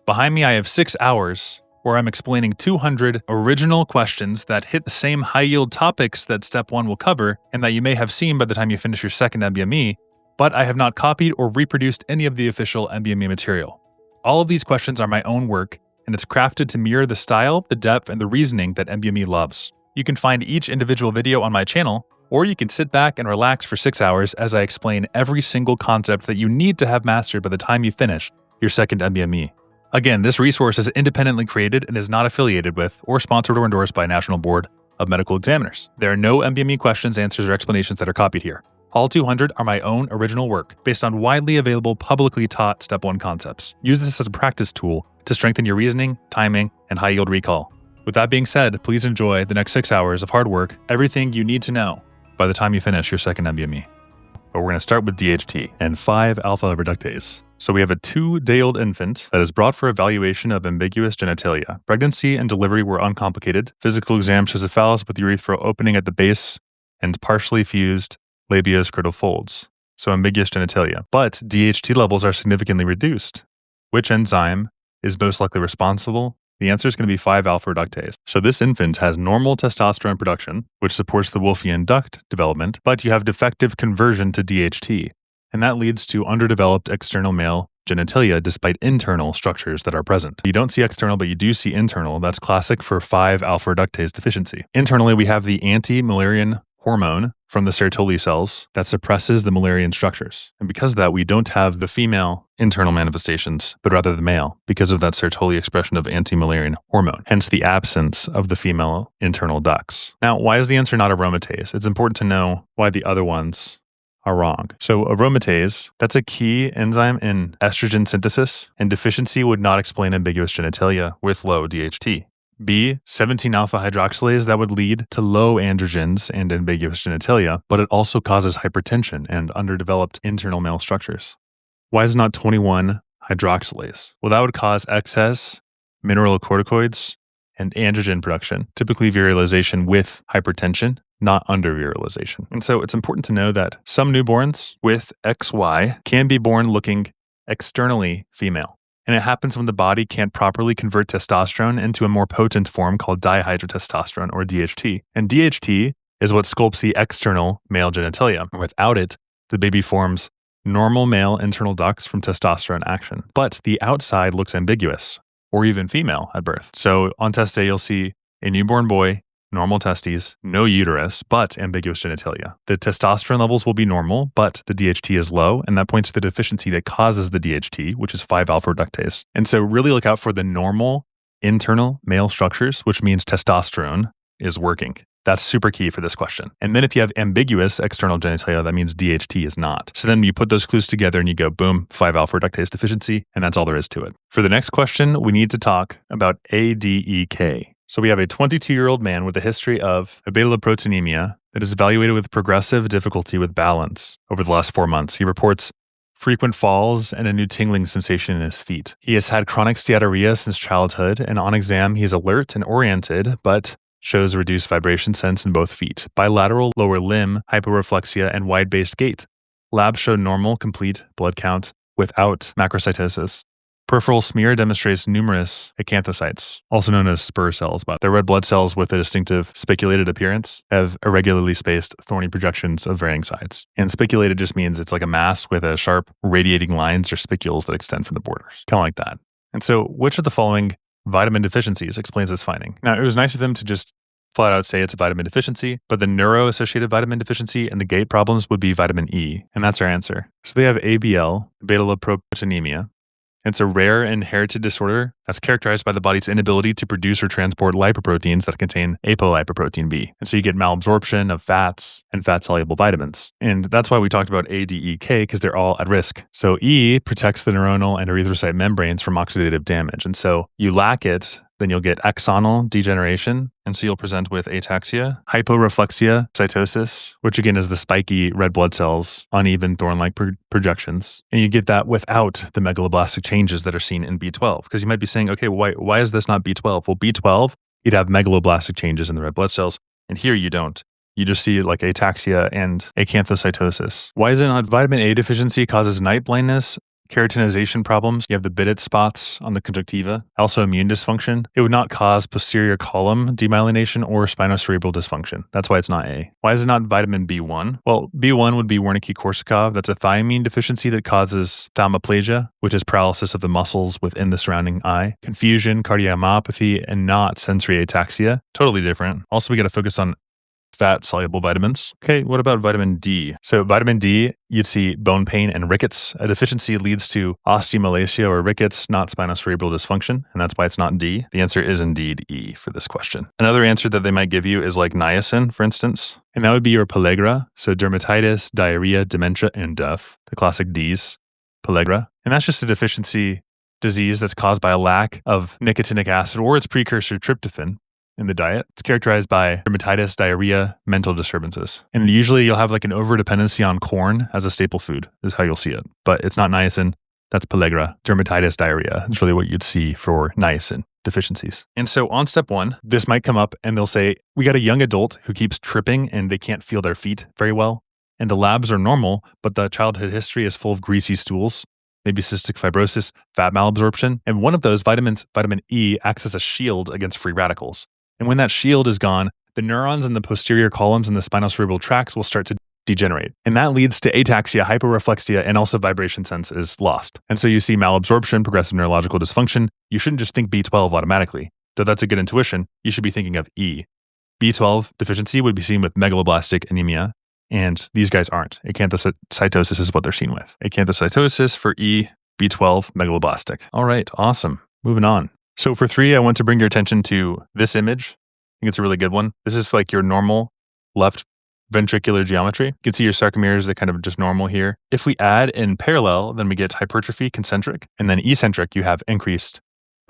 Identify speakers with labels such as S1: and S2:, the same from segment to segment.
S1: Behind me, I have 6 hours where I'm explaining 200 original questions that hit the same high-yield topics that Step 1 will cover and that you may have seen by the time you finish your second NBME, but I have not copied or reproduced any of the official NBME material. All of these questions are my own work, and it's crafted to mirror the style, the depth, and the reasoning that NBME loves. You can find each individual video on my channel, or you can sit back and relax for 6 hours as I explain every single concept that you need to have mastered by the time you finish your second NBME. Again, this resource is independently created and is not affiliated with or sponsored or endorsed by a National Board of Medical Examiners. There are no NBME questions, answers, or explanations that are copied here. All 200 are my own original work based on widely available publicly taught Step 1 concepts. Use this as a practice tool to strengthen your reasoning, timing, and high-yield recall. With that being said, please enjoy the next 6 hours of hard work, everything you need to know by the time you finish your second NBME. But we're going to start with DHT and 5-alpha reductase. So we have a 2-day-old infant that is brought for evaluation of ambiguous genitalia. Pregnancy and delivery were uncomplicated. Physical exam shows a phallus with urethra opening at the base and partially fused labioscrotal folds. So ambiguous genitalia. But DHT levels are significantly reduced. Which enzyme is most likely responsible? The answer is going to be 5-alpha reductase. So this infant has normal testosterone production, which supports the Wolffian duct development, but you have defective conversion to DHT. And that leads to underdeveloped external male genitalia despite internal structures that are present. You don't see external, but you do see internal. That's classic for 5-alpha reductase deficiency. Internally, we have the anti-Müllerian hormone from the Sertoli cells that suppresses the Müllerian structures. And because of that, we don't have the female internal manifestations, but rather the male, because of that Sertoli expression of anti-Müllerian hormone, hence the absence of the female internal ducts. Now, why is the answer not aromatase? It's important to know why the other ones are wrong. So aromatase, that's a key enzyme in estrogen synthesis, and deficiency would not explain ambiguous genitalia with low DHT. B, 17-alpha hydroxylase, that would lead to low androgens and ambiguous genitalia, but it also causes hypertension and underdeveloped internal male structures. Why is it not 21 hydroxylase? Well, that would cause excess mineralocorticoids and androgen production, typically virilization with hypertension, not under-virilization. And so it's important to know that some newborns with XY can be born looking externally female. And it happens when the body can't properly convert testosterone into a more potent form called dihydrotestosterone, or DHT. And DHT is what sculpts the external male genitalia. Without it, the baby forms normal male internal ducts from testosterone action. But the outside looks ambiguous, or even female at birth. So on test day, you'll see a newborn boy, normal testes, no uterus, but ambiguous genitalia. The testosterone levels will be normal, but the DHT is low, and that points to the deficiency that causes the DHT, which is 5-alpha reductase. And so really look out for the normal internal male structures, which means testosterone is working. That's super key for this question. And then if you have ambiguous external genitalia, that means DHT is not. So then you put those clues together and you go, boom, 5-alpha reductase deficiency, and that's all there is to it. For the next question, we need to talk about ADEK. So we have a 22-year-old man with a history of abetalipoproteinemia that is evaluated with progressive difficulty with balance over the last 4 months. He reports frequent falls and a new tingling sensation in his feet. He has had chronic steatorrhea since childhood, and on exam, he is alert and oriented, but shows reduced vibration sense in both feet, bilateral lower limb hyporeflexia, and wide-based gait. Labs show normal complete blood count without macrocytosis. Peripheral smear demonstrates numerous acanthocytes, also known as spur cells, but they're red blood cells with a distinctive spiculated appearance, have irregularly spaced thorny projections of varying sides. And spiculated just means it's like a mass with a sharp radiating lines or spicules that extend from the borders, kind of like that. And so which of the following vitamin deficiencies explains this finding? Now, it was nice of them to just flat out say it's a vitamin deficiency, but the neuro-associated vitamin deficiency and the gait problems would be vitamin E, and that's our answer. So they have ABL, abetalipoproteinemia. It's a rare inherited disorder that's characterized by the body's inability to produce or transport lipoproteins that contain apolipoprotein B. And so you get malabsorption of fats and fat-soluble vitamins. And that's why we talked about ADEK, because they're all at risk. So E protects the neuronal and erythrocyte membranes from oxidative damage. And so you lack it, then you'll get axonal degeneration. And so you'll present with ataxia, hyporeflexia, cytosis, which again is the spiky red blood cells, uneven thorn-like projections. And you get that without the megaloblastic changes that are seen in B12. Because you might be saying, okay, why is this not B12? Well, B12, you'd have megaloblastic changes in the red blood cells. And here you don't. You just see like ataxia and acanthocytosis. Why is it not vitamin A deficiency causes night blindness? keratinization problems. You have the Biddett spots on the conjunctiva. Also immune dysfunction. It would not cause posterior column demyelination or spinocerebral dysfunction. That's why it's not A. Why is it not vitamin B1? Well, B1 would be Wernicke-Korsakoff. That's a thiamine deficiency that causes thalamoplasia, which is paralysis of the muscles within the surrounding eye, confusion, cardiomyopathy, and not sensory ataxia. Totally different. Also, we got to focus on fat-soluble vitamins. Okay, what about vitamin D? So vitamin D, you'd see bone pain and rickets. A deficiency leads to osteomalacia or rickets, not spinocerebral dysfunction, and that's why it's not D. The answer is indeed E for this question. Another answer that they might give you is like niacin, for instance, and that would be your pellagra. So dermatitis, diarrhea, dementia, and death, the classic Ds, pellagra. And that's just a deficiency disease that's caused by a lack of nicotinic acid or its precursor tryptophan in the diet. It's characterized by dermatitis, diarrhea, mental disturbances. And usually you'll have like an overdependency on corn as a staple food is how you'll see it. But it's not niacin, that's pellagra. Dermatitis, diarrhea. That's really what you'd see for niacin deficiencies. And so on step 1, this might come up and they'll say, we got a young adult who keeps tripping and they can't feel their feet very well. And the labs are normal, but the childhood history is full of greasy stools, maybe cystic fibrosis, fat malabsorption. And one of those vitamins, vitamin E, acts as a shield against free radicals. And when that shield is gone, the neurons in the posterior columns and the spinocerebral tracts will start to degenerate. And that leads to ataxia, hyporeflexia, and also vibration sense is lost. And so you see malabsorption, progressive neurological dysfunction. You shouldn't just think B12 automatically. Though that's a good intuition, you should be thinking of E. B12 deficiency would be seen with megaloblastic anemia, and these guys aren't. Acanthocytosis is what they're seen with. Acanthocytosis for E, B12, megaloblastic. All right, awesome. Moving on. So for 3, I want to bring your attention to this image. I think it's a really good one. This is like your normal left ventricular geometry. You can see your sarcomeres, they're kind of just normal here. If we add in parallel, then we get hypertrophy, concentric, and then eccentric, you have increased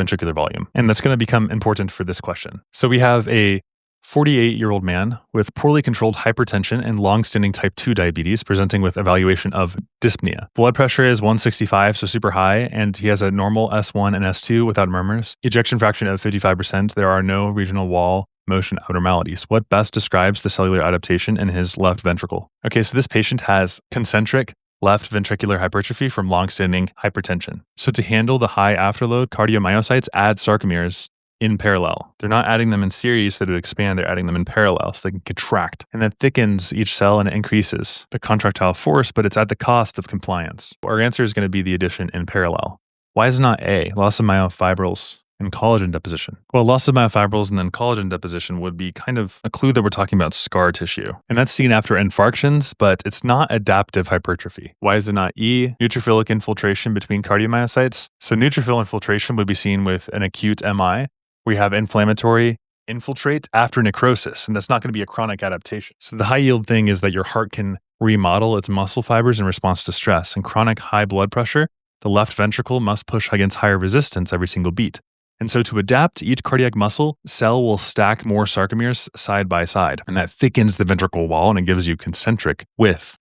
S1: ventricular volume. And that's going to become important for this question. So we have a 48-year-old man with poorly controlled hypertension and long-standing type 2 diabetes presenting with evaluation of dyspnea. Blood pressure is 165, so super high, and he has a normal S1 and S2 without murmurs. Ejection fraction of 55%. There are no regional wall motion abnormalities. What best describes the cellular adaptation in his left ventricle? Okay, so this patient has concentric left ventricular hypertrophy from long-standing hypertension. So to handle the high afterload, cardiomyocytes add sarcomeres in parallel. They're not adding them in series that would expand, they're adding them in parallel so they can contract. And that thickens each cell and it increases the contractile force, but it's at the cost of compliance. Our answer is going to be the addition in parallel. Why is it not A, loss of myofibrils and collagen deposition? Well, loss of myofibrils and then collagen deposition would be kind of a clue that we're talking about scar tissue. And that's seen after infarctions, but it's not adaptive hypertrophy. Why is it not E, neutrophilic infiltration between cardiomyocytes? So neutrophil infiltration would be seen with an acute MI. We have inflammatory infiltrate after necrosis, and that's not going to be a chronic adaptation. So the high yield thing is that your heart can remodel its muscle fibers in response to stress. And chronic high blood pressure, the left ventricle must push against higher resistance every single beat. And so to adapt to each cardiac muscle, cell will stack more sarcomeres side by side. And that thickens the ventricle wall and it gives you concentric with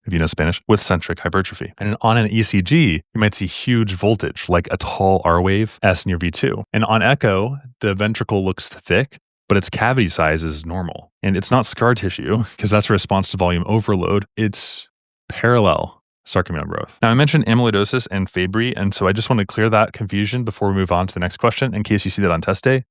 S1: if you know Spanish, with centric hypertrophy. And on an ECG, you might see huge voltage, like a tall R wave, S near V2. And on echo, the ventricle looks thick, but its cavity size is normal. And it's not scar tissue, because that's a response to volume overload. It's parallel sarcomere growth. Now, I mentioned amyloidosis and Fabry, and so I just want to clear that confusion before we move on to the next question, in case you see that on test day.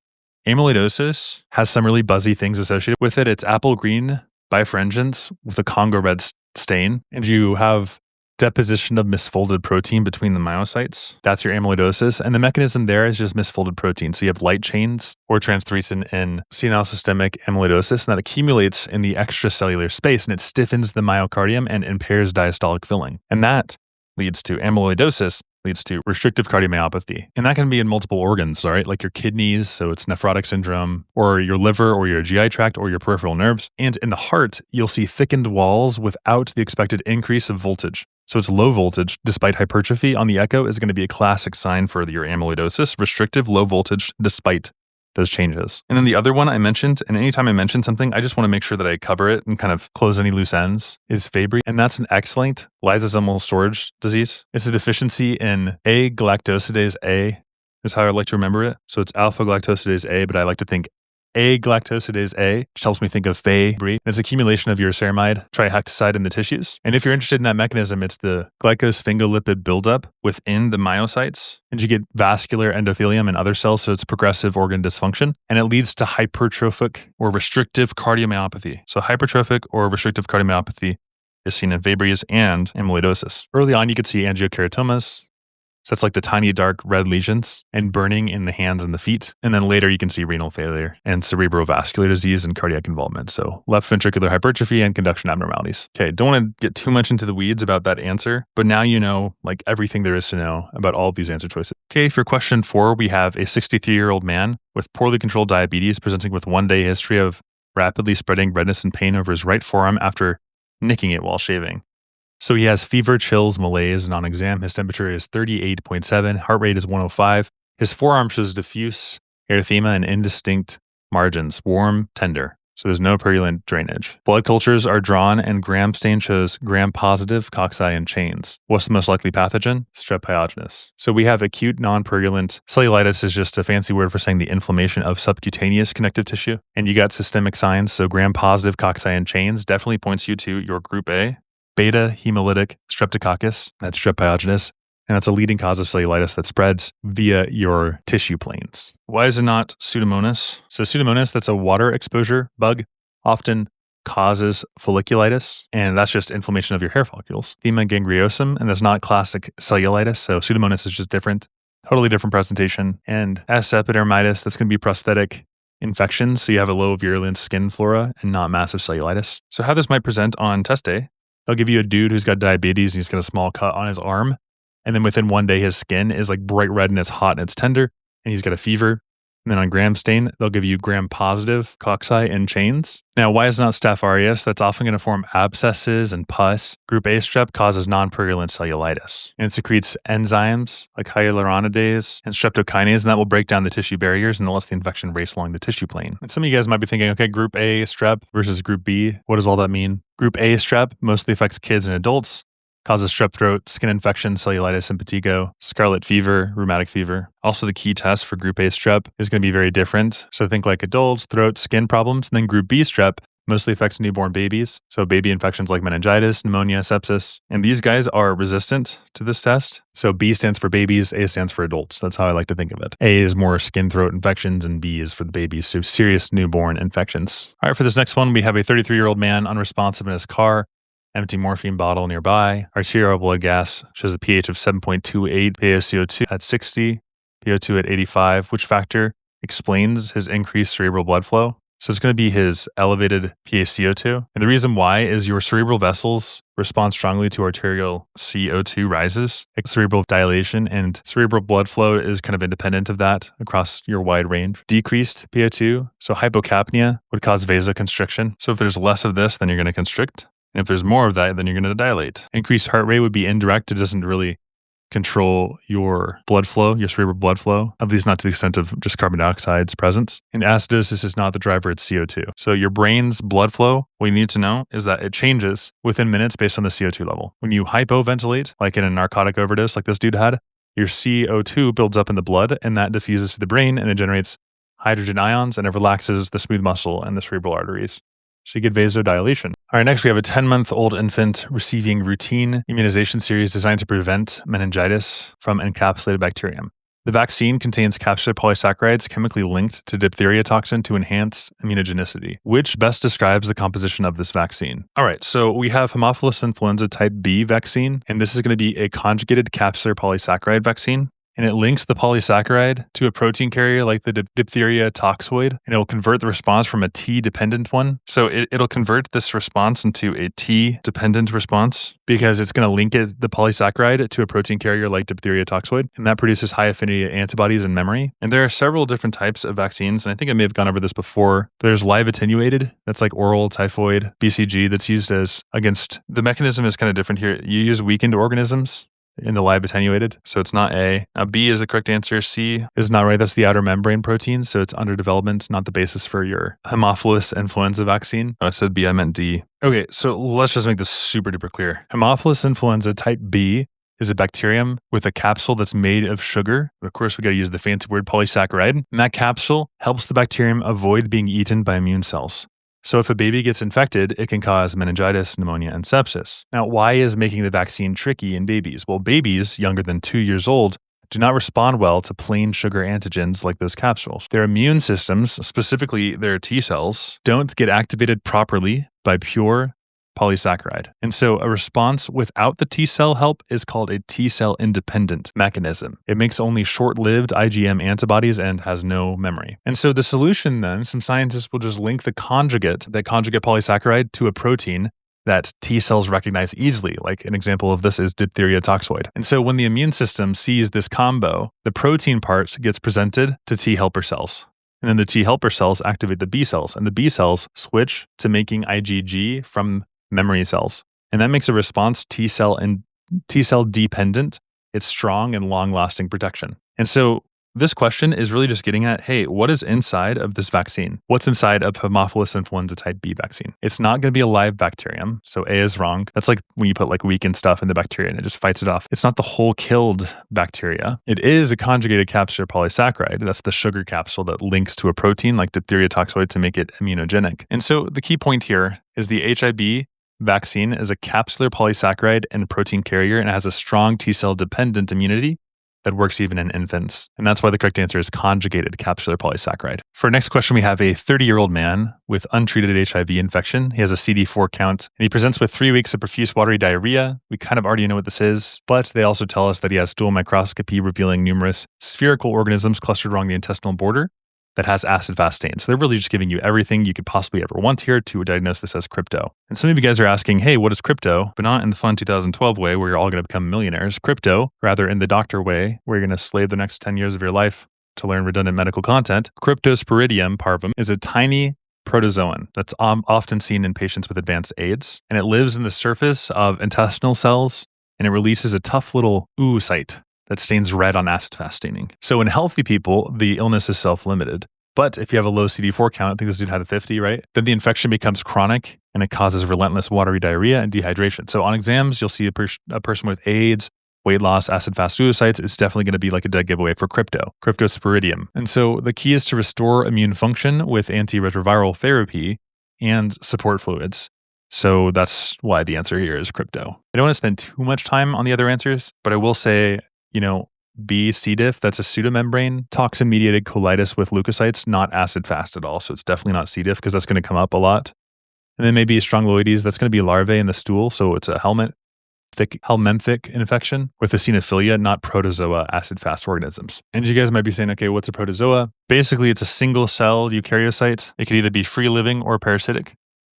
S1: Amyloidosis has some really buzzy things associated with it. It's apple green bifringence with a Congo red stain, and you have deposition of misfolded protein between the myocytes. That's your amyloidosis. And the mechanism there is just misfolded protein. So you have light chains or transferrin in senile systemic amyloidosis, and that accumulates in the extracellular space, and it stiffens the myocardium and impairs diastolic filling. And that leads to amyloidosis, leads to restrictive cardiomyopathy. And that can be in multiple organs, all right? Like your kidneys, so it's nephrotic syndrome, or your liver, or your GI tract, or your peripheral nerves. And in the heart, you'll see thickened walls without the expected increase of voltage. So it's low voltage, despite hypertrophy on the echo, is going to be a classic sign for your amyloidosis, restrictive low voltage despite those changes. And then the other one I mentioned, and anytime I mention something, I just want to make sure that I cover it and kind of close any loose ends, is Fabry. And that's an X-linked lysosomal storage disease. It's a deficiency in A-galactosidase A, is how I like to remember it. So it's alpha-galactosidase A, but I like to think A-galactosidase A, which helps me think of Fabry. It's accumulation of uroceramide trihexycide in the tissues. And if you're interested in that mechanism, it's the glycosphingolipid buildup within the myocytes. And you get vascular endothelium in other cells, so it's progressive organ dysfunction. And it leads to hypertrophic or restrictive cardiomyopathy. So hypertrophic or restrictive cardiomyopathy is seen in Fabry's and amyloidosis. Early on, you could see angiokeratomas. So that's like the tiny dark red lesions and burning in the hands and the feet. And then later you can see renal failure and cerebrovascular disease and cardiac involvement. So left ventricular hypertrophy and conduction abnormalities. Okay, don't want to get too much into the weeds about that answer, but now you know like everything there is to know about all of these answer choices. Okay, for question 4, we have a 63-year-old man with poorly controlled diabetes presenting with 1-day history of rapidly spreading redness and pain over his right forearm after nicking it while shaving. So he has fever, chills, malaise, and on exam, his temperature is 38.7, heart rate is 105. His forearm shows diffuse erythema and indistinct margins, warm, tender. So there's no purulent drainage. Blood cultures are drawn and gram stain shows gram-positive cocci and chains. What's the most likely pathogen? Strep pyogenes. So we have acute non-purulent cellulitis is just a fancy word for saying the inflammation of subcutaneous connective tissue. And you got systemic signs, so gram-positive cocci and chains definitely points you to your group A. Beta hemolytic streptococcus, that's strep pyogenes, and that's a leading cause of cellulitis that spreads via your tissue planes. Why is it not Pseudomonas? So Pseudomonas, that's a water exposure bug, often causes folliculitis, and that's just inflammation of your hair follicles. Thema gangreosum, and that's not classic cellulitis, so Pseudomonas is just different, totally different presentation. And S. epidermidis, that's going to be prosthetic infections, so you have a low virulence skin flora and not massive cellulitis. So how this might present on test day, they'll give you a dude who's got diabetes and he's got a small cut on his arm. And then within 1 day, his skin is like bright red and it's hot and it's tender and he's got a fever. And then on gram stain, they'll give you gram-positive cocci and chains. Now, why is it not Staph aureus? That's often going to form abscesses and pus. Group A strep causes non-purulent cellulitis. And it secretes enzymes like hyaluronidase and streptokinase, and that will break down the tissue barriers and lets the infection race along the tissue plane. And some of you guys might be thinking, okay, group A strep versus group B, what does all that mean? Group A strep mostly affects kids and adults. Causes strep throat, skin infection, cellulitis, impetigo, scarlet fever, rheumatic fever. Also, the key test for group A strep is going to be very different. So think like adults, throat, skin problems. And then group B strep mostly affects newborn babies. So baby infections like meningitis, pneumonia, sepsis. And these guys are resistant to this test. So B stands for babies, A stands for adults. That's how I like to think of it. A is more skin, throat infections, and B is for the babies. So serious newborn infections. All right, for this next one, we have a 33-year-old man unresponsive in his car. Empty morphine bottle nearby. Arterial blood gas shows a pH of 7.28, PaCO2 at 60, PO2 at 85. Which factor explains his increased cerebral blood flow? So it's going to be his elevated PaCO2. And the reason why is your cerebral vessels respond strongly to arterial CO2 rises, like cerebral dilation, and cerebral blood flow is kind of independent of that across your wide range. Decreased PO2, so hypocapnia would cause vasoconstriction. So if there's less of this, then you're going to constrict. And if there's more of that, then you're going to dilate. Increased heart rate would be indirect. It doesn't really control your blood flow, your cerebral blood flow, at least not to the extent of just carbon dioxide's presence. And acidosis is not the driver, it's CO2. So your brain's blood flow, what you need to know is that it changes within minutes based on the CO2 level. When you hypoventilate, like in a narcotic overdose like this dude had, your CO2 builds up in the blood and that diffuses to the brain and it generates hydrogen ions and it relaxes the smooth muscle and the cerebral arteries. So you get vasodilation. All right, next we have a 10-month-old infant receiving routine immunization series designed to prevent meningitis from encapsulated bacterium. The vaccine contains capsular polysaccharides chemically linked to diphtheria toxin to enhance immunogenicity, which best describes the composition of this vaccine. All right, so we have Haemophilus influenza type B vaccine, and this is going to be a conjugated capsular polysaccharide vaccine. And it links the polysaccharide to a protein carrier like the diphtheria toxoid, and it will convert the response from a T-dependent one. So it'll convert this response into a T-dependent response because it's going to link the polysaccharide to a protein carrier like diphtheria toxoid, and that produces high affinity antibodies in memory. And there are several different types of vaccines, and I think I may have gone over this before. There's live attenuated, that's like oral typhoid, BCG, that's used as against, the mechanism is kind of different here. You use weakened organisms in the live attenuated. So it's not A. Now B is the correct answer. C is not right. That's the outer membrane protein. So it's under development, not the basis for your Haemophilus influenza vaccine. Oh, I said B, I meant D. Okay, so let's just make this super duper clear. Haemophilus influenza type B is a bacterium with a capsule that's made of sugar. Of course, we got to use the fancy word polysaccharide. And that capsule helps the bacterium avoid being eaten by immune cells. So if a baby gets infected, it can cause meningitis, pneumonia, and sepsis. Now, why is making the vaccine tricky in babies? Well, babies younger than 2 years old do not respond well to plain sugar antigens like those capsules. Their immune systems, specifically their T cells, don't get activated properly by pure polysaccharide. And so a response without the T cell help is called a T cell independent mechanism. It makes only short-lived IgM antibodies and has no memory. And so the solution then, some scientists will just link that conjugate polysaccharide to a protein that T cells recognize easily. Like an example of this is diphtheria toxoid. And so when the immune system sees this combo, the protein part gets presented to T helper cells. And then the T helper cells activate the B cells, and the B cells switch to making IgG from memory cells. And that makes a response T cell dependent. It's strong and long-lasting protection. And so this question is really just getting at, hey, what is inside of this vaccine? What's inside of Haemophilus influenza type B vaccine? It's not going to be a live bacterium, so A is wrong. That's like when you put like weakened stuff in the bacteria and it just fights it off. It's not the whole killed bacteria. It is a conjugated capsular polysaccharide. That's the sugar capsule that links to a protein like diphtheria toxoid to make it immunogenic. And so the key point here is the HIB vaccine is a capsular polysaccharide and protein carrier, and it has a strong T cell dependent immunity that works even in infants. And that's why the correct answer is conjugated capsular polysaccharide. For our next question, we have a 30-year-old man with untreated HIV infection. He has a CD4 count, and he presents with 3 weeks of profuse watery diarrhea. We kind of already know what this is, but they also tell us that he has stool microscopy revealing numerous spherical organisms clustered along the intestinal border that has acid-fast stains. They're really just giving you everything you could possibly ever want here to diagnose this as crypto. And some of you guys are asking, hey, what is crypto? But not in the fun 2012 way where you're all going to become millionaires. Crypto, rather in the doctor way, where you're going to slave the next 10 years of your life to learn redundant medical content. Cryptosporidium parvum is a tiny protozoan that's often seen in patients with advanced AIDS. And it lives in the surface of intestinal cells, and it releases a tough little oocyte that stains red on acid-fast staining. So in healthy people, the illness is self-limited. But if you have a low CD4 count, I think this dude had a 50, right? Then the infection becomes chronic and it causes relentless watery diarrhea and dehydration. So on exams, you'll see a person with AIDS, weight loss, acid-fast oocytes. It's definitely going to be like a dead giveaway for cryptosporidium. And so the key is to restore immune function with antiretroviral therapy and support fluids. So that's why the answer here is crypto. I don't want to spend too much time on the other answers, but I will say, B. C. diff, that's a pseudomembrane toxin-mediated colitis with leukocytes, not acid-fast at all. So it's definitely not C. diff because that's going to come up a lot. And then maybe strongyloides, that's going to be larvae in the stool. So it's a helminthic infection with eosinophilia, not protozoa acid-fast organisms. And you guys might be saying, okay, what's a protozoa? Basically, it's a single-celled eukaryocyte. It could either be free-living or parasitic.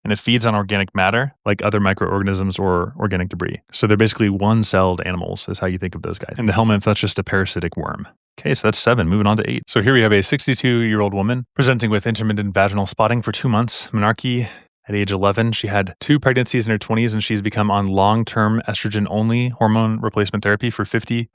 S1: And it feeds on organic matter like other microorganisms or organic debris. So they're basically one-celled animals is how you think of those guys. And the helminth, that's just a parasitic worm. Okay, so that's 7. Moving on to 8. So here we have a 62-year-old woman presenting with intermittent vaginal spotting for 2 months. Menarche at age 11. She had 2 pregnancies in her 20s, and she's become on long-term estrogen-only hormone replacement therapy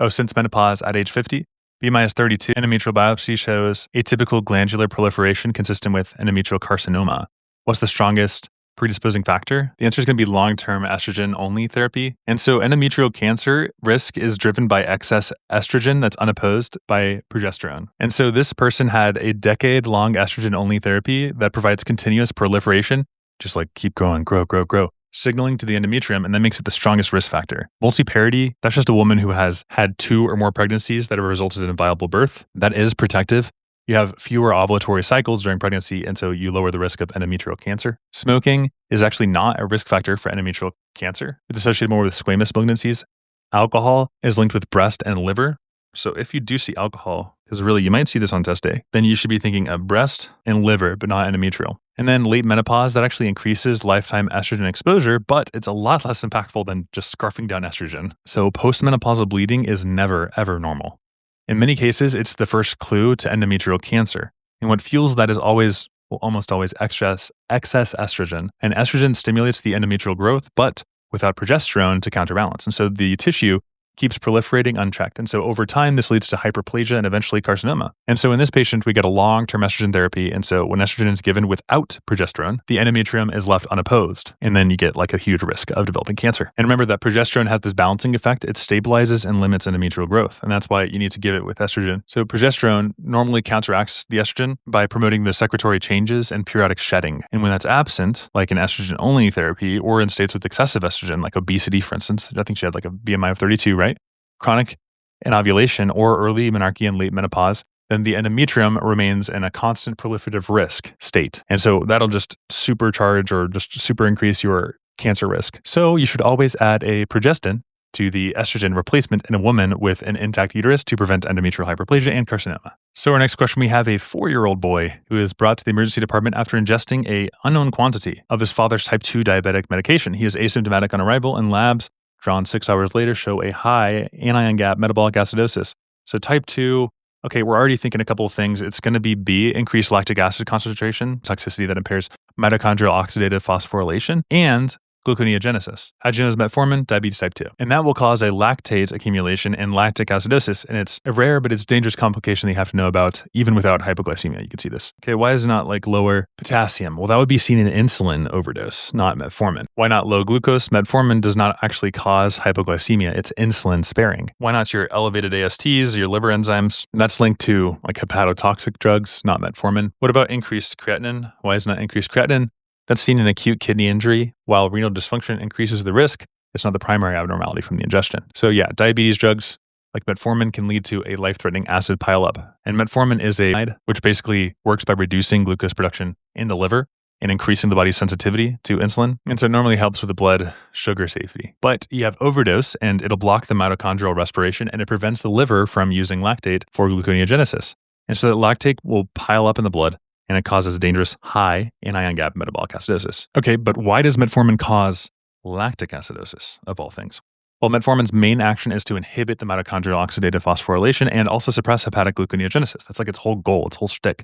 S1: since menopause at age 50. BMI is 32. Endometrial biopsy shows atypical glandular proliferation consistent with endometrial carcinoma. What's the strongest predisposing factor? The answer is going to be long-term estrogen-only therapy. And so endometrial cancer risk is driven by excess estrogen that's unopposed by progesterone. And so this person had a decade-long estrogen-only therapy that provides continuous proliferation, just like keep growing, grow, signaling to the endometrium, and that makes it the strongest risk factor. Multiparity, that's just a woman who has had 2 or more pregnancies that have resulted in a viable birth. That is protective. You have fewer ovulatory cycles during pregnancy, and so you lower the risk of endometrial cancer. Smoking is actually not a risk factor for endometrial cancer. It's associated more with squamous malignancies. Alcohol is linked with breast and liver. So if you do see alcohol, because really you might see this on test day, then you should be thinking of breast and liver, but not endometrial. And then late menopause, that actually increases lifetime estrogen exposure, but it's a lot less impactful than just scarfing down estrogen. So postmenopausal bleeding is never, ever normal. In many cases, it's the first clue to endometrial cancer. And what fuels that is almost always excess estrogen. And estrogen stimulates the endometrial growth, but without progesterone to counterbalance. And so the tissue keeps proliferating unchecked. And so over time, this leads to hyperplasia and eventually carcinoma. And so in this patient, we get a long-term estrogen therapy. And so when estrogen is given without progesterone, the endometrium is left unopposed. And then you get like a huge risk of developing cancer. And remember that progesterone has this balancing effect. It stabilizes and limits endometrial growth. And that's why you need to give it with estrogen. So progesterone normally counteracts the estrogen by promoting the secretory changes and periodic shedding. And when that's absent, like in estrogen-only therapy or in states with excessive estrogen, like obesity, for instance, I think she had like a BMI of 32, right? Chronic anovulation or early menarche and late menopause, then the endometrium remains in a constant proliferative risk state. And so that'll just supercharge or just super increase your cancer risk. So you should always add a progestin to the estrogen replacement in a woman with an intact uterus to prevent endometrial hyperplasia and carcinoma. So our next question, we have a 4-year-old boy who is brought to the emergency department after ingesting a unknown quantity of his father's type 2 diabetic medication. He is asymptomatic on arrival, and labs drawn 6 hours later show a high anion gap metabolic acidosis. So type 2, okay, we're already thinking a couple of things. It's going to be B, increased lactic acid concentration, toxicity that impairs mitochondrial oxidative phosphorylation, and gluconeogenesis. How'd you know it's metformin? Diabetes type 2. And that will cause a lactate accumulation and lactic acidosis. And it's a rare, but it's a dangerous complication that you have to know about even without hypoglycemia. You can see this. Okay, why is it not like lower potassium? Well, that would be seen in insulin overdose, not metformin. Why not low glucose? Metformin does not actually cause hypoglycemia. It's insulin sparing. Why not your elevated ASTs, your liver enzymes? And that's linked to like hepatotoxic drugs, not metformin. What about increased creatinine? Why is not increased creatinine? That's seen in acute kidney injury. While renal dysfunction increases the risk, it's not the primary abnormality from the ingestion. So yeah, diabetes drugs like metformin can lead to a life-threatening acid pileup. And metformin is a NSAID, which basically works by reducing glucose production in the liver and increasing the body's sensitivity to insulin. And so it normally helps with the blood sugar safety. But you have overdose and it'll block the mitochondrial respiration and it prevents the liver from using lactate for gluconeogenesis. And so that lactate will pile up in the blood and it causes dangerous high anion gap metabolic acidosis. Okay, but why does metformin cause lactic acidosis of all things? Well, metformin's main action is to inhibit the mitochondrial oxidative phosphorylation and also suppress hepatic gluconeogenesis. That's like its whole goal, its whole shtick.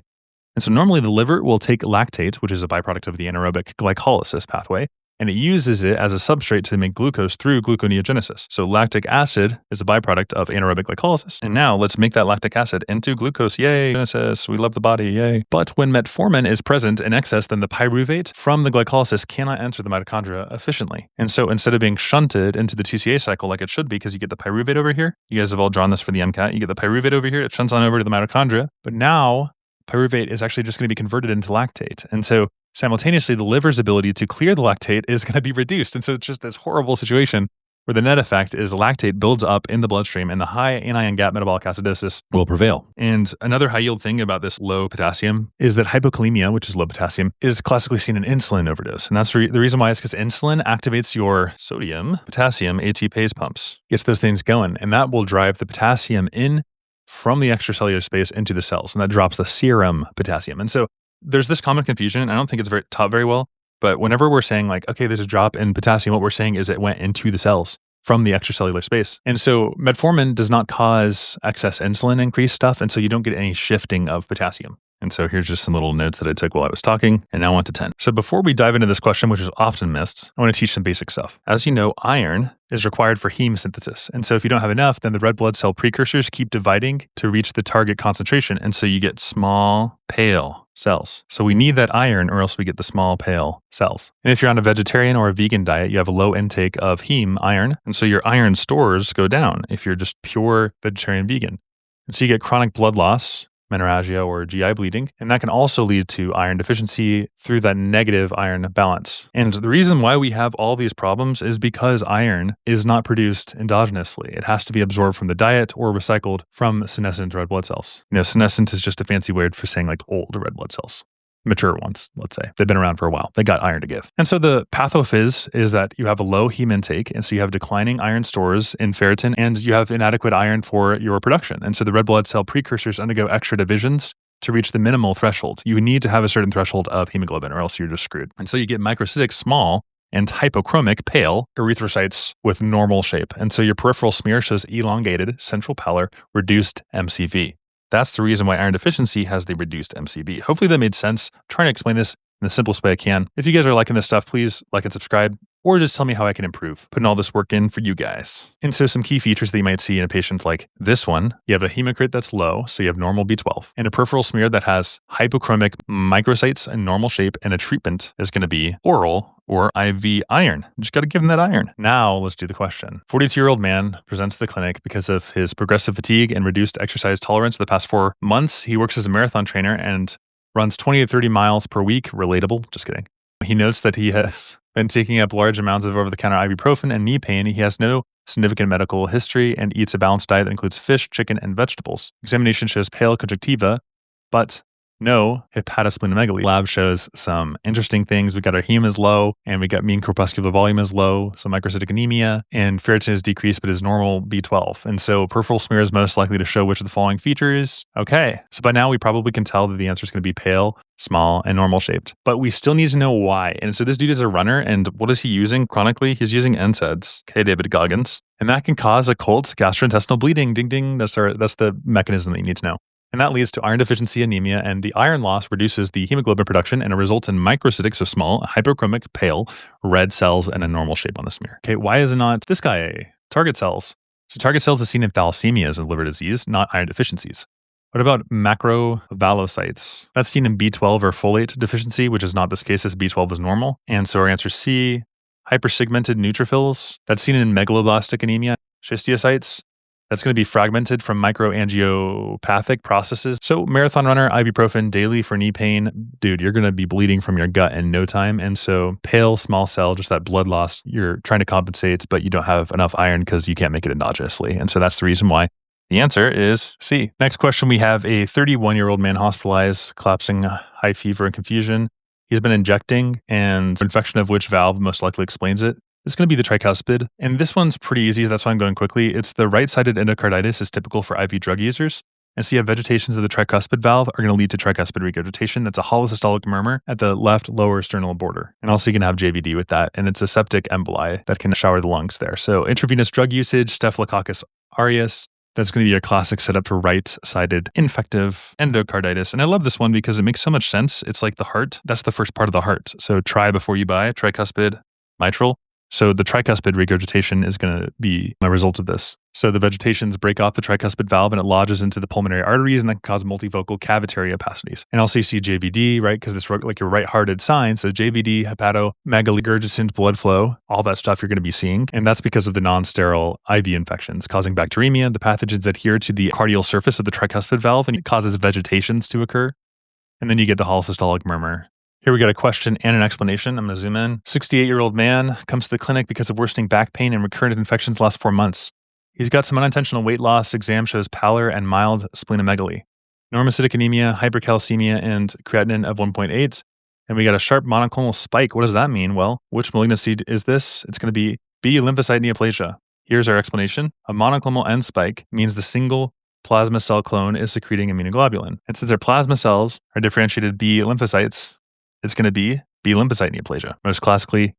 S1: And so normally the liver will take lactate, which is a byproduct of the anaerobic glycolysis pathway, and it uses it as a substrate to make glucose through gluconeogenesis. So lactic acid is a byproduct of anaerobic glycolysis. And now let's make that lactic acid into glucose. Yay, Genesis, we love the body, yay. But when metformin is present in excess, then the pyruvate from the glycolysis cannot enter the mitochondria efficiently. And so instead of being shunted into the TCA cycle like it should be, because you get the pyruvate over here, you guys have all drawn this for the MCAT, you get the pyruvate over here, it shunts on over to the mitochondria. But now pyruvate is actually just going to be converted into lactate. And so simultaneously, the liver's ability to clear the lactate is going to be reduced. And so it's just this horrible situation where the net effect is lactate builds up in the bloodstream and the high anion gap metabolic acidosis will prevail. And another high yield thing about this low potassium is that hypokalemia, which is low potassium, is classically seen in insulin overdose. And that's the reason why is because insulin activates your sodium, potassium, ATPase pumps, gets those things going. And that will drive the potassium in from the extracellular space into the cells. And that drops the serum potassium. And so there's this common confusion. I don't think it's taught very well, but whenever we're saying like, okay, there's a drop in potassium, what we're saying is it went into the cells from the extracellular space. And so metformin does not cause excess insulin increase stuff. And so you don't get any shifting of potassium. And so here's just some little notes that I took while I was talking, and now on to 10. So before we dive into this question, which is often missed, I want to teach some basic stuff. As you know, iron is required for heme synthesis. And so if you don't have enough, then the red blood cell precursors keep dividing to reach the target concentration. And so you get small, pale cells. So we need that iron or else we get the small, pale cells. And if you're on a vegetarian or a vegan diet, you have a low intake of heme iron. And so your iron stores go down if you're just pure vegetarian vegan. And so you get chronic blood loss, menorrhagia or GI bleeding, and that can also lead to iron deficiency through that negative iron balance. And the reason why we have all these problems is because iron is not produced endogenously. It has to be absorbed from the diet or recycled from senescent red blood cells. You know, senescent is just a fancy word for saying like old red blood cells. Mature ones, let's say. They've been around for a while. They got iron to give. And so the pathophys is that you have a low heme intake, and so you have declining iron stores in ferritin, and you have inadequate iron for your production. And so the red blood cell precursors undergo extra divisions to reach the minimal threshold. You need to have a certain threshold of hemoglobin or else you're just screwed. And so you get microcytic small and hypochromic pale erythrocytes with normal shape. And so your peripheral smear shows elongated, central pallor, reduced MCV. That's the reason why iron deficiency has the reduced MCV. Hopefully that made sense. I'm trying to explain this in the simplest way I can. If you guys are liking this stuff, please like and subscribe. or just tell me how I can improve. Putting all this work in for you guys. And so some key features that you might see in a patient like this one, you have a hematocrit that's low, so you have normal B12, and a peripheral smear that has hypochromic microcytes in normal shape, and a treatment is going to be oral or IV iron. You just got to give him that iron. Now let's do the question. 42-year-old man presents to the clinic because of his progressive fatigue and reduced exercise tolerance. The past 4 months, he works as a marathon trainer and runs 20 to 30 miles per week. Relatable, just kidding. He notes that he has been taking up large amounts of over-the-counter ibuprofen and knee pain. He has no significant medical history and eats a balanced diet that includes fish, chicken, and vegetables. Examination shows pale conjunctiva, but no hepatosplenomegaly. Lab shows some interesting things. We got our heme is low, and we got mean corpuscular volume is low, so microcytic anemia, and ferritin is decreased, but is normal B12. And so peripheral smear is most likely to show which of the following features. Okay, so by now we probably can tell that the answer is going to be pale, small, and normal shaped. But we still need to know why. And so this dude is a runner, and what is he using chronically? He's using NSAIDs. Okay, David Goggins. And that can cause occult gastrointestinal bleeding. Ding, ding. That's the mechanism that you need to know. And that leads to iron deficiency anemia, and the iron loss reduces the hemoglobin production, and it results in microcytic, so small, hypochromic, pale, red cells, and a normal shape on the smear. Okay, why is it not this guy? Target cells. So target cells is seen in thalassemia as a liver disease, not iron deficiencies. What about macrovalocytes? That's seen in B12 or folate deficiency, which is not this case as B12 is normal. And so our answer is C, hypersegmented neutrophils. That's seen in megaloblastic anemia, schistiocytes. That's going to be fragmented from microangiopathic processes. So marathon runner, ibuprofen daily for knee pain. Dude, you're going to be bleeding from your gut in no time. And so pale, small cell, just that blood loss, you're trying to compensate, but you don't have enough iron because you can't make it endogenously. And so that's the reason why. The answer is C. Next question, we have a 31-year-old man hospitalized, collapsing, high fever, and confusion. He's been injecting, and infection of which valve most likely explains it. It's going to be the tricuspid, and this one's pretty easy, so that's why I'm going quickly. It's the right-sided endocarditis is typical for IV drug users. And so you have vegetations of the tricuspid valve are going to lead to tricuspid regurgitation. That's a holosystolic murmur at the left lower sternal border. And also you can have JVD with that, and it's a septic emboli that can shower the lungs there. So intravenous drug usage, Staphylococcus aureus, that's going to be your classic setup for right-sided infective endocarditis. And I love this one because it makes so much sense. It's like the heart. That's the first part of the heart. So try before you buy, tricuspid, mitral. So the tricuspid regurgitation is going to be a result of this. So the vegetations break off the tricuspid valve and it lodges into the pulmonary arteries, and that can cause multifocal cavitary opacities. And also you see JVD, right? Because it's like your right-hearted sign. So JVD, hepatomegaly, regurgitant blood flow, all that stuff you're going to be seeing. And that's because of the non-sterile IV infections causing bacteremia. The pathogens adhere to the cardial surface of the tricuspid valve and it causes vegetations to occur. And then you get the holosystolic murmur. Here we got a question and an explanation. I'm going to zoom in. 68-year-old man comes to the clinic because of worsening back pain and recurrent infections the last 4 months. He's got some unintentional weight loss. Exam shows pallor and mild splenomegaly. Normocytic anemia, hypercalcemia, and creatinine of 1.8. And we got a sharp monoclonal spike. What does that mean? Well, which malignancy is this? It's going to be B, lymphocyte neoplasia. Here's our explanation. A monoclonal end spike means the single plasma cell clone is secreting immunoglobulin. And since our plasma cells are differentiated B lymphocytes, it's going to be B lymphocyte neoplasia, most classically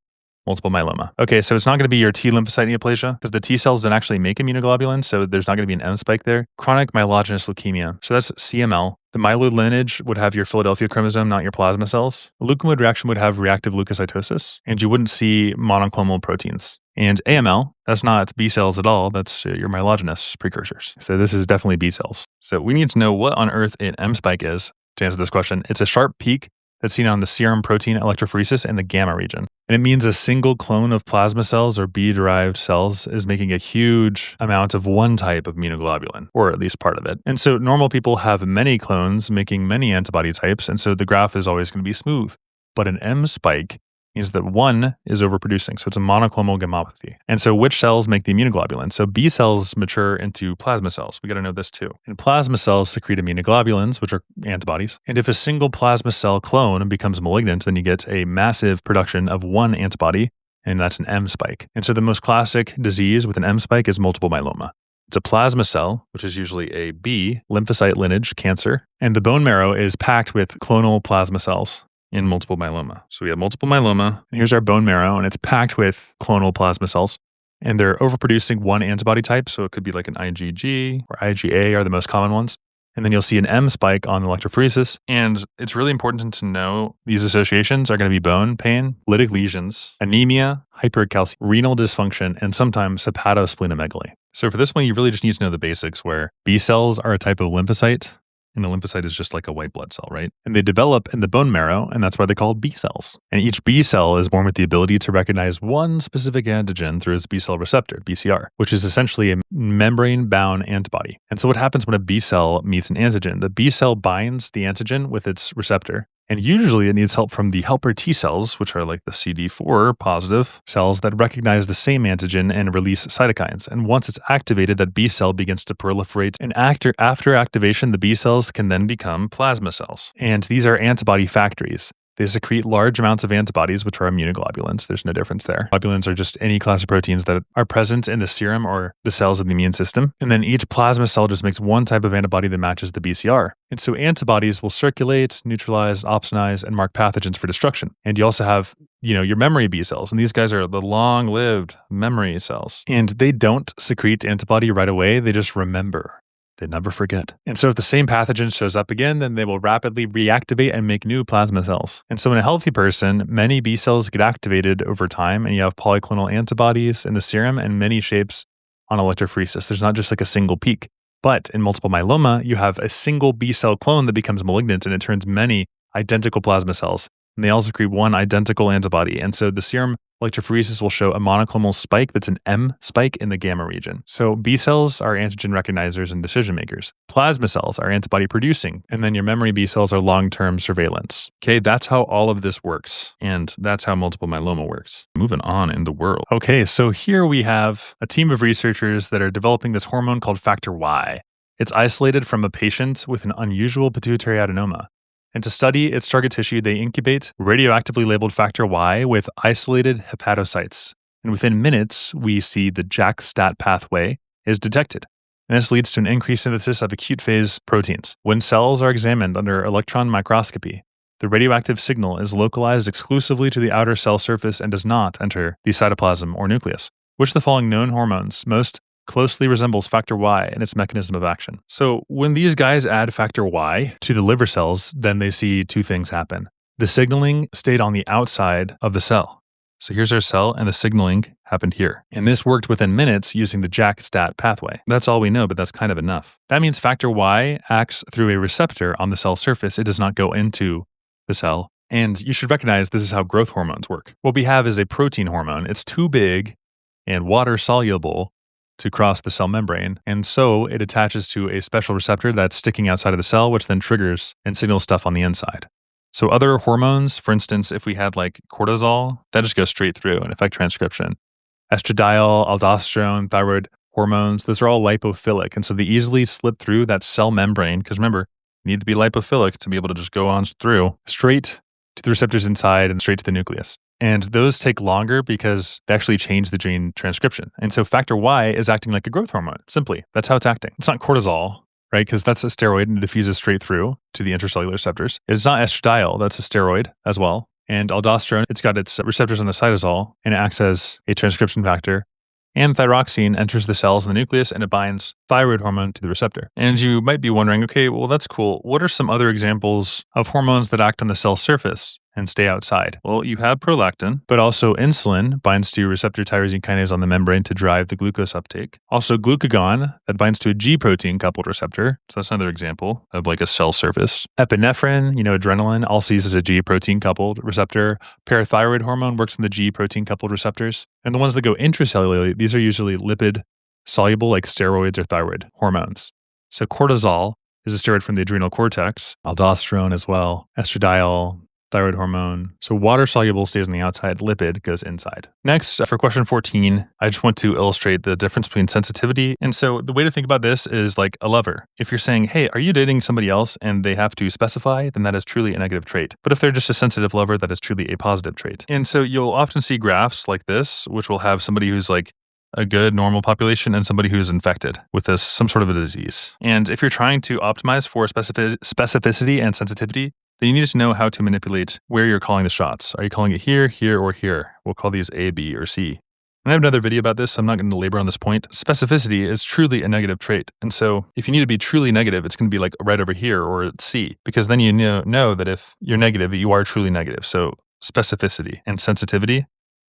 S1: multiple myeloma. Okay, so it's not going to be your T lymphocyte neoplasia because the T cells don't actually make immunoglobulin, so there's not going to be an M spike there. Chronic myelogenous leukemia, so that's CML. The myeloid lineage would have your Philadelphia chromosome, not your plasma cells. A leukomoid reaction would have reactive leukocytosis, and you wouldn't see monoclonal proteins. And AML, that's not B cells at all, that's your myelogenous precursors. So this is definitely B cells. So we need to know what on earth an M spike is to answer this question. It's a sharp peak that's seen on the serum protein electrophoresis in the gamma region. And it means a single clone of plasma cells or B-derived cells is making a huge amount of one type of immunoglobulin, or at least part of it. And so normal people have many clones making many antibody types, and so the graph is always going to be smooth. But an M spike means that one is overproducing. So it's a monoclonal gammopathy. And so which cells make the immunoglobulin? So B cells mature into plasma cells. We got to know this too. And plasma cells secrete immunoglobulins, which are antibodies. And if a single plasma cell clone becomes malignant, then you get a massive production of one antibody, and that's an M spike. And so the most classic disease with an M spike is multiple myeloma. It's a plasma cell, which is usually a B lymphocyte lineage cancer. And the bone marrow is packed with clonal plasma cells in multiple myeloma. So we have multiple myeloma, and here's our bone marrow, and it's packed with clonal plasma cells, and they're overproducing one antibody type, so it could be like an IgG or IgA are the most common ones, And then you'll see an M spike on electrophoresis. And it's really important to know these associations are going to be bone pain, lytic lesions, anemia, hypercalcemia, renal dysfunction, and sometimes hepatosplenomegaly. So for this one, you really just need to know the basics where B cells are a type of lymphocyte. And a lymphocyte is just like a white blood cell, right? And they develop in the bone marrow, and that's why they're called B cells. And each B cell is born with the ability to recognize one specific antigen through its B cell receptor, BCR, which is essentially a membrane-bound antibody. And so what happens when a B cell meets an antigen? The B cell binds the antigen with its receptor. And usually it needs help from the helper T cells, which are like the CD4 positive cells that recognize the same antigen and release cytokines. And once it's activated, that B cell begins to proliferate. And after activation, the B cells can then become plasma cells. And these are antibody factories. They secrete large amounts of antibodies, which are immunoglobulins. There's no difference there. Globulins are just any class of proteins that are present in the serum or the cells of the immune system. And then each plasma cell just makes one type of antibody that matches the BCR. And so antibodies will circulate, neutralize, opsonize, and mark pathogens for destruction. And you also have, your memory B cells. And these guys are the long-lived memory cells. And they don't secrete antibody right away. They just remember. They never forget. And so if the same pathogen shows up again, then they will rapidly reactivate and make new plasma cells. And so in a healthy person, many B cells get activated over time, and you have polyclonal antibodies in the serum and many shapes on electrophoresis. There's not just like a single peak. But in multiple myeloma, you have a single B cell clone that becomes malignant, and it turns many identical plasma cells. And they all secrete one identical antibody. And so the serum electrophoresis will show a monoclonal spike that's an M spike in the gamma region. So B cells are antigen recognizers and decision makers. Plasma cells are antibody producing. And then your memory B cells are long-term surveillance. Okay, that's how all of this works. And that's how multiple myeloma works. Moving on in the world. Okay, so here we have a team of researchers that are developing this hormone called factor Y. It's isolated from a patient with an unusual pituitary adenoma. And to study its target tissue, they incubate radioactively labeled factor Y with isolated hepatocytes. And within minutes, we see the JAK-STAT pathway is detected. And this leads to an increased synthesis of acute phase proteins. When cells are examined under electron microscopy, the radioactive signal is localized exclusively to the outer cell surface and does not enter the cytoplasm or nucleus. Which of the following known hormones most closely resembles factor Y in its mechanism of action? So when these guys add factor Y to the liver cells, then they see two things happen. The signaling stayed on the outside of the cell. So here's our cell, and the signaling happened here. And this worked within minutes using the JAK-STAT pathway. That's all we know, but that's kind of enough. That means factor Y acts through a receptor on the cell surface. It does not go into the cell. And you should recognize this is how growth hormones work. What we have is a protein hormone. It's too big and water soluble to cross the cell membrane, and so it attaches to a special receptor that's sticking outside of the cell, which then triggers and signals stuff on the inside. So other hormones, for instance, if we had like cortisol, that just goes straight through and affect transcription. Estradiol, aldosterone, thyroid hormones, those are all lipophilic, and so they easily slip through that cell membrane, because remember, you need to be lipophilic to be able to just go on through, straight to the receptors inside and straight to the nucleus. And those take longer because they actually change the gene transcription. And so factor Y is acting like a growth hormone, simply. That's how it's acting. It's not cortisol, right? Because that's a steroid and it diffuses straight through to the intracellular receptors. It's not estradiol, that's a steroid as well. And aldosterone, it's got its receptors on the cytosol and it acts as a transcription factor. And thyroxine enters the cells in the nucleus and it binds thyroid hormone to the receptor. And you might be wondering, okay, well, that's cool. What are some other examples of hormones that act on the cell surface and stay outside? Well, you have prolactin, but also insulin binds to receptor tyrosine kinase on the membrane to drive the glucose uptake. Also glucagon that binds to a G protein coupled receptor. So that's another example of like a cell surface. Epinephrine, adrenaline also uses a G protein coupled receptor. Parathyroid hormone works in the G protein coupled receptors. And the ones that go intracellularly, these are usually lipid soluble like steroids or thyroid hormones. So cortisol is a steroid from the adrenal cortex, aldosterone as well, estradiol, thyroid hormone. So water-soluble stays on the outside, lipid goes inside. Next, for question 14, I just want to illustrate the difference between sensitivity. And so the way to think about this is like a lover. If you're saying, hey, are you dating somebody else and they have to specify, then that is truly a negative trait. But if they're just a sensitive lover, that is truly a positive trait. And so you'll often see graphs like this, which will have somebody who's like a good normal population and somebody who's infected with some sort of a disease. And if you're trying to optimize for specificity and sensitivity, then you need to know how to manipulate where you're calling the shots. Are you calling it here, here, or here? We'll call these A, B, or C. And I have another video about this, so I'm not going to labor on this point. Specificity is truly a negative trait. And so if you need to be truly negative, it's going to be like right over here or at C, because then you know that if you're negative, you are truly negative. So specificity and sensitivity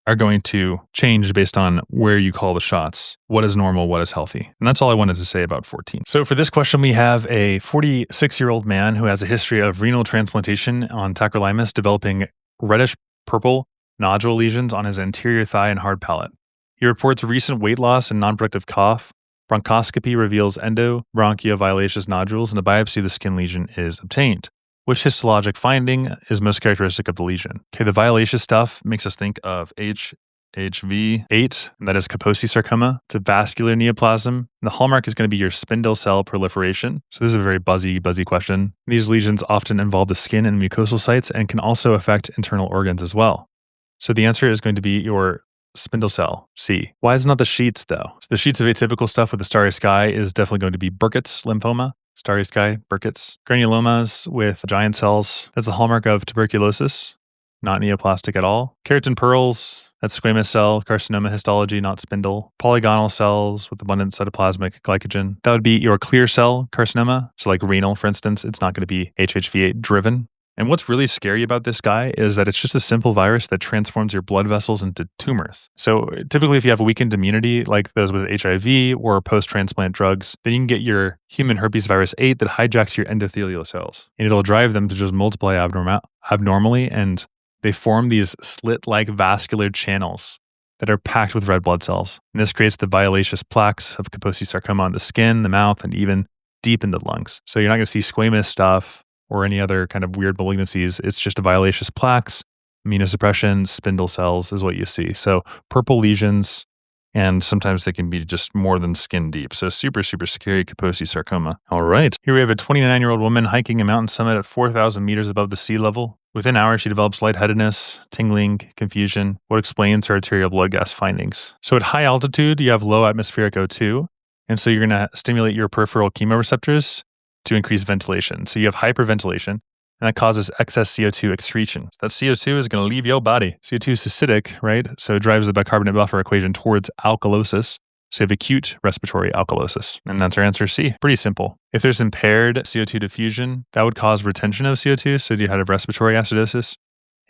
S1: are going to change based on where you call the shots. What is normal, what is healthy? And that's all I wanted to say about 14. So for this question, we have a 46-year-old man who has a history of renal transplantation on tacrolimus developing reddish purple nodule lesions on his anterior thigh and hard palate. He reports recent weight loss and non-productive cough. Bronchoscopy reveals endobronchioviolaceous nodules, and a biopsy of the skin lesion is obtained. Which histologic finding is most characteristic of the lesion? Okay, the violaceous stuff makes us think of HHV8, that is Kaposi sarcoma. It's a vascular neoplasm. And the hallmark is going to be your spindle cell proliferation. So this is a very buzzy question. These lesions often involve the skin and mucosal sites and can also affect internal organs as well. So the answer is going to be your spindle cell, C. Why is it not the sheets though? So the sheets of atypical stuff with the starry sky is definitely going to be Burkitt's lymphoma. Starry sky, Burkitt's. Granulomas with giant cells, that's the hallmark of tuberculosis, not neoplastic at all. Keratin pearls, that's squamous cell carcinoma histology, not spindle. Polygonal cells with abundant cytoplasmic glycogen, that would be your clear cell carcinoma. So like renal, for instance, it's not going to be HHV8 driven. And what's really scary about this guy is that it's just a simple virus that transforms your blood vessels into tumors. So typically if you have a weakened immunity, like those with HIV or post-transplant drugs, then you can get your human herpes virus 8 that hijacks your endothelial cells. And it'll drive them to just multiply abnormally, and they form these slit-like vascular channels that are packed with red blood cells. And this creates the violaceous plaques of Kaposi sarcoma on the skin, the mouth, and even deep into the lungs. So you're not going to see squamous stuff or any other kind of weird malignancies. It's just a violaceous plaques, immunosuppression, spindle cells is what you see. So purple lesions, and sometimes they can be just more than skin deep. So super scary Kaposi sarcoma. All right, here we have a 29-year-old woman hiking a mountain summit at 4,000 meters above the sea level. Within hours, she develops lightheadedness, tingling, confusion. What explains her arterial blood gas findings? So at high altitude, you have low atmospheric O2, and so you're going to stimulate your peripheral chemoreceptors to increase ventilation. So you have hyperventilation, and that causes excess CO2 excretion. So that CO2 is going to leave your body. CO2 is acidic, right? So it drives the bicarbonate buffer equation towards alkalosis. So you have acute respiratory alkalosis. And that's our answer C. Pretty simple. If there's impaired CO2 diffusion, that would cause retention of CO2. So you have respiratory acidosis.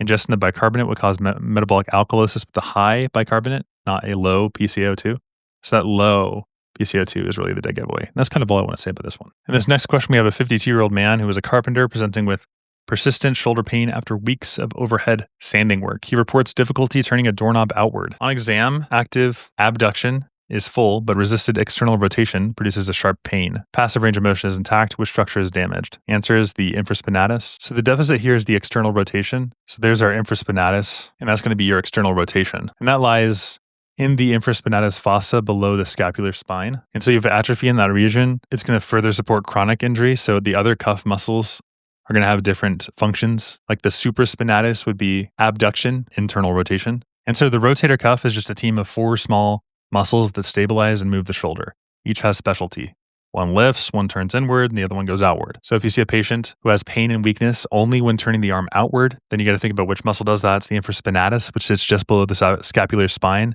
S1: Ingestion of bicarbonate would cause metabolic alkalosis with the high bicarbonate, not a low PCO2. So that low PCO2 is really the dead giveaway. And that's kind of all I want to say about this one. In this next question, we have a 52-year-old man who was a carpenter presenting with persistent shoulder pain after weeks of overhead sanding work. He reports difficulty turning a doorknob outward. On exam, active abduction is full, but resisted external rotation produces a sharp pain. Passive range of motion is intact. Which structure is damaged? Answer is the infraspinatus. So the deficit here is the external rotation. So there's our infraspinatus, and that's going to be your external rotation. And that lies in the infraspinatus fossa below the scapular spine. And so you have atrophy in that region. It's going to further support chronic injury. So the other cuff muscles are going to have different functions. Like the supraspinatus would be abduction, internal rotation. And so the rotator cuff is just a team of 4 small muscles that stabilize and move the shoulder. Each has specialty. One lifts, one turns inward, and the other one goes outward. So if you see a patient who has pain and weakness only when turning the arm outward, then you got to think about which muscle does that. It's the infraspinatus, which sits just below the scapular spine,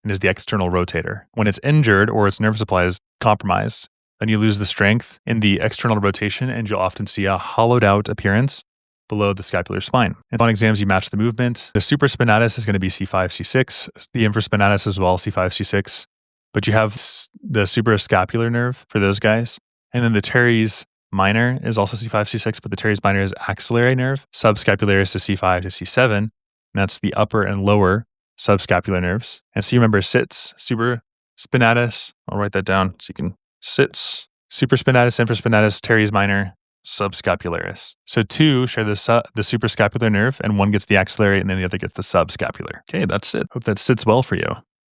S1: and is the external rotator. When it's injured or its nerve supply is compromised, then you lose the strength in the external rotation, and you'll often see a hollowed out appearance below the scapular spine. And on exams, you match the movement. The supraspinatus is going to be C5, C6. The infraspinatus as well, C5, C6. But you have the suprascapular nerve for those guys. And then the teres minor is also C5, C6, but the teres minor is axillary nerve. Subscapularis is C5 to C7. And that's the upper and lower subscapular nerves. And so you remember sits, supraspinatus. I'll write that down so you can sits, supraspinatus, infraspinatus, teres minor, subscapularis. So 2 share the suprascapular nerve, and one gets the axillary, and then the other gets the subscapular. Okay, that's it. Hope that sits well for you.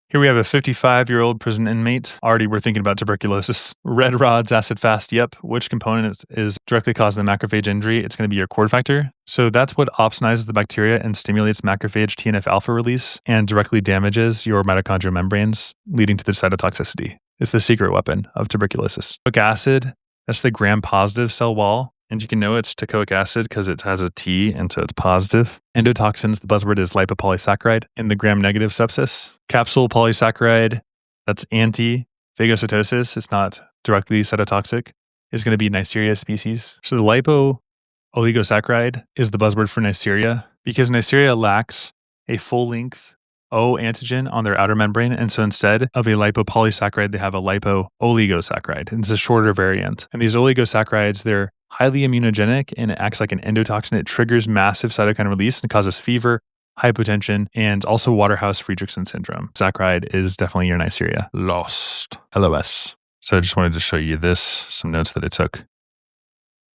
S1: Here we have a 55-year-old prison inmate. Already we're thinking about tuberculosis. Red rods, acid fast. Yep. Which component is directly causing the macrophage injury? It's going to be your cord factor. So that's what opsonizes the bacteria and stimulates macrophage TNF-alpha release and directly damages your mitochondrial membranes, leading to the cytotoxicity. It's the secret weapon of tuberculosis. Nucleic acid, that's the gram-positive cell wall. And you can know it's teichoic acid because it has a T, and so it's positive. Endotoxins, the buzzword is lipopolysaccharide in the gram-negative sepsis. Capsule polysaccharide, that's anti-phagocytosis. It's not directly cytotoxic. Is going to be Neisseria species. So the lipo-oligosaccharide is the buzzword for Neisseria because Neisseria lacks a full-length O antigen on their outer membrane, and so instead of a lipopolysaccharide, they have a lipo-oligosaccharide, and it's a shorter variant. And these oligosaccharides, they're highly immunogenic, and it acts like an endotoxin. It triggers massive cytokine release and causes fever, hypotension, and also Waterhouse-Friderichsen syndrome. Saccharide is definitely your Neisseria. Lost. LOS. So I just wanted to show you this, some notes that I took.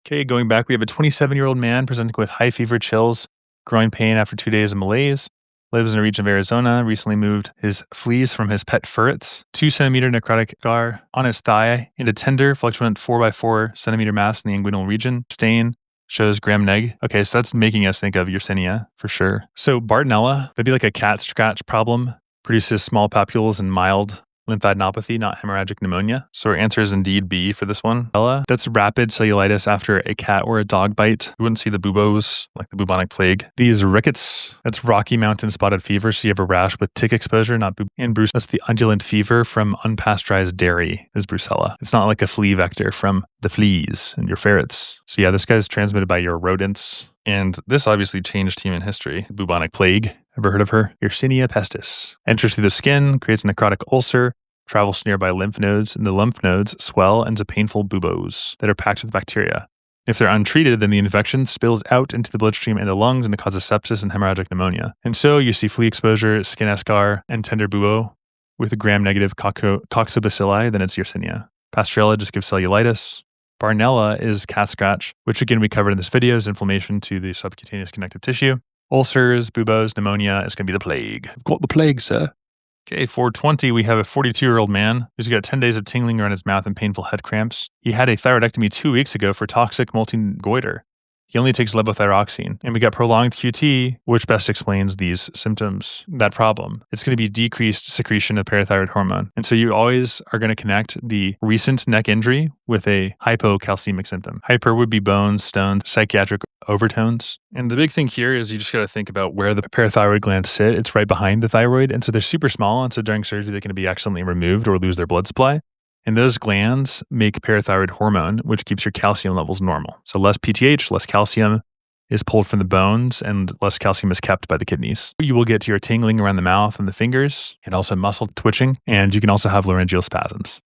S1: Okay, going back, we have a 27-year-old man presenting with high fever, chills, growing pain after 2 days of malaise. Lives in a region of Arizona, recently moved his fleas from his pet ferrets. 2-centimeter necrotic scar on his thigh, and a tender, fluctuant 4x4 centimeter mass in the inguinal region. Stain shows gram-neg. Okay, so that's making us think of Yersinia for sure. So Bartonella, that'd be like a cat scratch problem, produces small papules and mild lymphadenopathy, not hemorrhagic pneumonia. So our answer is indeed B for this one. That's rapid cellulitis after a cat or a dog bite. You wouldn't see the buboes, like the bubonic plague. B is rickets. That's Rocky Mountain spotted fever. So you have a rash with tick exposure, not and Bruce. That's the undulant fever from unpasteurized dairy is brucella. It's not like a flea vector from the fleas and your ferrets. So yeah, this guy's transmitted by your rodents. And this obviously changed human history. Bubonic plague. Ever heard of her? Yersinia pestis. Enters through the skin, creates a necrotic ulcer, travels to nearby lymph nodes, and the lymph nodes swell into painful buboes that are packed with bacteria. If they're untreated, then the infection spills out into the bloodstream and the lungs, and it causes sepsis and hemorrhagic pneumonia. And so you see flea exposure, skin eschar, and tender bubo with a gram-negative coccobacilli, then it's Yersinia. Pasteurella just gives cellulitis. Bartonella is cat scratch, which again we covered in this video, is inflammation to the subcutaneous connective tissue. Ulcers, buboes, pneumonia is going to be the plague. I've got the plague, sir. Okay, 420, we have a 42-year-old man who's got 10 days of tingling around his mouth and painful head cramps. He had a thyroidectomy 2 weeks ago for toxic molten goiter. He only takes levothyroxine. And we got prolonged QT, which best explains these symptoms, that problem. It's going to be decreased secretion of parathyroid hormone. And so you always are going to connect the recent neck injury with a hypocalcemic symptom. Hyper would be bones, stones, psychiatric overtones. And the big thing here is you just got to think about where the parathyroid glands sit. It's right behind the thyroid. And so they're super small. And so during surgery, they can be accidentally removed or lose their blood supply. And those glands make parathyroid hormone, which keeps your calcium levels normal. So less PTH, less calcium is pulled from the bones, and less calcium is kept by the kidneys. You will get to your tingling around the mouth and the fingers, and also muscle twitching, and you can also have laryngeal spasms.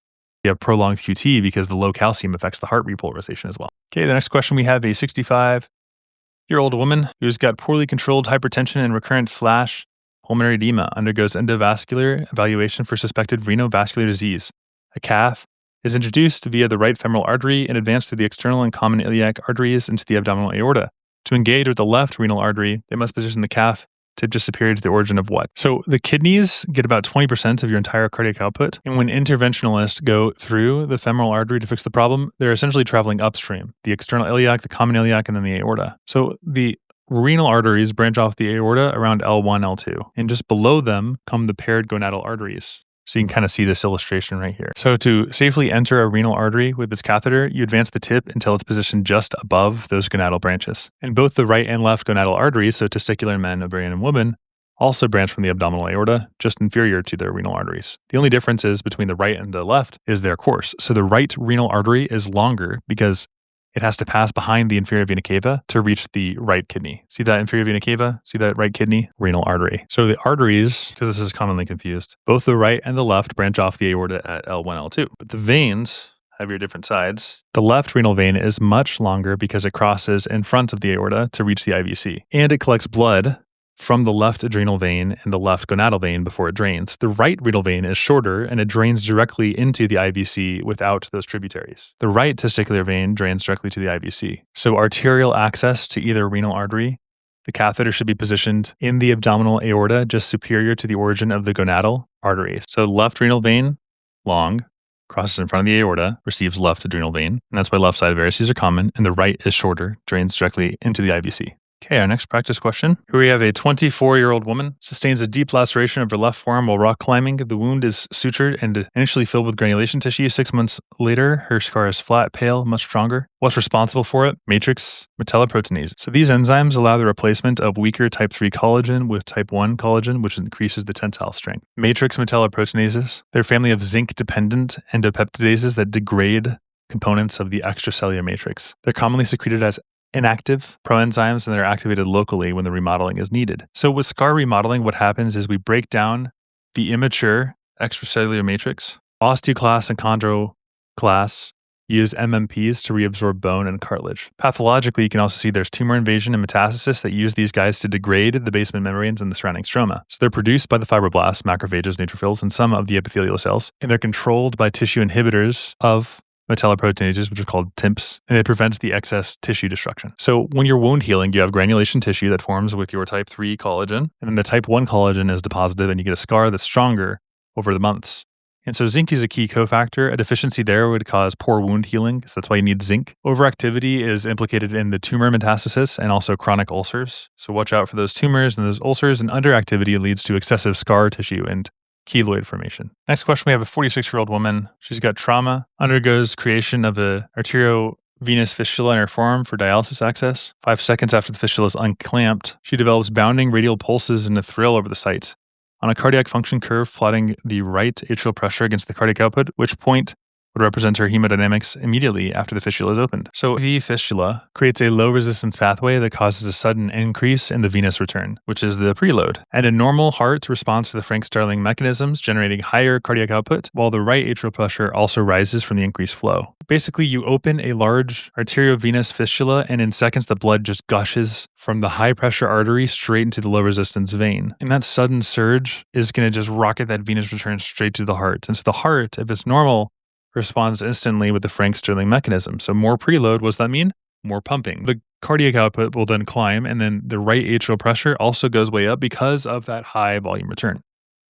S1: You have prolonged QT because the low calcium affects the heart repolarization as well. Okay, the next question, we have a 65-year-old woman who's got poorly controlled hypertension and recurrent flash pulmonary edema, undergoes endovascular evaluation for suspected renovascular disease. A cath is introduced via the right femoral artery and advanced through the external and common iliac arteries into the abdominal aorta. To engage with the left renal artery, they must position the cath to disappear to the origin of what? So the kidneys get about 20% of your entire cardiac output. And when interventionalists go through the femoral artery to fix the problem, they're essentially traveling upstream, the external iliac, the common iliac, and then the aorta. So the renal arteries branch off the aorta around L1, L2. And just below them come the paired gonadal arteries. So you can kind of see this illustration right here. So to safely enter a renal artery with this catheter, you advance the tip until it's positioned just above those gonadal branches. And both the right and left gonadal arteries, so testicular in men, ovarian in women, also branch from the abdominal aorta, just inferior to their renal arteries. The only difference is between the right and the left is their course. So the right renal artery is longer because it has to pass behind the inferior vena cava to reach the right kidney. See that inferior vena cava? See that right kidney? Renal artery. So the arteries, because this is commonly confused, both the right and the left branch off the aorta at L1, L2. But the veins have your different sides. The left renal vein is much longer because it crosses in front of the aorta to reach the IVC. And it collects blood from the left adrenal vein and the left gonadal vein before it drains. The right renal vein is shorter and it drains directly into the IVC without those tributaries. The right testicular vein drains directly to the IVC. So arterial access to either renal artery, the catheter should be positioned in the abdominal aorta just superior to the origin of the gonadal arteries. So left renal vein, long, crosses in front of the aorta, receives left adrenal vein, and that's why left side varices are common, and the right is shorter, drains directly into the IVC. Okay, our next practice question. Here we have a 24-year-old woman sustains a deep laceration of her left forearm while rock climbing. The wound is sutured and initially filled with granulation tissue. 6 months later, her scar is flat, pale, much stronger. What's responsible for it? Matrix metalloproteinase. So these enzymes allow the replacement of weaker type 3 collagen with type 1 collagen, which increases the tensile strength. Matrix metalloproteinases, they're a family of zinc-dependent endopeptidases that degrade components of the extracellular matrix. They're commonly secreted as inactive proenzymes, and they're activated locally when the remodeling is needed. So with scar remodeling, what happens is we break down the immature extracellular matrix. Osteoclasts and chondroclasts use MMPs to reabsorb bone and cartilage. Pathologically, you can also see there's tumor invasion and metastasis that use these guys to degrade the basement membranes and the surrounding stroma. So they're produced by the fibroblasts, macrophages, neutrophils, and some of the epithelial cells, and they're controlled by tissue inhibitors of metalloproteinases, which are called TIMPs, and it prevents the excess tissue destruction. So when you're wound healing, you have granulation tissue that forms with your type 3 collagen, and then the type 1 collagen is deposited, and you get a scar that's stronger over the months. And so zinc is a key cofactor. A deficiency there would cause poor wound healing, so that's why you need zinc. Overactivity is implicated in the tumor metastasis and also chronic ulcers. So watch out for those tumors and those ulcers, and underactivity leads to excessive scar tissue and keloid formation. Next question, we have a 46-year-old woman. She's got trauma, undergoes creation of a arteriovenous fistula in her forearm for dialysis access. 5 seconds after the fistula is unclamped, she develops bounding radial pulses and a thrill over the site. On a cardiac function curve plotting the right atrial pressure against the cardiac output, which point would represent her hemodynamics immediately after the fistula is opened. So the fistula creates a low resistance pathway that causes a sudden increase in the venous return, which is the preload. And a normal heart responds to the Frank-Starling mechanisms, generating higher cardiac output, while the right atrial pressure also rises from the increased flow. Basically, you open a large arteriovenous fistula, and in seconds, the blood just gushes from the high pressure artery straight into the low resistance vein. And that sudden surge is going to just rocket that venous return straight to the heart. And so the heart, if it's normal, responds instantly with the Frank-Starling mechanism. So more preload, what does that mean? More pumping. The cardiac output will then climb, and then the right atrial pressure also goes way up because of that high volume return.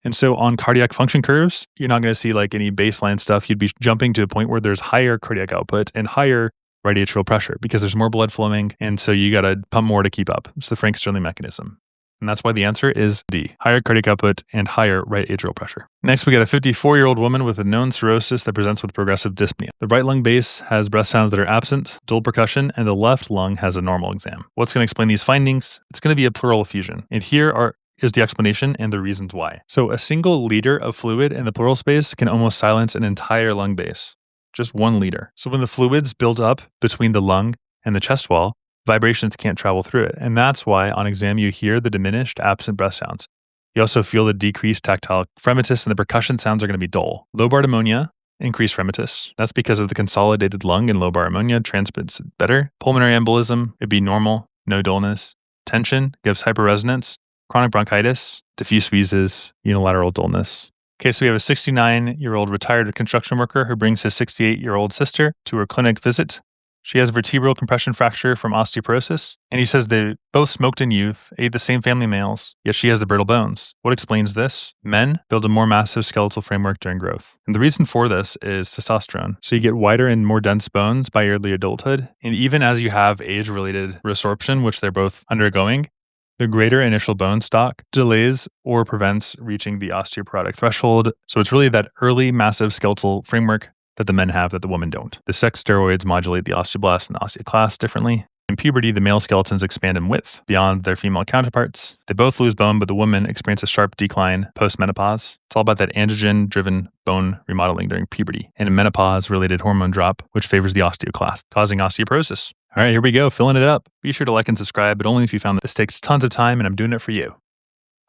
S1: And so on cardiac function curves, you're not going to see like any baseline stuff. You'd be jumping to a point where there's higher cardiac output and higher right atrial pressure because there's more blood flowing, and so you got to pump more to keep up. It's the Frank-Starling mechanism. And that's why the answer is D, higher cardiac output and higher right atrial pressure. Next, we got a 54-year-old woman with a known cirrhosis that presents with progressive dyspnea. The right lung base has breath sounds that are absent, dull percussion, and the left lung has a normal exam. What's going to explain these findings? It's going to be a pleural effusion. And here is the explanation and the reasons why. So a single liter of fluid in the pleural space can almost silence an entire lung base. Just 1 liter. So when the fluids build up between the lung and the chest wall, vibrations can't travel through it. And that's why on exam you hear the diminished absent breath sounds. You also feel the decreased tactile fremitus, and the percussion sounds are going to be dull. Lobar pneumonia, increased fremitus. That's because of the consolidated lung, and lobar pneumonia transmits better. Pulmonary embolism, it'd be normal, no dullness. Tension gives hyperresonance. Chronic bronchitis, diffuse wheezes, unilateral dullness. Okay, so we have a 69-year-old retired construction worker who brings his 68-year-old sister to her clinic visit. She has a vertebral compression fracture from osteoporosis, and he says they both smoked in youth, ate the same family males, yet she has the brittle bones. What explains this? Men build a more massive skeletal framework during growth. And the reason for this is testosterone. So you get wider and more dense bones by early adulthood, and even as you have age-related resorption, which they're both undergoing, the greater initial bone stock delays or prevents reaching the osteoporotic threshold. So it's really that early massive skeletal framework that the men have that the women don't. The sex steroids modulate the osteoblasts and the osteoclasts differently. In puberty, the male skeletons expand in width beyond their female counterparts. They both lose bone, but the woman experiences a sharp decline post-menopause. It's all about that androgen-driven bone remodeling during puberty and a menopause-related hormone drop, which favors the osteoclast, causing osteoporosis. All right, here we go, filling it up. Be sure to like and subscribe, but only if you found that this takes tons of time and I'm doing it for you.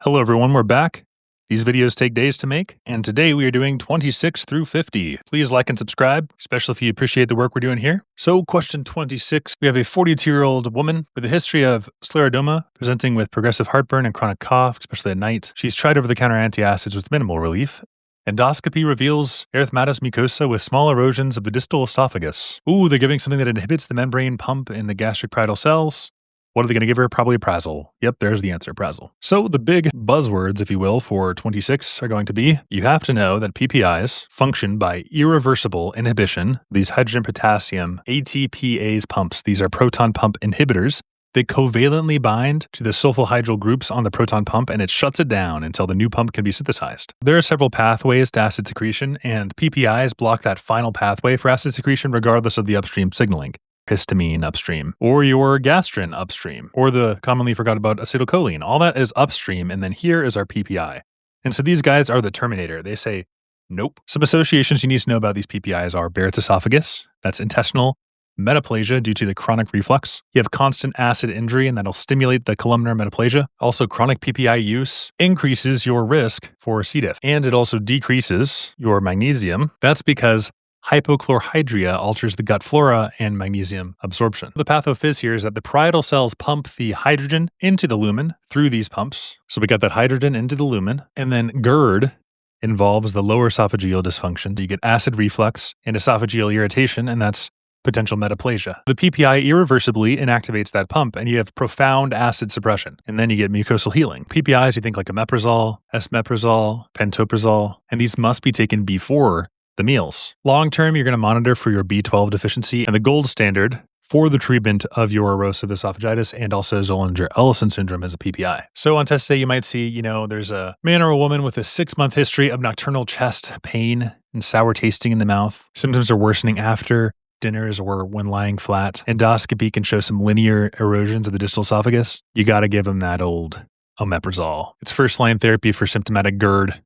S1: Hello, everyone. We're back. These videos take days to make, and today we are doing 26 through 50. Please like and subscribe, especially if you appreciate the work we're doing here. So question 26, we have a 42-year-old woman with a history of sclerodoma, presenting with progressive heartburn and chronic cough, especially at night. She's tried over-the-counter antacids with minimal relief. Endoscopy reveals erythematous mucosa with small erosions of the distal esophagus. Ooh, they're giving something that inhibits the membrane pump in the gastric parietal cells. What are they going to give her? Probably Prazole. Yep, there's the answer, Prazole. So the big buzzwords, if you will, for 26 are going to be, you have to know that PPIs function by irreversible inhibition. These hydrogen potassium ATPase pumps, these are proton pump inhibitors. They covalently bind to the sulfohydryl groups on the proton pump, and it shuts it down until the new pump can be synthesized. There are several pathways to acid secretion, and PPIs block that final pathway for acid secretion regardless of the upstream signaling. Histamine upstream, or your gastrin upstream, or the commonly forgot about acetylcholine. All that is upstream, and then here is our PPI. And so these guys are the terminator. They say, nope. Some associations you need to know about these PPIs are Barrett's esophagus, that's intestinal, metaplasia due to the chronic reflux. You have constant acid injury, and that'll stimulate the columnar metaplasia. Also, chronic PPI use increases your risk for C. diff, and it also decreases your magnesium. That's because hypochlorhydria alters the gut flora and magnesium absorption. The pathophys here is that the parietal cells pump the hydrogen into the lumen through these pumps. So we got that hydrogen into the lumen, and then GERD involves the lower esophageal dysfunction. You get acid reflux and esophageal irritation, and that's potential metaplasia. The PPI irreversibly inactivates that pump, and you have profound acid suppression. And then you get mucosal healing. PPIs, you think like omeprazole, esomeprazole, pantoprazole, and these must be taken before the meals. Long term, you're going to monitor for your B12 deficiency, and the gold standard for the treatment of your erosive esophagitis and also Zollinger-Ellison syndrome is a PPI. So on test day, you might see, there's a man or a woman with a 6-month history of nocturnal chest pain and sour tasting in the mouth. Symptoms are worsening after dinners or when lying flat. Endoscopy can show some linear erosions of the distal esophagus. You got to give them that old omeprazole. It's first-line therapy for symptomatic GERD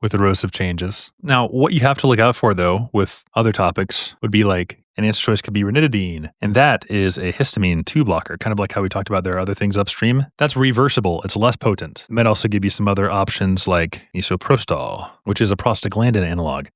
S1: with erosive changes. Now, what you have to look out for, though, with other topics would be like an answer choice could be ranitidine, and that is a histamine 2 blocker, kind of like how we talked about there are other things upstream. That's reversible. It's less potent. It might also give you some other options like misoprostol, which is a prostaglandin analog,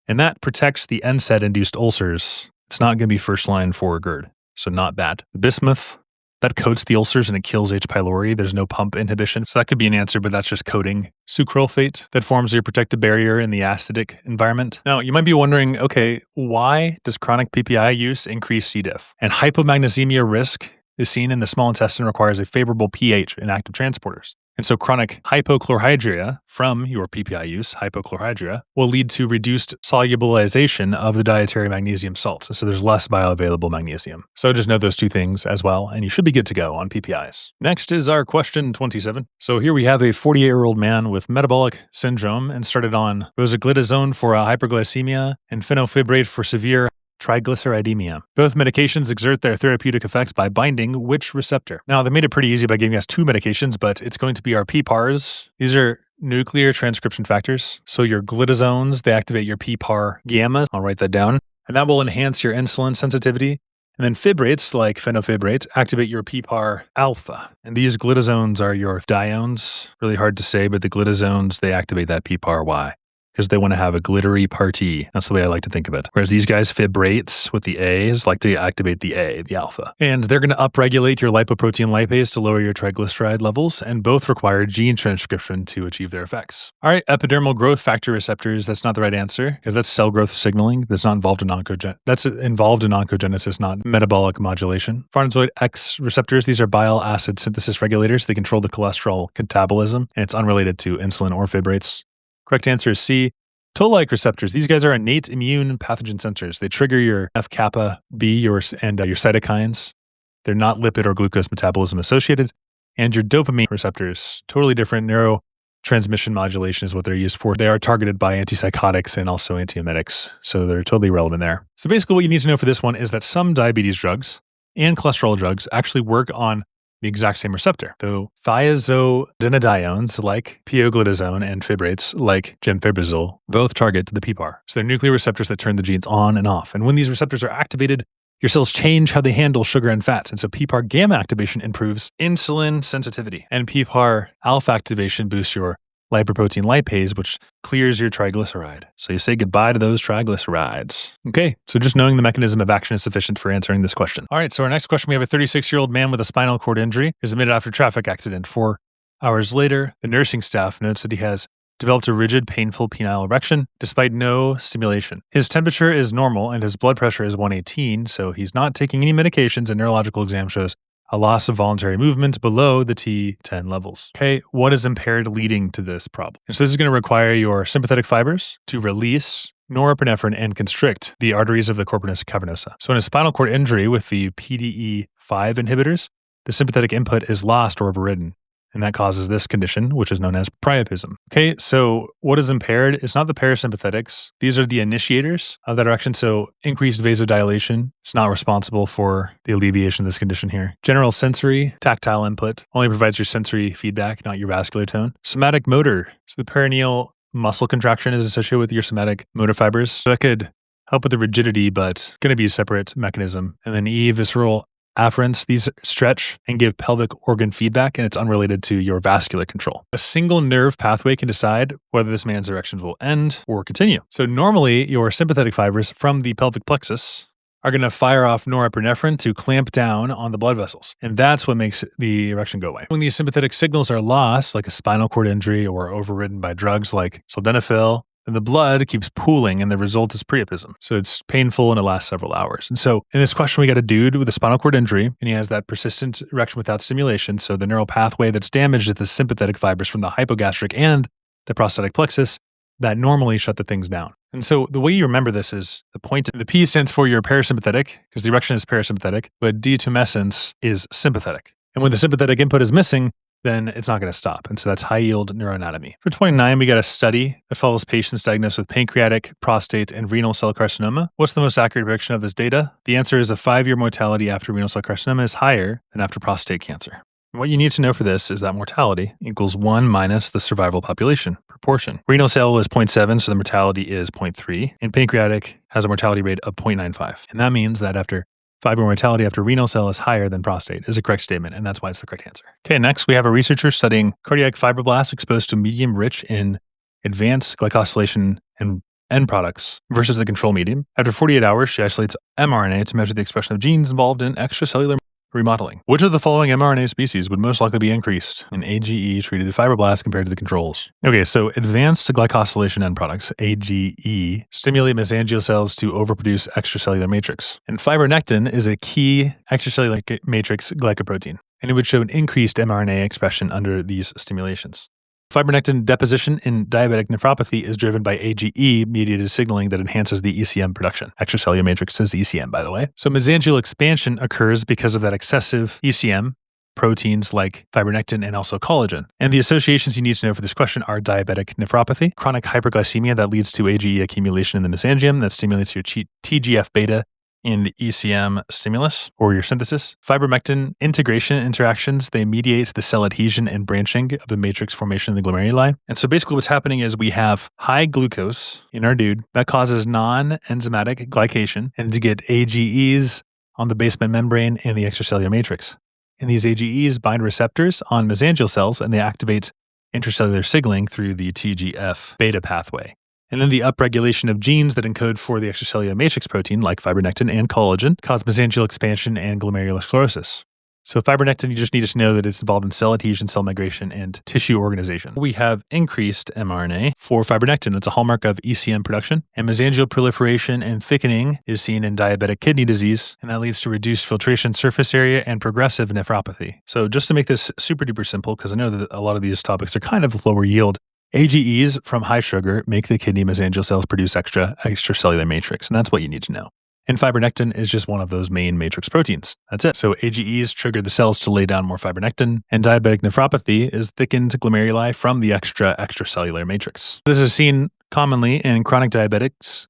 S1: and that protects the NSAID-induced ulcers. It's not going to be first line for GERD, so not that. Bismuth, that coats the ulcers and it kills H. pylori. There's no pump inhibition. So that could be an answer, but that's just coating. Sucralfate, that forms your protective barrier in the acidic environment. Now, you might be wondering, okay, why does chronic PPI use increase C. diff? And hypomagnesemia risk is seen in the small intestine requires a favorable pH in active transporters. And so chronic hypochlorhydria from your PPI use, hypochlorhydria, will lead to reduced solubilization of the dietary magnesium salts. So there's less bioavailable magnesium. So just know those two things as well, and you should be good to go on PPIs. Next is our question 27. So here we have a 48-year-old man with metabolic syndrome and started on rosiglitazone for hyperglycemia and fenofibrate for severe triglyceridemia. Both medications exert their therapeutic effects by binding which receptor? Now, they made it pretty easy by giving us 2 medications, but it's going to be our PPARs. These are nuclear transcription factors. So your glitazones, they activate your PPAR gamma. I'll write that down. And that will enhance your insulin sensitivity. And then fibrates, like fenofibrate, activate your PPAR alpha. And these glitazones are your diones. Really hard to say, but the glitazones, they activate that PPAR Y, because they want to have a glittery party. That's the way I like to think of it. Whereas these guys, fibrates with the A's, like to activate the A, the alpha. And they're going to upregulate your lipoprotein lipase to lower your triglyceride levels, and both require gene transcription to achieve their effects. All right, epidermal growth factor receptors, that's not the right answer, because that's cell growth signaling. That's not involved in oncogenesis, not metabolic modulation. Farnesoid X receptors, these are bile acid synthesis regulators. They control the cholesterol catabolism, and it's unrelated to insulin or fibrates. Correct answer is C. Toll-like receptors. These guys are innate immune pathogen sensors. They trigger your F-kappa B and your cytokines. They're not lipid or glucose metabolism associated. And your dopamine receptors, totally different. Neurotransmission modulation is what they're used for. They are targeted by antipsychotics and also antiemetics, so they're totally relevant there. So basically what you need to know for this one is that some diabetes drugs and cholesterol drugs actually work on the exact same receptor. Though thiazodinodiones like pioglitazone and fibrates like gemfibrozil both target the PPAR. So they're nuclear receptors that turn the genes on and off. And when these receptors are activated, your cells change how they handle sugar and fats. And so PPAR gamma activation improves insulin sensitivity. And PPAR alpha activation boosts your lipoprotein lipase, which clears your triglyceride. So you say goodbye to those triglycerides. Okay, so just knowing the mechanism of action is sufficient for answering this question. All right, so our next question, we have a 36-year-old man with a spinal cord injury is admitted after a traffic accident. 4 hours later, the nursing staff notes that he has developed a rigid, painful penile erection despite no stimulation. His temperature is normal and his blood pressure is 118, so he's not taking any medications, and neurological exam shows a loss of voluntary movement below the T10 levels. Okay, what is impaired leading to this problem? And so this is going to require your sympathetic fibers to release norepinephrine and constrict the arteries of the corpus cavernosa. So in a spinal cord injury with the PDE5 inhibitors, the sympathetic input is lost or overridden. And that causes this condition, which is known as priapism. Okay, so what is impaired? It's not the parasympathetics. These are the initiators of that erection. So increased vasodilation. It's not responsible for the alleviation of this condition here. General sensory, tactile input only provides your sensory feedback, not your vascular tone. Somatic motor. So the perineal muscle contraction is associated with your somatic motor fibers. So that could help with the rigidity, but going to be a separate mechanism. And then E, visceral afferents, these stretch and give pelvic organ feedback, and it's unrelated to your vascular control. A single nerve pathway can decide whether this man's erections will end or continue. So normally, your sympathetic fibers from the pelvic plexus are going to fire off norepinephrine to clamp down on the blood vessels, and that's what makes the erection go away. When these sympathetic signals are lost, like a spinal cord injury or overridden by drugs like sildenafil, and the blood keeps pooling, and the result is priapism. So it's painful and it lasts several hours. And so in this question, we got a dude with a spinal cord injury, and he has that persistent erection without stimulation. So the neural pathway that's damaged is the sympathetic fibers from the hypogastric and the prostatic plexus that normally shut the things down. And so the way you remember this is the P stands for your parasympathetic, because the erection is parasympathetic, but detumescence is sympathetic. And when the sympathetic input is missing, then it's not going to stop. And so that's high yield neuroanatomy. For 29, we got a study that follows patients diagnosed with pancreatic, prostate, and renal cell carcinoma. What's the most accurate prediction of this data? The answer is a 5-year mortality after renal cell carcinoma is higher than after prostate cancer. What you need to know for this is that mortality equals 1 minus the survival population proportion. Renal cell is 0.7, so the mortality is 0.3, and pancreatic has a mortality rate of 0.95. And that means that after 5-year mortality after renal cell is higher than prostate is a correct statement, and that's why it's the correct answer. Okay, next we have a researcher studying cardiac fibroblasts exposed to medium rich in advanced glycosylation and end products versus the control medium. After 48 hours, she isolates mRNA to measure the expression of genes involved in extracellular remodeling. Which of the following mRNA species would most likely be increased in AGE-treated fibroblasts compared to the controls? Okay, so advanced glycosylation end products, AGE, stimulate mesangial cells to overproduce extracellular matrix. And fibronectin is a key extracellular matrix glycoprotein, and it would show an increased mRNA expression under these stimulations. Fibronectin deposition in diabetic nephropathy is driven by AGE-mediated signaling that enhances the ECM production. Extracellular matrix is ECM, by the way. So mesangial expansion occurs because of that excessive ECM, proteins like fibronectin and also collagen. And the associations you need to know for this question are diabetic nephropathy, chronic hyperglycemia that leads to AGE accumulation in the mesangium that stimulates your TGF-beta in the ECM stimulus or your synthesis. Fibronectin integration interactions, they mediate the cell adhesion and branching of the matrix formation in the glomeruli. And so basically what's happening is we have high glucose in our dude that causes non-enzymatic glycation and to get AGEs on the basement membrane and the extracellular matrix. And these AGEs bind receptors on mesangial cells and they activate intracellular signaling through the TGF-beta pathway. And then the upregulation of genes that encode for the extracellular matrix protein, like fibronectin and collagen, cause mesangial expansion and glomerular sclerosis. So fibronectin, you just need to know that it's involved in cell adhesion, cell migration, and tissue organization. We have increased mRNA for fibronectin. That's a hallmark of ECM production. And mesangial proliferation and thickening is seen in diabetic kidney disease, and that leads to reduced filtration surface area and progressive nephropathy. So just to make this super duper simple, because I know that a lot of these topics are kind of lower yield, AGEs from high sugar make the kidney mesangial cells produce extracellular matrix, and that's what you need to know. And fibronectin is just one of those main matrix proteins. That's it. So AGEs trigger the cells to lay down more fibronectin, and diabetic nephropathy is thickened glomeruli from the extracellular matrix. This is seen commonly in chronic diabetics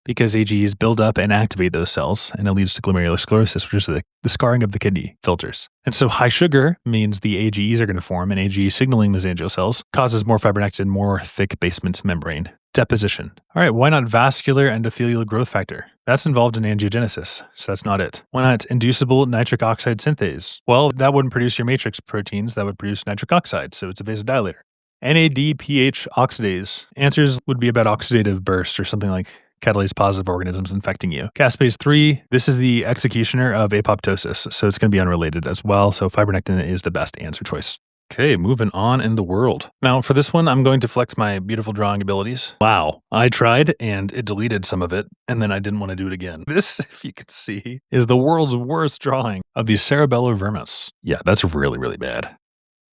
S1: because AGEs build up and activate those cells, and it leads to glomerular sclerosis, which is the scarring of the kidney filters. And so high sugar means the AGEs are going to form, and AGE signaling mesangial cells causes more fibronectin, more thick basement membrane deposition. All right, why not vascular endothelial growth factor? That's involved in angiogenesis, so that's not it. Why not inducible nitric oxide synthase? Well, that wouldn't produce your matrix proteins, that would produce nitric oxide, so it's a vasodilator. NADPH oxidase. Answers would be about oxidative burst or something like catalase positive organisms infecting you. Caspase 3, this is the executioner of apoptosis, so it's going to be unrelated as well, so fibronectin is the best answer choice. Okay, moving on in the world. Now, for this one, I'm going to flex my beautiful drawing abilities. Wow, I tried and it deleted some of it, and then I didn't want to do it again. This, if you could see, is the world's worst drawing of the cerebellar vermis. Yeah, that's really, really bad.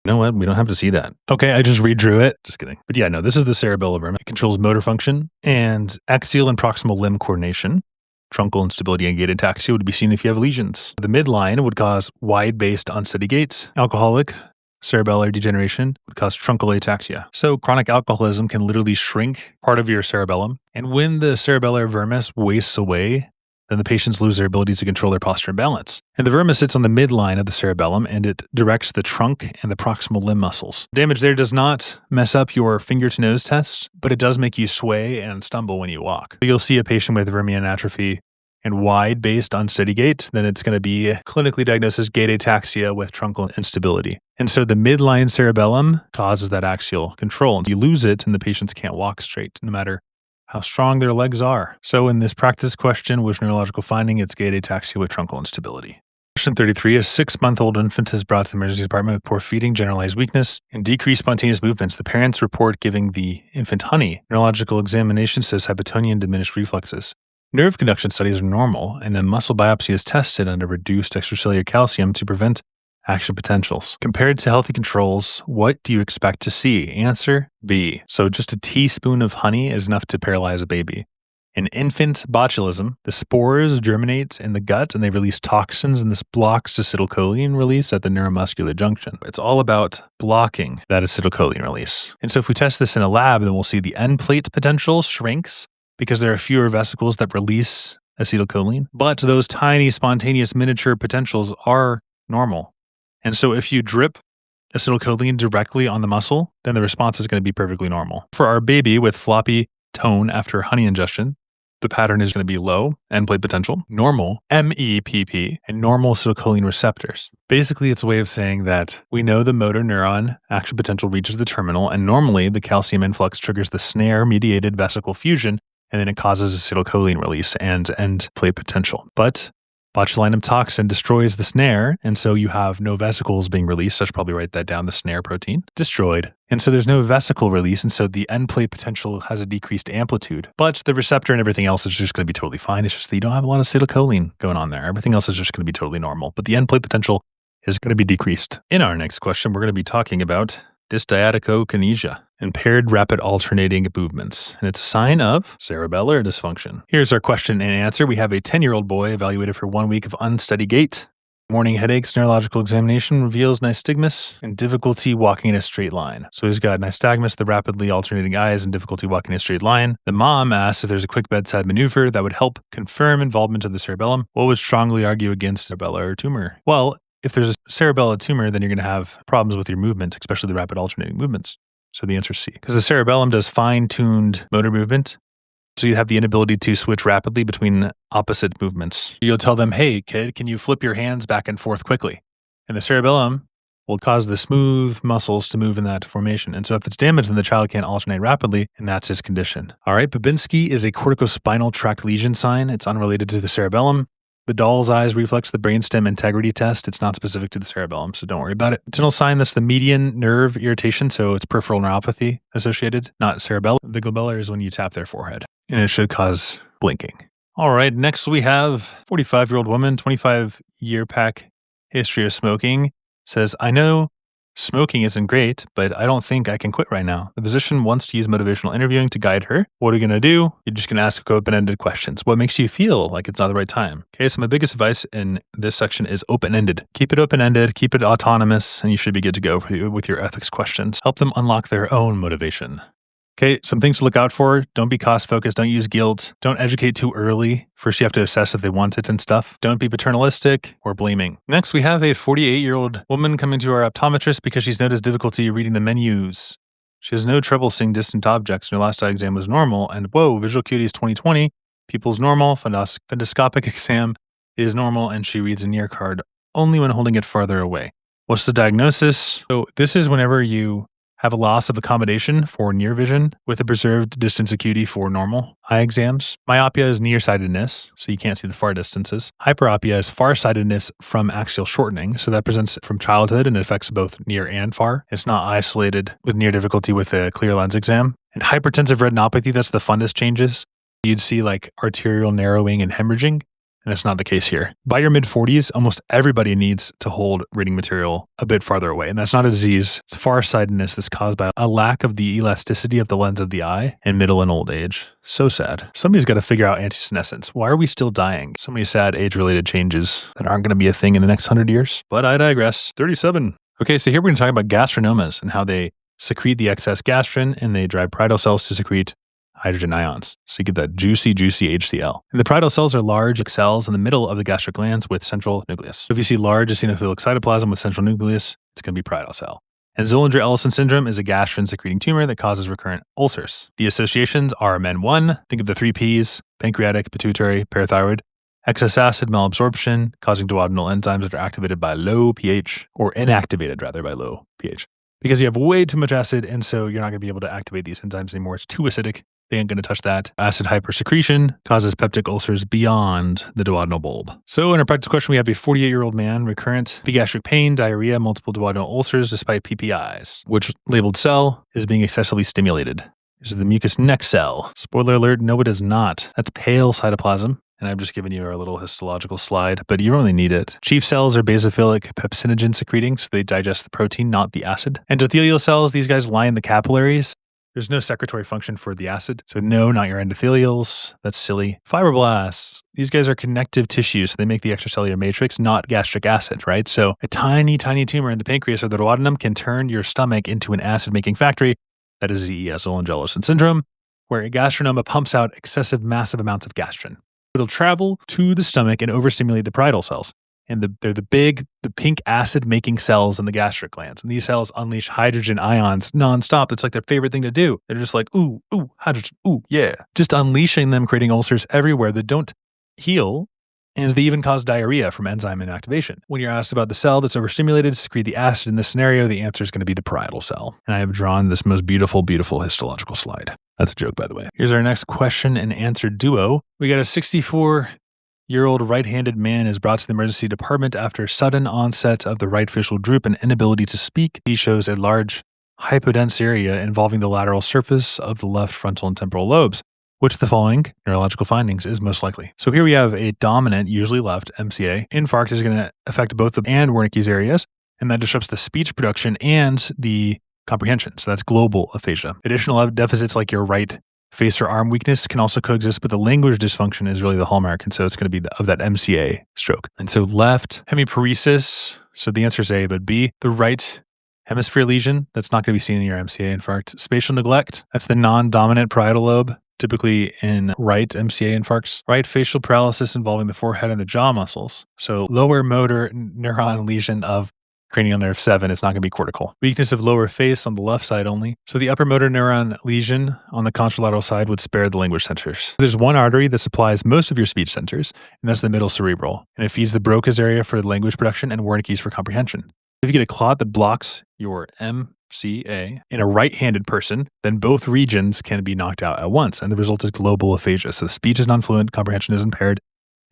S1: You know what? We don't have to see that. Okay, I just redrew it. Just kidding. But yeah, no, this is the cerebellar vermis. It controls motor function and axial and proximal limb coordination. Truncal instability and gait ataxia would be seen if you have lesions. The midline would cause wide-based unsteady gait. Alcoholic cerebellar degeneration would cause truncal ataxia. So chronic alcoholism can literally shrink part of your cerebellum. And when the cerebellar vermis wastes away, then the patients lose their ability to control their posture and balance. And the vermis sits on the midline of the cerebellum, and it directs the trunk and the proximal limb muscles. Damage there does not mess up your finger to nose tests, but it does make you sway and stumble when you walk. You'll see a patient with vermian atrophy and wide-based unsteady gait, then it's going to be clinically diagnosed as gait ataxia with truncal instability. And so the midline cerebellum causes that axial control. And you lose it, and the patients can't walk straight, no matter how strong their legs are. So in this practice question, which neurological finding, it's gait ataxia with truncal instability. Question 33, a 6-month-old infant is brought to the emergency department with poor feeding, generalized weakness, and decreased spontaneous movements. The parents report giving the infant honey. Neurological examination says hypotonia and diminished reflexes. Nerve conduction studies are normal, and then muscle biopsy is tested under reduced extracellular calcium to prevent action potentials. Compared to healthy controls, what do you expect to see? Answer B. So just a teaspoon of honey is enough to paralyze a baby. In infant botulism, the spores germinate in the gut and they release toxins, and this blocks acetylcholine release at the neuromuscular junction. It's all about blocking that acetylcholine release. And so if we test this in a lab, then we'll see the end plate potential shrinks because there are fewer vesicles that release acetylcholine, but those tiny spontaneous miniature potentials are normal. And so if you drip acetylcholine directly on the muscle, then the response is going to be perfectly normal. For our baby with floppy tone after honey ingestion, the pattern is going to be low end plate potential, normal MEPP, and normal acetylcholine receptors. Basically, it's a way of saying that we know the motor neuron action potential reaches the terminal, and normally the calcium influx triggers the snare-mediated vesicle fusion, and then it causes acetylcholine release and end plate potential. But botulinum toxin destroys the snare, and so you have no vesicles being released. I should probably write that down, the snare protein, destroyed. And so there's no vesicle release, and so the end plate potential has a decreased amplitude. But the receptor and everything else is just going to be totally fine. It's just that you don't have a lot of acetylcholine going on there. Everything else is just going to be totally normal. But the end plate potential is going to be decreased. In our next question, we're going to be talking about dysdiadochokinesia, impaired rapid alternating movements, and it's a sign of cerebellar dysfunction. Here's our question and answer. We have a 10-year-old boy evaluated for 1 week of unsteady gait. Morning headaches, neurological examination reveals nystagmus and difficulty walking in a straight line. So he's got nystagmus, the rapidly alternating eyes, and difficulty walking in a straight line. The mom asks if there's a quick bedside maneuver that would help confirm involvement of the cerebellum. What would strongly argue against cerebellar tumor? Well, if there's a cerebellar tumor, then you're going to have problems with your movement, especially the rapid alternating movements. So the answer is C. Because the cerebellum does fine-tuned motor movement, so you have the inability to switch rapidly between opposite movements. You'll tell them, hey, kid, can you flip your hands back and forth quickly? And the cerebellum will cause the smooth muscles to move in that formation. And so if it's damaged, then the child can't alternate rapidly, and that's his condition. All right, Babinski is a corticospinal tract lesion sign. It's unrelated to the cerebellum. The doll's eyes reflex the brainstem integrity test. It's not specific to the cerebellum, so don't worry about it. Retinal sign, that's the median nerve irritation, so it's peripheral neuropathy associated, not cerebellar. The glabellar is when you tap their forehead, and it should cause blinking. All right, next we have 45-year-old woman, 25-year pack history of smoking, says, I know smoking isn't great, but I don't think I can quit right now. The physician wants to use motivational interviewing to guide her. What are you going to do? You're just going to ask open-ended questions. What makes you feel like it's not the right time? Okay, so my biggest advice in this section is open-ended. Keep it open-ended, keep it autonomous, and you should be good to go with your ethics questions. Help them unlock their own motivation. Okay, some things to look out for. Don't be cost-focused. Don't use guilt. Don't educate too early. First, you have to assess if they want it and stuff. Don't be paternalistic or blaming. Next, we have a 48-year-old woman coming to our optometrist because she's noticed difficulty reading the menus. She has no trouble seeing distant objects, and her last eye exam was normal. And whoa, visual acuity is 20/20. Pupil's normal. Fundoscopic exam is normal, and she reads a near card only when holding it farther away. What's the diagnosis? So this is whenever you have a loss of accommodation for near vision with a preserved distance acuity for normal eye exams. Myopia is nearsightedness, so you can't see the far distances. Hyperopia is farsightedness from axial shortening, so that presents from childhood and it affects both near and far. It's not isolated with near difficulty with a clear lens exam. And hypertensive retinopathy, that's the fundus changes. You'd see like arterial narrowing and hemorrhaging. And it's not the case here. By your mid-40s, almost everybody needs to hold reading material a bit farther away. And that's not a disease. It's farsightedness that's caused by a lack of the elasticity of the lens of the eye in middle and old age. So sad. Somebody's got to figure out antisenescence. Why are we still dying? So many sad age-related changes that aren't going to be a thing in the next 100 years. But I digress. 37. Okay, so here we're going to talk about gastronomas and how they secrete the excess gastrin, and they drive parietal cells to secrete hydrogen ions. So you get that juicy HCl. And the parietal cells are large cells in the middle of the gastric glands with central nucleus. So if you see large eosinophilic cytoplasm with central nucleus, it's going to be parietal cell. And Zollinger-Ellison syndrome is a gastrin-secreting tumor that causes recurrent ulcers. The associations are MEN1, think of the 3 Ps, pancreatic, pituitary, parathyroid, excess acid malabsorption, causing duodenal enzymes that are activated by low pH, or inactivated rather by low pH. Because you have way too much acid, and so you're not going to be able to activate these enzymes anymore. It's too acidic. They ain't going to touch that. Acid hypersecretion causes peptic ulcers beyond the duodenal bulb. So in our practice question, we have a 48-year-old man, recurrent gastric pain, diarrhea, multiple duodenal ulcers despite PPIs. Which labeled cell is being excessively stimulated? This is the mucous neck cell. Spoiler alert, no it is not. That's pale cytoplasm. And I've just given you our little histological slide, but you only need it. Chief cells are basophilic pepsinogen secreting, so they digest the protein, not the acid. Endothelial cells, these guys line the capillaries. There's no secretory function for the acid. So no, not your endothelials. That's silly. Fibroblasts. These guys are connective tissues. So they make the extracellular matrix, not gastric acid, right? So a tiny tumor in the pancreas or the duodenum can turn your stomach into an acid-making factory. That is ZES, Zollinger-Ellison syndrome, where a gastronoma pumps out massive amounts of gastrin. It'll travel to the stomach and overstimulate the parietal cells. And they're the pink acid-making cells in the gastric glands. And these cells unleash hydrogen ions nonstop. It's like their favorite thing to do. They're just like, ooh, hydrogen, ooh, yeah. Just unleashing them, creating ulcers everywhere that don't heal. And they even cause diarrhea from enzyme inactivation. When you're asked about the cell that's overstimulated to secrete the acid in this scenario, the answer is going to be the parietal cell. And I have drawn this most beautiful histological slide. That's a joke, by the way. Here's our next question and answer duo. We got a 64-year-old right-handed man is brought to the emergency department after sudden onset of the right facial droop and inability to speak. He shows a large hypodense area involving the lateral surface of the left frontal and temporal lobes. Which of the following neurological findings is most likely? So here we have a dominant, usually left, MCA. Infarct is going to affect both the and Wernicke's areas, and that disrupts the speech production and the comprehension. So that's global aphasia. Additional deficits like your right face or arm weakness can also coexist, but the language dysfunction is really the hallmark, and so it's going to be of that MCA stroke. And so left hemiparesis, so the answer is A, but B, the right hemisphere lesion, that's not going to be seen in your MCA infarct. Spatial neglect, that's the non-dominant parietal lobe, typically in right MCA infarcts. Right facial paralysis involving the forehead and the jaw muscles. So lower motor neuron lesion of cranial nerve 7 is not going to be cortical. Weakness of lower face on the left side only. So the upper motor neuron lesion on the contralateral side would spare the language centers. There's one artery that supplies most of your speech centers, and that's the middle cerebral. And it feeds the Broca's area for language production and Wernicke's for comprehension. If you get a clot that blocks your MCA in a right-handed person, then both regions can be knocked out at once, and the result is global aphasia. So the speech is non-fluent, comprehension is impaired.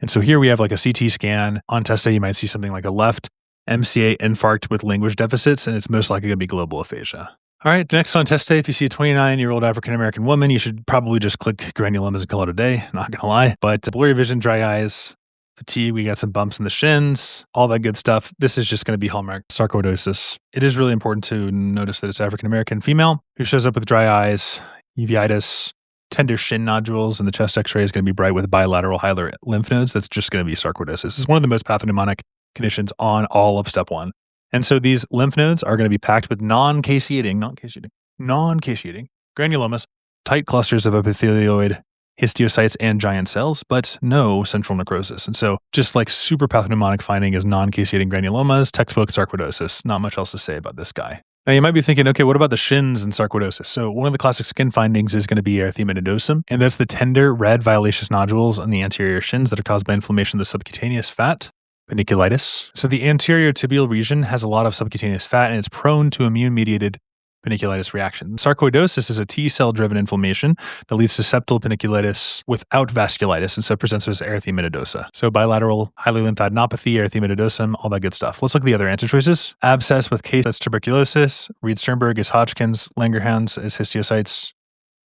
S1: And so here we have like a CT scan. On test day, you might see something like a left MCA infarct with language deficits, and it's most likely going to be global aphasia. All right, next on test day, if you see a 29-year-old African-American woman, you should probably just click granulomas and call it a day, not going to lie. But blurry vision, dry eyes, fatigue, we got some bumps in the shins, all that good stuff. This is just going to be hallmark sarcoidosis. It is really important to notice that it's African-American female who shows up with dry eyes, uveitis, tender shin nodules, and the chest x-ray is going to be bright with bilateral hilar lymph nodes. That's just going to be sarcoidosis. This is one of the most pathognomonic conditions on all of step 1. And so these lymph nodes are going to be packed with non-caseating granulomas, tight clusters of epithelioid histiocytes and giant cells, but no central necrosis. And so just like super pathognomonic finding is non-caseating granulomas, textbook sarcoidosis. Not much else to say about this guy. Now you might be thinking, okay, what about the shins and sarcoidosis? So one of the classic skin findings is going to be erythema nodosum, and that's the tender red violaceous nodules on the anterior shins that are caused by inflammation of the subcutaneous fat. Paniculitis. So the anterior tibial region has a lot of subcutaneous fat and it's prone to immune-mediated paniculitis reaction. Sarcoidosis is a T-cell driven inflammation that leads to septal paniculitis without vasculitis, and so presents as erythema nodosa. So bilateral hylylymphadenopathy, erythema nodosum, all that good stuff. Let's look at the other answer choices. Abscess with case, that's tuberculosis. Reed-Sternberg is Hodgkin's. Langerhans is histiocytes.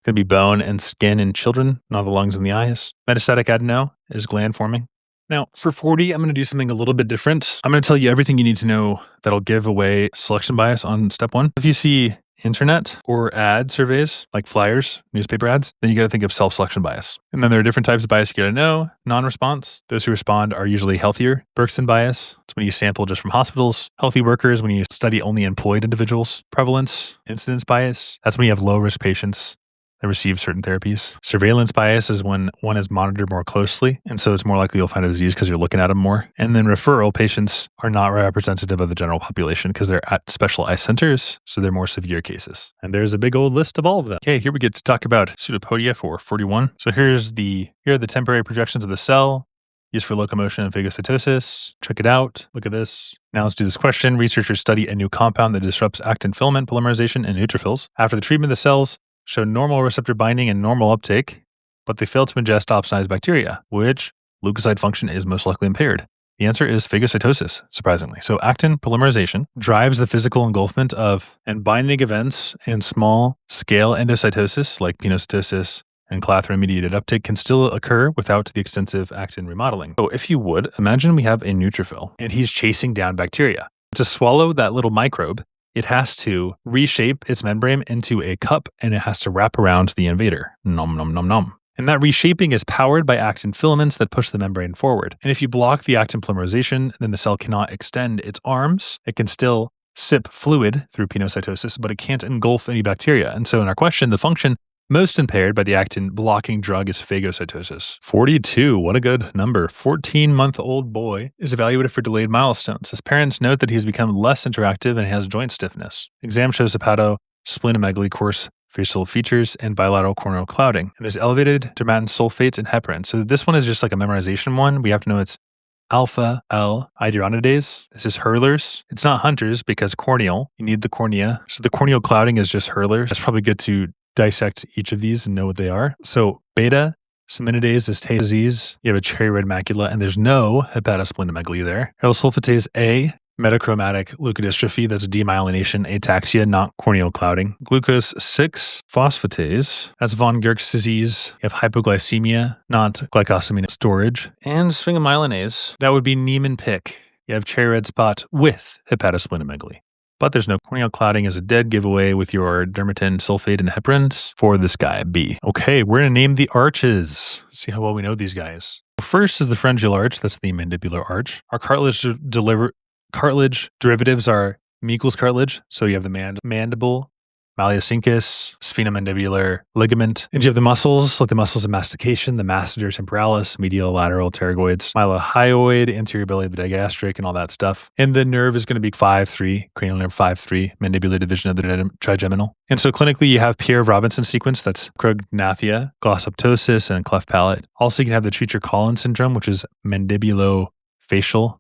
S1: Could be bone and skin in children, not the lungs and the eyes. Metastatic adeno is gland forming. Now, for 40, I'm going to do something a little bit different. I'm going to tell you everything you need to know that'll give away selection bias on step 1. If you see internet or ad surveys, like flyers, newspaper ads, then you got to think of self-selection bias. And then there are different types of bias you got to know. Non-response, those who respond are usually healthier. Bergson bias, it's when you sample just from hospitals. Healthy workers, when you study only employed individuals. Prevalence, incidence bias, that's when you have low-risk patients that receive certain therapies. Surveillance bias is when one is monitored more closely, and so it's more likely you'll find a disease because you're looking at them more. And then referral patients are not representative of the general population because they're at specialized centers, so they're more severe cases. And there's a big old list of all of them. Okay, here we get to talk about pseudopodia for 41. So here are the temporary projections of the cell, used for locomotion and phagocytosis. Check it out. Look at this. Now let's do this question. Researchers study a new compound that disrupts actin filament polymerization in neutrophils. After the treatment, the cells show normal receptor binding and normal uptake, but they fail to ingest opsonized bacteria, which leukocyte function is most likely impaired. The answer is phagocytosis, surprisingly. So actin polymerization drives the physical engulfment of and binding events, and small-scale endocytosis, like pinocytosis and clathrin-mediated uptake, can still occur without the extensive actin remodeling. So if you would, imagine we have a neutrophil, and he's chasing down bacteria. To swallow that little microbe, it has to reshape its membrane into a cup, and it has to wrap around the invader. Nom, nom, nom, nom. And that reshaping is powered by actin filaments that push the membrane forward. And if you block the actin polymerization, then the cell cannot extend its arms. It can still sip fluid through pinocytosis, but it can't engulf any bacteria. And so in our question, the function most impaired by the actin blocking drug is phagocytosis. 42, what a good number. 14-month-old boy is evaluated for delayed milestones. His parents note that he's become less interactive and has joint stiffness. Exam shows hepatosplenomegaly, coarse facial features, and bilateral corneal clouding. And there's elevated dermatan sulfates and heparin. So this one is just like a memorization one. We have to know it's alpha L iduronidase. This is Hurler's. It's not Hunter's because corneal. You need the cornea. So the corneal clouding is just Hurler. That's probably good to dissect each of these and know what they are. So beta saminidase is Tay disease. You have a cherry red macula, and there's no hepatosplenomegaly there. L-sulfatase A, metachromatic leukodystrophy. That's demyelination, ataxia, not corneal clouding. Glucose 6 phosphatase. That's von Gerk's disease. You have hypoglycemia, not glycosamine storage. And sphingomyelinase. That would be Niemann-Pick. You have cherry red spot with hepatosplenomegaly. But there's no corneal clouding as a dead giveaway with your dermatan sulfate and heparins for this guy, B. Okay, we're going to name the arches. See how well we know these guys. First is the pharyngeal arch. That's the mandibular arch. Our cartilage derivatives are Meikle's cartilage. So you have the mandible, malleus, sphenomandibular ligament. And you have the muscles, like the muscles of mastication, the masseter temporalis, medial, lateral, pterygoids, mylohyoid, anterior belly of the digastric, and all that stuff. And the nerve is going to be 5-3, cranial nerve 5-3, mandibular division of the trigeminal. And so clinically, you have Pierre-Robinson sequence. That's crognathia, glossoptosis, and cleft palate. Also, you can have the Treacher-Collins syndrome, which is mandibulofacial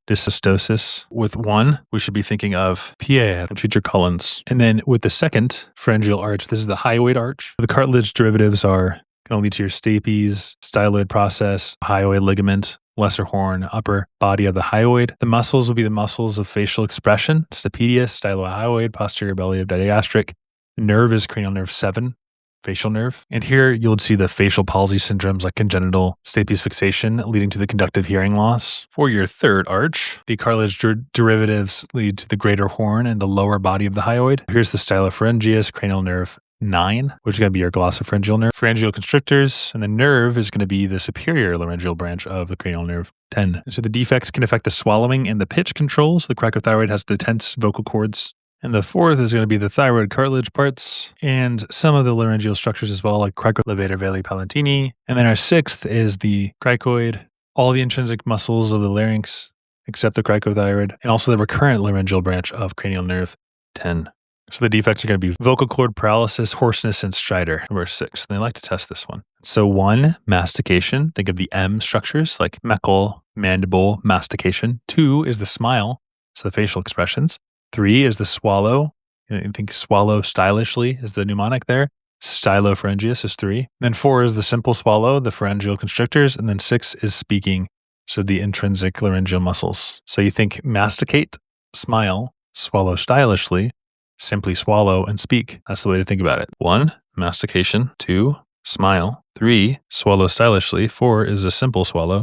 S1: dysostosis. With one, we should be thinking of Pierre, Treacher-Collins. And then with the second pharyngeal arch, this is the hyoid arch. The cartilage derivatives are going to lead to your stapes, styloid process, hyoid ligament, lesser horn, upper body of the hyoid. The muscles will be the muscles of facial expression, stapedius, stylohyoid, posterior belly of digastric. Nerve is cranial nerve 7. Facial nerve. And here you'll see the facial palsy syndromes like congenital stapes fixation leading to the conductive hearing loss. For your third arch, the cartilage derivatives lead to the greater horn and the lower body of the hyoid. Here's the stylopharyngeus, cranial nerve 9, which is going to be your glossopharyngeal nerve. Pharyngeal constrictors, and the nerve is going to be the superior laryngeal branch of the cranial nerve 10. And so the defects can affect the swallowing and the pitch controls. The cricothyroid has the tense vocal cords. And the fourth is going to be the thyroid cartilage parts and some of the laryngeal structures as well, like cricolevator veli palantini. And then our sixth is the cricoid, all the intrinsic muscles of the larynx except the cricothyroid, and also the recurrent laryngeal branch of cranial nerve 10. So the defects are going to be vocal cord paralysis, hoarseness, and stridor. Number 6. And they like to test this one. So 1, mastication. Think of the M structures like Meckel, mandible, mastication. 2 is the smile, so the facial expressions. 3 is the swallow. I think swallow stylishly is the mnemonic there. Stylopharyngeus is 3. Then 4 is the simple swallow, the pharyngeal constrictors. And then 6 is speaking, so the intrinsic laryngeal muscles. So you think masticate, smile, swallow stylishly, simply swallow, and speak. That's the way to think about it. 1, mastication. 2, smile. 3, swallow stylishly. 4 is a simple swallow.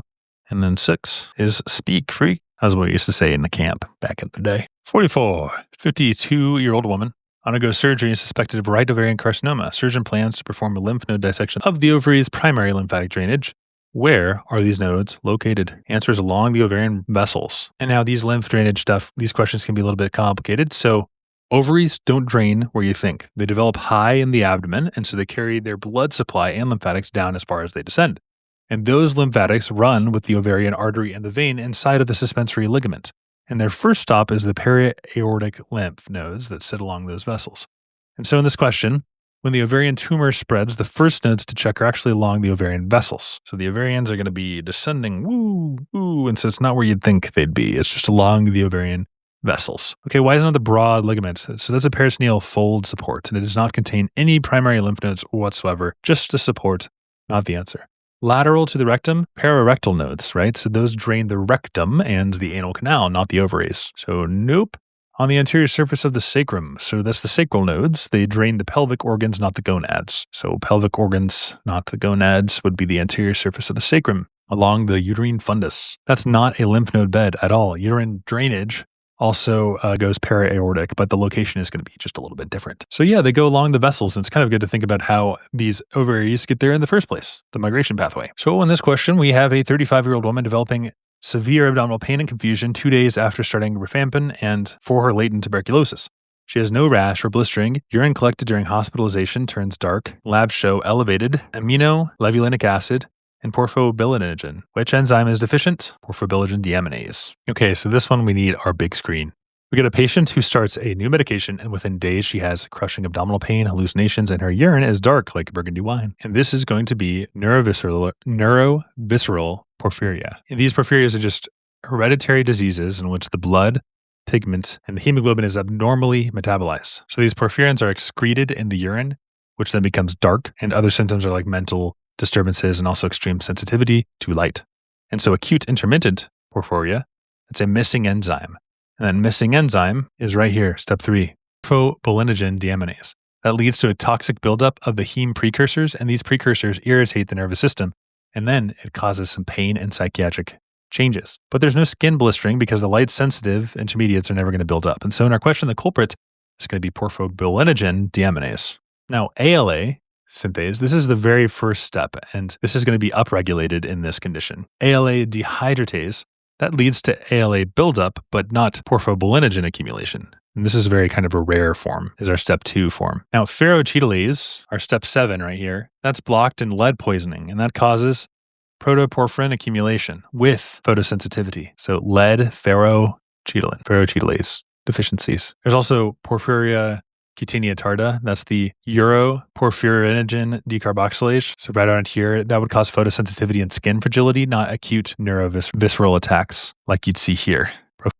S1: And then 6 is speak free, as we used to say in the camp back in the day. 44, 52-year-old woman undergoes surgery and suspected of right ovarian carcinoma. Surgeon plans to perform a lymph node dissection of the ovary's primary lymphatic drainage. Where are these nodes located? Answers along the ovarian vessels. And now these lymph drainage stuff, these questions can be a little bit complicated. So ovaries don't drain where you think. They develop high in the abdomen, and so they carry their blood supply and lymphatics down as far as they descend. And those lymphatics run with the ovarian artery and the vein inside of the suspensory ligament. And their first stop is the periaortic lymph nodes that sit along those vessels. And so in this question, when the ovarian tumor spreads, the first nodes to check are actually along the ovarian vessels. So the ovarians are going to be descending, and so it's not where you'd think they'd be. It's just along the ovarian vessels. Okay, why isn't it the broad ligament? So that's a peritoneal fold support, and it does not contain any primary lymph nodes whatsoever, just a support, not the answer. Lateral to the rectum, pararectal nodes, right? So those drain the rectum and the anal canal, not the ovaries. So nope. On the anterior surface of the sacrum, so that's the sacral nodes, they drain the pelvic organs, not the gonads. So pelvic organs, not the gonads, would be the anterior surface of the sacrum, along the uterine fundus. That's not a lymph node bed at all. Uterine drainage also goes para-aortic, but the location is going to be just a little bit different. So yeah, they go along the vessels, and it's kind of good to think about how these ovaries get there in the first place, the migration pathway. So in this question, we have a 35-year-old woman developing severe abdominal pain and confusion 2 days after starting rifampin and for her latent tuberculosis. She has no rash or blistering. Urine collected during hospitalization turns dark. Labs show elevated aminolevulinic acid and porphobilinogen. Which enzyme is deficient? Porphobilinogen deaminase. Okay, so this one we need our big screen. We get a patient who starts a new medication, and within days she has crushing abdominal pain, hallucinations, and her urine is dark like burgundy wine. And this is going to be neurovisceral porphyria. And these porphyrias are just hereditary diseases in which the blood, pigment, and the hemoglobin is abnormally metabolized. So these porphyrins are excreted in the urine, which then becomes dark, and other symptoms are like mental disturbances and also extreme sensitivity to light. And so acute intermittent porphyria, it's a missing enzyme. And that missing enzyme is right here, step 3, porphobilinogen deaminase. That leads to a toxic buildup of the heme precursors, and these precursors irritate the nervous system, and then it causes some pain and psychiatric changes. But there's no skin blistering because the light-sensitive intermediates are never going to build up. And so in our question, the culprit is going to be porphobilinogen deaminase. Now, ALA synthase, this is the very first step, and this is going to be upregulated in this condition. ALA dehydratase, that leads to ALA buildup, but not porphobilinogen accumulation. And this is very kind of a rare form, is our step 2 form. Now, ferrochelatase, our step 7 right here, that's blocked in lead poisoning, and that causes protoporphyrin accumulation with photosensitivity. So lead, ferrochelatase deficiencies. There's also porphyria cutanea tarda. That's the uroporphyrinogen decarboxylase. So right around here, that would cause photosensitivity and skin fragility, not acute neurovisceral attacks like you'd see here.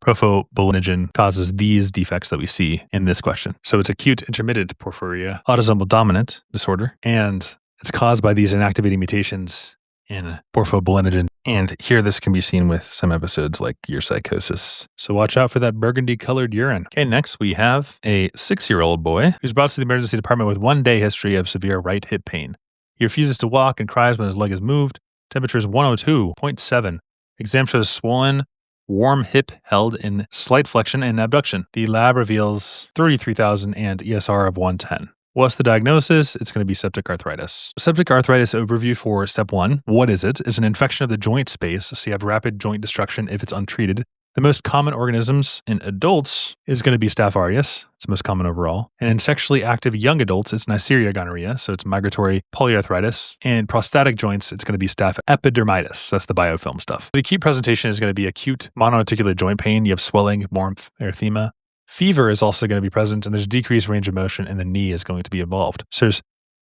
S1: Porphobilinogen causes these defects that we see in this question. So it's acute intermittent porphyria, autosomal dominant disorder, and it's caused by these inactivating mutations in porphobilinogen. And here this can be seen with some episodes like urpsychosis. So watch out for that burgundy colored urine. Okay, next we have a 6-year-old boy who's brought to the emergency department with 1-day history of severe right hip pain. He refuses to walk and cries when his leg is moved. Temperature is 102.7. Exam shows swollen, warm hip held in slight flexion and abduction. The lab reveals 33,000 and ESR of 110. What's the diagnosis? It's going to be septic arthritis. Septic arthritis overview for step 1. What is it? It's an infection of the joint space, so you have rapid joint destruction if it's untreated. The most common organisms in adults is going to be Staph aureus. It's the most common overall. And in sexually active young adults, it's Neisseria gonorrhea, so it's migratory polyarthritis. And prostatic joints, it's going to be Staph epidermidis. That's the biofilm stuff. The acute presentation is going to be acute monoarticular joint pain. You have swelling, warmth, erythema. Fever is also going to be present, and there's decreased range of motion, and the knee is going to be involved. So there's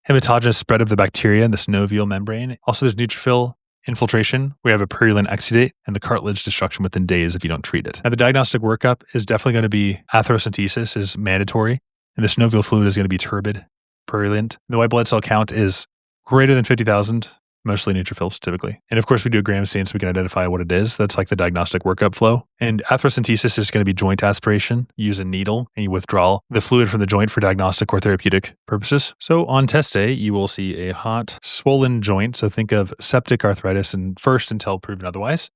S1: hematogenous spread of the bacteria in the synovial membrane. Also, there's neutrophil infiltration. We have a purulent exudate and the cartilage destruction within days if you don't treat it. Now, the diagnostic workup is definitely going to be atherocentesis is mandatory, and the synovial fluid is going to be turbid, purulent. The white blood cell count is greater than 50,000. Mostly neutrophils, typically. And of course, we do a gram stain so we can identify what it is. That's like the diagnostic workup flow. And atherocentesis is going to be joint aspiration. You use a needle and you withdraw the fluid from the joint for diagnostic or therapeutic purposes. So on test day, you will see a hot, swollen joint. So think of septic arthritis and first until proven otherwise.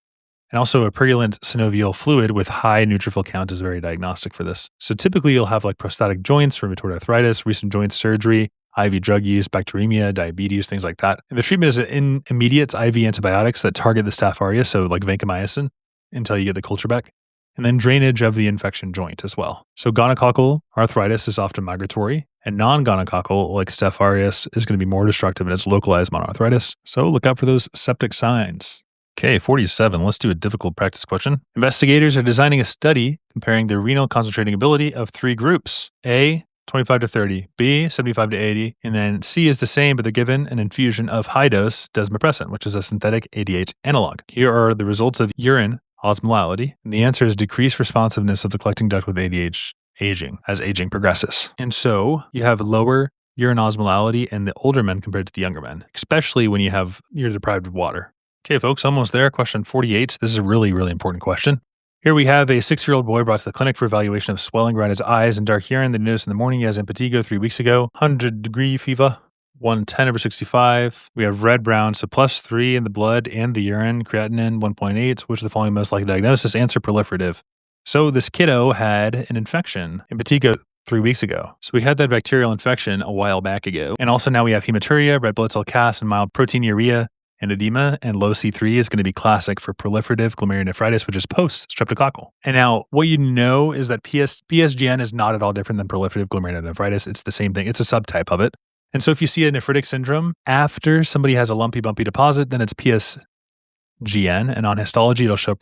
S1: And also a purulent synovial fluid with high neutrophil count is very diagnostic for this. So typically you'll have like prostatic joints, rheumatoid arthritis, recent joint surgery, IV drug use, bacteremia, diabetes, things like that. And the treatment is in immediate IV antibiotics that target the Staph aureus, so like vancomycin, until you get the culture back. And then drainage of the infection joint as well. So gonococcal arthritis is often migratory, and non-gonococcal, like Staph aureus, is going to be more destructive and it's localized monoarthritis. So look out for those septic signs. Okay, 47. Let's do a difficult practice question. Investigators are designing a study comparing the renal concentrating ability of 3 groups. A, 25 to 30, B, 75 to 80, and then C is the same, but they're given an infusion of high-dose desmopressin, which is a synthetic ADH analog. Here are the results of urine osmolality, and the answer is decreased responsiveness of the collecting duct with ADH aging as aging progresses. And so you have lower urine osmolality in the older men compared to the younger men, especially when you're deprived of water. Okay, folks, almost there. Question 48. This is a really, really important question. Here we have a 6-year-old boy brought to the clinic for evaluation of swelling around his eyes and dark urine. They noticed in the morning he has impetigo 3 weeks ago, 100-degree fever, 110/65. We have red-brown, so +3 in the blood and the urine, creatinine 1.8. Which of the following most likely diagnosis? Answer proliferative. So this kiddo had an infection, impetigo 3 weeks ago. So we had that bacterial infection a while back ago. And also now we have hematuria, red blood cell cast, and mild proteinuria and edema, and low C3 is going to be classic for proliferative glomerulonephritis, which is post-streptococcal. And now what you know is that PSGN is not at all different than proliferative glomerulonephritis. It's the same thing. It's a subtype of it. And so if you see a nephritic syndrome after somebody has a lumpy, bumpy deposit, then it's PSGN, and on histology, it'll show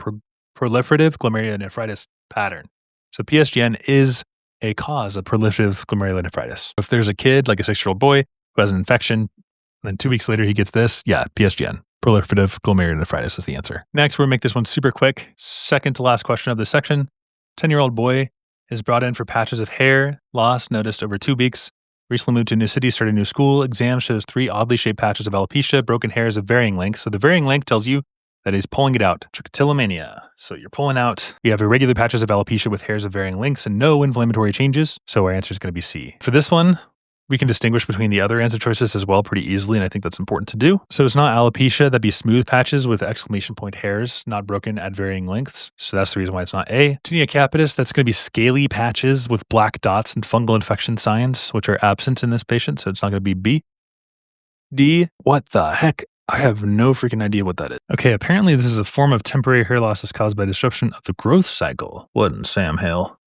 S1: proliferative glomerulonephritis pattern. So PSGN is a cause of proliferative glomerulonephritis. If there's a kid, like a 6-year-old boy, who has an infection, then 2 weeks later he gets this, PSGN. Proliferative glomerulonephritis is the answer. Next, we're going to make this one super quick. Second to last question of this section. 10-year-old boy is brought in for patches of hair loss noticed over 2 weeks. Recently moved to a new city, started a new school. Exam shows 3 oddly shaped patches of alopecia, broken hairs of varying lengths. So the varying length tells you that he's pulling it out. Trichotillomania. So you're pulling out. We have irregular patches of alopecia with hairs of varying lengths and no inflammatory changes. So our answer is going to be C. For this one, we can distinguish between the other answer choices as well pretty easily, and I think that's important to do. So it's not alopecia, that'd be smooth patches with exclamation point hairs, not broken at varying lengths. So that's the reason why it's not A. Tinea capitis, that's going to be scaly patches with black dots and fungal infection signs, which are absent in this patient, so it's not going to be B. D, what the heck? I have no freaking idea what that is. Okay, apparently this is a form of temporary hair loss that's caused by disruption of the growth cycle. What in Sam Hill?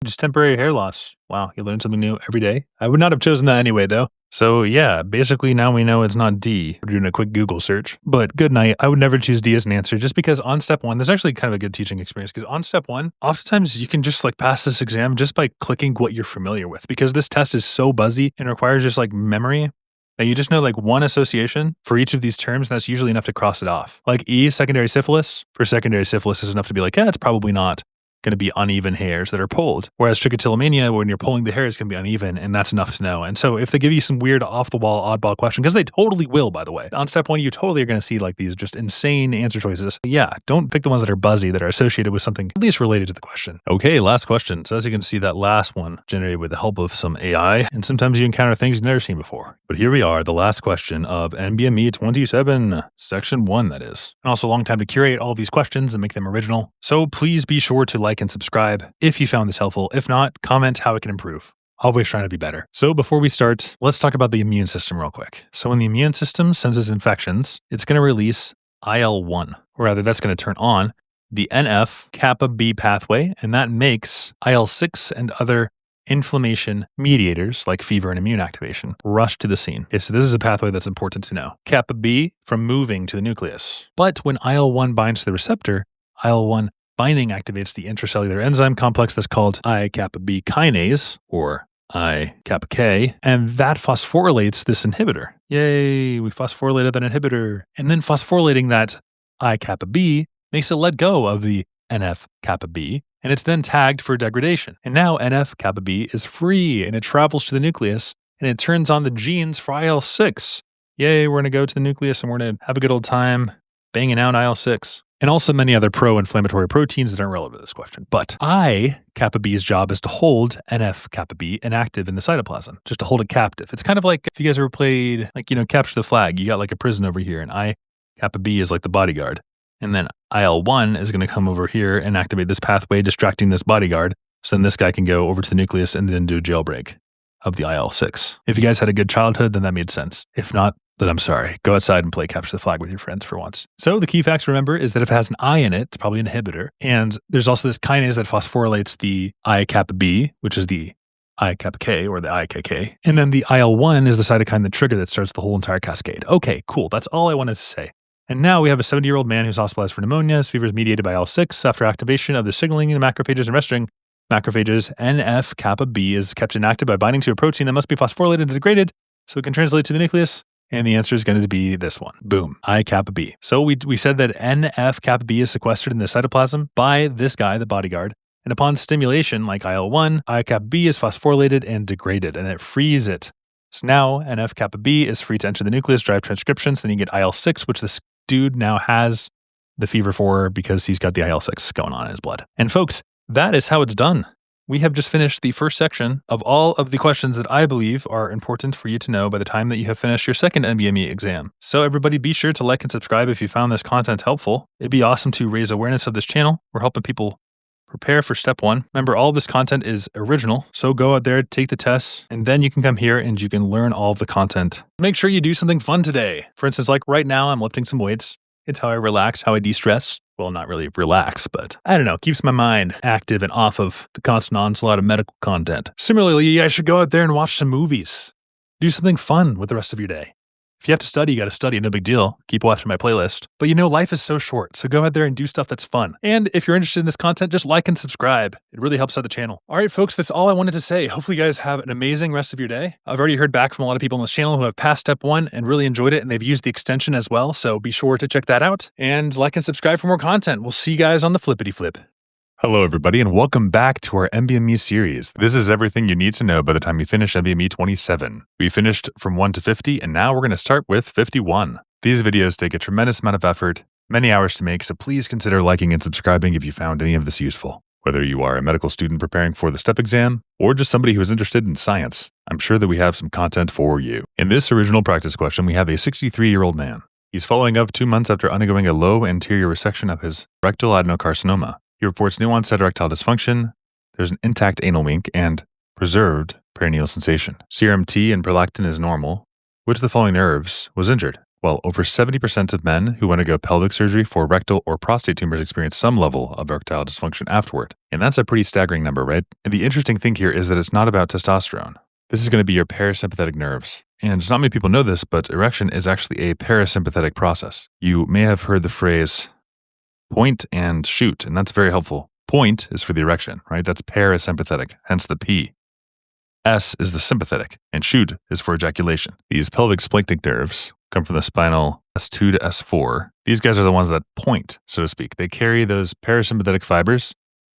S1: Just temporary hair loss. Wow, you learn something new every day. I would not have chosen that anyway, though. So yeah, basically now we know it's not D. We're doing a quick Google search. But good night. I would never choose D as an answer just because on step 1, there's actually kind of a good teaching experience because on step 1, oftentimes you can just like pass this exam just by clicking what you're familiar with because this test is so buzzy and requires just like memory. Now you just know like one association for each of these terms, and that's usually enough to cross it off. Like E, secondary syphilis. For secondary syphilis is enough to be like, yeah, it's probably not going to be uneven hairs that are pulled. Whereas trichotillomania, when you're pulling the hairs, can be uneven, and that's enough to know. And so if they give you some weird off-the-wall, oddball question, because they totally will, by the way. On step 1, you totally are going to see like these just insane answer choices. Yeah, don't pick the ones that are buzzy, that are associated with something at least related to the question. Okay, last question. So as you can see, that last one generated with the help of some AI, and sometimes you encounter things you've never seen before. But here we are, the last question of NBME 27, section 1, that is. And also a long time to curate all these questions and make them original. So please be sure to like and subscribe if you found this helpful. If not, comment how it can improve. Always trying to be better. So before we start, let's talk about the immune system real quick. So when the immune system senses infections, it's going to release IL-1, or rather that's going to turn on the NF-kappa B pathway, and that makes IL-6 and other inflammation mediators like fever and immune activation rush to the scene. Okay, so this is a pathway that's important to know. Kappa B from moving to the nucleus. But when IL-1 binds to the receptor, IL-1 binding activates the intracellular enzyme complex that's called I-kappa B kinase, or I-kappa K, and that phosphorylates this inhibitor. Yay, we phosphorylated that inhibitor. And then phosphorylating that I-kappa B makes it let go of the NF-kappa B, and it's then tagged for degradation. And now NF-kappa B is free, and it travels to the nucleus, and it turns on the genes for IL-6. Yay, we're going to go to the nucleus, and we're going to have a good old time banging out IL-6. And also many other pro-inflammatory proteins that aren't relevant to this question. But I-kappa B's job is to hold NF-kappa B inactive in the cytoplasm, just to hold it captive. It's kind of like if you guys ever played, like, capture the flag. You got like a prison over here, and I-kappa B is like the bodyguard. And then IL-1 is going to come over here and activate this pathway, distracting this bodyguard. So then this guy can go over to the nucleus and then do a jailbreak of the IL-6. If you guys had a good childhood, then that made sense. If not, then I'm sorry. Go outside and play capture the flag with your friends for once. So the key facts to remember is that if it has an I in it, it's probably an inhibitor. And there's also this kinase that phosphorylates the I-kappa B, which is the I-kappa K or the IKK. And then the IL-1 is the cytokine, the trigger that starts the whole entire cascade. Okay, cool. That's all I wanted to say. And now we have a 70-year-old man who's hospitalized for pneumonia. His fever is mediated by IL-6 after activation of the signaling in macrophages and resting macrophages. NF-kappa B is kept inactive by binding to a protein that must be phosphorylated and degraded so it can translate to the nucleus. And the answer is going to be this one. Boom. I-kappa B. So we said that NF-kappa B is sequestered in the cytoplasm by this guy, the bodyguard. And upon stimulation, like IL-1, I-kappa B is phosphorylated and degraded, and it frees it. So now NF-kappa B is free to enter the nucleus, drive transcriptions. Then you get IL-6, which this dude now has the fever for because he's got the IL-6 going on in his blood. And folks, that is how it's done. We have just finished the first section of all of the questions that I believe are important for you to know by the time that you have finished your second NBME exam. So everybody be sure to like and subscribe if you found this content helpful. It'd be awesome to raise awareness of this channel. We're helping people prepare for step 1. Remember, all of this content is original, so go out there, take the tests, and then you can come here and you can learn all of the content. Make sure you do something fun today. For instance, like right now, I'm lifting some weights. It's how I relax, how I de-stress. Well, not really relax, but I don't know, keeps my mind active and off of the constant onslaught of medical content. Similarly, you guys should go out there and watch some movies. Do something fun with the rest of your day. If you have to study, you got to study, no big deal. Keep watching my playlist. But you know, life is so short, so go out there and do stuff that's fun. And if you're interested in this content, just like and subscribe. It really helps out the channel. All right, folks, that's all I wanted to say. Hopefully you guys have an amazing rest of your day. I've already heard back from a lot of people on this channel who have passed step 1 and really enjoyed it, and they've used the extension as well, so be sure to check that out. And like and subscribe for more content. We'll see you guys on the flippity flip. Hello, everybody, and welcome back to our NBME series. This is everything you need to know by the time you finish NBME 27. We finished from 1 to 50, and now we're going to start with 51. These videos take a tremendous amount of effort, many hours to make, so please consider liking and subscribing if you found any of this useful. Whether you are a medical student preparing for the STEP exam, or just somebody who is interested in science, I'm sure that we have some content for you. In this original practice question, we have a 63-year-old man. He's following up 2 months after undergoing a low anterior resection of his rectal adenocarcinoma. He reports new onset erectile dysfunction, there's an intact anal wink, and preserved perineal sensation. Serum T and prolactin is normal. Which of the following nerves was injured? Well, over 70% of men who undergo pelvic surgery for rectal or prostate tumors experience some level of erectile dysfunction afterward. And that's a pretty staggering number, right? And the interesting thing here is that it's not about testosterone. This is going to be your parasympathetic nerves. And not many people know this, but erection is actually a parasympathetic process. You may have heard the phrase point and shoot, and that's very helpful. Point is for the erection, right? That's parasympathetic, hence the P. S is the sympathetic, and shoot is for ejaculation. These pelvic sphinctic nerves come from the spinal S2 to S4. These guys are the ones that point, so to speak. They carry those parasympathetic fibers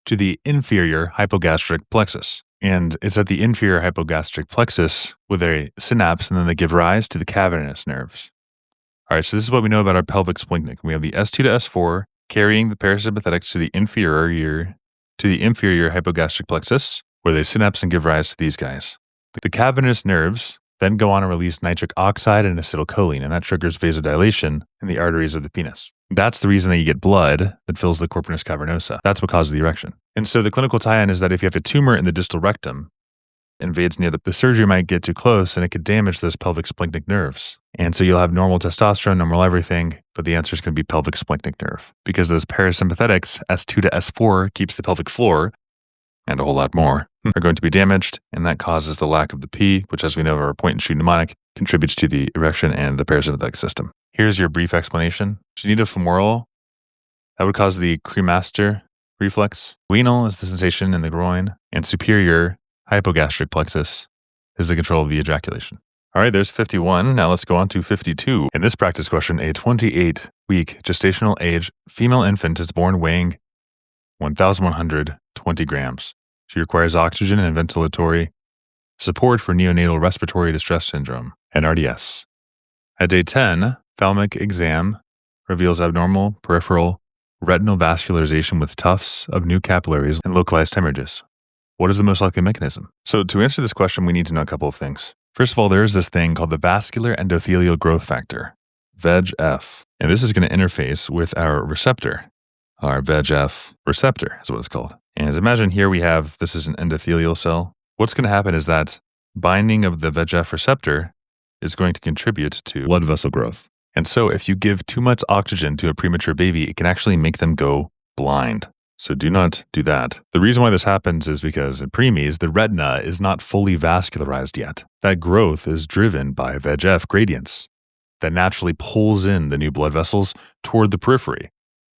S1: to the inferior hypogastric plexus. And it's at the inferior hypogastric plexus with a synapse, and then they give rise to the cavernous nerves. All right, so this is what we know about our pelvic sphinctic. We have the S2 to S4, carrying the parasympathetics to the inferior hypogastric plexus, where they synapse and give rise to these guys. The cavernous nerves then go on to release nitric oxide and acetylcholine, and that triggers vasodilation in the arteries of the penis. That's the reason that you get blood that fills the corpus cavernosa. That's what causes the erection. And so the clinical tie-in is that if you have a tumor in the distal rectum, invades near the surgery might get too close and it could damage those pelvic sphinctic nerves. And so you'll have normal testosterone, normal everything, but the answer is going to be pelvic sphinctic nerve because those parasympathetics, S2 to S4, keeps the pelvic floor, and a whole lot more, are going to be damaged, and that causes the lack of the P, which as we know, our point and shoot mnemonic, contributes to the erection and the parasympathetic system. Here's your brief explanation. Genitofemoral, that would cause the cremaster reflex. Renal is the sensation in the groin, and superior hypogastric plexus is the control of the ejaculation. All right, there's 51. Now let's go on to 52. In this practice question, a 28-week gestational age female infant is born weighing 1,120 grams. She requires oxygen and ventilatory support for neonatal respiratory distress syndrome, NRDS. At day 10, thalamic exam reveals abnormal peripheral retinal vascularization with tufts of new capillaries and localized hemorrhages. What is the most likely mechanism? So to answer this question, we need to know a couple of things. First of all, there is this thing called the vascular endothelial growth factor, VEGF. And this is going to interface with our receptor, our VEGF receptor is what it's called. And imagine here we have, this is an endothelial cell. What's going to happen is that binding of the VEGF receptor is going to contribute to blood vessel growth. And so if you give too much oxygen to a premature baby, it can actually make them go blind. So do not do that. The reason why this happens is because in preemies, the retina is not fully vascularized yet. That growth is driven by VEGF gradients that naturally pulls in the new blood vessels toward the periphery.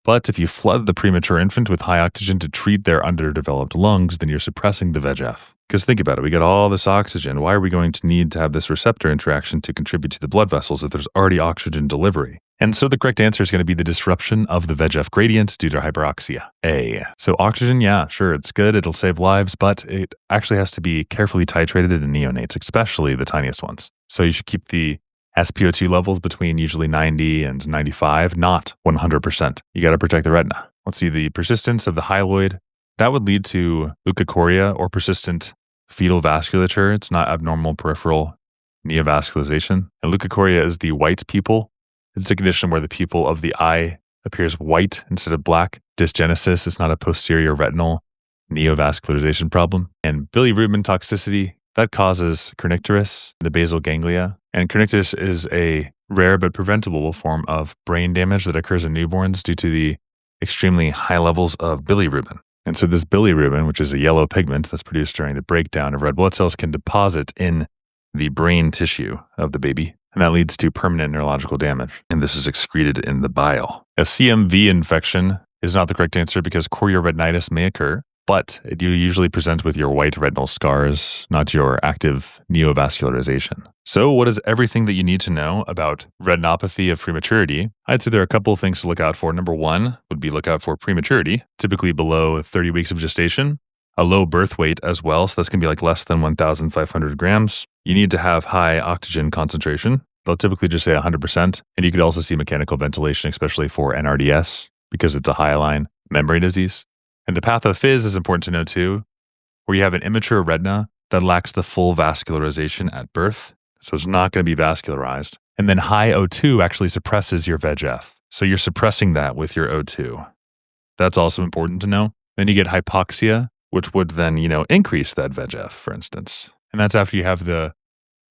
S1: But if you flood the premature infant with high oxygen to treat their underdeveloped lungs, then you're suppressing the VEGF. Because think about it, we got all this oxygen. Why are we going to need to have this receptor interaction to contribute to the blood vessels if there's already oxygen delivery? And so the correct answer is going to be the disruption of the VEGF gradient due to hyperoxia. A. So oxygen, yeah, sure, it's good. It'll save lives, but it actually has to be carefully titrated in neonates, especially the tiniest ones. So you should keep the SpO2 levels between usually 90 and 95, not 100%. You got to protect the retina. Let's see, the persistence of the hyaloid, that would lead to leukochoria or persistent fetal vasculature. It's not abnormal peripheral neovascularization. And leukochoria is the white pupil. It's a condition where the pupil of the eye appears white instead of black. Dysgenesis is not a posterior retinal neovascularization problem. And bilirubin toxicity, that causes kernicterus in the basal ganglia. And kernicterus is a rare but preventable form of brain damage that occurs in newborns due to the extremely high levels of bilirubin. And so this bilirubin, which is a yellow pigment that's produced during the breakdown of red blood cells, can deposit in the brain tissue of the baby. And that leads to permanent neurological damage. And this is excreted in the bile. A CMV infection is not the correct answer because chorioretinitis may occur, but you usually present with your white retinal scars, not your active neovascularization. So what is everything that you need to know about retinopathy of prematurity? I'd say there are a couple of things to look out for. Number one would be look out for prematurity, typically below 30 weeks of gestation. A low birth weight as well, so that's going to be like less than 1,500 grams. You need to have high oxygen concentration. They'll typically just say 100%. And you could also see mechanical ventilation, especially for NRDS, because it's a hyaline membrane disease. And the pathophys is important to know too, where you have an immature retina that lacks the full vascularization at birth. So it's not going to be vascularized. And then high O2 actually suppresses your VEGF. So you're suppressing that with your O2. That's also important to know. Then you get hypoxia, which would then, increase that VEGF, for instance. And that's after you have the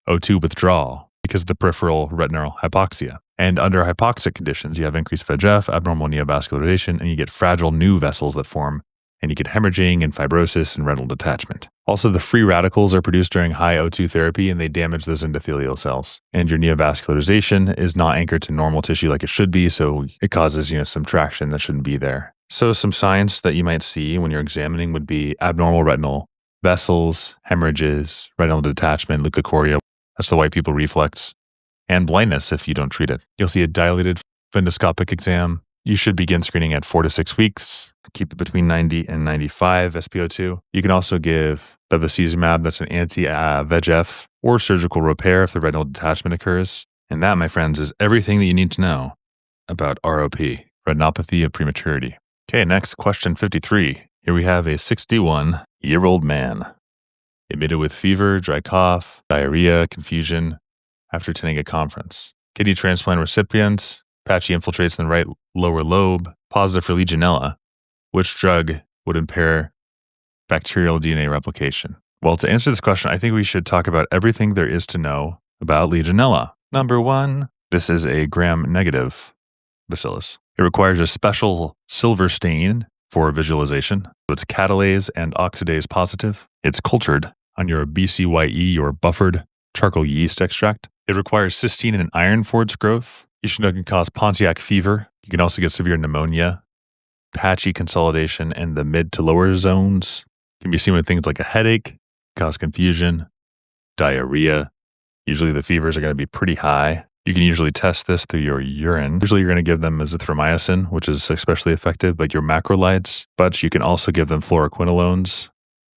S1: O2 withdrawal because of the peripheral retinal hypoxia. And under hypoxic conditions, you have increased VEGF, abnormal neovascularization, and you get fragile new vessels that form, and you get hemorrhaging and fibrosis and retinal detachment. Also, the free radicals are produced during high O2 therapy, and they damage those endothelial cells. And your neovascularization is not anchored to normal tissue like it should be, so it causes, some traction that shouldn't be there. So some signs that you might see when you're examining would be abnormal retinal vessels, hemorrhages, retinal detachment, leukochoria, that's the white people reflex, and blindness if you don't treat it. You'll see a dilated endoscopic exam. You should begin screening at 4 to 6 weeks. Keep it between 90 and 95 SpO2. You can also give bevacizumab, that's an anti-VEGF, or surgical repair if the retinal detachment occurs. And that, my friends, is everything that you need to know about ROP, retinopathy of prematurity. Okay, next, question 53. Here we have a 61-year-old man admitted with fever, dry cough, diarrhea, confusion after attending a conference. Kidney transplant recipient, patchy infiltrates in the right lower lobe, positive for Legionella. Which drug would impair bacterial DNA replication? Well, to answer this question, I think we should talk about everything there is to know about Legionella. Number one, this is a gram-negative bacillus. It requires a special silver stain for visualization. So it's catalase and oxidase positive. It's cultured on your BCYE, or buffered charcoal yeast extract. It requires cysteine and iron for its growth. You should know it can cause Pontiac fever. You can also get severe pneumonia, patchy consolidation in the mid to lower zones. It can be seen with things like a headache, cause confusion, diarrhea. Usually the fevers are going to be pretty high. You can usually test this through your urine. Usually you're going to give them azithromycin, which is especially effective, like your macrolides, but you can also give them fluoroquinolones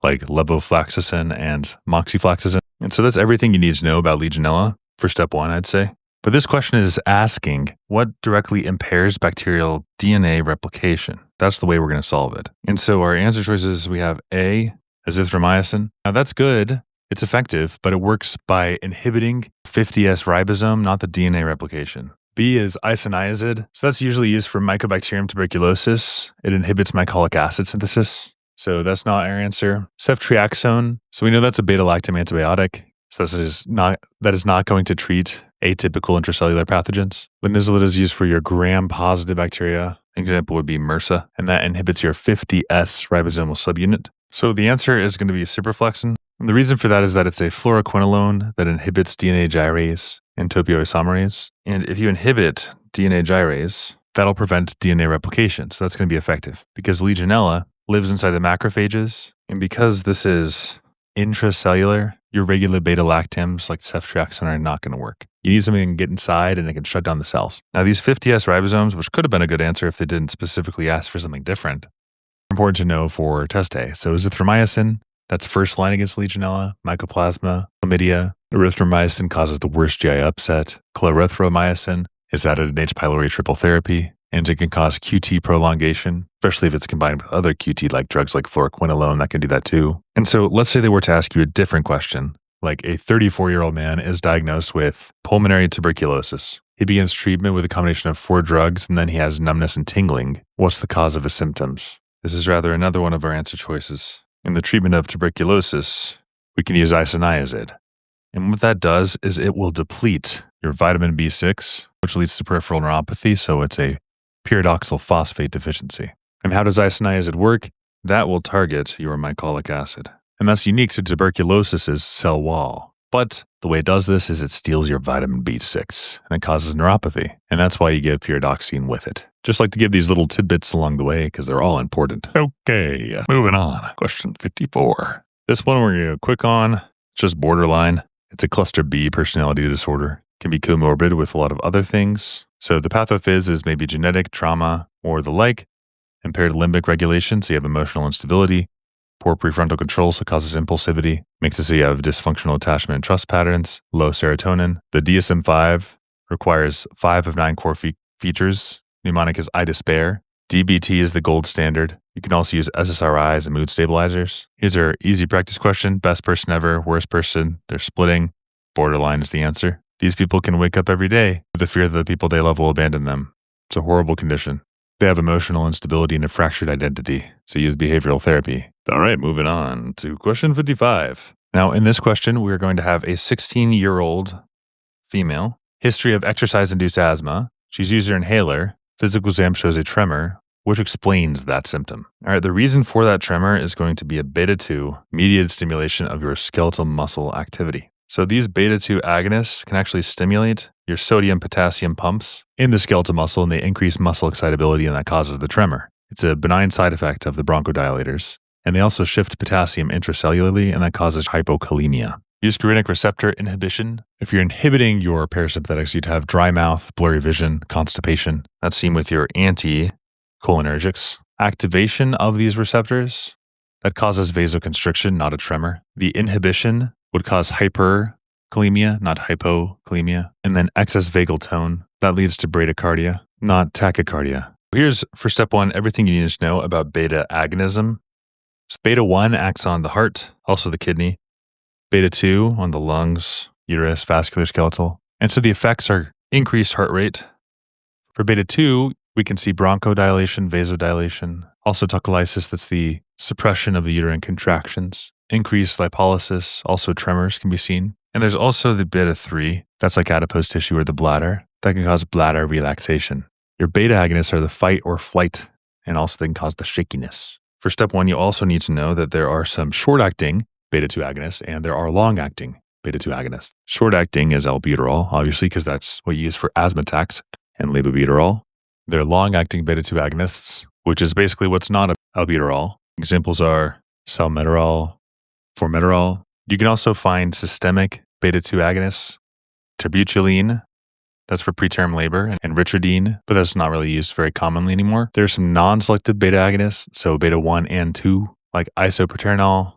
S1: like levofloxacin and moxifloxacin. And so that's everything you need to know about Legionella for step one, I'd say. But this question is asking what directly impairs bacterial DNA replication. That's the way we're going to solve it. And so our answer choices, we have A, azithromycin. Now that's good. It's effective, but it works by inhibiting 50S ribosome, not the DNA replication. B is isoniazid. So that's usually used for Mycobacterium tuberculosis. It inhibits mycolic acid synthesis. So that's not our answer. Ceftriaxone. So we know that's a beta-lactam antibiotic. So that is not going to treat atypical intracellular pathogens. Linezolid is used for your gram-positive bacteria. An example would be MRSA, and that inhibits your 50S ribosomal subunit. So the answer is going to be ciprofloxacin. And the reason for that is that it's a fluoroquinolone that inhibits DNA gyrase and topoisomerase. And if you inhibit DNA gyrase, that'll prevent DNA replication. So that's going to be effective because Legionella lives inside the macrophages. And because this is intracellular, your regular beta-lactams like ceftriaxone are not going to work. You need something that can get inside and it can shut down the cells. Now, these 50S ribosomes, which could have been a good answer if they didn't specifically ask for something different, are important to know for test A. So azithromycin, that's first line against Legionella, Mycoplasma, chlamydia. Erythromycin causes the worst GI upset. Clarithromycin is added in H. pylori triple therapy, and it can cause QT prolongation, especially if it's combined with other QT-like drugs like fluoroquinolone that can do that too. And so let's say they were to ask you a different question, like a 34-year-old man is diagnosed with pulmonary tuberculosis. He begins treatment with a combination of 4 drugs, and then he has numbness and tingling. What's the cause of his symptoms? This is rather another one of our answer choices. In the treatment of tuberculosis, we can use isoniazid. And what that does is it will deplete your vitamin B6, which leads to peripheral neuropathy, so it's a pyridoxal phosphate deficiency. And how does isoniazid work? That will target your mycolic acid. And that's unique to tuberculosis's cell wall. But the way it does this is it steals your vitamin B6 and it causes neuropathy. And that's why you give pyridoxine with it. Just like to give these little tidbits along the way because they're all important. Okay, moving on. Question 54. This one we're going to go quick on. It's just borderline. It's a cluster B personality disorder. It can be comorbid with a lot of other things. So the pathophys is maybe genetic, trauma, or the like. Impaired limbic regulation, so you have emotional instability. Poor prefrontal control, so it causes impulsivity. Makes it so you have dysfunctional attachment and trust patterns. Low serotonin. The DSM-5 requires 5 of 9 core features. Mnemonic is I despair. DBT is the gold standard. You can also use SSRIs and mood stabilizers. Here's our easy practice question. Best person ever, worst person. They're splitting. Borderline is the answer. These people can wake up every day with the fear that the people they love will abandon them. It's a horrible condition. They have emotional instability and a fractured identity, so use behavioral therapy. All right, moving on to question 55. Now, in this question, we're going to have a 16-year-old female, history of exercise-induced asthma. She's used her inhaler. Physical exam shows a tremor, which explains that symptom. All right, the reason for that tremor is going to be a beta-2 mediated stimulation of your skeletal muscle activity. So these beta-2 agonists can actually stimulate your sodium-potassium pumps in the skeletal muscle, and they increase muscle excitability, and that causes the tremor. It's a benign side effect of the bronchodilators. And they also shift potassium intracellularly, and that causes hypokalemia. Muscarinic receptor inhibition. If you're inhibiting your parasympathetics, you'd have dry mouth, blurry vision, constipation. That's seen with your anticholinergics. Activation of these receptors, that causes vasoconstriction, not a tremor. The inhibition would cause hyperkalemia, not hypokalemia. And then excess vagal tone, that leads to bradycardia, not tachycardia. Here's, for step 1, everything you need to know about beta agonism. So beta 1 acts on the heart, also the kidney. Beta 2 on the lungs, uterus, vascular skeletal. And so the effects are increased heart rate. For beta 2, we can see bronchodilation, vasodilation. Also tachylysis, that's the suppression of the uterine contractions. Increased lipolysis, also tremors can be seen. And there's also the beta 3, that's like adipose tissue or the bladder, that can cause bladder relaxation. Your beta agonists are the fight or flight, and also they can cause the shakiness. For step 1, you also need to know that there are some short-acting beta-2 agonists and there are long-acting beta-2 agonists. Short-acting is albuterol, obviously, because that's what you use for asthma attacks, and levobuterol. They're long-acting beta-2 agonists, which is basically what's not albuterol. Examples are salmeterol, formoterol. You can also find systemic beta-2 agonists, terbutaline, that's for preterm labor, and ritridine, but that's not really used very commonly anymore. There's some non-selective beta agonists, so beta 1 and 2, like isoproterenol,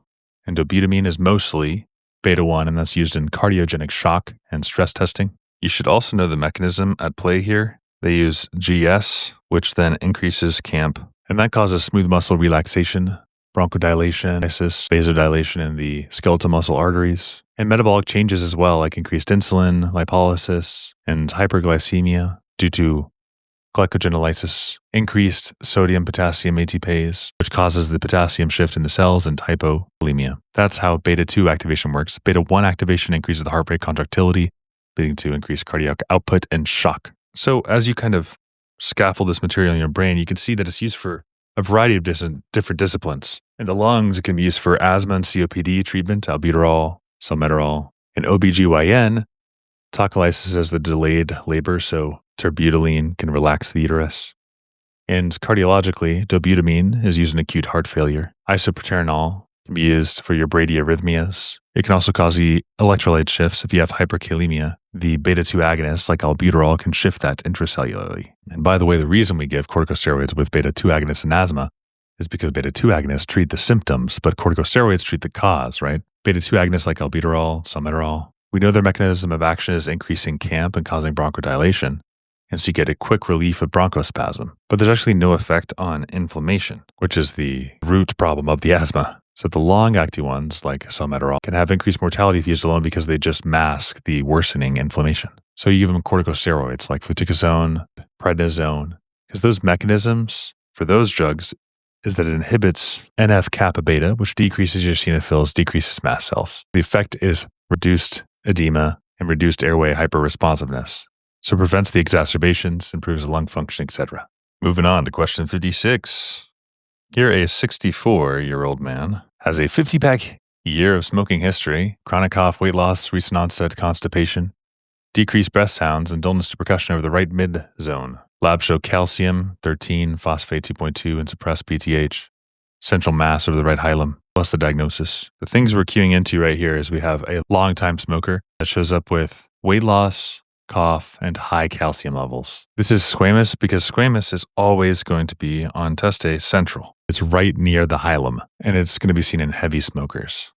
S1: and dobutamine is mostly beta 1, and that's used in cardiogenic shock and stress testing. You should also know the mechanism at play here. They use GS, which then increases CAMP, and that causes smooth muscle relaxation, bronchodilation, vasodilation in the skeletal muscle arteries, and metabolic changes as well, like increased insulin, lipolysis, and hyperglycemia. due to glycogenolysis, increased sodium potassium ATPase, which causes the potassium shift in the cells, and hypovolemia. That's how beta 2 activation works. Beta 1 activation increases the heart rate contractility, leading to increased cardiac output and shock. So as you kind of scaffold this material in your brain, you can see that it's used for a variety of different disciplines. In the lungs, it can be used for asthma and COPD treatment, albuterol, salmeterol. In OBGYN, alkalosis is the delayed labor, so terbutaline can relax the uterus. And cardiologically, dobutamine is used in acute heart failure. Isoproterenol can be used for your bradyarrhythmias. It can also cause the electrolyte shifts if you have hyperkalemia. The beta-2 agonists, like albuterol, can shift that intracellularly. And by the way, the reason we give corticosteroids with beta-2 agonists in asthma is because beta-2 agonists treat the symptoms, but corticosteroids treat the cause, right? Beta-2 agonists like albuterol, salmeterol, we know their mechanism of action is increasing CAMP and causing bronchodilation, and so you get a quick relief of bronchospasm. But there's actually no effect on inflammation, which is the root problem of the asthma. So the long-acting ones, like salmeterol, can have increased mortality if used alone because they just mask the worsening inflammation. So you give them corticosteroids like fluticasone, prednisone, because those mechanisms for those drugs is that it inhibits NF-kappa beta, which decreases your eosinophils, decreases mast cells. The effect is reduced edema and reduced airway hyperresponsiveness. So it prevents the exacerbations, improves lung function, etc. Moving on to question 56. Here, a 64-year-old man has a 50-pack year of smoking history, chronic cough, weight loss, recent onset constipation, decreased breath sounds, and dullness to percussion over the right mid-zone. Labs show calcium, 13, phosphate 2.2, and suppressed PTH. Central mass over the right hilum, plus the diagnosis. The things we're queuing into right here is we have a long-time smoker that shows up with weight loss, cough, and high calcium levels. This is squamous because squamous is always going to be on testes central. It's right near the hilum, and it's going to be seen in heavy smokers.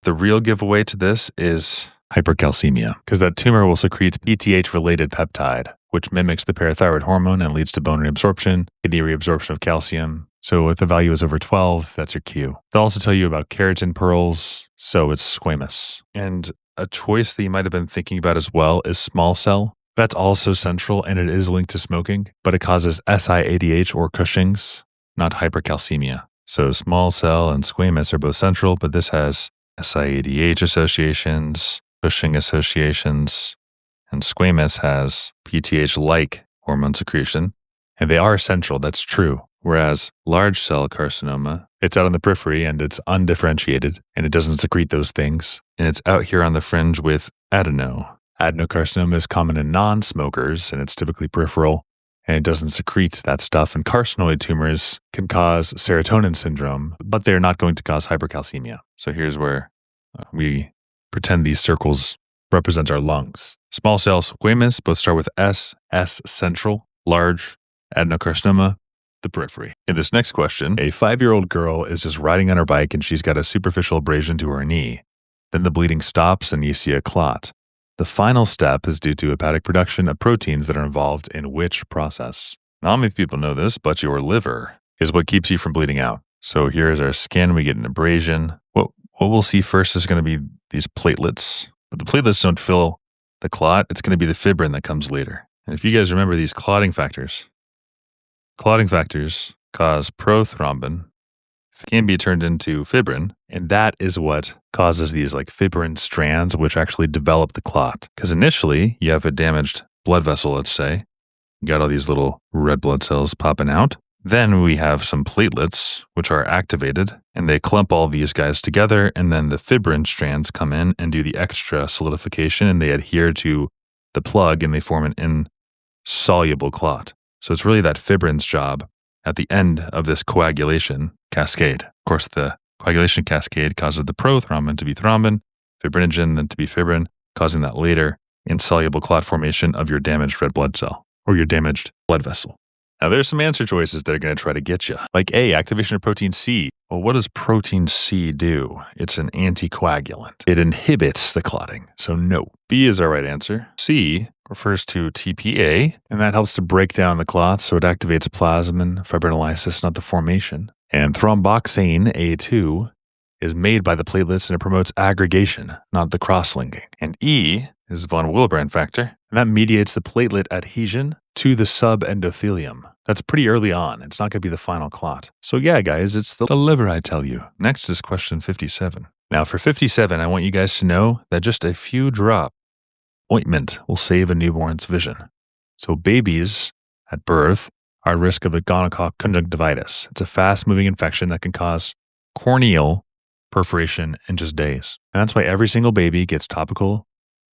S1: The real giveaway to this is hypercalcemia, because that tumor will secrete PTH-related peptide, which mimics the parathyroid hormone and leads to bone reabsorption, kidney reabsorption of calcium. So if the value is over 12, that's your cue. They'll also tell you about keratin pearls, so it's squamous. And a choice that you might have been thinking about as well is small cell. That's also central, and it is linked to smoking, but it causes SIADH or Cushing's, not hypercalcemia. So small cell and squamous are both central, but this has SIADH associations, Cushing associations, and squamous has PTH-like hormone secretion, and they are central, that's true. Whereas large cell carcinoma, it's out on the periphery and it's undifferentiated and it doesn't secrete those things. And it's out here on the fringe with adeno. Adenocarcinoma is common in non-smokers and it's typically peripheral and it doesn't secrete that stuff. And carcinoid tumors can cause serotonin syndrome, but they're not going to cause hypercalcemia. So here's where we pretend these circles represent our lungs. Small cell squamous both start with S central, large adenocarcinoma, the periphery. In this next question, a 5-year-old girl is just riding on her bike and she's got a superficial abrasion to her knee. Then the bleeding stops and you see a clot. The final step is due to hepatic production of proteins that are involved in which process? Not many people know this, but your liver is what keeps you from bleeding out. So here's our skin. We get an abrasion. What we'll see first is going to be these platelets. But the platelets don't fill the clot. It's going to be the fibrin that comes later. And if you guys remember these clotting factors cause prothrombin. It can be turned into fibrin, and that is what causes these like fibrin strands, which actually develop the clot. Because initially, you have a damaged blood vessel, let's say. You got all these little red blood cells popping out. Then we have some platelets, which are activated, and they clump all these guys together, and then the fibrin strands come in and do the extra solidification, and they adhere to the plug, and they form an insoluble clot. So it's really that fibrin's job at the end of this coagulation cascade. Of course, the coagulation cascade causes the prothrombin to be thrombin, fibrinogen then to be fibrin, causing that later insoluble clot formation of your damaged red blood cell or your damaged blood vessel. Now, there's some answer choices that are going to try to get you. Like A, activation of protein C. Well, what does protein C do? It's an anticoagulant. It inhibits the clotting, so no. B is our right answer. C refers to TPA, and that helps to break down the clots, so it activates plasmin fibrinolysis, not the formation. And thromboxane, A2, is made by the platelets, and it promotes aggregation, not the cross-linking. And E is von Willebrand factor, and that mediates the platelet adhesion to the subendothelium. That's pretty early on. It's not going to be the final clot. So yeah, guys, it's the liver, I tell you. Next is question 57. Now for 57, I want you guys to know that just a few drop ointment will save a newborn's vision. So babies at birth are at risk of a gonococ conjunctivitis. It's a fast-moving infection that can cause corneal perforation in just days. And that's why every single baby gets topical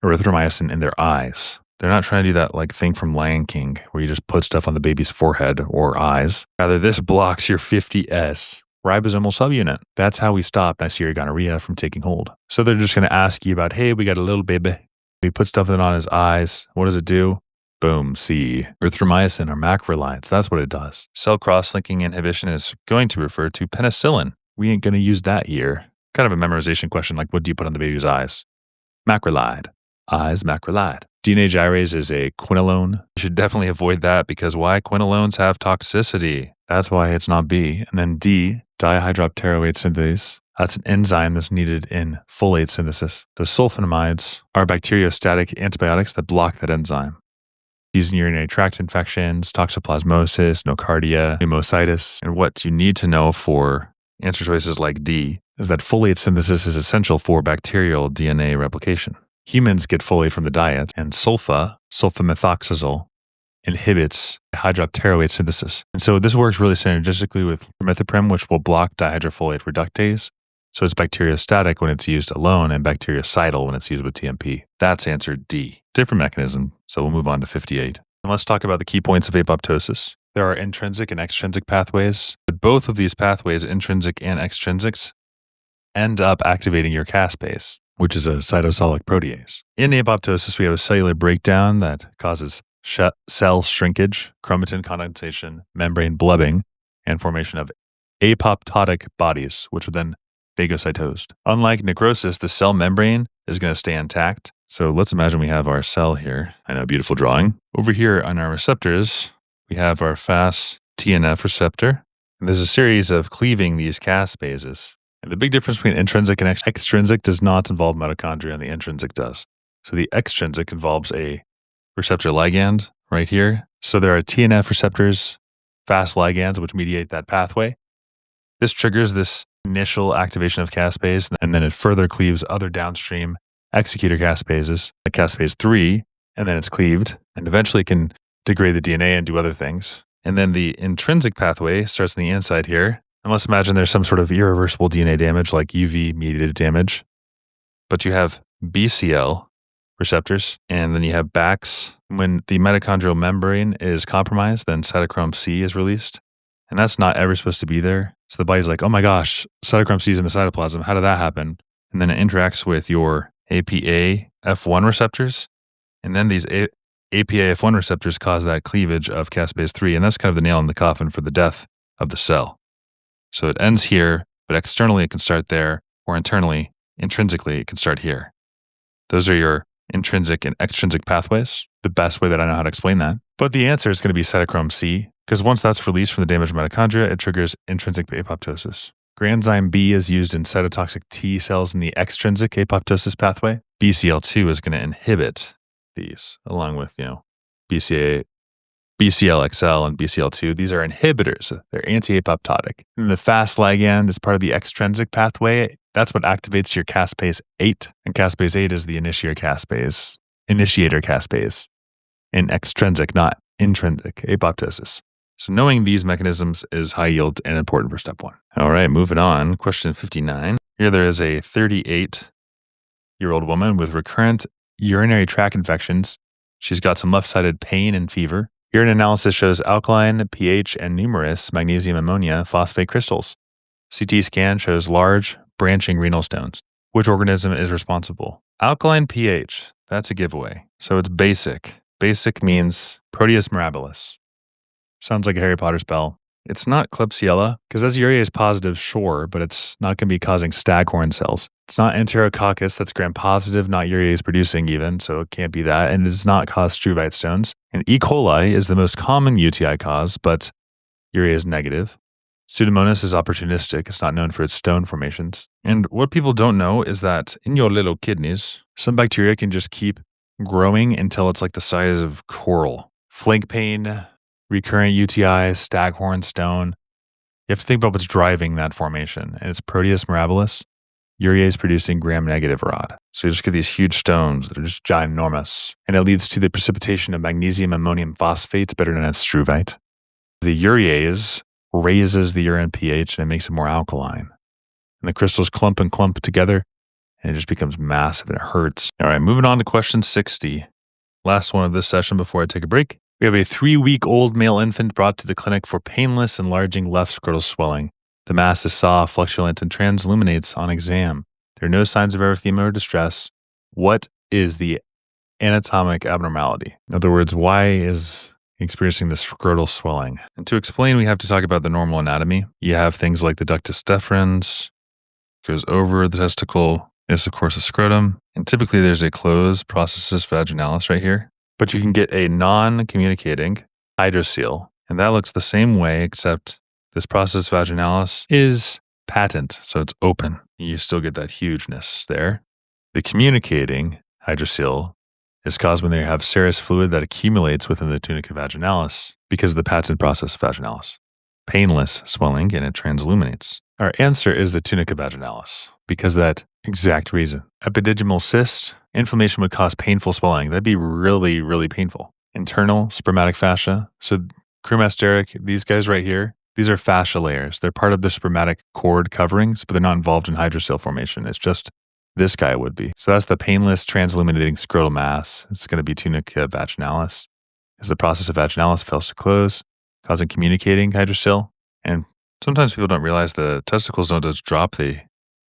S1: erythromycin in their eyes. They're not trying to do that like thing from Lion King where you just put stuff on the baby's forehead or eyes. Rather, this blocks your 50S ribosomal subunit. That's how we stop Neisseria gonorrhea from taking hold. So they're just going to ask you about, hey, we got a little baby. We put stuff on his eyes. What does it do? Boom, see. Erythromycin or macrolides, that's what it does. Cell cross-linking inhibition is going to refer to penicillin. We ain't going to use that here. Kind of a memorization question like, what do you put on the baby's eyes? Macrolide. Eyes, macrolide. DNA gyrase is a quinolone. You should definitely avoid that because why? Quinolones have toxicity. That's why it's not B. And then D, dihydropteroate synthase. That's an enzyme that's needed in folate synthesis. The sulfonamides are bacteriostatic antibiotics that block that enzyme. These urinary tract infections, toxoplasmosis, nocardia, pneumocystis. And what you need to know for answer choices like D is that folate synthesis is essential for bacterial DNA replication. Humans get folate from the diet, and sulfamethoxazole, inhibits hydroxypteroate synthesis. And so this works really synergistically with trimethoprim, which will block dihydrofolate reductase. So it's bacteriostatic when it's used alone and bactericidal when it's used with TMP. That's answer D. Different mechanism. So we'll move on to 58. And let's talk about the key points of apoptosis. There are intrinsic and extrinsic pathways, but both of these pathways, intrinsic and extrinsics, end up activating your caspase, which is a cytosolic protease. In apoptosis, we have a cellular breakdown that causes cell shrinkage, chromatin condensation, membrane blubbing, and formation of apoptotic bodies, which are then phagocytosed. Unlike necrosis, the cell membrane is going to stay intact. So let's imagine we have our cell here. I know, beautiful drawing. Over here on our receptors, we have our Fas TNF receptor. And there's a series of cleaving these caspases. And the big difference between intrinsic and extrinsic does not involve mitochondria, and the intrinsic does. So the extrinsic involves a receptor ligand right here. So there are TNF receptors, Fas ligands, which mediate that pathway. This triggers this initial activation of caspase, and then it further cleaves other downstream executor caspases, like caspase 3, and then it's cleaved, and eventually can degrade the DNA and do other things. And then the intrinsic pathway starts on the inside here. And let's imagine there's some sort of irreversible DNA damage like UV-mediated damage. But you have BCL receptors, and then you have BAX. When the mitochondrial membrane is compromised, then cytochrome C is released. And that's not ever supposed to be there. So the body's like, oh my gosh, cytochrome C is in the cytoplasm. How did that happen? And then it interacts with your APA-F1 receptors. And then these APA-F1 receptors cause that cleavage of caspase 3. And that's kind of the nail in the coffin for the death of the cell. So it ends here, but externally it can start there, or internally, intrinsically, it can start here. Those are your intrinsic and extrinsic pathways, the best way that I know how to explain that. But the answer is going to be cytochrome C, because once that's released from the damaged mitochondria, it triggers intrinsic apoptosis. Granzyme B is used in cytotoxic T cells in the extrinsic apoptosis pathway. BCL2 is going to inhibit these, along with, BCLXL and BCL2. These are inhibitors. They're anti-apoptotic. And the Fas ligand is part of the extrinsic pathway. That's what activates your caspase 8. And caspase 8 is the initiator caspase in extrinsic, not intrinsic apoptosis. So knowing these mechanisms is high yield and important for step 1. All right, moving on. Question 59. Here there is a 38-year-old woman with recurrent urinary tract infections. She's got some left-sided pain and fever. Urine analysis shows alkaline pH and numerous magnesium ammonia phosphate crystals. CT scan shows large branching renal stones. Which organism is responsible? Alkaline pH, that's a giveaway. So it's basic. Basic means Proteus mirabilis. Sounds like a Harry Potter spell. It's not Klebsiella, because that's urease positive, sure, but it's not going to be causing staghorn cells. It's not Enterococcus, that's gram-positive, not urease producing even, so it can't be that, and it does not cause struvite stones. And E. coli is the most common UTI cause, but urease negative. Pseudomonas is opportunistic. It's not known for its stone formations. And what people don't know is that in your little kidneys, some bacteria can just keep growing until it's like the size of coral. Flank pain, recurrent UTIs, staghorn stone. You have to think about what's driving that formation. And it's Proteus mirabilis, urease producing gram-negative rod. So you just get these huge stones that are just ginormous. And it leads to the precipitation of magnesium ammonium phosphate, better known as struvite. The urease raises the urine pH and it makes it more alkaline. And the crystals clump and clump together and it just becomes massive and it hurts. All right, moving on to question 60. Last one of this session before I take a break. We have a 3-week-old male infant brought to the clinic for painless enlarging left scrotal swelling. The mass is soft, fluctuant, and transluminates on exam. There are no signs of erythema or distress. What is the anatomic abnormality? In other words, why is he experiencing this scrotal swelling? And to explain, we have to talk about the normal anatomy. You have things like the ductus deferens, goes over the testicle. This, of course, is scrotum. And typically there's a closed processus vaginalis right here. But you can get a non-communicating hydrocele. And that looks the same way, except this processus vaginalis is patent, so it's open. You still get that hugeness there. The communicating hydrocele is caused when they have serous fluid that accumulates within the tunica vaginalis because of the patent processus vaginalis. Painless swelling, and it transluminates. Our answer is the tunica vaginalis because of that exact reason. Epididymal cyst, inflammation would cause painful swelling. That'd be really, really painful. Internal spermatic fascia. So cremasteric, these guys right here, these are fascia layers. They're part of the spermatic cord coverings, but they're not involved in hydrocele formation. It's just this guy would be. So that's the painless transluminating scrotal mass. It's going to be tunica vaginalis. As the processus vaginalis fails to close, causing communicating hydrocele. And sometimes people don't realize the testicles don't just drop, they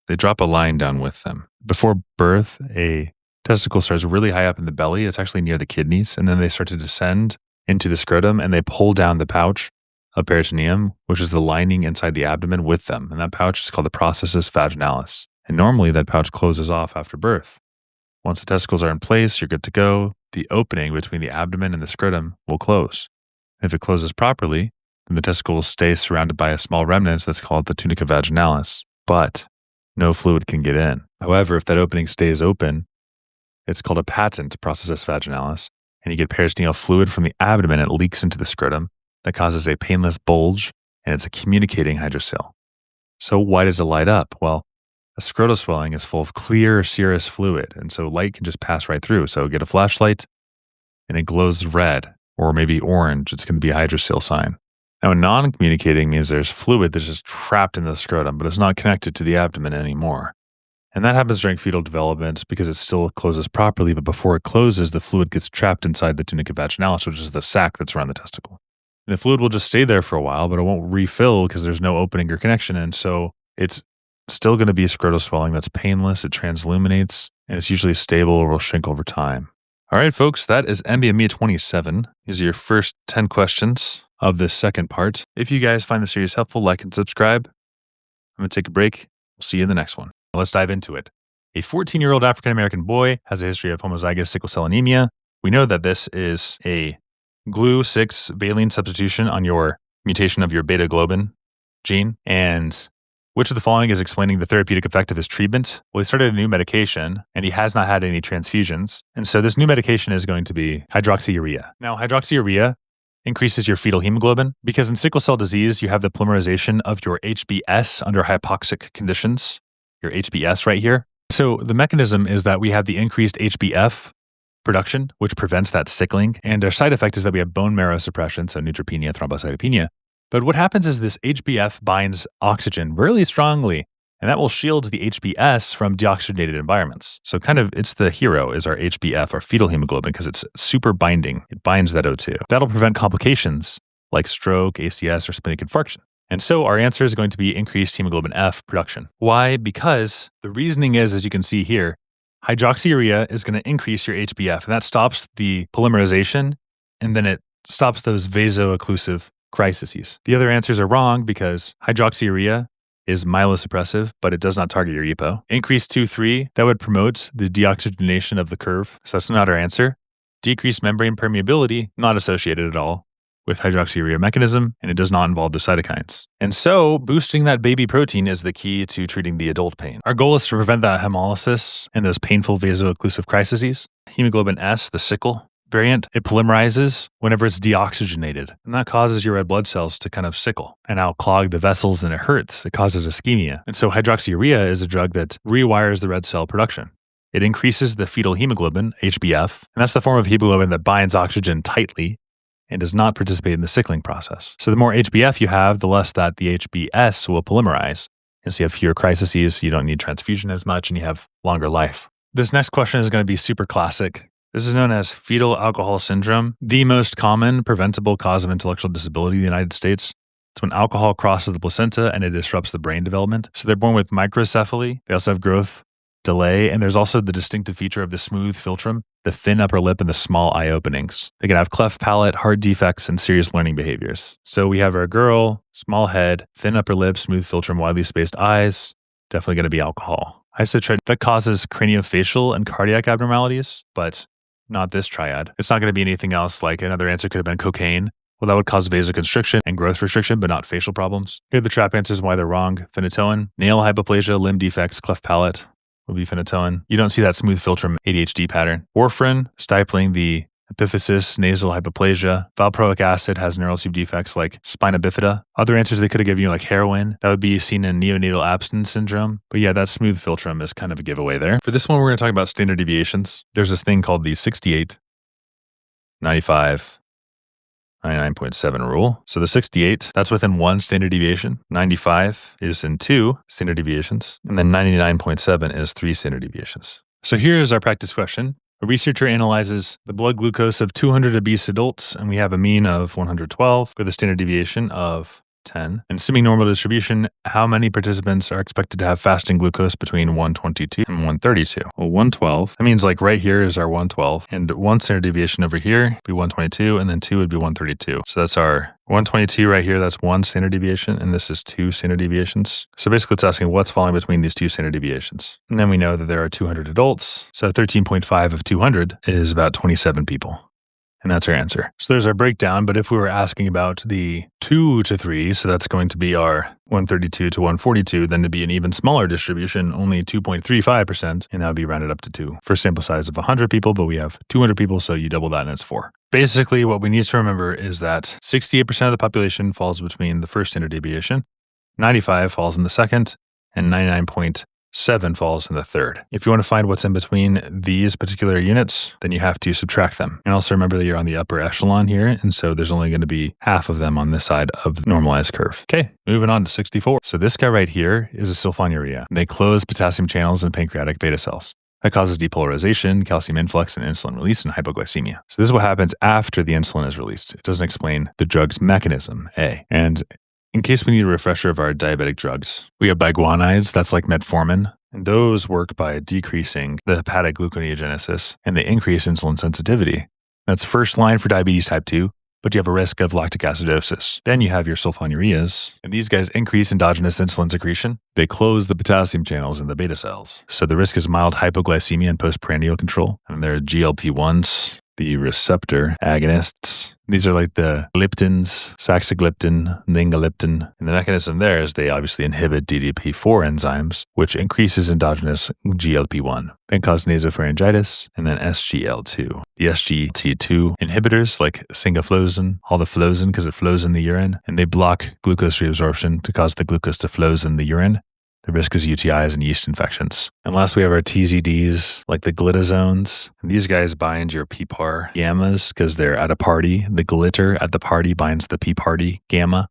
S1: drop a line down with them. Before birth, a testicle starts really high up in the belly. It's actually near the kidneys. And then they start to descend into the scrotum and they pull down the pouch of peritoneum, which is the lining inside the abdomen with them. And that pouch is called the processus vaginalis. And normally that pouch closes off after birth. Once the testicles are in place, you're good to go. The opening between the abdomen and the scrotum will close. If it closes properly, then the testicle will stay surrounded by a small remnant that's called the tunica vaginalis. But no fluid can get in. However, if that opening stays open, it's called a patent processus vaginalis, and you get peritoneal fluid from the abdomen and it leaks into the scrotum. That causes a painless bulge, and it's a communicating hydrocele. So why does it light up? Well, a scrotal swelling is full of clear serous fluid, and so light can just pass right through. So get a flashlight, and it glows red, or maybe orange. It's going to be a hydrocele sign. Now, non-communicating means there's fluid that's just trapped in the scrotum, but it's not connected to the abdomen anymore. And that happens during fetal development because it still closes properly, but before it closes, the fluid gets trapped inside the tunica vaginalis, which is the sac that's around the testicle. And the fluid will just stay there for a while, but it won't refill because there's no opening or connection. And so it's still going to be a scrotal swelling that's painless, it transluminates, and it's usually stable or will shrink over time. All right, folks, that is NBME 27. These are your first 10 questions of this second part. If you guys find the series helpful, like and subscribe. I'm going to take a break. We'll see you in the next one. Let's dive into it. A 14-year-old African-American boy has a history of homozygous sickle cell anemia. We know that this is a GLU6 valine substitution on your mutation of your beta globin gene. And which of the following is explaining the therapeutic effect of his treatment? Well, he started a new medication and he has not had any transfusions. And so this new medication is going to be hydroxyurea. Now, hydroxyurea increases your fetal hemoglobin because in sickle cell disease, you have the polymerization of your HBS under hypoxic conditions, your HBS right here. So the mechanism is that we have the increased HbF production, which prevents that sickling. And our side effect is that we have bone marrow suppression, so neutropenia, thrombocytopenia. But what happens is this HbF binds oxygen really strongly, and that will shield the HbS from deoxygenated environments. So kind of it's the hero is our HbF, our fetal hemoglobin, because it's super binding. It binds that O2. That'll prevent complications like stroke, ACS, or splenic infarction. And so our answer is going to be increased hemoglobin F production. Why? Because the reasoning is, as you can see here, hydroxyurea is going to increase your HbF, and that stops the polymerization, and then it stops those vaso-occlusive crises. The other answers are wrong because hydroxyurea is myelosuppressive, but it does not target your EPO. Increase 2,3, that would promote the deoxygenation of the curve, so that's not our answer. Decreased membrane permeability, not associated at all with hydroxyurea mechanism, and it does not involve the cytokines. And so boosting that baby protein is the key to treating the adult pain. Our goal is to prevent that hemolysis and those painful vaso-occlusive crises. hemoglobin S, the sickle variant, it polymerizes whenever it's deoxygenated. And that causes your red blood cells to kind of sickle and now clog the vessels, and it hurts. It causes ischemia. And so hydroxyurea is a drug that rewires the red cell production. It increases the fetal hemoglobin, HbF, and that's the form of hemoglobin that binds oxygen tightly and does not participate in the sickling process. So the more HbF you have, the less that the HbS will polymerize. And so you have fewer crises, you don't need transfusion as much, and you have longer life. This next question is going to be super classic. This is known as fetal alcohol syndrome, the most common preventable cause of intellectual disability in the United States. It's when alcohol crosses the placenta and it disrupts the brain development. So they're born with microcephaly. They also have growth delay, and there's also the distinctive feature of the smooth philtrum, the thin upper lip, and the small eye openings. They can have cleft palate, heart defects, and serious learning behaviors. So we have our girl, small head, thin upper lip, smooth philtrum, widely spaced eyes, definitely going to be alcohol. Isotried, that causes craniofacial and cardiac abnormalities, but not this triad. It's not going to be anything else. Like another answer could have been cocaine. Well, that would cause vasoconstriction and growth restriction, but not facial problems. Here are the trap answers why they're wrong. Phenytoin, nail hypoplasia, limb defects, cleft palate will be phenytoin. You don't see that smooth philtrum ADHD pattern. Warfarin, stifling the epiphysis, nasal hypoplasia. Valproic acid has neural tube defects like spina bifida. Other answers they could have given you, like heroin, that would be seen in neonatal abstinence syndrome. But yeah, that smooth philtrum is kind of a giveaway there. For this one, we're going to talk about standard deviations. There's this thing called the 68, 95, 99.7 rule. So the 68, that's within one standard deviation. 95 is in 2 standard deviations. And then 99.7 is 3 standard deviations. So here is our practice question. A researcher analyzes the blood glucose of 200 obese adults, and we have a mean of 112 with a standard deviation of 10. And assuming normal distribution, how many participants are expected to have fasting glucose between 122 and 132? Well, 112, that means like right here is our 112, and one standard deviation over here would be 122, and then 2 would be 132. So that's our 122 right here, that's 1 standard deviation, and this is 2 standard deviations. So basically it's asking what's falling between these 2 standard deviations. And then we know that there are 200 adults, so 13.5 of 200 is about 27 people. And that's our answer. So there's our breakdown, but if we were asking about the 2 to 3, so that's going to be our 132 to 142, then to be an even smaller distribution, only 2.35%, and that would be rounded up to 2. For a sample size of 100 people, but we have 200 people, so you double that and it's 4. Basically, what we need to remember is that 68% of the population falls between the first standard deviation, 95 falls in the second, and 99.7 falls in the third. If you want to find what's in between these particular units, then you have to subtract them. And also remember that you're on the upper echelon here, and so there's only going to be half of them on this side of the normalized curve. Okay, moving on to 64. So this guy right here is a sulfonylurea. They close potassium channels in pancreatic beta cells. That causes depolarization, calcium influx, and insulin release, and hypoglycemia. So this is what happens after the insulin is released. It doesn't explain the drug's mechanism, A. And in case we need a refresher of our diabetic drugs, we have biguanides, that's like metformin, and those work by decreasing the hepatic gluconeogenesis, and they increase insulin sensitivity. That's first line for diabetes type 2, but you have a risk of lactic acidosis. Then you have your sulfonylureas, and these guys increase endogenous insulin secretion. They close the potassium channels in the beta cells. So the risk is mild hypoglycemia and postprandial control. And there are GLP-1s, the receptor agonists. These are like the gliptins, saxagliptin, ningaliptin. And the mechanism there is they obviously inhibit DDP4 enzymes, which increases endogenous GLP-1. Then cause nasopharyngitis, and then SGL2. The SGLT2 inhibitors like singaflozin, aldoflozin because it flows in the urine, and they block glucose reabsorption to cause the glucose to flow in the urine. The risk is UTIs and yeast infections. And last, we have our TZDs, like the glitazones. These guys bind your PPAR gammas because they're at a party. The glitter at the party binds the PPAR gamma,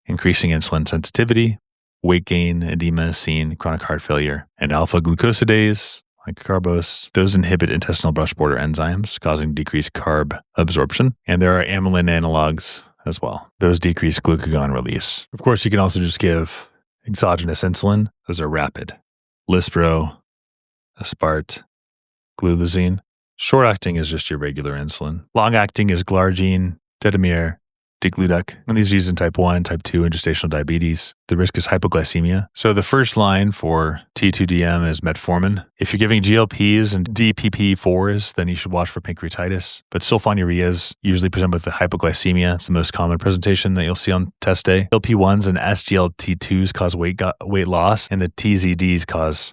S1: increasing insulin sensitivity, weight gain, edema, seen, chronic heart failure. And alpha glucosidase, like carbose, those inhibit intestinal brush border enzymes, causing decreased carb absorption. And there are amylin analogs as well. Those decrease glucagon release. Of course, you can also just give exogenous insulin. Those are rapid. Lispro, Aspart, Glulazine. Short-acting is just your regular insulin. Long-acting is Glargine, Detamir, Digludac. And these are used in type 1, type 2, and gestational diabetes. The risk is hypoglycemia. So the first line for T2DM is metformin. If you're giving GLPs and DPP4s, then you should watch for pancreatitis. But sulfonylureas usually present with the hypoglycemia. It's the most common presentation that you'll see on test day. GLP-1s and SGLT2s cause weight loss, and the TZDs cause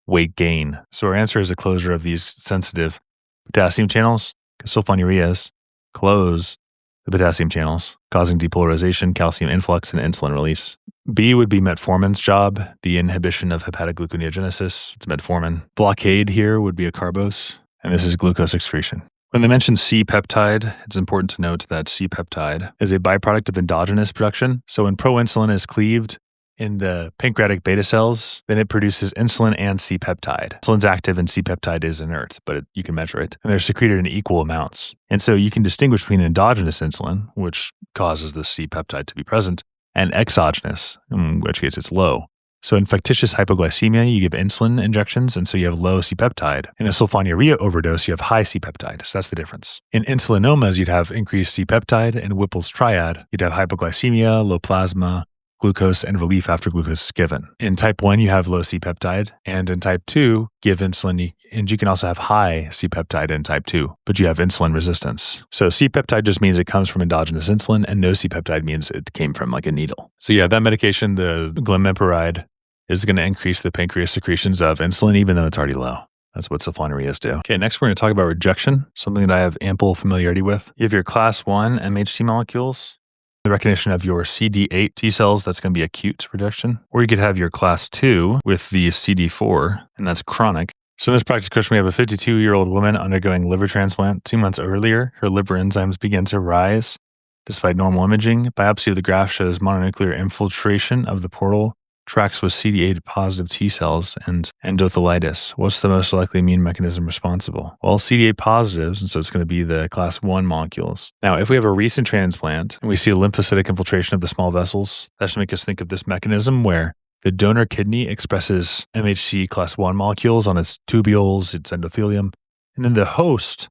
S1: weight gain. So our answer is a closure of these sensitive Potassium channels, because sulfonylureas close the potassium channels, causing depolarization, calcium influx, and insulin release. B would be metformin's job, the inhibition of hepatic gluconeogenesis. It's metformin. Blockade here would be acarbose, and this is glucose excretion. When they mention C-peptide, it's important to note that C-peptide is a byproduct of endogenous production. So when proinsulin is cleaved in the pancreatic beta cells, then it produces insulin and C-peptide. Insulin's active and C-peptide is inert, but you can measure it. And they're secreted in equal amounts. And so you can distinguish between endogenous insulin, which causes the C-peptide to be present, and exogenous, in which case it's low. So in factitious hypoglycemia, you give insulin injections, and so you have low C-peptide. In a sulfonylurea overdose, you have high C-peptide. So that's the difference. In insulinomas, you'd have increased C-peptide. In Whipple's triad, you'd have hypoglycemia, low plasma, glucose, and relief after glucose is given. In type 1, you have low C-peptide, and in type 2, give insulin, and you can also have high C-peptide in type 2, but you have insulin resistance. So C-peptide just means it comes from endogenous insulin, and no C-peptide means it came from like a needle. So yeah, that medication, the glimepiride, is going to increase the pancreas secretions of insulin, even though it's already low. That's what sulfonylureas do. Okay, next we're going to talk about rejection, something that I have ample familiarity with. You have your class 1 MHC molecules, the recognition of your CD8 T cells, that's going to be acute rejection. Or you could have your class 2 with the CD4, and that's chronic. So in this practice question, we have a 52-year-old woman undergoing liver transplant. 2 months earlier, her liver enzymes began to rise. Despite normal imaging, biopsy of the graft shows mononuclear infiltration of the portal tracks with CD8 positive T cells and endothelitis. What's the most likely immune mechanism responsible? Well, CD8 positives, and so it's going to be the class 1 molecules. Now, if we have a recent transplant and we see a lymphocytic infiltration of the small vessels, that should make us think of this mechanism where the donor kidney expresses MHC class 1 molecules on its tubules, its endothelium, and then the host,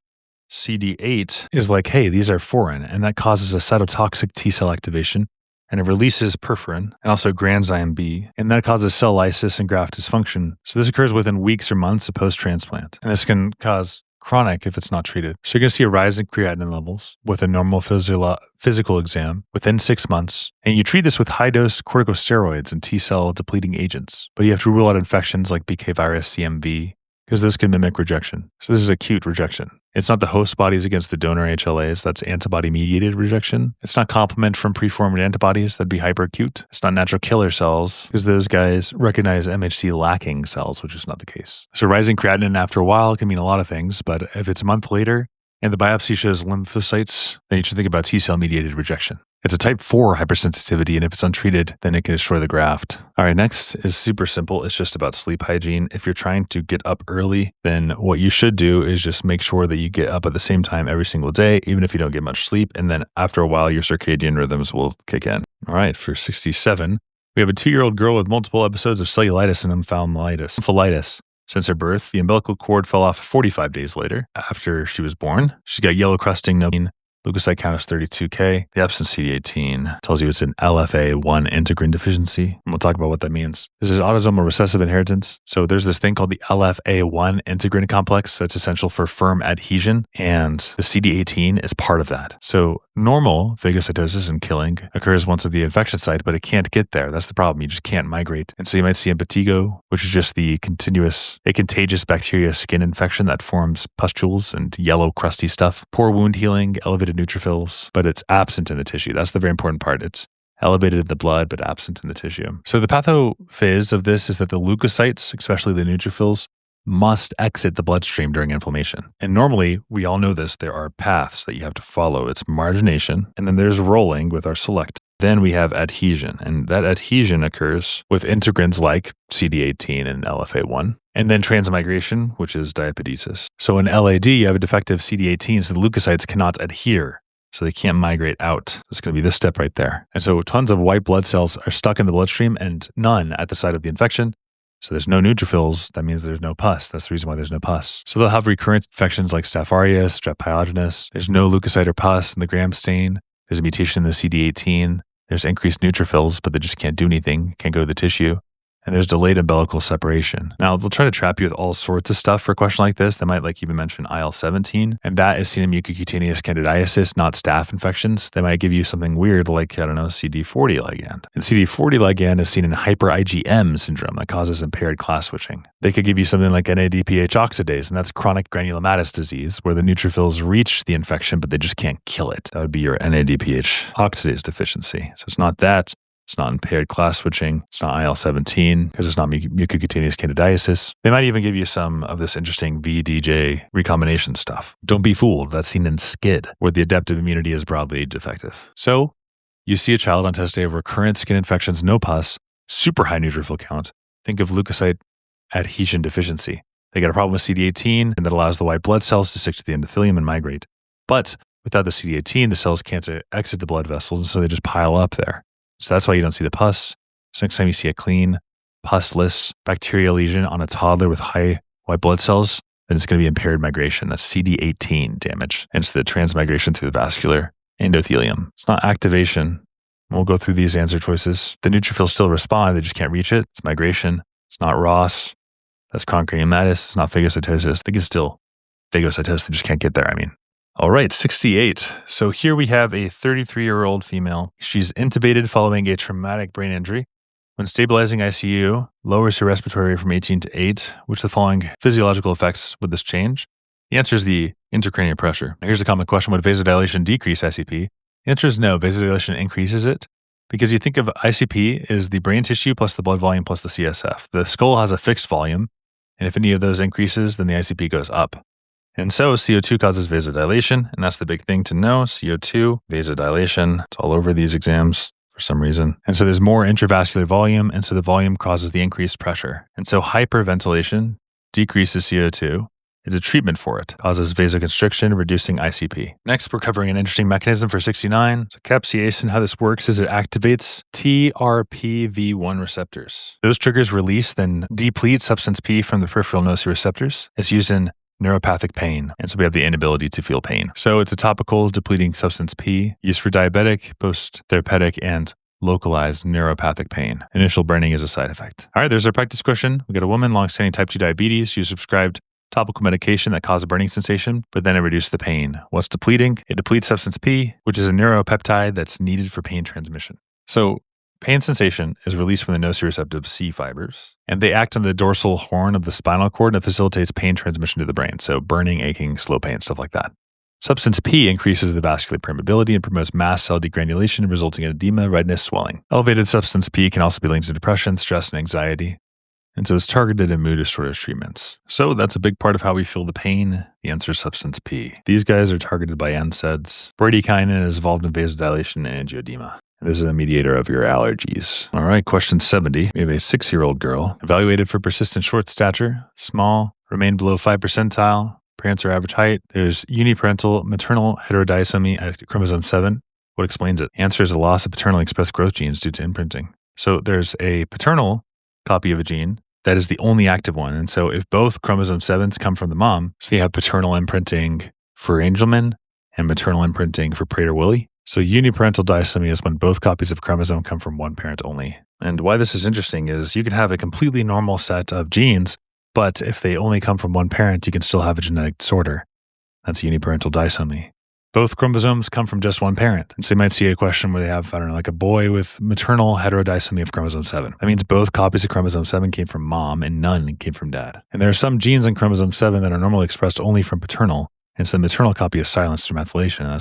S1: CD8, is like, hey, these are foreign, and that causes a cytotoxic T cell activation, and it releases perforin and also granzyme B, and that causes cell lysis and graft dysfunction. So this occurs within weeks or months of post-transplant, and this can cause chronic if it's not treated. So you're going to see a rise in creatinine levels with a normal physical exam within 6 months, and you treat this with high-dose corticosteroids and T-cell depleting agents, but you have to rule out infections like BK virus, CMV, because this can mimic rejection. So this is acute rejection. It's not the host bodies against the donor HLAs. That's antibody-mediated rejection. It's not complement from preformed antibodies. That'd be hyperacute. It's not natural killer cells, because those guys recognize MHC-lacking cells, which is not the case. So rising creatinine after a while can mean a lot of things, but if it's a month later and the biopsy shows lymphocytes, then you should think about T-cell-mediated rejection. It's a type 4 hypersensitivity, and if it's untreated, then it can destroy the graft. All right, next is super simple. It's just about sleep hygiene. If you're trying to get up early, then what you should do is just make sure that you get up at the same time every single day, even if you don't get much sleep, and then after a while, your circadian rhythms will kick in. All right, for 67, we have a 2-year-old girl with multiple episodes of cellulitis and lymphomyelitis. Since her birth, the umbilical cord fell off 45 days later after she was born. She's got yellow crusting, no leukocyte count is 32K. The absence CD18 tells you it's an LFA1 integrin deficiency. And we'll talk about what that means. This is autosomal recessive inheritance. So there's this thing called the LFA1 integrin complex that's essential for firm adhesion, and the CD18 is part of that. So normal phagocytosis and killing occurs once at the infection site, but it can't get there. That's the problem. You just can't migrate. And so you might see impetigo, which is just the contagious bacteria skin infection that forms pustules and yellow crusty stuff. Poor wound healing, elevated neutrophils, but it's absent in the tissue. That's the very important part. It's elevated in the blood, but absent in the tissue. So the pathophys of this is that the leukocytes, especially the neutrophils, must exit the bloodstream during inflammation. And normally, we all know this, there are paths that you have to follow. It's margination, and then there's rolling with our select. Then we have adhesion, and that adhesion occurs with integrins like CD18 and LFA1. And then transmigration, which is diapedesis. So in LAD, you have a defective CD18, so the leukocytes cannot adhere. So they can't migrate out. It's going to be this step right there. And so tons of white blood cells are stuck in the bloodstream and none at the site of the infection. So there's no neutrophils. That means there's no pus. That's the reason why there's no pus. So they'll have recurrent infections like Staph aureus, Strep pyogenes. There's no leukocyte or pus in the Gram stain. There's a mutation in the CD18. There's increased neutrophils, but they just can't do anything, can't go to the tissue. And there's delayed umbilical separation. Now, they'll try to trap you with all sorts of stuff for a question like this. They might even mention IL-17, and that is seen in mucocutaneous candidiasis, not staph infections. They might give you something weird like, I don't know, CD40 ligand. And CD40 ligand is seen in hyper-IgM syndrome that causes impaired class switching. They could give you something like NADPH oxidase, and that's chronic granulomatous disease, where the neutrophils reach the infection, but they just can't kill it. That would be your NADPH oxidase deficiency. So it's not that. It's not impaired class switching. It's not IL-17 because it's not mucocutaneous candidiasis. They might even give you some of this interesting VDJ recombination stuff. Don't be fooled. That's seen in SCID, where the adaptive immunity is broadly defective. So you see a child on test day of recurrent skin infections, no pus, super high neutrophil count. Think of leukocyte adhesion deficiency. They got a problem with CD18, and that allows the white blood cells to stick to the endothelium and migrate. But without the CD18, the cells can't exit the blood vessels, and so they just pile up there. So that's why you don't see the pus. So next time you see a clean, pusless bacterial lesion on a toddler with high white blood cells, then it's going to be impaired migration. That's CD18 damage. And it's the transmigration through the vascular endothelium. It's not activation. We'll go through these answer choices. The neutrophils still respond. They just can't reach it. It's migration. It's not ROS. That's chronic granulomatous. It's not phagocytosis. I think it's still phagocytosis. They just can't get there, All right, 68. So here we have a 33-year-old female. She's intubated following a traumatic brain injury. When stabilizing ICU, lowers her respiratory rate from 18 to 8. Which of the following physiological effects would this change? The answer is the intracranial pressure. Here's a common question. Would vasodilation decrease ICP? The answer is no. Vasodilation increases it because you think of ICP as the brain tissue plus the blood volume plus the CSF. The skull has a fixed volume, and if any of those increases, then the ICP goes up. And so CO2 causes vasodilation, and that's the big thing to know. CO2, vasodilation, it's all over these exams for some reason. And so there's more intravascular volume, and so the volume causes the increased pressure. And so hyperventilation decreases CO2. It's a treatment for it. Causes vasoconstriction, reducing ICP. Next, we're covering an interesting mechanism for 69. So capsaicin, how this works is it activates TRPV1 receptors. Those triggers release, then deplete substance P from the peripheral nociceptors. It's used in neuropathic pain. And so we have the inability to feel pain. So it's a topical depleting substance P used for diabetic, post-therapeutic, and localized neuropathic pain. Initial burning is a side effect. All right, there's our practice question. We got a woman, long-standing type 2 diabetes. She was prescribed topical medication that caused a burning sensation, but then it reduced the pain. What's depleting? It depletes substance P, which is a neuropeptide that's needed for pain transmission. So pain sensation is released from the nociceptive C fibers, and they act on the dorsal horn of the spinal cord and facilitates pain transmission to the brain. So burning, aching, slow pain, stuff like that. Substance P increases the vascular permeability and promotes mast cell degranulation, resulting in edema, redness, swelling. Elevated substance P can also be linked to depression, stress, and anxiety. And so it's targeted in mood disorders treatments. So that's a big part of how we feel the pain. The answer is substance P. These guys are targeted by NSAIDs. Bradykinin is involved in vasodilation and angioedema. This is a mediator of your allergies. All right, question 70. We have a 6-year-old girl evaluated for persistent short stature, small, remained below 5 percentile, parents are average height. There's uniparental maternal heterodisomy at chromosome 7. What explains it? Answer is a loss of paternally expressed growth genes due to imprinting. So there's a paternal copy of a gene that is the only active one. And so if both chromosome 7s come from the mom, so you have paternal imprinting for Angelman and maternal imprinting for Prader-Willi. So uniparental disomy is when both copies of chromosome come from one parent only. And why this is interesting is you can have a completely normal set of genes, but if they only come from one parent, you can still have a genetic disorder. That's uniparental disomy. Both chromosomes come from just one parent. And so you might see a question where they have, I don't know, like a boy with maternal heterodisomy of chromosome 7. That means both copies of chromosome 7 came from mom and none came from dad. And there are some genes in chromosome 7 that are normally expressed only from paternal. And so the maternal copy is silenced through methylation, and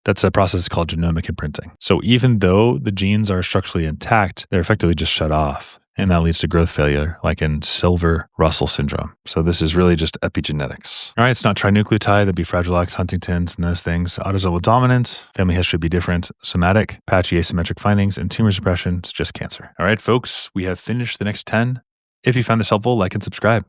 S1: that's a process called genomic imprinting. So even though the genes are structurally intact, they're effectively just shut off. And that leads to growth failure, like in Silver-Russell syndrome. So this is really just epigenetics. All right, it's not trinucleotide. That'd be Fragile X, Huntington's, and those things. Autosomal dominant, family history would be different. Somatic, patchy asymmetric findings, and tumor suppression, it's just cancer. All right, folks, we have finished the next 10. If you found this helpful, like and subscribe.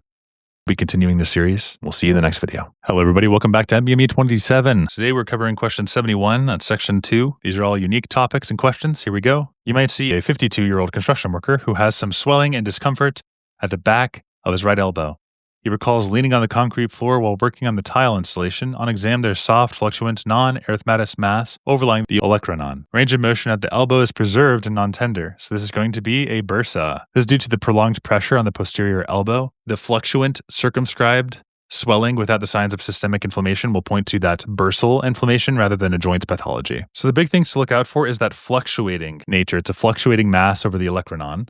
S1: We'll be continuing this series. We'll see you in the next video. Hello, everybody. Welcome back to NBME 27. Today, we're covering question 71 at section 2. These are all unique topics and questions. Here we go. You might see a 52-year-old construction worker who has some swelling and discomfort at the back of his right elbow. He recalls leaning on the concrete floor while working on the tile installation. On exam, there's soft, fluctuant, non-erythematous mass overlying the olecranon. Range of motion at the elbow is preserved and non-tender, so this is going to be a bursa. This is due to the prolonged pressure on the posterior elbow. The fluctuant, circumscribed swelling without the signs of systemic inflammation will point to that bursal inflammation rather than a joint pathology. So the big things to look out for is that fluctuating nature. It's a fluctuating mass over the olecranon.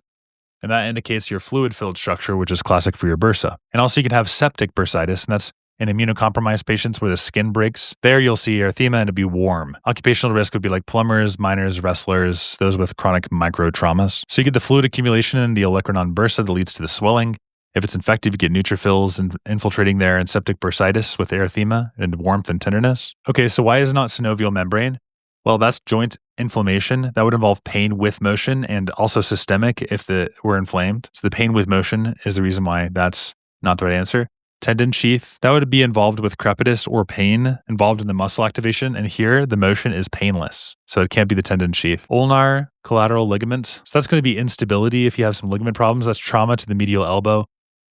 S1: And that indicates your fluid-filled structure, which is classic for your bursa. And also you can have septic bursitis, and that's in immunocompromised patients where the skin breaks. There you'll see erythema and it'd be warm. Occupational risk would be like plumbers, miners, wrestlers, those with chronic microtraumas. So you get the fluid accumulation in the olecranon bursa that leads to the swelling. If it's infective, you get neutrophils infiltrating there and septic bursitis with erythema and warmth and tenderness. Okay, so why is it not synovial membrane? Well, that's joint inflammation. That would involve pain with motion and also systemic if we're inflamed. So the pain with motion is the reason why that's not the right answer. Tendon sheath, that would be involved with crepitus or pain involved in the muscle activation. And here, the motion is painless. So it can't be the tendon sheath. Ulnar collateral ligament. So that's going to be instability if you have some ligament problems. That's trauma to the medial elbow.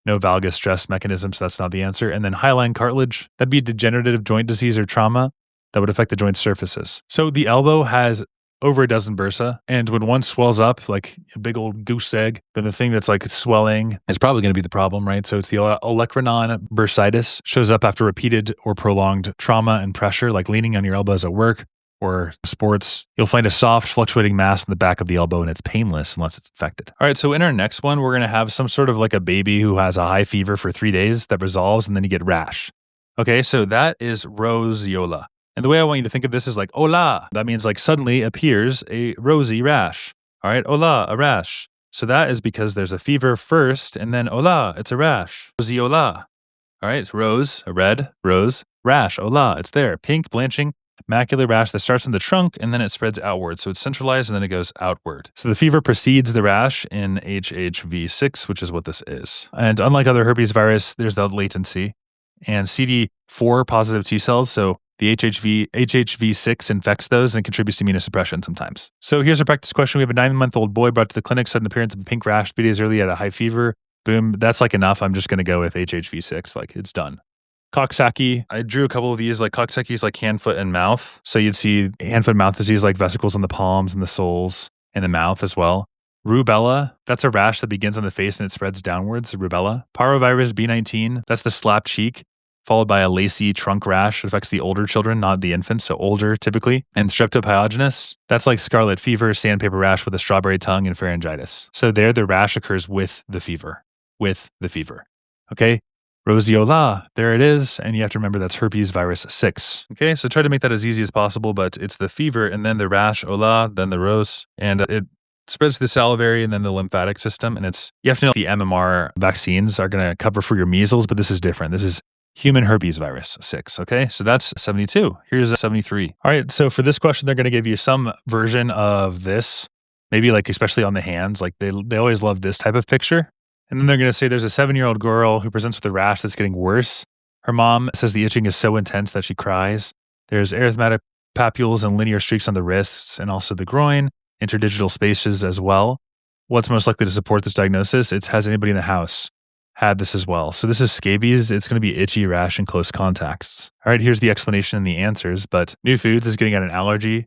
S1: No valgus stress mechanism, so that's not the answer. And then hyaline cartilage, that'd be degenerative joint disease or trauma that would affect the joint surfaces. So the elbow has over a dozen bursa, and when one swells up like a big old goose egg, then the thing that's like swelling is probably going to be the problem, right? So it's the olecranon bursitis, shows up after repeated or prolonged trauma and pressure, like leaning on your elbows at work or sports. You'll find a soft fluctuating mass in the back of the elbow and it's painless unless it's infected. All right, so in our next one, we're going to have some sort of like a baby who has a high fever for 3 days that resolves and then you get rash. Okay, so that is roseola. And the way I want you to think of this is like, hola. That means like suddenly appears a rosy rash. All right, hola, a rash. So that is because there's a fever first and then hola, it's a rash. Roseola. All right, rose, a red, rose, rash, hola, it's there. Pink, blanching, macular rash that starts in the trunk and then it spreads outward. So it's centralized and then it goes outward. So the fever precedes the rash in HHV6, which is what this is. And unlike other herpes virus, there's the latency and CD4 positive T cells. So the HHV6 infects those and contributes to immunosuppression sometimes. So here's a practice question. We have a 9-month-old boy brought to the clinic, sudden appearance of a pink rash 3 days early at a high fever. Boom, that's like enough. I'm just going to go with HHV6. Like it's done. Coxsackie, I drew a couple of these, like Coxsackie is like hand, foot, and mouth. So you'd see hand, foot, mouth disease like vesicles on the palms and the soles and the mouth as well. Rubella, that's a rash that begins on the face and it spreads downwards, rubella. Parvovirus B19, that's the slap cheek, followed by a lacy trunk rash. It affects the older children, not the infants, so older typically. And streptopyogenes, that's like scarlet fever, sandpaper rash with a strawberry tongue, and pharyngitis. So there, the rash occurs with the fever, Okay, roseola, there it is. And you have to remember that's herpes virus 6. Okay, so try to make that as easy as possible, but it's the fever and then the rash, hola, then the rose, and it spreads to the salivary and then the lymphatic system. And you have to know the MMR vaccines are going to cover for your measles, but this is different. This is human herpes virus 6. Okay, so that's 72. Here's 73. All right, so for this question, they're going to give you some version of this, maybe like especially on the hands. Like they always love this type of picture. And then they're going to say there's a 7-year-old girl who presents with a rash that's getting worse. Her mom says the itching is so intense that she cries. There's erythematous papules and linear streaks on the wrists and also the groin, interdigital spaces as well. What's most likely to support this diagnosis? Has anybody in the house had this as well? So this is scabies. It's going to be itchy rash in close contacts. All right, here's the explanation and the answers. But new foods is getting at an allergy.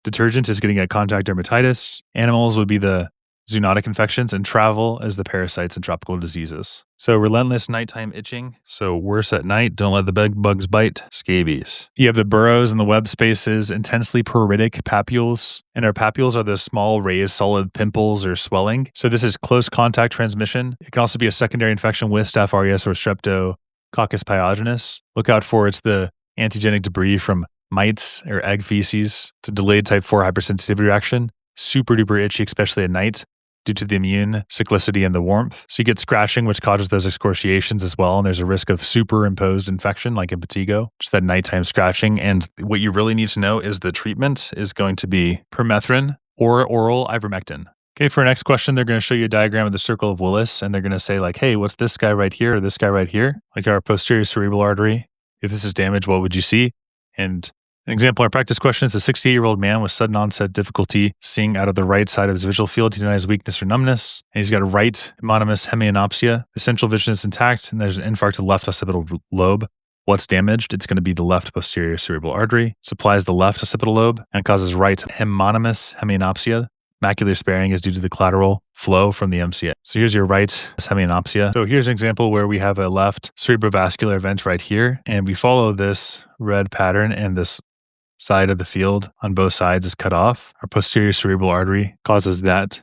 S1: Detergent is getting at contact dermatitis. Animals would be the zoonotic infections, and travel is the parasites and tropical diseases. So relentless nighttime itching. So worse at night. Don't let the bed bugs bite. Scabies. You have the burrows and the web spaces, intensely pruritic papules. And our papules are the small raised solid pimples or swelling. So this is close contact transmission. It can also be a secondary infection with Staph aureus or Streptococcus pyogenes. Look out for it's the antigenic debris from mites or egg feces. It's a delayed type 4 hypersensitivity reaction. Super duper itchy, especially at night, due to the immune cyclicity and the warmth. So you get scratching, which causes those excoriations as well. And there's a risk of superimposed infection like impetigo, just that nighttime scratching. And what you really need to know is the treatment is going to be permethrin or oral ivermectin. Okay, for our next question, they're going to show you a diagram of the circle of Willis. And they're going to say like, hey, what's this guy right here or this guy right here? Like our posterior cerebral artery. If this is damaged, what would you see? And An example, our practice question is a 68-year-old man with sudden onset difficulty seeing out of the right side of his visual field. He denies weakness or numbness, and he's got a right homonymous hemianopsia. The central vision is intact, and there's an infarct to the left occipital lobe. What's damaged? It's going to be the left posterior cerebral artery. Supplies the left occipital lobe and causes right homonymous hemianopsia. Macular sparing is due to the collateral flow from the MCA. So here's your right hemianopsia. So here's an example where we have a left cerebrovascular event right here, and we follow this red pattern, and this side of the field on both sides is cut off. Our posterior cerebral artery causes that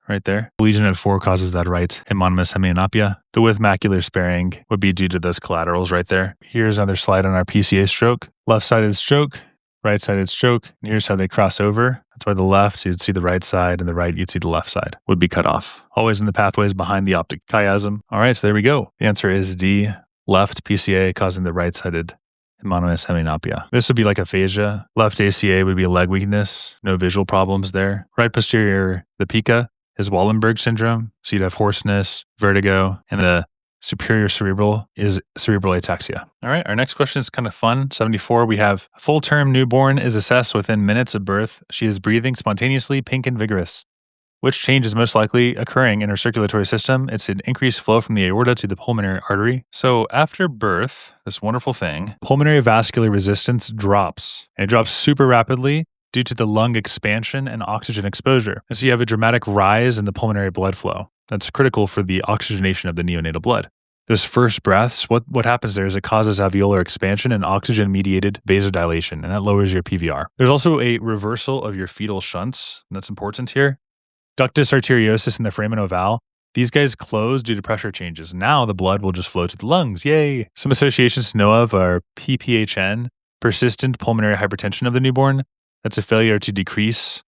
S1: right there. Lesion at 4 causes that right homonymous hemianopia. The width macular sparing would be due to those collaterals right there. Here's another slide on our PCA stroke. Left-sided stroke, right-sided stroke. And here's how they cross over. That's why the left, you'd see the right side, and the right, you'd see the left side, would be cut off. Always in the pathways behind the optic chiasm. All right, so there we go. The answer is D, left PCA causing the right-sided homonymous hemianopia. This would be like aphasia. Left ACA would be a leg weakness. No visual problems there. Right posterior, the pica is Wallenberg syndrome. So you'd have hoarseness, vertigo, and the superior cerebral is cerebral ataxia. All right, our next question is kind of fun. 74, we have a full-term newborn is assessed within minutes of birth. She is breathing spontaneously, pink and vigorous. Which change is most likely occurring in her circulatory system? It's an increased flow from the aorta to the pulmonary artery. So after birth, this wonderful thing, pulmonary vascular resistance drops. And it drops super rapidly due to the lung expansion and oxygen exposure. And so you have a dramatic rise in the pulmonary blood flow. That's critical for the oxygenation of the neonatal blood. Those first breaths, what happens there is it causes alveolar expansion and oxygen-mediated vasodilation, and that lowers your PVR. There's also a reversal of your fetal shunts, and that's important here. Ductus arteriosus in the foramen ovale, these guys close due to pressure changes. Now the blood will just flow to the lungs. Yay! Some associations to know of are PPHN, persistent pulmonary hypertension of the newborn. That's a failure to decrease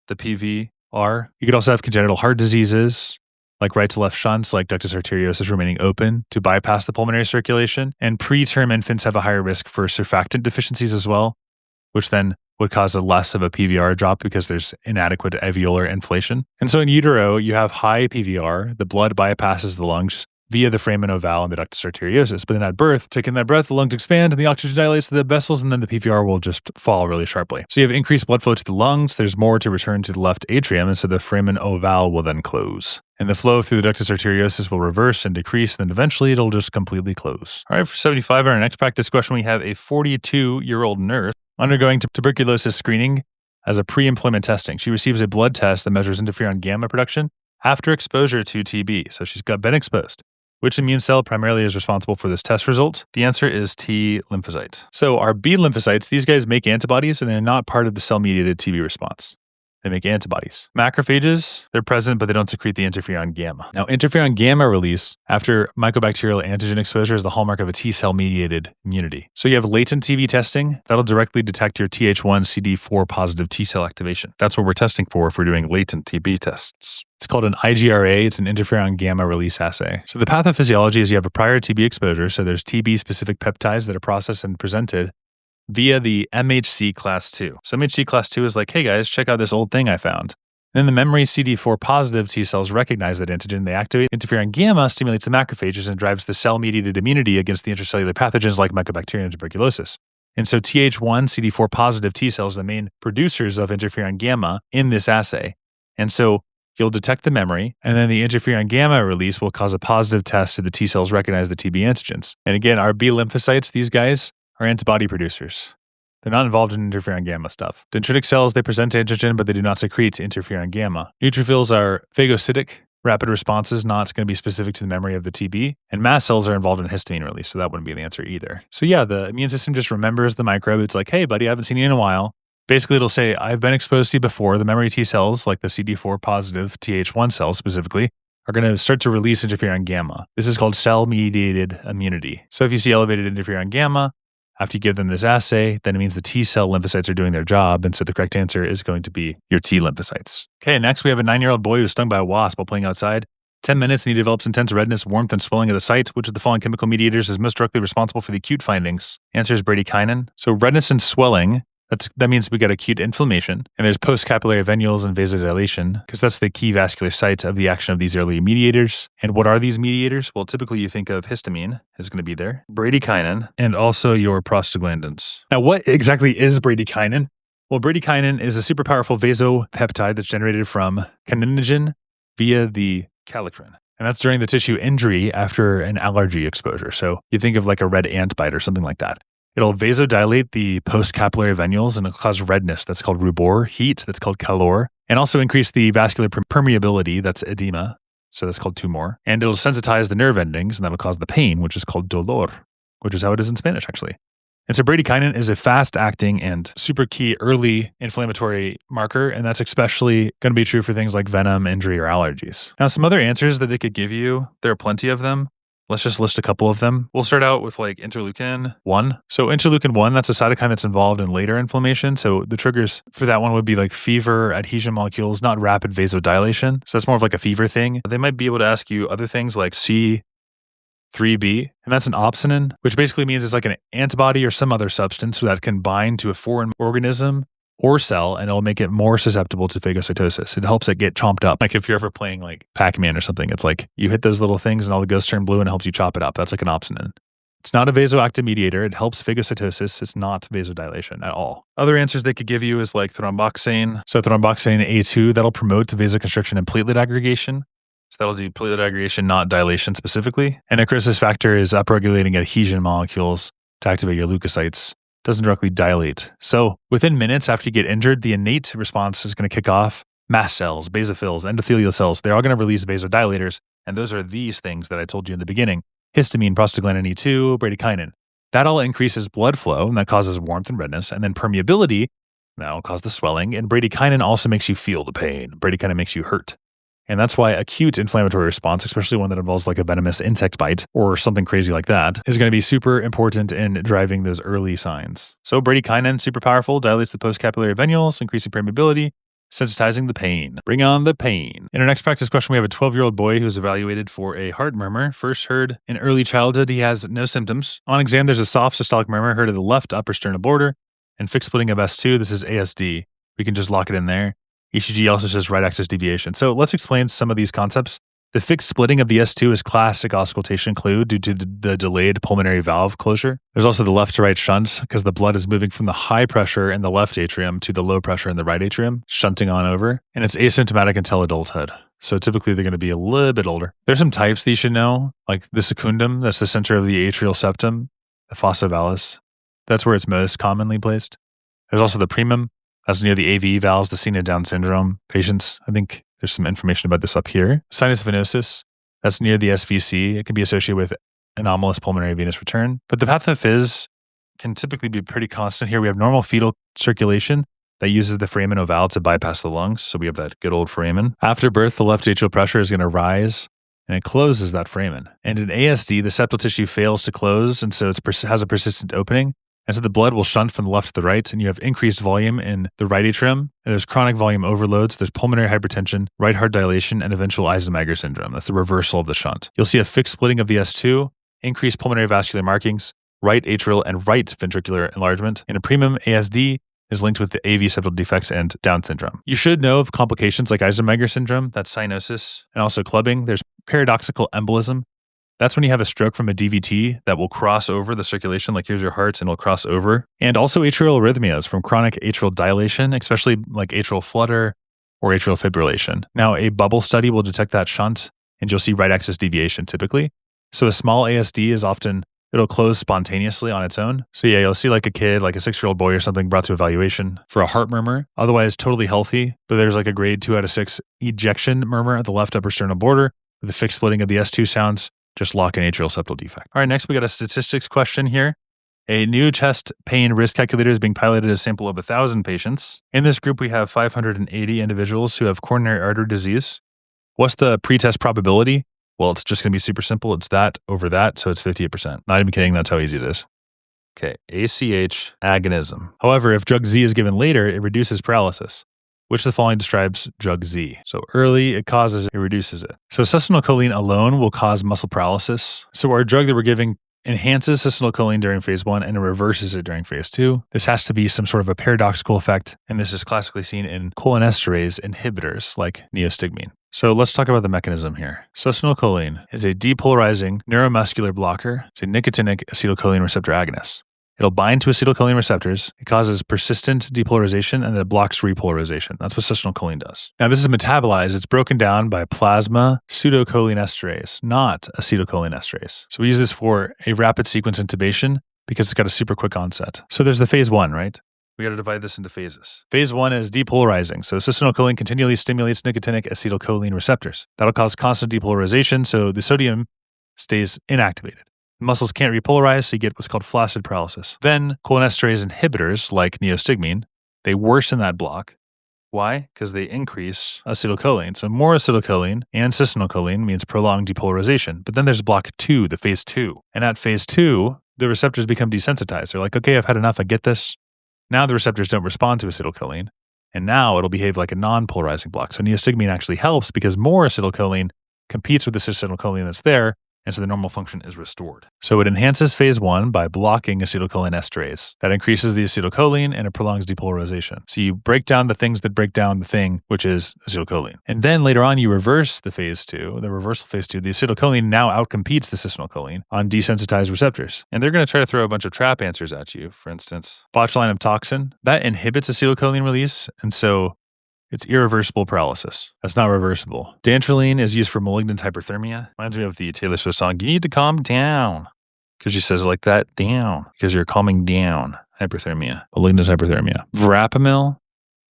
S1: the PVR. You could also have congenital heart diseases, like right to left shunts, like ductus arteriosus remaining open to bypass the pulmonary circulation. And preterm infants have a higher risk for surfactant deficiencies as well, which then would cause a less of a PVR drop because there's inadequate alveolar inflation. And so in utero, you have high PVR. The blood bypasses the lungs via the foramen ovale and the ductus arteriosus. But then at birth, taking that breath, the lungs expand and the oxygen dilates to the vessels, and then the PVR will just fall really sharply. So you have increased blood flow to the lungs. There's more to return to the left atrium, and so the foramen ovale will then close. And the flow through the ductus arteriosus will reverse and decrease, and then eventually it'll just completely close. All right, for 75, our next practice question, we have a 42-year-old nurse undergoing tuberculosis screening as a pre-employment testing. She receives a blood test that measures interferon gamma production after exposure to TB. So she's been exposed. Which immune cell primarily is responsible for this test result? The answer is T lymphocyte. So our B lymphocytes, these guys make antibodies, and they're not part of the cell-mediated TB response. They make antibodies. Macrophages, they're present, but they don't secrete the interferon gamma. Now, interferon gamma release after mycobacterial antigen exposure is the hallmark of a T-cell mediated immunity. So you have latent TB testing that'll directly detect your Th1/CD4 positive T-cell activation. That's what we're testing for if we're doing latent TB tests. It's called an IGRA. It's an interferon gamma release assay. So the pathophysiology is you have a prior TB exposure. So there's TB-specific peptides that are processed and presented via the MHC class 2. So MHC class 2 is like, hey guys, check out this old thing I found. Then the memory CD4 positive T cells recognize that antigen. They activate interferon gamma, stimulates the macrophages, and drives the cell-mediated immunity against the intracellular pathogens like mycobacterium and tuberculosis. And so Th1 CD4 positive T cells are the main producers of interferon gamma in this assay. And so you'll detect the memory, and then the interferon gamma release will cause a positive test so the T cells recognize the TB antigens. And again, our B lymphocytes, these guys, are antibody producers. They're not involved in interferon gamma stuff. Dendritic cells, they present antigen, but they do not secrete interferon gamma. Neutrophils are phagocytic, rapid responses, not going to be specific to the memory of the TB. And mast cells are involved in histamine release, so that wouldn't be the answer either. So yeah, the immune system just remembers the microbe. It's like, hey buddy, I haven't seen you in a while. Basically, it'll say, I've been exposed to you before. The memory T cells, like the CD4 positive Th1 cells specifically, are going to start to release interferon gamma. This is called cell-mediated immunity. So if you see elevated interferon gamma, after you give them this assay, then it means the T cell lymphocytes are doing their job. And so the correct answer is going to be your T lymphocytes. Okay, next we have a 9-year-old boy who was stung by a wasp while playing outside. 10 minutes and he develops intense redness, warmth, and swelling of the site. Which of the following chemical mediators is most directly responsible for the acute findings? Answer is bradykinin. So redness and swelling, That means we get acute inflammation, and there's postcapillary venules and vasodilation, because that's the key vascular site of the action of these early mediators. And what are these mediators? Well, typically you think of histamine is going to be there, bradykinin, and also your prostaglandins. Now, what exactly is bradykinin? Well, bradykinin is a super powerful vasopeptide that's generated from kininogen via the kallikrein. And that's during the tissue injury after an allergy exposure. So you think of like a red ant bite or something like that. It'll vasodilate the postcapillary venules and it'll cause redness. That's called rubor, heat, that's called calor, and also increase the vascular permeability. That's edema. So that's called tumor. And it'll sensitize the nerve endings and that'll cause the pain, which is called dolor, which is how it is in Spanish, actually. And so bradykinin is a fast-acting and super key early inflammatory marker, and that's especially going to be true for things like venom, injury, or allergies. Now, some other answers that they could give you, there are plenty of them. Let's just list a couple of them. We'll start out with like interleukin 1. So interleukin 1, that's a cytokine that's involved in later inflammation. So the triggers for that one would be like fever, adhesion molecules, not rapid vasodilation. So that's more of like a fever thing. They might be able to ask you other things like C3b, and that's an opsonin, which basically means it's like an antibody or some other substance that can bind to a foreign organism or cell, and it'll make it more susceptible to phagocytosis. It helps it get chomped up. Like if you're ever playing like Pac-Man or something, it's like you hit those little things and all the ghosts turn blue and it helps you chop it up. That's like an opsonin. It's not a vasoactive mediator. It helps phagocytosis. It's not vasodilation at all. Other answers they could give you is like thromboxane. So thromboxane A2, that'll promote vasoconstriction and platelet aggregation. So that'll do platelet aggregation, not dilation specifically. And necrosis factor is upregulating adhesion molecules to activate your leukocytes. Doesn't directly dilate. So within minutes after you get injured, the innate response is going to kick off. Mast cells, basophils, endothelial cells, they're all going to release vasodilators. And those are these things that I told you in the beginning. Histamine, prostaglandin E2, bradykinin. That all increases blood flow, and that causes warmth and redness. And then permeability, that'll cause the swelling. And bradykinin also makes you feel the pain. Bradykinin makes you hurt. And that's why acute inflammatory response, especially one that involves like a venomous insect bite or something crazy like that, is going to be super important in driving those early signs. So bradykinin, super powerful, dilates the postcapillary venules, increasing permeability, sensitizing the pain. Bring on the pain. In our next practice question, we have a 12-year-old boy who was evaluated for a heart murmur. First heard in early childhood. He has no symptoms. On exam, there's a soft systolic murmur heard at the left upper sternal border and fixed splitting of S2. This is ASD. We can just lock it in there. ECG also says right axis deviation. So let's explain some of these concepts. The fixed splitting of the S2 is classic auscultation clue due to the delayed pulmonary valve closure. There's also the left to right shunt because the blood is moving from the high pressure in the left atrium to the low pressure in the right atrium, shunting on over. And it's asymptomatic until adulthood. So typically they're going to be a little bit older. There's some types that you should know, like the secundum, that's the center of the atrial septum, the fossa valis. That's where it's most commonly placed. There's also the primum. That's near the AV valves, the seen in Down syndrome patients. I think there's some information about this up here. Sinus venosus, that's near the SVC. It can be associated with anomalous pulmonary venous return. But the pathophys can typically be pretty constant here. We have normal fetal circulation that uses the foramen ovale to bypass the lungs. So we have that good old foramen. After birth, the left atrial pressure is going to rise and it closes that foramen. And in ASD, the septal tissue fails to close, and so it has a persistent opening. And so the blood will shunt from the left to the right, and you have increased volume in the right atrium. And there's chronic volume overload, so there's pulmonary hypertension, right heart dilation, and eventual Eisenmenger syndrome. That's the reversal of the shunt. You'll see a fixed splitting of the S2, increased pulmonary vascular markings, right atrial and right ventricular enlargement. And a primum ASD is linked with the AV septal defects and Down syndrome. You should know of complications like Eisenmenger syndrome, that's cyanosis, and also clubbing. There's paradoxical embolism. That's when you have a stroke from a DVT that will cross over the circulation, like here's your heart and it'll cross over. And also atrial arrhythmias from chronic atrial dilation, especially like atrial flutter or atrial fibrillation. Now, a bubble study will detect that shunt and you'll see right axis deviation typically. So a small ASD is often, it'll close spontaneously on its own. So yeah, you'll see like a kid, like a 6-year-old boy or something brought to evaluation for a heart murmur, otherwise totally healthy, but there's like a grade 2 out of 6 ejection murmur at the left upper sternal border with the fixed splitting of the S2 sounds. Just lock an atrial septal defect. All right, next we got a statistics question here. A new chest pain risk calculator is being piloted at a sample of 1,000 patients. In this group, we have 580 individuals who have coronary artery disease. What's the pretest probability? Well, it's just going to be super simple. It's that over that, so it's 58%. Not even kidding, that's how easy it is. Okay, ACH agonism. However, if drug Z is given later, it reduces paralysis. Which of the following describes drug Z? So early, it causes it reduces it. So succinylcholine alone will cause muscle paralysis. So our drug that we're giving enhances acetylcholine during phase 1 and it reverses it during phase 2. This has to be some sort of a paradoxical effect, and this is classically seen in cholinesterase inhibitors like neostigmine. So let's talk about the mechanism here. Acetylcholine is a depolarizing neuromuscular blocker. It's a nicotinic acetylcholine receptor agonist. It'll bind to acetylcholine receptors. It causes persistent depolarization and it blocks repolarization. That's what acetylcholine does. Now, this is metabolized. It's broken down by plasma pseudocholinesterase, not acetylcholinesterase. So we use this for a rapid sequence intubation because it's got a super quick onset. So there's the phase 1, right? We got to divide this into phases. Phase 1 is depolarizing. So acetylcholine continually stimulates nicotinic acetylcholine receptors. That'll cause constant depolarization, so the sodium stays inactivated. Muscles can't repolarize, so you get what's called flaccid paralysis. Then cholinesterase inhibitors, like neostigmine, they worsen that block. Why? Because they increase acetylcholine. So more acetylcholine and cystinocholine means prolonged depolarization. But then there's block 2, the phase 2. And at phase 2, the receptors become desensitized. They're like, okay, I've had enough, I get this. Now the receptors don't respond to acetylcholine. And now it'll behave like a non-polarizing block. So neostigmine actually helps because more acetylcholine competes with the acetylcholine that's there, and so the normal function is restored. So it enhances phase 1 by blocking acetylcholinesterase. That increases the acetylcholine and it prolongs depolarization. So you break down the things that break down the thing, which is acetylcholine. And then later on, you reverse the phase 2, the reversal phase 2. The acetylcholine now outcompetes the cystinocholine on desensitized receptors. And they're going to try to throw a bunch of trap answers at you. For instance, botulinum toxin, that inhibits acetylcholine release. And so it's irreversible paralysis. That's not reversible. Dantrolene is used for malignant hyperthermia. Reminds me of the Taylor Swift song, "You Need to Calm Down." Because she says it like that, down. Because you're calming down hyperthermia, malignant hyperthermia. Verapamil,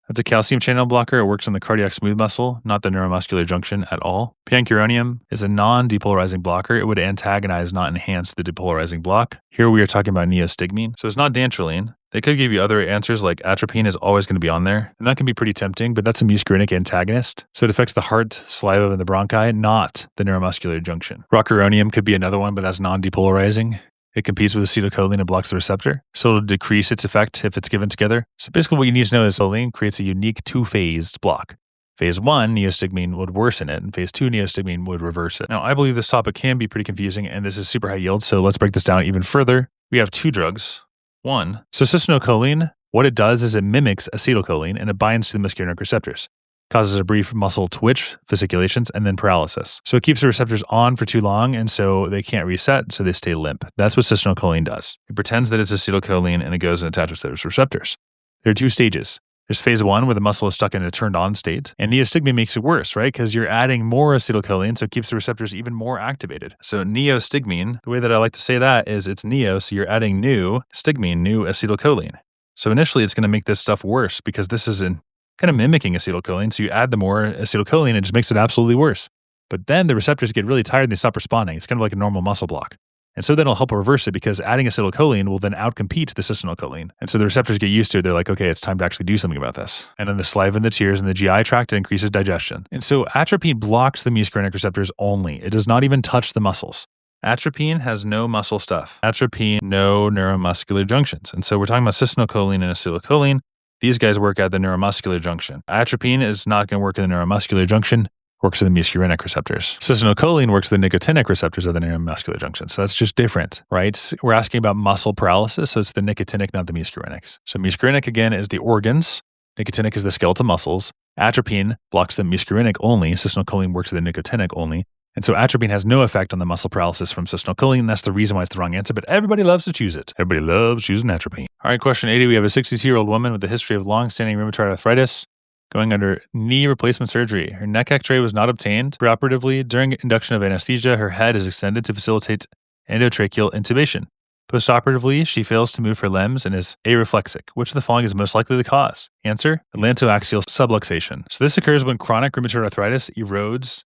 S1: that's a calcium channel blocker. It works on the cardiac smooth muscle, not the neuromuscular junction at all. Pancuronium is a non-depolarizing blocker. It would antagonize, not enhance the depolarizing block. Here we are talking about neostigmine. So it's not dantrolene. They could give you other answers like atropine is always going to be on there. And that can be pretty tempting, but that's a muscarinic antagonist. So it affects the heart, saliva, and the bronchi, not the neuromuscular junction. Rocuronium could be another one, but that's non-depolarizing. It competes with acetylcholine and blocks the receptor. So it'll decrease its effect if it's given together. So basically what you need to know is acetylcholine creates a unique two-phased block. Phase 1, neostigmine would worsen it, and phase 2, neostigmine would reverse it. Now, I believe this topic can be pretty confusing, and this is super high yield, so let's break this down even further. We have 2 drugs. 1, so cystinocholine, what it does is it mimics acetylcholine, and it binds to the muscarinic receptors. Causes a brief muscle twitch, fasciculations, and then paralysis. So it keeps the receptors on for too long, and so they can't reset, so they stay limp. That's what cystinocholine does. It pretends that it's acetylcholine, and it goes and attaches to those receptors. There are 2 stages. There's phase 1 where the muscle is stuck in a turned on state, and neostigmine makes it worse, right? Because you're adding more acetylcholine, so it keeps the receptors even more activated. So neostigmine, the way that I like to say that is it's neo, so you're adding new stigmine, new acetylcholine. So initially it's going to make this stuff worse because this is kind of mimicking acetylcholine, so you add the more acetylcholine, it just makes it absolutely worse. But then the receptors get really tired and they stop responding. It's kind of like a normal muscle block. And so then it'll help reverse it because adding acetylcholine will then outcompete the cystinocholine. And so the receptors get used to it. They're like, okay, it's time to actually do something about this. And then the saliva and the tears and the GI tract, it increases digestion. And so atropine blocks the muscarinic receptors only. It does not even touch the muscles. Atropine has no muscle stuff. Atropine, no neuromuscular junctions. And so we're talking about cystinocholine and acetylcholine. These guys work at the neuromuscular junction. Atropine is not going to work in the neuromuscular junction. Works with the muscarinic receptors. Cystinocholine works with the nicotinic receptors of the neuromuscular junction. So that's just different, right? We're asking about muscle paralysis, so it's the nicotinic, not the muscarinics. So muscarinic, again, is the organs. Nicotinic is the skeletal muscles. Atropine blocks the muscarinic only. Cystinocholine works with the nicotinic only. And so atropine has no effect on the muscle paralysis from cystinocholine. That's the reason why it's the wrong answer, but everybody loves to choose it. Everybody loves choosing atropine. All right, question 80. We have a 62-year-old woman with a history of long-standing rheumatoid arthritis, going under knee replacement surgery. Her neck x-ray was not obtained preoperatively. During induction of anesthesia, her head is extended to facilitate endotracheal intubation. Postoperatively, she fails to move her limbs and is areflexic. Which of the following is most likely the cause? Answer, atlantoaxial subluxation. So this occurs when chronic rheumatoid arthritis erodes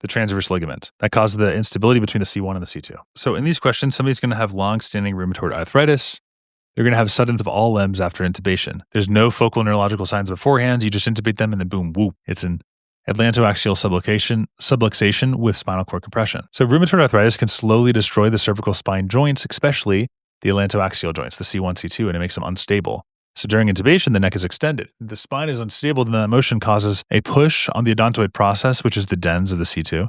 S1: the transverse ligament. That causes the instability between the C1 and the C2. So in these questions, somebody's going to have long-standing rheumatoid arthritis. They're going to have suddenness of all limbs after intubation. There's no focal neurological signs beforehand. You just intubate them and then boom, whoop. It's an atlantoaxial subluxation with spinal cord compression. So rheumatoid arthritis can slowly destroy the cervical spine joints, especially the atlantoaxial joints, the C1, C2, and it makes them unstable. So during intubation, the neck is extended. The spine is unstable, and the motion causes a push on the odontoid process, which is the dens of the C2.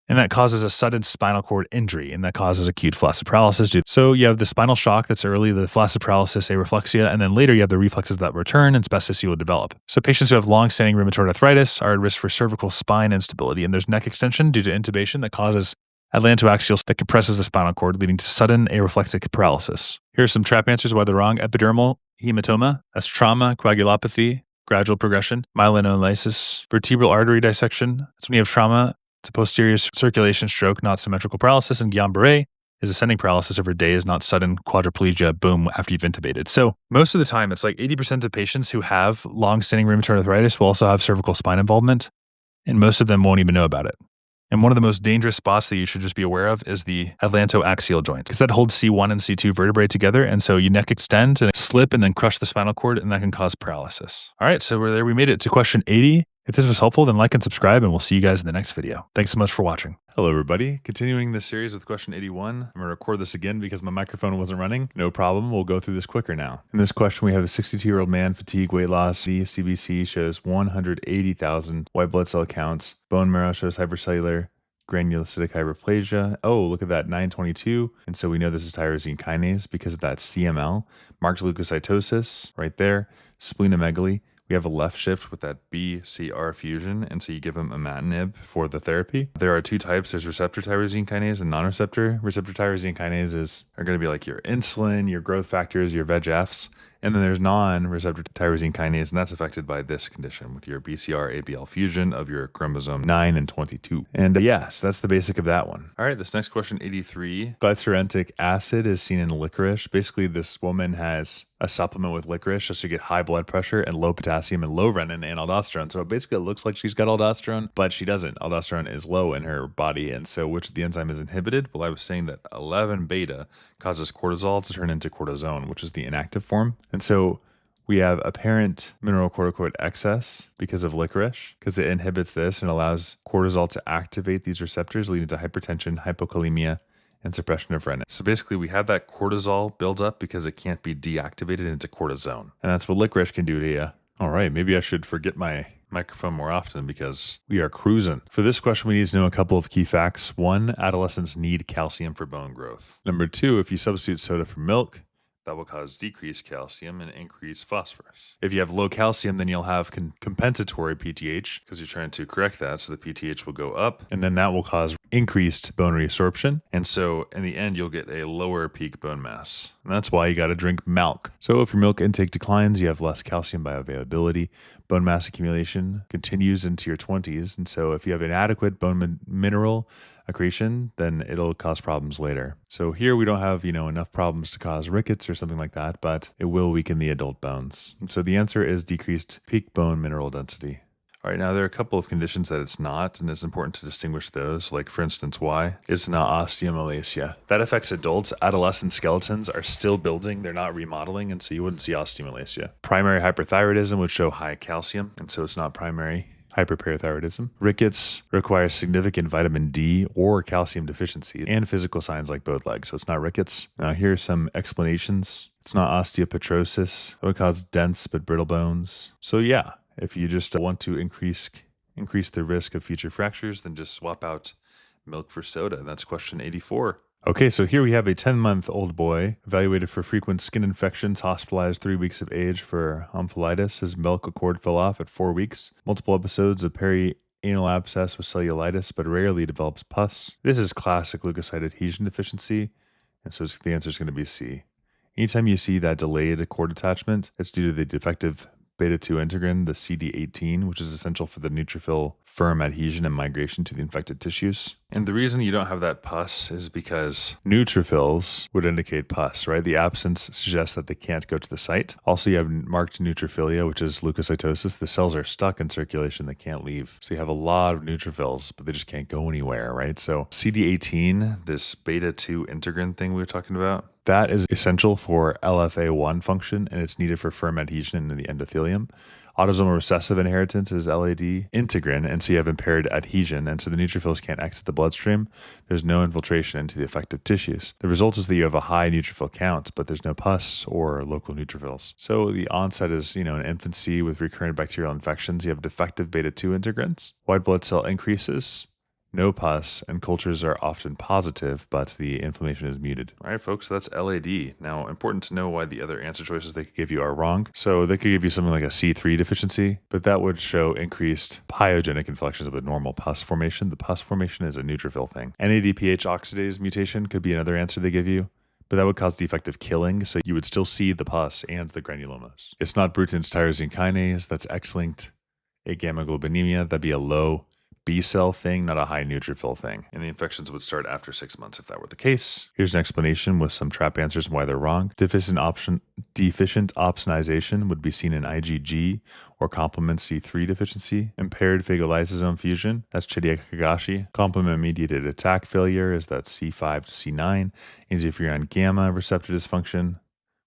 S1: And that causes a sudden spinal cord injury, and that causes acute flaccid paralysis. So you have the spinal shock that's early, the flaccid paralysis, areflexia, and then later you have the reflexes that return and spasticity will develop. So patients who have long-standing rheumatoid arthritis are at risk for cervical spine instability, and there's neck extension due to intubation that causes atlantoaxial that compresses the spinal cord, leading to sudden areflexic paralysis. Here are some trap answers why they're wrong. Epidermal hematoma, that's trauma, coagulopathy, gradual progression, myelinolysis, vertebral artery dissection. That's when you have trauma to posterior circulation stroke, not symmetrical paralysis, and Guillain-Barré is ascending paralysis over days, not sudden quadriplegia, boom, after you've intubated. So most of the time, it's like 80% of patients who have long-standing rheumatoid arthritis will also have cervical spine involvement, and most of them won't even know about it. And one of the most dangerous spots that you should just be aware of is the atlantoaxial joint, because that holds C1 and C2 vertebrae together. And so you neck extend and slip and then crush the spinal cord, and that can cause paralysis. All right, so we're there. We made it to question 80. If this was helpful, then like and subscribe, and we'll see you guys in the next video. Thanks so much for watching. Hello, everybody. Continuing this series with question 81. I'm going to record this again because my microphone wasn't running. No problem. We'll go through this quicker now. In this question, we have a 62-year-old man, fatigue, weight loss. The CBC shows 180,000 white blood cell counts. Bone marrow shows hypercellular granulocytic hyperplasia. Oh, look at that, 922. And so we know this is tyrosine kinase because of that CML. Marked leukocytosis right there. Splenomegaly. We have a left shift with that BCR fusion, and so you give them imatinib for the therapy. There are two types. There's receptor tyrosine kinase and non-receptor. Receptor tyrosine kinases are going to be like your insulin, your growth factors, your VEGFs. And then there's non-receptor tyrosine kinase, and that's affected by this condition with your BCR-ABL fusion of your chromosome 9 and 22. And yes, that's the basic of that one. All right, this next question, 83. Glyceritic acid is seen in licorice. Basically, this woman has a supplement with licorice just to get high blood pressure and low potassium and low renin and aldosterone. So basically, it looks like she's got aldosterone, but she doesn't. Aldosterone is low in her body. And so which of the enzyme is inhibited? Well, I was saying that 11 beta causes cortisol to turn into cortisone, which is the inactive form. And so we have apparent mineralocorticoid excess because of licorice, because it inhibits this and allows cortisol to activate these receptors, leading to hypertension, hypokalemia, and suppression of renin. So basically, we have that cortisol build up because it can't be deactivated into cortisone. And that's what licorice can do to you. All right, maybe I should forget my microphone more often because we are cruising. For this question, we need to know a couple of key facts. 1, adolescents need calcium for bone growth. Number 2, if you substitute soda for milk, that will cause decreased calcium and increased phosphorus. If you have low calcium, then you'll have compensatory PTH because you're trying to correct that. So the PTH will go up, and then that will cause increased bone resorption. And so in the end, you'll get a lower peak bone mass. And that's why you got to drink milk. So if your milk intake declines, you have less calcium bioavailability. Bone mass accumulation continues into your 20s. And so if you have inadequate bone mineral accretion, then it'll cause problems later. So here we don't have, enough problems to cause rickets or something like that, but it will weaken the adult bones. And so the answer is decreased peak bone mineral density. All right, now there are a couple of conditions that it's not, and it's important to distinguish those. Like, for instance, why? It's not osteomalacia. That affects adults. Adolescent skeletons are still building. They're not remodeling, and so you wouldn't see osteomalacia. Primary hyperthyroidism would show high calcium, and so it's not primary hyperparathyroidism. Rickets requires significant vitamin D or calcium deficiency and physical signs like bowed legs, so it's not rickets. Now, here are some explanations. It's not osteopetrosis. It would cause dense but brittle bones. So yeah, if you just want to increase the risk of future fractures, then just swap out milk for soda. And that's question 84. Okay, so here we have a 10-month-old boy evaluated for frequent skin infections, hospitalized 3 weeks of age for ampulitis. His umbilical cord fell off at 4 weeks. Multiple episodes of perianal abscess with cellulitis, but rarely develops pus. This is classic leukocyte adhesion deficiency, and so the answer is going to be C. Anytime you see that delayed cord attachment, it's due to the defective beta-2 integrin, the CD18, which is essential for the neutrophil firm adhesion and migration to the infected tissues. And the reason you don't have that pus is because neutrophils would indicate pus, right? The absence suggests that they can't go to the site. Also, you have marked neutrophilia, which is leukocytosis. The cells are stuck in circulation. They can't leave. So you have a lot of neutrophils, but they just can't go anywhere, right? So CD18, this beta-2 integrin thing we were talking about, that is essential for LFA1 function, and it's needed for firm adhesion in the endothelium. Autosomal recessive inheritance is LAD integrin, and so you have impaired adhesion, and so the neutrophils can't exit the bloodstream. There's no infiltration into the affected tissues. The result is that you have a high neutrophil count, but there's no pus or local neutrophils. So the onset is, in infancy with recurrent bacterial infections. You have defective beta-2 integrins. White blood cell increases. no pus, and cultures are often positive, but the inflammation is muted. All right, folks, that's LAD. Now, important to know why the other answer choices they could give you are wrong. So they could give you something like a C3 deficiency, but that would show increased pyogenic inflections of the normal pus formation. The pus formation is a neutrophil thing. NADPH oxidase mutation could be another answer they give you, but that would cause defective killing, so you would still see the pus and the granulomas. It's not Bruton's tyrosine kinase, that's X-linked. Agamaglobulinemia, that'd be a low B cell thing, not a high neutrophil thing. And the infections would start after 6 months if that were the case. Here's an explanation with some trap answers and why they're wrong. Deficient opsonization would be seen in IgG or complement C3 deficiency. Impaired phagolysosome fusion, that's Chidia-Kagashi. Complement-mediated attack failure is that C5 to C9. Interferon gamma receptor dysfunction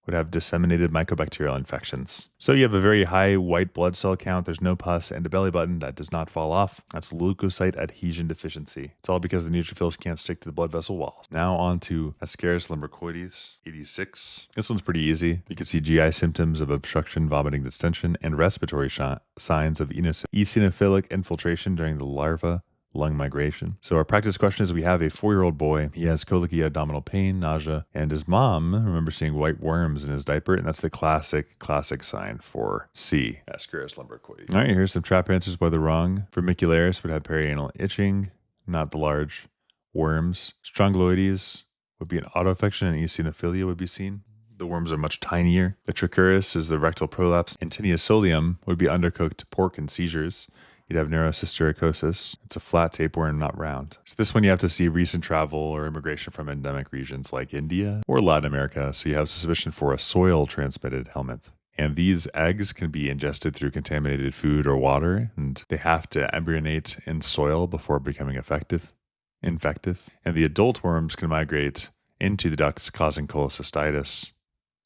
S1: would have disseminated mycobacterial infections. So you have a very high white blood cell count, there's no pus, and a belly button that does not fall off. That's leukocyte adhesion deficiency. It's all because the neutrophils can't stick to the blood vessel walls. Now on to Ascaris lumbricoides, 86. This one's pretty easy. You can see GI symptoms of obstruction, vomiting, distension, and respiratory signs of eosinophilic infiltration during the larva lung migration. So our practice question is, we have a 4-year-old boy. He has colicky, abdominal pain, nausea, and his mom remembers seeing white worms in his diaper, and that's the classic sign for C, Ascaris lumbricoides. All right, here's some trap answers why they're wrong. Vermicularis would have perianal itching, not the large worms. Strongyloides would be an autoinfection, and eosinophilia would be seen. The worms are much tinier. The trichuris is the rectal prolapse, and tinea solium would be undercooked pork and seizures. You'd have neurocystericosis. It's a flat tapeworm, not round. So this one you have to see recent travel or immigration from endemic regions like India or Latin America, so you have suspicion for a soil-transmitted helminth. And these eggs can be ingested through contaminated food or water, and they have to embryonate in soil before becoming infective. And the adult worms can migrate into the ducts, causing cholecystitis,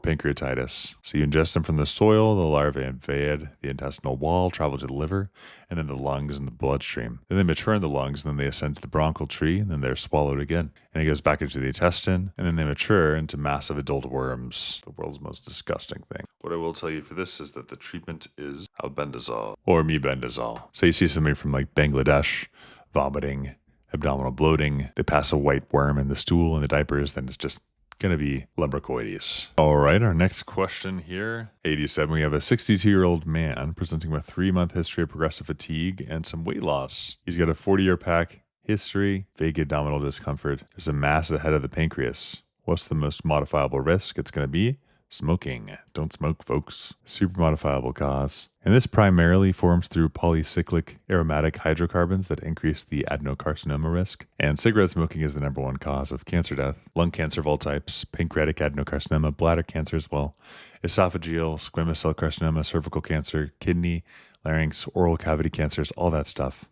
S1: pancreatitis. So you ingest them from the soil, the larvae invade the intestinal wall, travel to the liver, and then the lungs and the bloodstream. Then they mature in the lungs, and then they ascend to the bronchial tree, and then they're swallowed again. And it goes back into the intestine, and then they mature into massive adult worms, the world's most disgusting thing. What I will tell you for this is that the treatment is albendazole or mebendazole. So you see somebody from like Bangladesh vomiting, abdominal bloating, they pass a white worm in the stool and the diapers, then it's just going to be lumbricoides. All right, our next question here. 87, we have a 62-year-old man presenting with a 3-month history of progressive fatigue and some weight loss. He's got a 40-year pack history, vague abdominal discomfort. There's a mass at the head of the pancreas. What's the most modifiable risk? It's going to be smoking. Don't smoke, folks. Super modifiable cause. And this primarily forms through polycyclic aromatic hydrocarbons that increase the adenocarcinoma risk. And cigarette smoking is the #1 cause of cancer death. Lung cancer of all types, pancreatic adenocarcinoma, bladder cancer as well, esophageal, squamous cell carcinoma, cervical cancer, kidney, larynx, oral cavity cancers, all that stuff.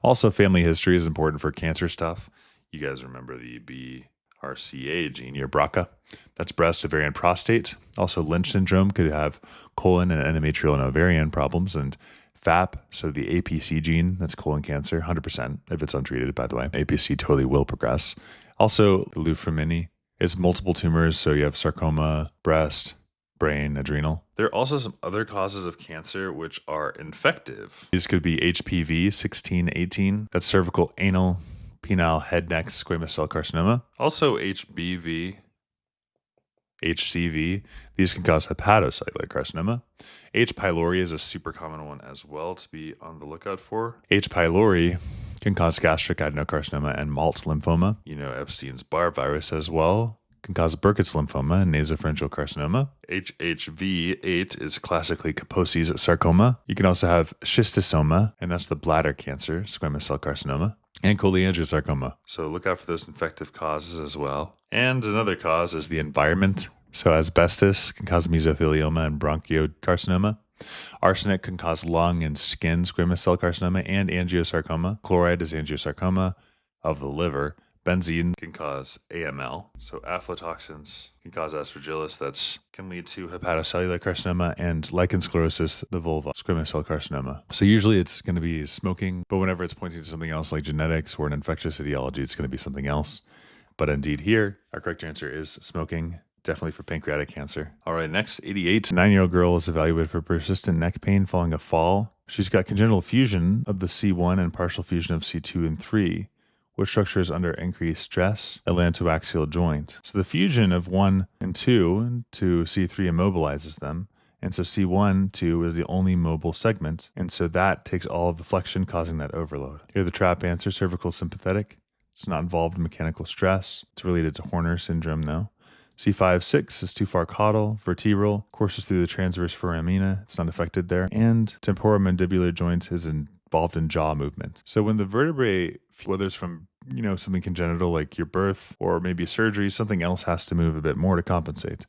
S1: Also, family history is important for cancer stuff. You guys remember the BRCA gene, your BRCA. That's breast, ovarian, prostate. Also, Lynch syndrome could have colon and endometrial and ovarian problems. And FAP, so the APC gene, that's colon cancer, 100% if it's untreated, by the way. APC totally will progress. Also, leukemia is multiple tumors, so you have sarcoma, breast, brain, adrenal. There are also some other causes of cancer which are infective. These could be HPV 16-18, that's cervical, anal, penile, head, neck, squamous cell carcinoma. Also HBV, HCV, these can cause hepatocellular carcinoma. H. pylori is a super common one as well to be on the lookout for. H. pylori can cause gastric adenocarcinoma and Malt lymphoma. You know, Epstein's-Barr virus as well can cause Burkitt's lymphoma and nasopharyngeal carcinoma. HHV8 is classically Kaposi's sarcoma. You can also have schistosoma, and that's the bladder cancer, squamous cell carcinoma, and cholangiocarcinoma. So look out for those infective causes as well. And another cause is the environment. So asbestos can cause mesothelioma and bronchiocarcinoma. Arsenic can cause lung and skin squamous cell carcinoma and angiosarcoma. Chloride is angiosarcoma of the liver. Benzene can cause AML. So aflatoxins can cause aspergillus. That can lead to hepatocellular carcinoma and lichen sclerosis, the vulva, squamous cell carcinoma. So usually it's going to be smoking, but whenever it's pointing to something else like genetics or an infectious etiology, it's going to be something else. But indeed here, our correct answer is smoking. definitely for pancreatic cancer. All right, next, 88. 9-year-old girl is evaluated for persistent neck pain following a fall. She's got congenital fusion of the C1 and partial fusion of C2 and 3, which structure is under increased stress, atlantoaxial joint. So the fusion of 1 and 2 to C3 immobilizes them. And so C1, 2 is the only mobile segment. And so that takes all of the flexion, causing that overload. Here the trap answer, cervical sympathetic. It's not involved in mechanical stress. It's related to Horner syndrome though. C5, 6 is too far caudal, vertebral, courses through the transverse foramina. It's not affected there. And temporomandibular joint is involved in jaw movement. So when the vertebrae, whether it's from something congenital like your birth or maybe surgery, something else has to move a bit more to compensate.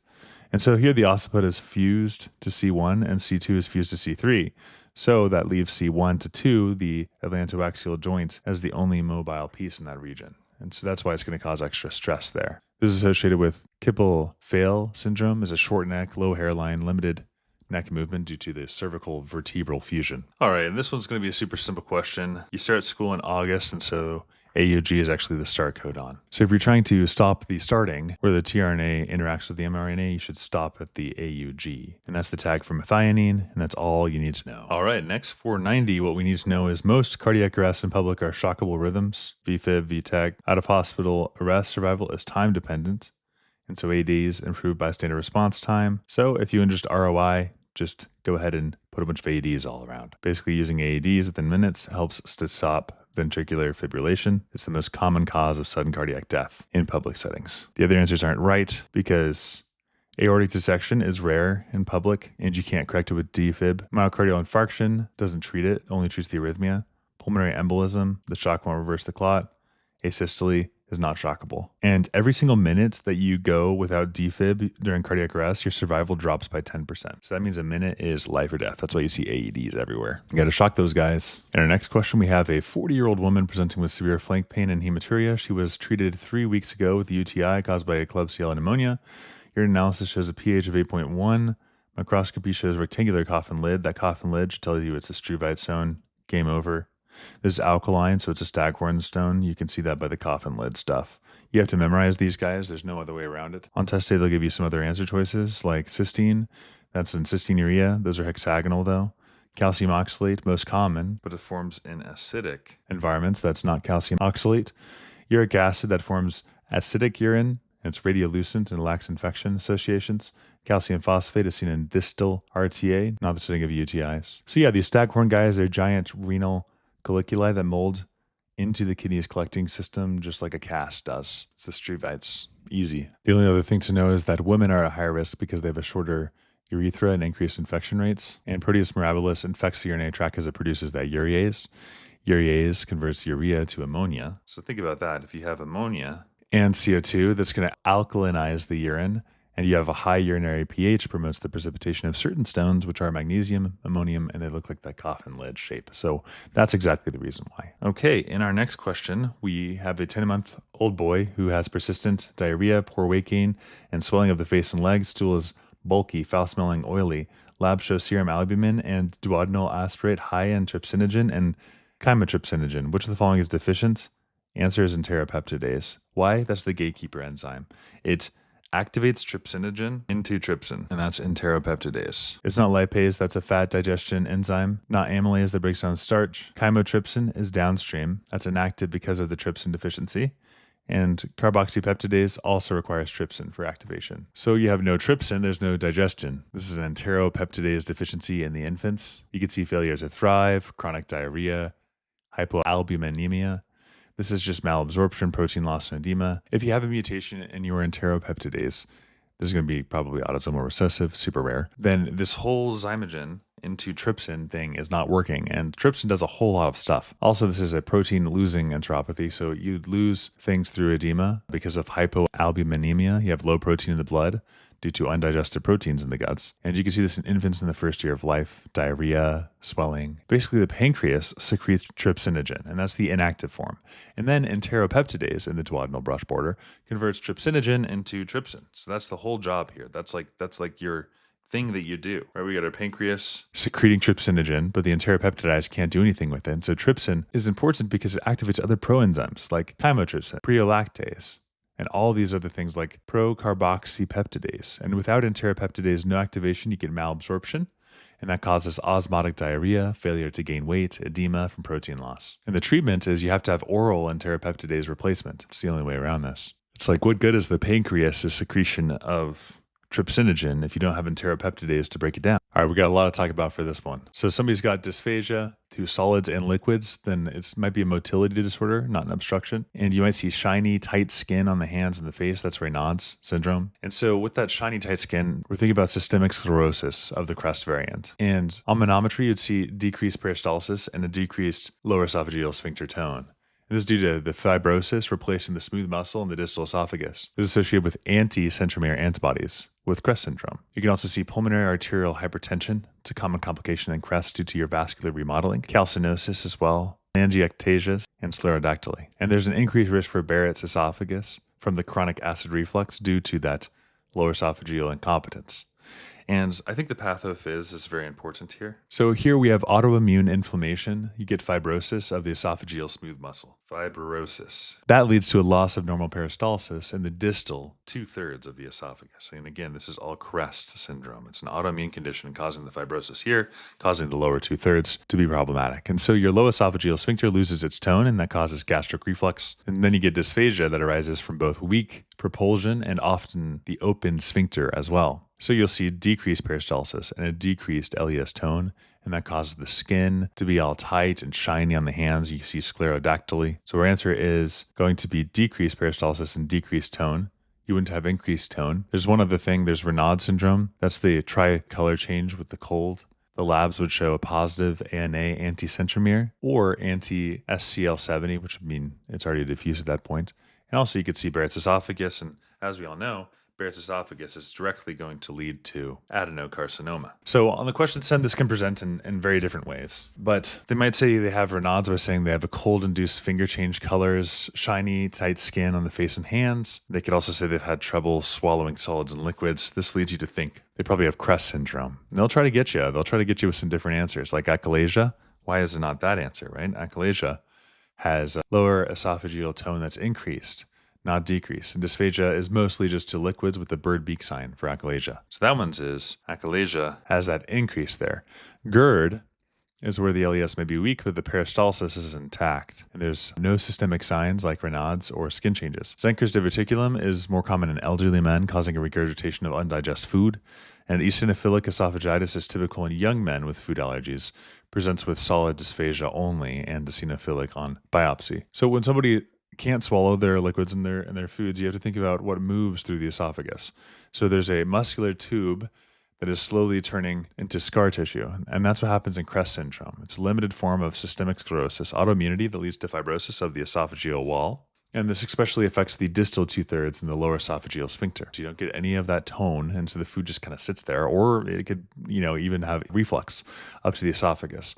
S1: And so here the occiput is fused to C1 and C2 is fused to C3. So that leaves C1 to 2, the atlantoaxial joint, as the only mobile piece in that region. And so that's why it's going to cause extra stress there. This is associated with Kippel-Feil syndrome, is a short neck, low hairline, limited neck movement due to the cervical vertebral fusion. All right, and this one's going to be a super simple question. You start school in August, and so AUG is actually the start codon. So if you're trying to stop the starting where the tRNA interacts with the mRNA, you should stop at the AUG. And that's the tag for methionine, and that's all you need to know. All right, next 490, what we need to know is most cardiac arrests in public are shockable rhythms, VFib, VTAC. Out of hospital arrest survival is time dependent. And so ADs improve bystander response time. So if you ingest ROI, just go ahead and put a bunch of AEDs all around. Basically using AEDs within minutes helps to stop ventricular fibrillation. It's the most common cause of sudden cardiac death in public settings. The other answers aren't right because aortic dissection is rare in public and you can't correct it with defib. Myocardial infarction doesn't treat it, only treats the arrhythmia. Pulmonary embolism, the shock won't reverse the clot. Asystole is not shockable. And every single minute that you go without defib during cardiac arrest, your survival drops by 10%. So that means a minute is life or death. That's why you see AEDs everywhere. You got to shock those guys. In our next question, we have a 40-year-old woman presenting with severe flank pain and hematuria. She was treated 3 weeks ago with a UTI caused by Klebsiella pneumonia. Urine analysis shows a pH of 8.1. Microscopy shows rectangular coffin lid. That coffin lid should tell you it's a struvite stone. Game over. This is alkaline, so it's a staghorn stone. You can see that by the coffin lid stuff. You have to memorize these guys. There's no other way around it. On test day, they'll give you some other answer choices like cysteine. That's in cystinuria. Those are hexagonal though. Calcium oxalate, most common, but it forms in acidic environments. That's not calcium oxalate. Uric acid, that forms acidic urine. It's radiolucent and lacks infection associations. Calcium phosphate is seen in distal RTA, not the setting of UTIs. So yeah, these staghorn guys, they're giant renal colliculi that mold into the kidney's collecting system just like a cast does. It's the struvites. Easy. The only other thing to know is that women are at higher risk because they have a shorter urethra and increased infection rates. And Proteus mirabilis infects the urinary tract as it produces that urease. Urease converts urea to ammonia. So think about that. If you have ammonia and CO2, that's going to alkalinize the urine. And you have a high urinary pH promotes the precipitation of certain stones, which are magnesium, ammonium, and they look like that coffin lid shape. So that's exactly the reason why. Okay, in our next question, we have a 10-month-old boy who has persistent diarrhea, poor weight gain, and swelling of the face and legs. Stool is bulky, foul-smelling, oily. Labs show serum albumin and duodenal aspirate high in trypsinogen and chymotrypsinogen. Which of the following is deficient? Answer is enteropeptidase. Why? That's the gatekeeper enzyme. It activates trypsinogen into trypsin, and that's enteropeptidase. It's not lipase, that's a fat digestion enzyme, not amylase that breaks down starch. Chymotrypsin is downstream, that's inactive because of the trypsin deficiency. And carboxypeptidase also requires trypsin for activation. So you have no trypsin, there's no digestion. This is an enteropeptidase deficiency in the infants. You can see failure to thrive, chronic diarrhea, hypoalbuminemia. This is just malabsorption, protein loss, and edema. If you have a mutation in your enteropeptidase, this is going to be probably autosomal recessive, super rare. Then this whole zymogen into trypsin thing is not working, and trypsin does a whole lot of stuff. Also, this is a protein losing enteropathy, so you lose things through edema because of hypoalbuminemia. You have low protein in the blood due to undigested proteins in the guts. And you can see this in infants in the first year of life, diarrhea, swelling. Basically, the pancreas secretes trypsinogen, and that's the inactive form. And then enteropeptidase in the duodenal brush border converts trypsinogen into trypsin. So that's the whole job here. That's like your thing that you do, right? We got our pancreas secreting trypsinogen, but the enteropeptidase can't do anything with it. And so trypsin is important because it activates other proenzymes like chymotrypsin, preolactase, and all these other things like procarboxypeptidase. And without enteropeptidase, no activation, you get malabsorption, and that causes osmotic diarrhea, failure to gain weight, edema from protein loss. And the treatment is you have to have oral enteropeptidase replacement. It's the only way around this. It's like, what good is the pancreas' secretion of trypsinogen if you don't have enteropeptidase to break it down? All right, we got a lot to talk about for this one. So if somebody's got dysphagia to solids and liquids, then it might be a motility disorder, not an obstruction. And you might see shiny, tight skin on the hands and the face. That's Raynaud's syndrome. And so with that shiny, tight skin, we're thinking about systemic sclerosis of the crest variant. And on manometry, you'd see decreased peristalsis and a decreased lower esophageal sphincter tone. And this is due to the fibrosis replacing the smooth muscle in the distal esophagus. This is associated with anti-centromere antibodies with CREST syndrome. You can also see pulmonary arterial hypertension. It's a common complication in CREST due to your vascular remodeling, calcinosis as well, angiectasias, and sclerodactyly. And there's an increased risk for Barrett's esophagus from the chronic acid reflux due to that lower esophageal incompetence. And I think the pathophys is very important here. So here we have autoimmune inflammation. You get fibrosis of the esophageal smooth muscle. Fibrosis. That leads to a loss of normal peristalsis in the distal 2/3 of the esophagus. And again, this is all CREST syndrome. It's an autoimmune condition causing the fibrosis here, causing the lower 2/3 to be problematic. And so your low esophageal sphincter loses its tone, and that causes gastric reflux. And then you get dysphagia that arises from both weak propulsion and often the open sphincter as well. So you'll see decreased peristalsis and a decreased LES tone, and that causes the skin to be all tight and shiny on the hands. You see sclerodactyly. So our answer is going to be decreased peristalsis and decreased tone. You wouldn't have increased tone. There's one other thing. There's Raynaud's syndrome. That's the tricolor change with the cold. The labs would show a positive ANA anti-centromere or anti-SCL70, which would mean it's already diffused at that point. And also you could see Barrett's esophagus, and as we all know, Barrett's esophagus is directly going to lead to adenocarcinoma. So on the question stem, this can present in very different ways. But they might say they have Raynaud's by saying they have a cold-induced finger change colors, shiny, tight skin on the face and hands. They could also say they've had trouble swallowing solids and liquids. This leads you to think they probably have CREST syndrome. And they'll try to get you. They'll try to get you with some different answers, like achalasia. Why is it not that answer, right? Achalasia has a lower esophageal tone that's increased, not decreased. And dysphagia is mostly just to liquids with the bird beak sign for achalasia. So that one's is achalasia has that increase there. GERD is where the LES may be weak, but the peristalsis is intact. And there's no systemic signs like Raynaud's or skin changes. Zenker's diverticulum is more common in elderly men, causing a regurgitation of undigested food. And eosinophilic esophagitis is typical in young men with food allergies, presents with solid dysphagia only and eosinophilic on biopsy. So when somebody can't swallow their liquids and their foods, you have to think about what moves through the esophagus. So there's a muscular tube that is slowly turning into scar tissue, and that's what happens in CREST syndrome. It's a limited form of systemic sclerosis, autoimmunity that leads to fibrosis of the esophageal wall, and this especially affects the distal 2/3 and the lower esophageal sphincter. So you don't get any of that tone, and so the food just kind of sits there, or it could, even have reflux up to the esophagus.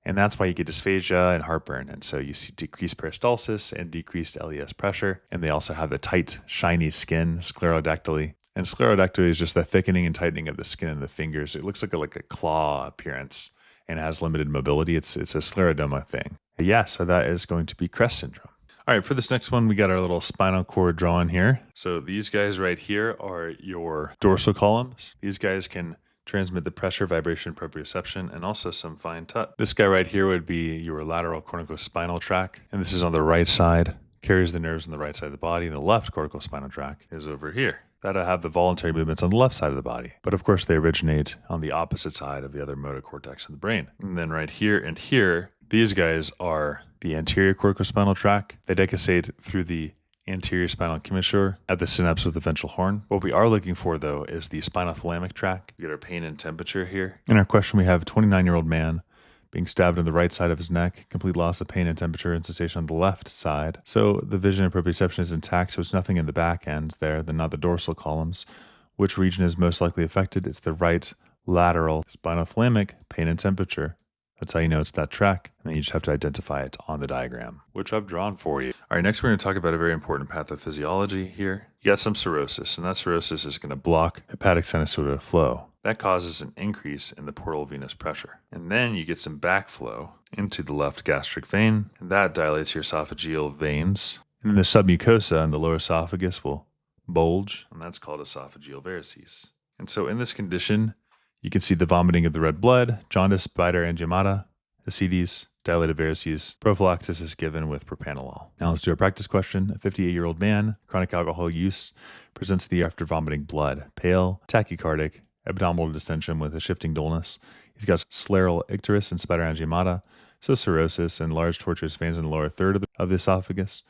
S1: And that's why you get dysphagia and heartburn. And so you see decreased peristalsis and decreased LES pressure. And they also have the tight, shiny skin, sclerodactyly. And sclerodactyly is just the thickening and tightening of the skin and the fingers. It looks like a claw appearance and has limited mobility. It's a sclerodoma thing. Yeah, so that is going to be CREST syndrome. All right, for this next one, we got our little spinal cord drawn here. So these guys right here are your dorsal columns. These guys can transmit the pressure, vibration, proprioception, and also some fine touch. This guy right here would be your lateral corticospinal tract, and this is on the right side, carries the nerves on the right side of the body, and the left corticospinal tract is over here. That'll have the voluntary movements on the left side of the body. But of course, they originate on the opposite side of the other motor cortex in the brain. And then right here and here, these guys are the anterior corticospinal tract. They decussate through the anterior spinal commissure at the synapse of the ventral horn. What we are looking for, though, is the spinothalamic tract. We get our pain and temperature here. In our question, we have a 29-year-old man being stabbed on the right side of his neck, complete loss of pain and temperature and sensation on the left side. So the vision and proprioception is intact, so it's nothing in the back end there, then not the dorsal columns. Which region is most likely affected? It's the right lateral spinothalamic pain and temperature. That's how you know it's that track, and then you just have to identify it on the diagram, which I've drawn for you. All right, next we're going to talk about a very important pathophysiology here. You got some cirrhosis, and that cirrhosis is going to block hepatic sinusoidal flow. That causes an increase in the portal venous pressure. And then you get some backflow into the left gastric vein, and that dilates your esophageal veins. And then the submucosa in the lower esophagus will bulge, and that's called esophageal varices. And so in this condition, you can see the vomiting of the red blood, jaundice, spider angiomata, ascites, dilated varices. Prophylaxis is given with propranolol. Now let's do a practice question. A 58-year-old man, chronic alcohol use, presents to you after vomiting blood, pale, tachycardic, abdominal distension with a shifting dullness. He's got scleral icterus and spider angiomata, so cirrhosis and large tortuous veins in the lower third of the esophagus.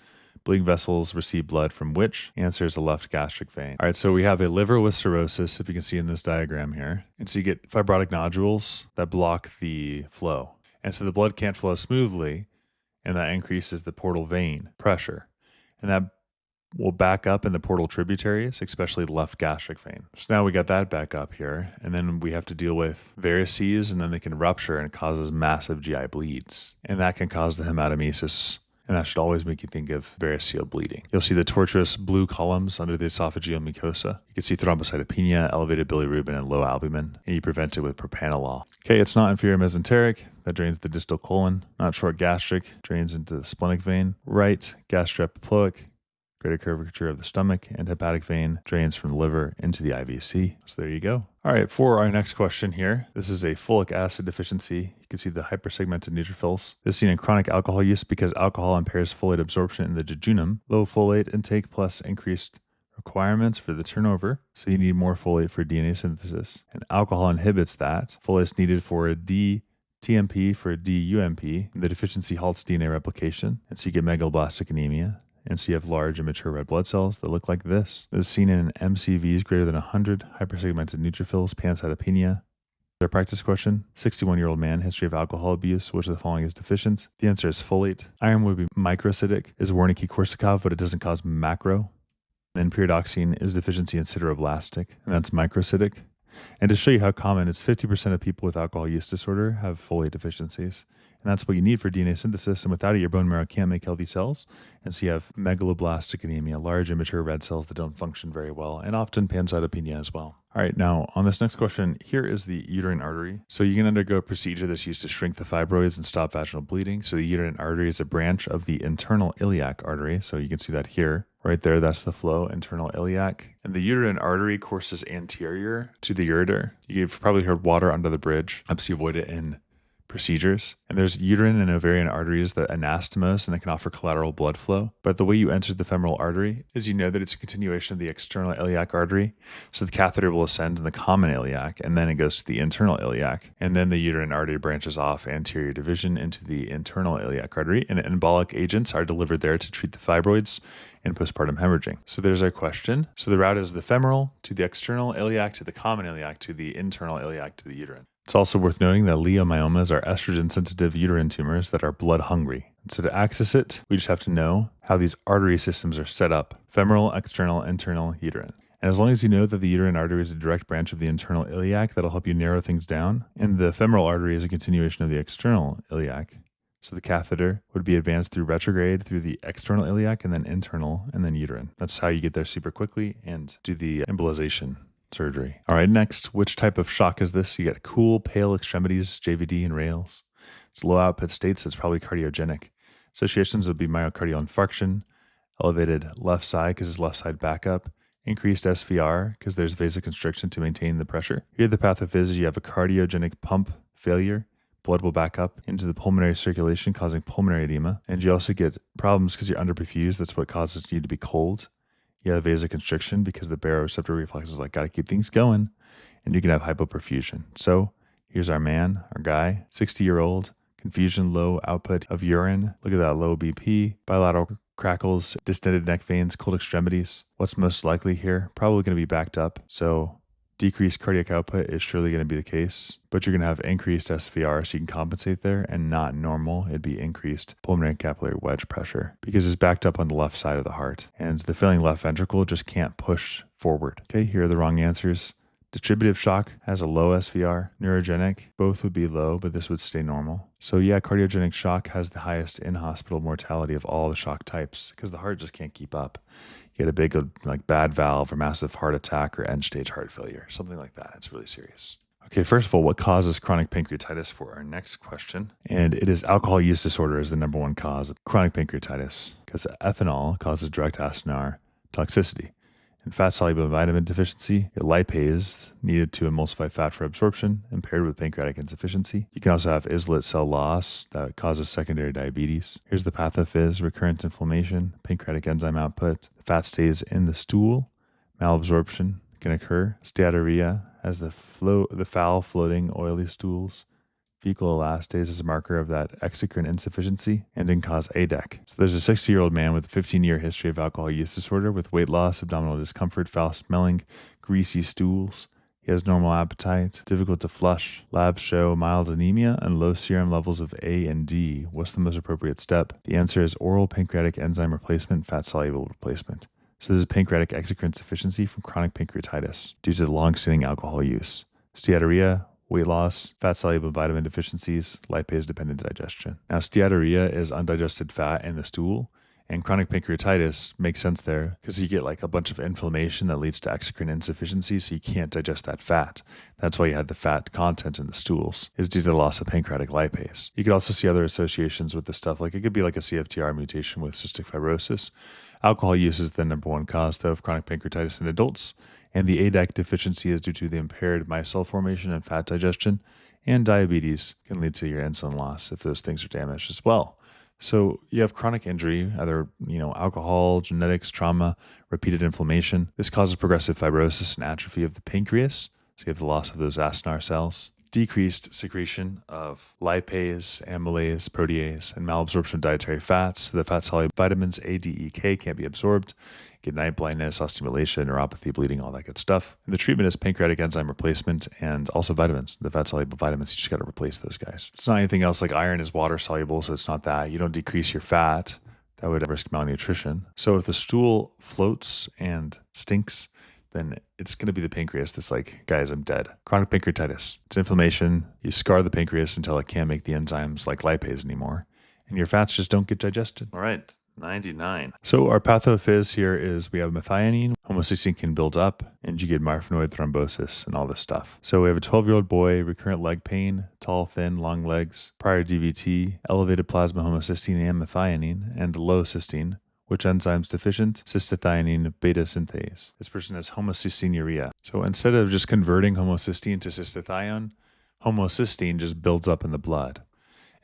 S1: Bleeding vessels receive blood from which? Answer is the left gastric vein. All right, so we have a liver with cirrhosis, if you can see in this diagram here. And so you get fibrotic nodules that block the flow. And so the blood can't flow smoothly, and that increases the portal vein pressure. And that will back up in the portal tributaries, especially the left gastric vein. So now we got that back up here, and then we have to deal with varices, and then they can rupture and it causes massive GI bleeds. And that can cause the hematemesis. And that should always make you think of variceal bleeding. You'll see the tortuous blue columns under the esophageal mucosa. You can see thrombocytopenia, elevated bilirubin, and low albumin, and you prevent it with propranolol. Okay, it's not inferior mesenteric. That drains the distal colon. Not short gastric, drains into the splenic vein. Right gastroepiploic, greater curvature of the stomach, and hepatic vein drains from the liver into the IVC. So there you go. All right, for our next question here, this is a folic acid deficiency. You can see the hypersegmented neutrophils. This is seen in chronic alcohol use because alcohol impairs folate absorption in the jejunum. Low folate intake plus increased requirements for the turnover. So you need more folate for DNA synthesis. And alcohol inhibits that. Folate is needed for a DTMP for a DUMP. The deficiency halts DNA replication. And so you get megaloblastic anemia. And so you have large immature red blood cells that look like this. This is seen in MCVs greater than 100, hypersegmented neutrophils, pancytopenia. Our practice question, 61-year-old man, history of alcohol abuse, which of the following is deficient? The answer is folate. Iron would be microcytic, is Wernicke-Korsakoff, but it doesn't cause macro. Then pyridoxine is deficiency in sideroblastic, and that's microcytic. And to show you how common, it's 50% of people with alcohol use disorder have folate deficiencies. And that's what you need for DNA synthesis. And without it, your bone marrow can't make healthy cells. And so you have megaloblastic anemia, large immature red cells that don't function very well, and often pancytopenia as well. All right, now on this next question, here is the uterine artery. So you can undergo a procedure that's used to shrink the fibroids and stop vaginal bleeding. So the uterine artery is a branch of the internal iliac artery. So you can see that here. Right there, that's the flow, internal iliac. And the uterine artery courses anterior to the ureter. You've probably heard water under the bridge. Helps you avoid it in procedures. And there's uterine and ovarian arteries that anastomose and it can offer collateral blood flow. But the way you enter the femoral artery is you know that it's a continuation of the external iliac artery. So the catheter will ascend in the common iliac and then it goes to the internal iliac. And then the uterine artery branches off anterior division into the internal iliac artery. And embolic agents are delivered there to treat the fibroids and postpartum hemorrhaging. So there's our question. So the route is the femoral to the external iliac to the common iliac to the internal iliac to the uterine. It's also worth noting that leiomyomas are estrogen-sensitive uterine tumors that are blood-hungry. So to access it, we just have to know how these artery systems are set up: femoral, external, internal, uterine. And as long as you know that the uterine artery is a direct branch of the internal iliac, that'll help you narrow things down. And the femoral artery is a continuation of the external iliac. So the catheter would be advanced through retrograde through the external iliac and then internal and then uterine. That's how you get there super quickly and do the embolization surgery. All right, next, which type of shock is this? You get cool, pale extremities, JVD and rails. It's low output states, so it's probably cardiogenic. Associations would be myocardial infarction, elevated left side because it's left side backup, increased SVR because there's vasoconstriction to maintain the pressure. Here the pathophys is you have a cardiogenic pump failure. Blood will back up into the pulmonary circulation, causing pulmonary edema. And you also get problems because you're underperfused. That's what causes you to be cold. You have vasoconstriction because the baroreceptor reflex is like, got to keep things going. And you can have hypoperfusion. So here's our man, our guy, 60-year-old, confusion, low output of urine. Look at that low BP, bilateral crackles, distended neck veins, cold extremities. What's most likely here? Probably going to be backed up. So decreased cardiac output is surely going to be the case, but you're going to have increased SVR, so you can compensate there, and not normal. It'd be increased pulmonary capillary wedge pressure because it's backed up on the left side of the heart, and the failing left ventricle just can't push forward. Okay, here are the wrong answers. Distributive shock has a low SVR. Neurogenic, both would be low, but this would stay normal. So yeah, cardiogenic shock has the highest in-hospital mortality of all the shock types because the heart just can't keep up. You get a big like bad valve or massive heart attack or end-stage heart failure, something like that. It's really serious. Okay, first of all, what causes chronic pancreatitis for our next question? And it is alcohol use disorder is the number one cause of chronic pancreatitis because ethanol causes direct acinar toxicity. In fat-soluble vitamin deficiency, a lipase needed to emulsify fat for absorption, impaired with pancreatic insufficiency. You can also have islet cell loss that causes secondary diabetes. Here's the pathophys, recurrent inflammation, pancreatic enzyme output. The fat stays in the stool. Malabsorption can occur. Steatorrhea has the foul floating oily stools. Fecal elastase is a marker of that exocrine insufficiency and can cause ADEC. So there's a 60-year-old man with a 15-year history of alcohol use disorder with weight loss, abdominal discomfort, foul smelling, greasy stools. He has normal appetite, difficult to flush. Labs show mild anemia and low serum levels of A and D. What's the most appropriate step? The answer is oral pancreatic enzyme replacement, fat-soluble replacement. So this is pancreatic exocrine insufficiency from chronic pancreatitis due to long-standing alcohol use. Steatorrhea, weight loss, fat-soluble vitamin deficiencies, lipase-dependent digestion. Now, steatorrhea is undigested fat in the stool, and chronic pancreatitis makes sense there because you get like a bunch of inflammation that leads to exocrine insufficiency, so you can't digest that fat. That's why you had the fat content in the stools, is due to the loss of pancreatic lipase. You could also see other associations with this stuff, like it could be like a CFTR mutation with cystic fibrosis. Alcohol use is the number one cause, though, of chronic pancreatitis in adults, and the ADEC deficiency is due to the impaired micelle formation and fat digestion, and diabetes can lead to your insulin loss if those things are damaged as well. So you have chronic injury, either alcohol, genetics, trauma, repeated inflammation. This causes progressive fibrosis and atrophy of the pancreas, so you have the loss of those acinar cells. Decreased secretion of lipase, amylase, protease, and malabsorption of dietary fats. The fat-soluble vitamins A, D, E, K can't be absorbed. Get night blindness, osteomalacia, neuropathy, bleeding, all that good stuff. And the treatment is pancreatic enzyme replacement and also vitamins. The fat-soluble vitamins, you just got to replace those guys. It's not anything else, like iron is water-soluble, so it's not that. You don't decrease your fat. That would risk malnutrition. So if the stool floats and stinks, then it's going to be the pancreas that's like, guys, I'm dead. Chronic pancreatitis. It's inflammation. You scar the pancreas until it can't make the enzymes like lipase anymore, and your fats just don't get digested. All right, 99. So our pathophys here is we have methionine, homocysteine can build up, and you get marfanoid thrombosis and all this stuff. So we have a 12-year-old boy, recurrent leg pain, tall, thin, long legs, prior DVT, elevated plasma homocysteine and methionine, and low cysteine. Which enzyme's deficient? Cystathionine beta synthase. This person has homocysteinuria. So instead of just converting homocysteine to cystathione, homocysteine just builds up in the blood.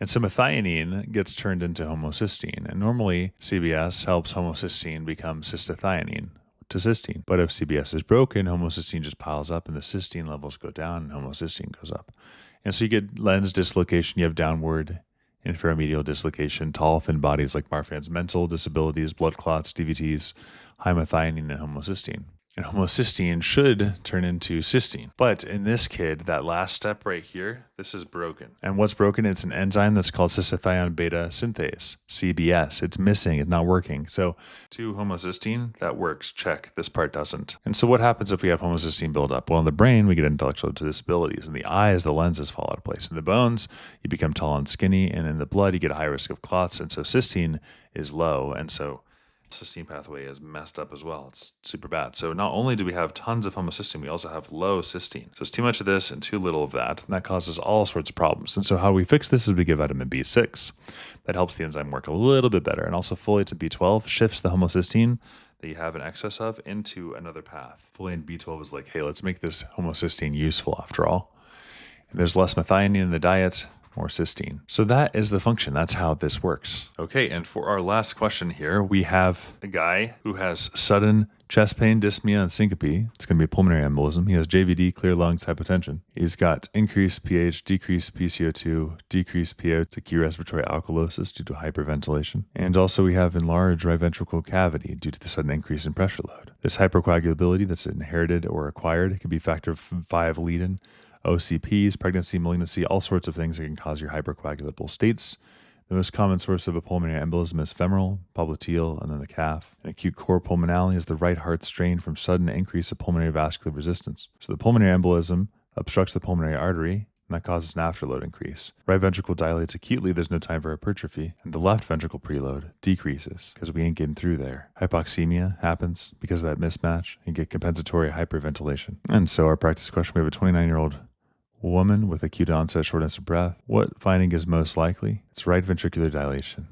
S1: And so methionine gets turned into homocysteine. And normally CBS helps homocysteine become cystathionine to cysteine. But if CBS is broken, homocysteine just piles up and the cysteine levels go down and homocysteine goes up. And so you get lens dislocation, you have downward inframedial dislocation, tall, thin bodies like Marfan's, mental disabilities, blood clots, DVTs, high methionine, and homocysteine. And homocysteine should turn into cysteine. But in this kid, that last step right here, this is broken. And what's broken? It's an enzyme that's called cystathione beta synthase, CBS. It's missing. It's not working. So to homocysteine, that works. Check. This part doesn't. And so what happens if we have homocysteine buildup? Well, in the brain, we get intellectual disabilities. In the eyes, the lenses fall out of place. In the bones, you become tall and skinny. And in the blood, you get a high risk of clots. And so cysteine is low. And so cysteine pathway is messed up as well. It's super bad. So not only do we have tons of homocysteine, we also have low cysteine. So it's too much of this and too little of that, and that causes all sorts of problems. And so how we fix this is we give vitamin B6. That helps the enzyme work a little bit better. And also folate and B12 shifts the homocysteine that you have in excess of into another path. Folate and B12 is like, hey, let's make this homocysteine useful after all. And there's less methionine in the diet, more cysteine. So that is the function. That's how this works. Okay, and for our last question here, we have a guy who has sudden chest pain, dyspnea, and syncope. It's going to be a pulmonary embolism. He has JVD, clear lungs, hypotension. He's got increased pH, decreased PCO2, decreased PO, it's acute respiratory alkalosis due to hyperventilation. And also we have enlarged right ventricle cavity due to the sudden increase in pressure load. There's hypercoagulability that's inherited or acquired. It could be factor 5 lead-in. OCPs, pregnancy, malignancy, all sorts of things that can cause your hypercoagulable states. The most common source of a pulmonary embolism is femoral, popliteal, and then the calf. An acute cor pulmonale is the right heart strain from sudden increase of pulmonary vascular resistance. So the pulmonary embolism obstructs the pulmonary artery, and that causes an afterload increase. Right ventricle dilates acutely, there's no time for hypertrophy, and the left ventricle preload decreases because we ain't getting through there. Hypoxemia happens because of that mismatch, and get compensatory hyperventilation. And so our practice question, we have a 29-year-old Woman with acute onset shortness of breath. What finding is most likely? It's right ventricular dilation.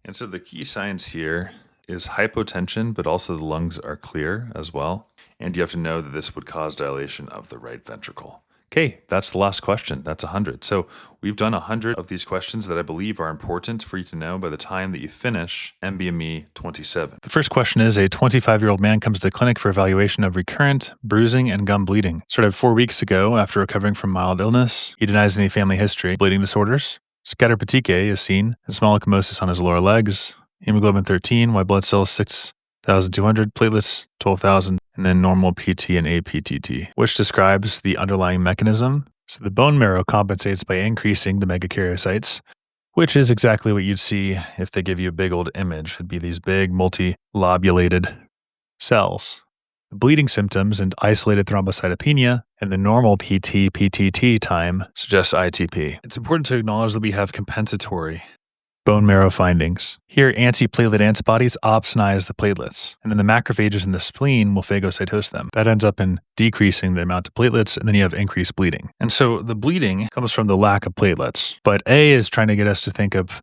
S1: And so the key signs here is hypotension, but also the lungs are clear as well. And you have to know that this would cause dilation of the right ventricle. Okay, that's the last question. That's 100. So we've done 100 of these questions that I believe are important for you to know by the time that you finish NBME 27. The first question is, a 25-year-old man comes to the clinic for evaluation of recurrent bruising and gum bleeding. Started 4 weeks ago after recovering from mild illness. He denies any family history, bleeding disorders. Scatterpeteche is seen, and small ecchymosis on his lower legs. Hemoglobin 13, white blood cells 6,200, platelets 12,000, and then normal PT and APTT, which describes the underlying mechanism. So the bone marrow compensates by increasing the megakaryocytes, which is exactly what you'd see if they give you a big old image. It'd be these big multi-lobulated cells. The bleeding symptoms and isolated thrombocytopenia and the normal PT-PTT time suggests ITP. It's important to acknowledge that we have compensatory bone marrow findings. Here, antiplatelet antibodies opsonize the platelets, and then the macrophages in the spleen will phagocytose them. That ends up in decreasing the amount of platelets, and then you have increased bleeding. And so the bleeding comes from the lack of platelets. But A is trying to get us to think of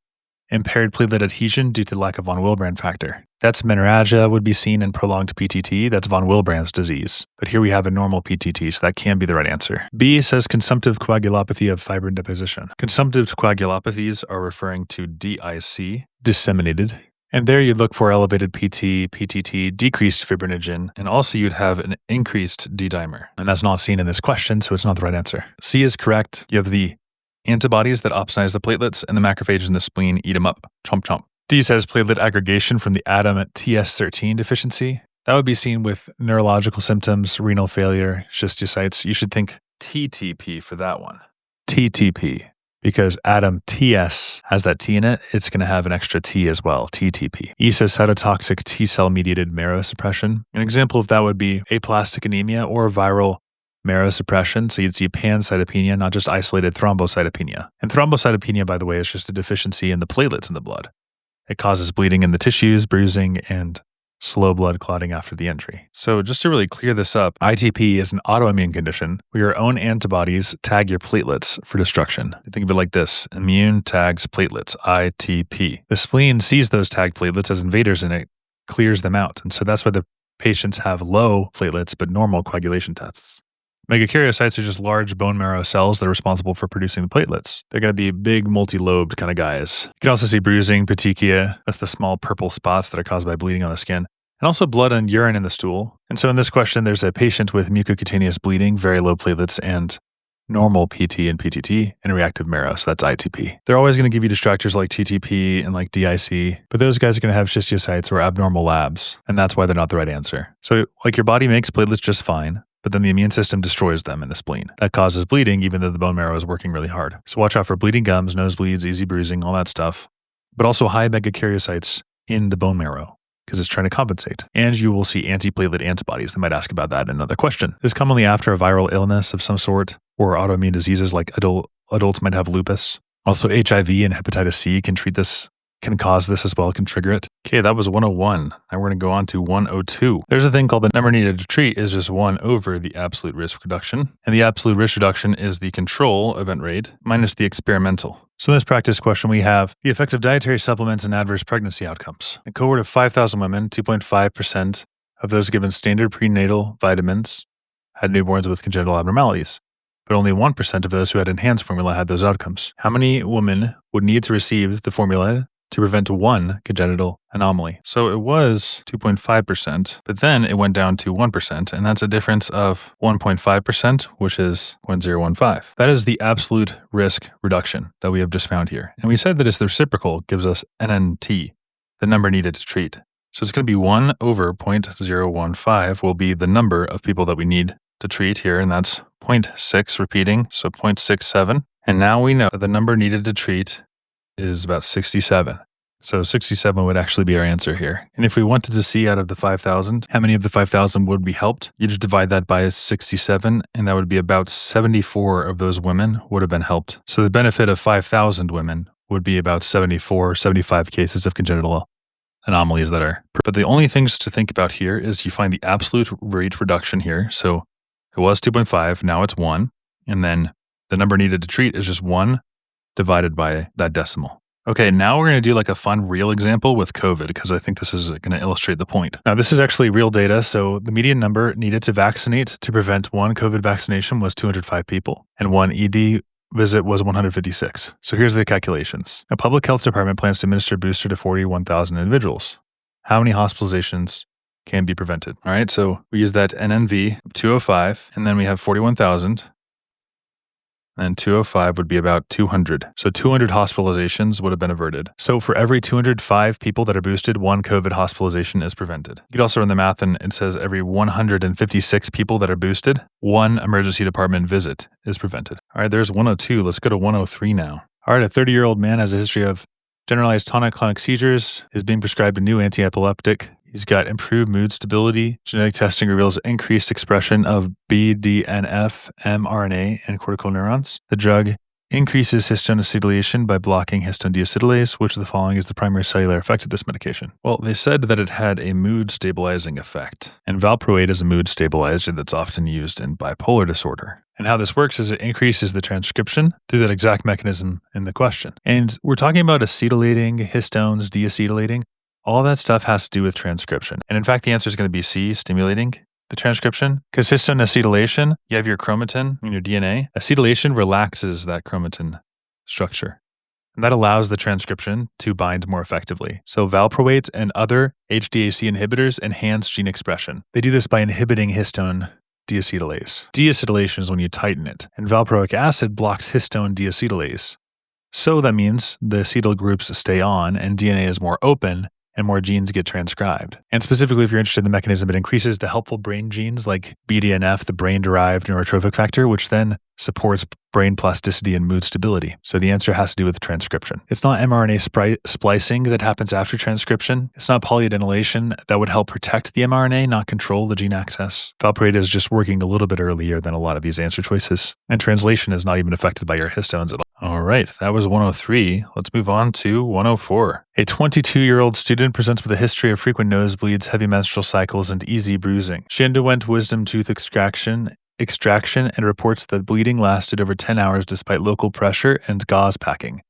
S1: impaired platelet adhesion due to lack of von Willebrand factor. That's menorrhagia would be seen in prolonged PTT. That's von Willebrand's disease. But here we have a normal PTT, so that can be the right answer. B says consumptive coagulopathy of fibrin deposition. Consumptive coagulopathies are referring to DIC, disseminated. And there you'd look for elevated PT, PTT, decreased fibrinogen, and also you'd have an increased D-dimer. And that's not seen in this question, so it's not the right answer. C is correct. You have the antibodies that opsonize the platelets, and the macrophages in the spleen eat them up. Chomp chomp. D says platelet aggregation from the ADAM at TS13 deficiency. That would be seen with neurological symptoms, renal failure, schistocytes. You should think TTP for that one. TTP. Because ADAM TS has that T in it, it's going to have an extra T as well, TTP. E says cytotoxic T-cell mediated marrow suppression. An example of that would be aplastic anemia or viral marrow suppression. So you'd see pancytopenia, not just isolated thrombocytopenia. And thrombocytopenia, by the way, is just a deficiency in the platelets in the blood. It causes bleeding in the tissues, bruising, and slow blood clotting after the injury. So just to really clear this up, ITP is an autoimmune condition where your own antibodies tag your platelets for destruction. Think of it like this: immune tags platelets, ITP. The spleen sees those tagged platelets as invaders and it clears them out. And so that's why the patients have low platelets but normal coagulation tests. Megakaryocytes are just large bone marrow cells that are responsible for producing the platelets. They're going to be big, multi-lobed kind of guys. You can also see bruising, petechia. That's the small purple spots that are caused by bleeding on the skin. And also blood and urine in the stool. And so in this question, there's a patient with mucocutaneous bleeding, very low platelets, and normal PT and PTT, and reactive marrow, so that's ITP. They're always going to give you distractors like TTP and like DIC, but those guys are going to have schistocytes or abnormal labs, and that's why they're not the right answer. So like your body makes platelets just fine, but then the immune system destroys them in the spleen. That causes bleeding even though the bone marrow is working really hard. So watch out for bleeding gums, nosebleeds, easy bruising, all that stuff, but also high megakaryocytes in the bone marrow because it's trying to compensate. And you will see antiplatelet antibodies. They might ask about that in another question. This is commonly after a viral illness of some sort or autoimmune diseases like adults might have lupus. Also HIV and hepatitis C can cause this as well, can trigger it. Okay, that was 101. Now we're going to go on to 102. There's a thing called the number needed to treat is just 1 over the absolute risk reduction. And the absolute risk reduction is the control event rate minus the experimental. So in this practice question, we have the effects of dietary supplements and adverse pregnancy outcomes. A cohort of 5,000 women, 2.5% of those given standard prenatal vitamins had newborns with congenital abnormalities. But only 1% of those who had enhanced formula had those outcomes. How many women would need to receive the formula to prevent one congenital anomaly? So it was 2.5%, but then it went down to 1%, and that's a difference of 1.5%, which is 0.015. That is the absolute risk reduction that we have just found here. And we said that it's the reciprocal gives us NNT, the number needed to treat. So it's going to be 1 over 0.015 will be the number of people that we need to treat here, and that's 0.6 repeating, so 0.67. And now we know that the number needed to treat is about 67. So 67 would actually be our answer here. And if we wanted to see out of the 5,000, how many of the 5,000 would be helped, you just divide that by 67, and that would be about 74 of those women would have been helped. So the benefit of 5,000 women would be about 74, 75 cases of congenital anomalies that are. But the only things to think about here is you find the absolute rate reduction here. So it was 2.5, now it's 1. And then The number needed to treat is just 1 divided by that decimal. Okay, now we're going to do like a fun real example with COVID because I think this is going to illustrate the point. Now, this is actually real data. So the median number needed to vaccinate to prevent 1 COVID vaccination was 205 people, and 1 ED visit was 156. So here's the calculations. A public health department plans to administer a booster to 41,000 individuals. How many hospitalizations can be prevented? All right, so we use that NNV of 205, and then we have 41,000. And 205 would be about 200. So 200 hospitalizations would have been averted. So for every 205 people that are boosted, 1 COVID hospitalization is prevented. You could also run the math and it says every 156 people that are boosted, 1 emergency department visit is prevented. All right, there's 102. Let's go to 103 now. All right, a 30-year-old man has a history of generalized tonic-clonic seizures, is being prescribed a new anti-epileptic. He's got improved mood stability. Genetic testing reveals increased expression of BDNF, mRNA, and cortical neurons. The drug increases histone acetylation by blocking histone deacetylase. Which of the following is the primary cellular effect of this medication? Well, they said that it had a mood stabilizing effect. And valproate is a mood stabilizer that's often used in bipolar disorder. And how this works is it increases the transcription through that exact mechanism in the question. And we're talking about acetylating, histones, deacetylating. All that stuff has to do with transcription. And in fact, the answer is going to be C, stimulating the transcription. Because histone acetylation, you have your chromatin in your DNA. Acetylation relaxes that chromatin structure. And that allows the transcription to bind more effectively. So valproate and other HDAC inhibitors enhance gene expression. They do this by inhibiting histone deacetylase. Deacetylation is when you tighten it. And valproic acid blocks histone deacetylase. So that means the acetyl groups stay on and DNA is more open, and more genes get transcribed. And specifically, if you're interested in the mechanism, it increases the helpful brain genes like BDNF, the brain-derived neurotrophic factor, which then supports brain plasticity and mood stability. So the answer has to do with transcription. It's not mRNA splicing that happens after transcription. It's not polyadenylation that would help protect the mRNA, not control the gene access. Valproate is just working a little bit earlier than a lot of these answer choices. And translation is not even affected by your histones at all. All right, that was 103. Let's move on to 104. A 22-year-old student presents with a history of frequent nosebleeds, heavy menstrual cycles, and easy bruising. She underwent wisdom tooth extraction and reports that bleeding lasted over 10 hours despite local pressure and gauze packing.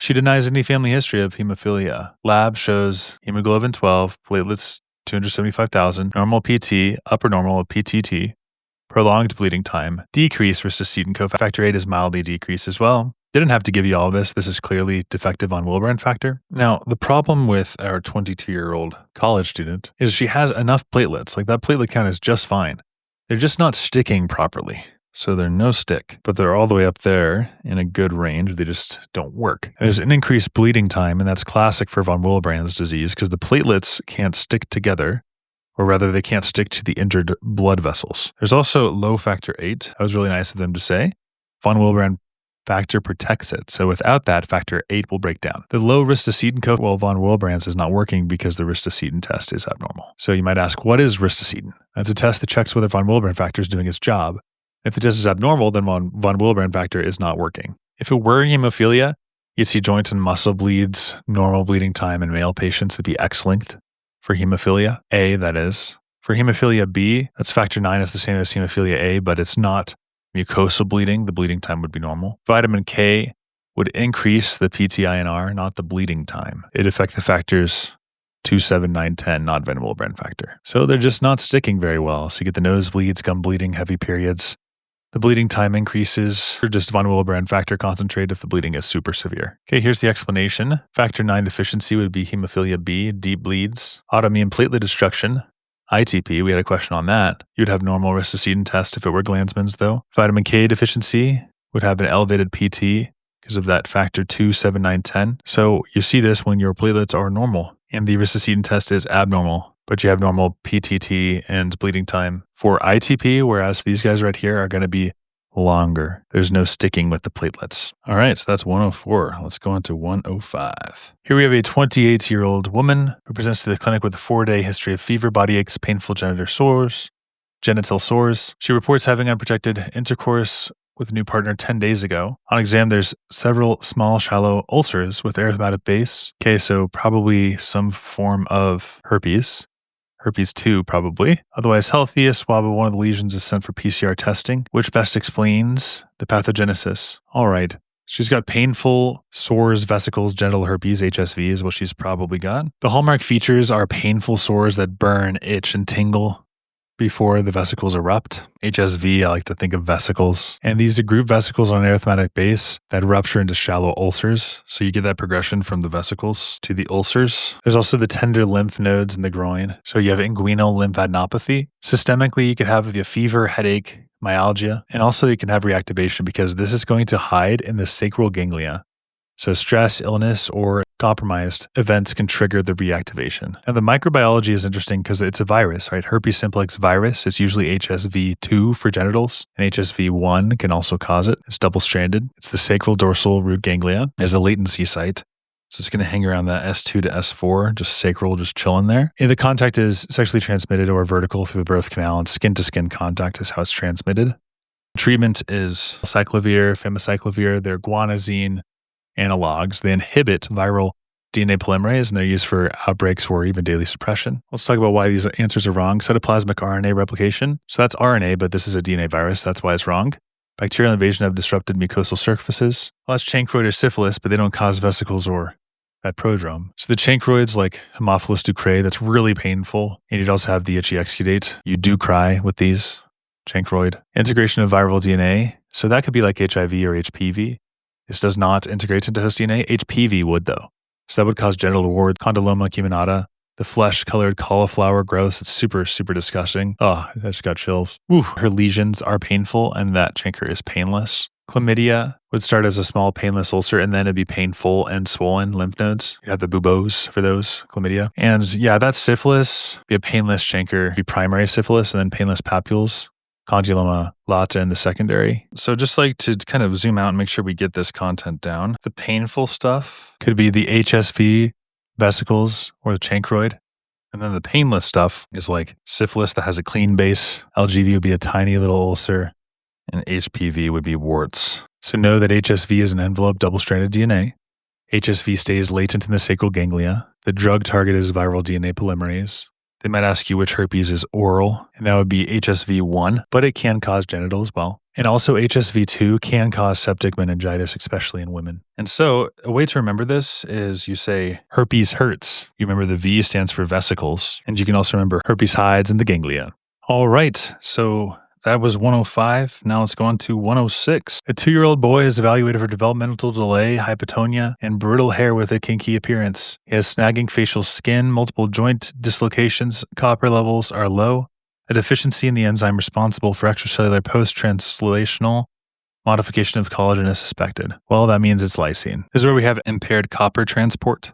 S1: She denies any family history of hemophilia. Lab shows hemoglobin 12, platelets 275,000, normal PT, upper normal of PTT, prolonged bleeding time, decreased risk of seed and cofactor 8 is mildly decreased as well. Didn't have to give you all this. This is clearly defective on Wilbrand factor. Now, the problem with our 22-year-old college student is she has enough platelets. Like that platelet count is just fine. They're just not sticking properly. So they're no stick, but they're all the way up there in a good range. They just don't work. There's an increased bleeding time, and that's classic for von Willebrand's disease because the platelets can't stick together, or rather they can't stick to the injured blood vessels. There's also low factor 8. That was really nice of them to say. Von Willebrand factor protects it. So without that, factor 8 will break down. The low ristocetin code, well, von Willebrand's is not working because the ristocetin test is abnormal. So you might ask, what is ristocetin? That's a test that checks whether von Willebrand factor is doing its job. If the test is abnormal, then von Willebrand factor is not working. If it were hemophilia, you'd see joint and muscle bleeds, normal bleeding time in male patients would be X-linked for hemophilia A, that is. For hemophilia B, that's factor 9 is the same as hemophilia A, but it's not mucosal bleeding. The bleeding time would be normal. Vitamin K would increase the PTINR, not the bleeding time. It affects the factors 2, 7, 9, 10, not von Willebrand factor. So they're just not sticking very well. So you get the nosebleeds, gum bleeding, heavy periods. The bleeding time increases or just von Willebrand factor concentrate if the bleeding is super severe. Okay, here's the explanation. Factor 9 deficiency would be hemophilia B, deep bleeds, autoimmune platelet destruction, ITP, we had a question on that. You'd have normal ristocetin test if it were Glanzmann's though. Vitamin K deficiency would have an elevated PT because of that factor 2, 7, 9, 10. So you see this when your platelets are normal and the ristocetin test is abnormal, but you have normal PTT and bleeding time for ITP, whereas these guys right here are going to be longer. There's no sticking with the platelets. All right, so that's 104. Let's go on to 105. Here we have a 28-year-old woman who presents to the clinic with a 4-day history of fever, body aches, painful genital sores. She reports having unprotected intercourse with a new partner 10 days ago. On exam, there's several small, shallow ulcers with erythematous base. Okay, so probably some form of herpes herpes 2 probably. Otherwise healthy, a swab of one of the lesions is sent for PCR testing, which best explains the pathogenesis. All right. She's got painful sores, vesicles, genital herpes, HSV is what she's probably got. The hallmark features are painful sores that burn, itch, and tingle before the vesicles erupt. HSV, I like to think of vesicles. And these are group vesicles on an arithmetic base that rupture into shallow ulcers. So you get that progression from the vesicles to the ulcers. There's also the tender lymph nodes in the groin. So you have inguinal lymphadenopathy. Systemically, you could have the fever, headache, myalgia, and also you can have reactivation because this is going to hide in the sacral ganglia. So stress, illness, or compromised events can trigger the reactivation. And the microbiology is interesting because it's a virus, right? Herpes simplex virus is usually HSV2 for genitals, and HSV1 can also cause it. It's double-stranded. It's the sacral dorsal root ganglia. There's a latency site. So it's going to hang around that S2 to S4, just sacral, just chilling there. And the contact is sexually transmitted or vertical through the birth canal, and skin-to-skin contact is how it's transmitted. Treatment is cyclovir, famiciclovir, they're guanosine analogs. They inhibit viral DNA polymerase, and they're used for outbreaks or even daily suppression. Let's talk about why these answers are wrong. Cytoplasmic RNA replication. So that's RNA, but this is a DNA virus. That's why it's wrong. Bacterial invasion of disrupted mucosal surfaces. Well, that's chancroid or syphilis, but they don't cause vesicles or that prodrome. So the chancroids like Haemophilus ducreyi, that's really painful. And you'd also have the itchy exudate. You do cry with these chancroid. Integration of viral DNA. So that could be like HIV or HPV. This does not integrate into host DNA. HPV would, though. So that would cause genital wart, condyloma acuminata, the flesh-colored cauliflower growth. It's super, super disgusting. Oh, I just got chills. Woo. Her lesions are painful, and that chancre is painless. Chlamydia would start as a small painless ulcer, and then it'd be painful and swollen lymph nodes. You have the buboes for those, chlamydia. And yeah, that's syphilis. Be a painless chancre, be primary syphilis, and then painless papules. Condyloma lata in the secondary. So just like to kind of zoom out and make sure we get this content down. The painful stuff could be the HSV vesicles or the chancroid. And then the painless stuff is like syphilis that has a clean base. LGV would be a tiny little ulcer. And HPV would be warts. So know that HSV is an enveloped double-stranded DNA. HSV stays latent in the sacral ganglia. The drug target is viral DNA polymerase. They might ask you which herpes is oral, and that would be HSV1, but it can cause genital as well. And also HSV2 can cause septic meningitis, especially in women. And so a way to remember this is you say herpes hurts. You remember the V stands for vesicles, and you can also remember herpes hides in the ganglia. All right, so that was 105. Now let's go on to 106. A 2-year-old boy is evaluated for developmental delay, hypotonia, and brittle hair with a kinky appearance. He has snagging facial skin, multiple joint dislocations, copper levels are low, a deficiency in the enzyme responsible for extracellular post-translational modification of collagen is suspected. Well, that means it's lysine. This is where we have impaired copper transport.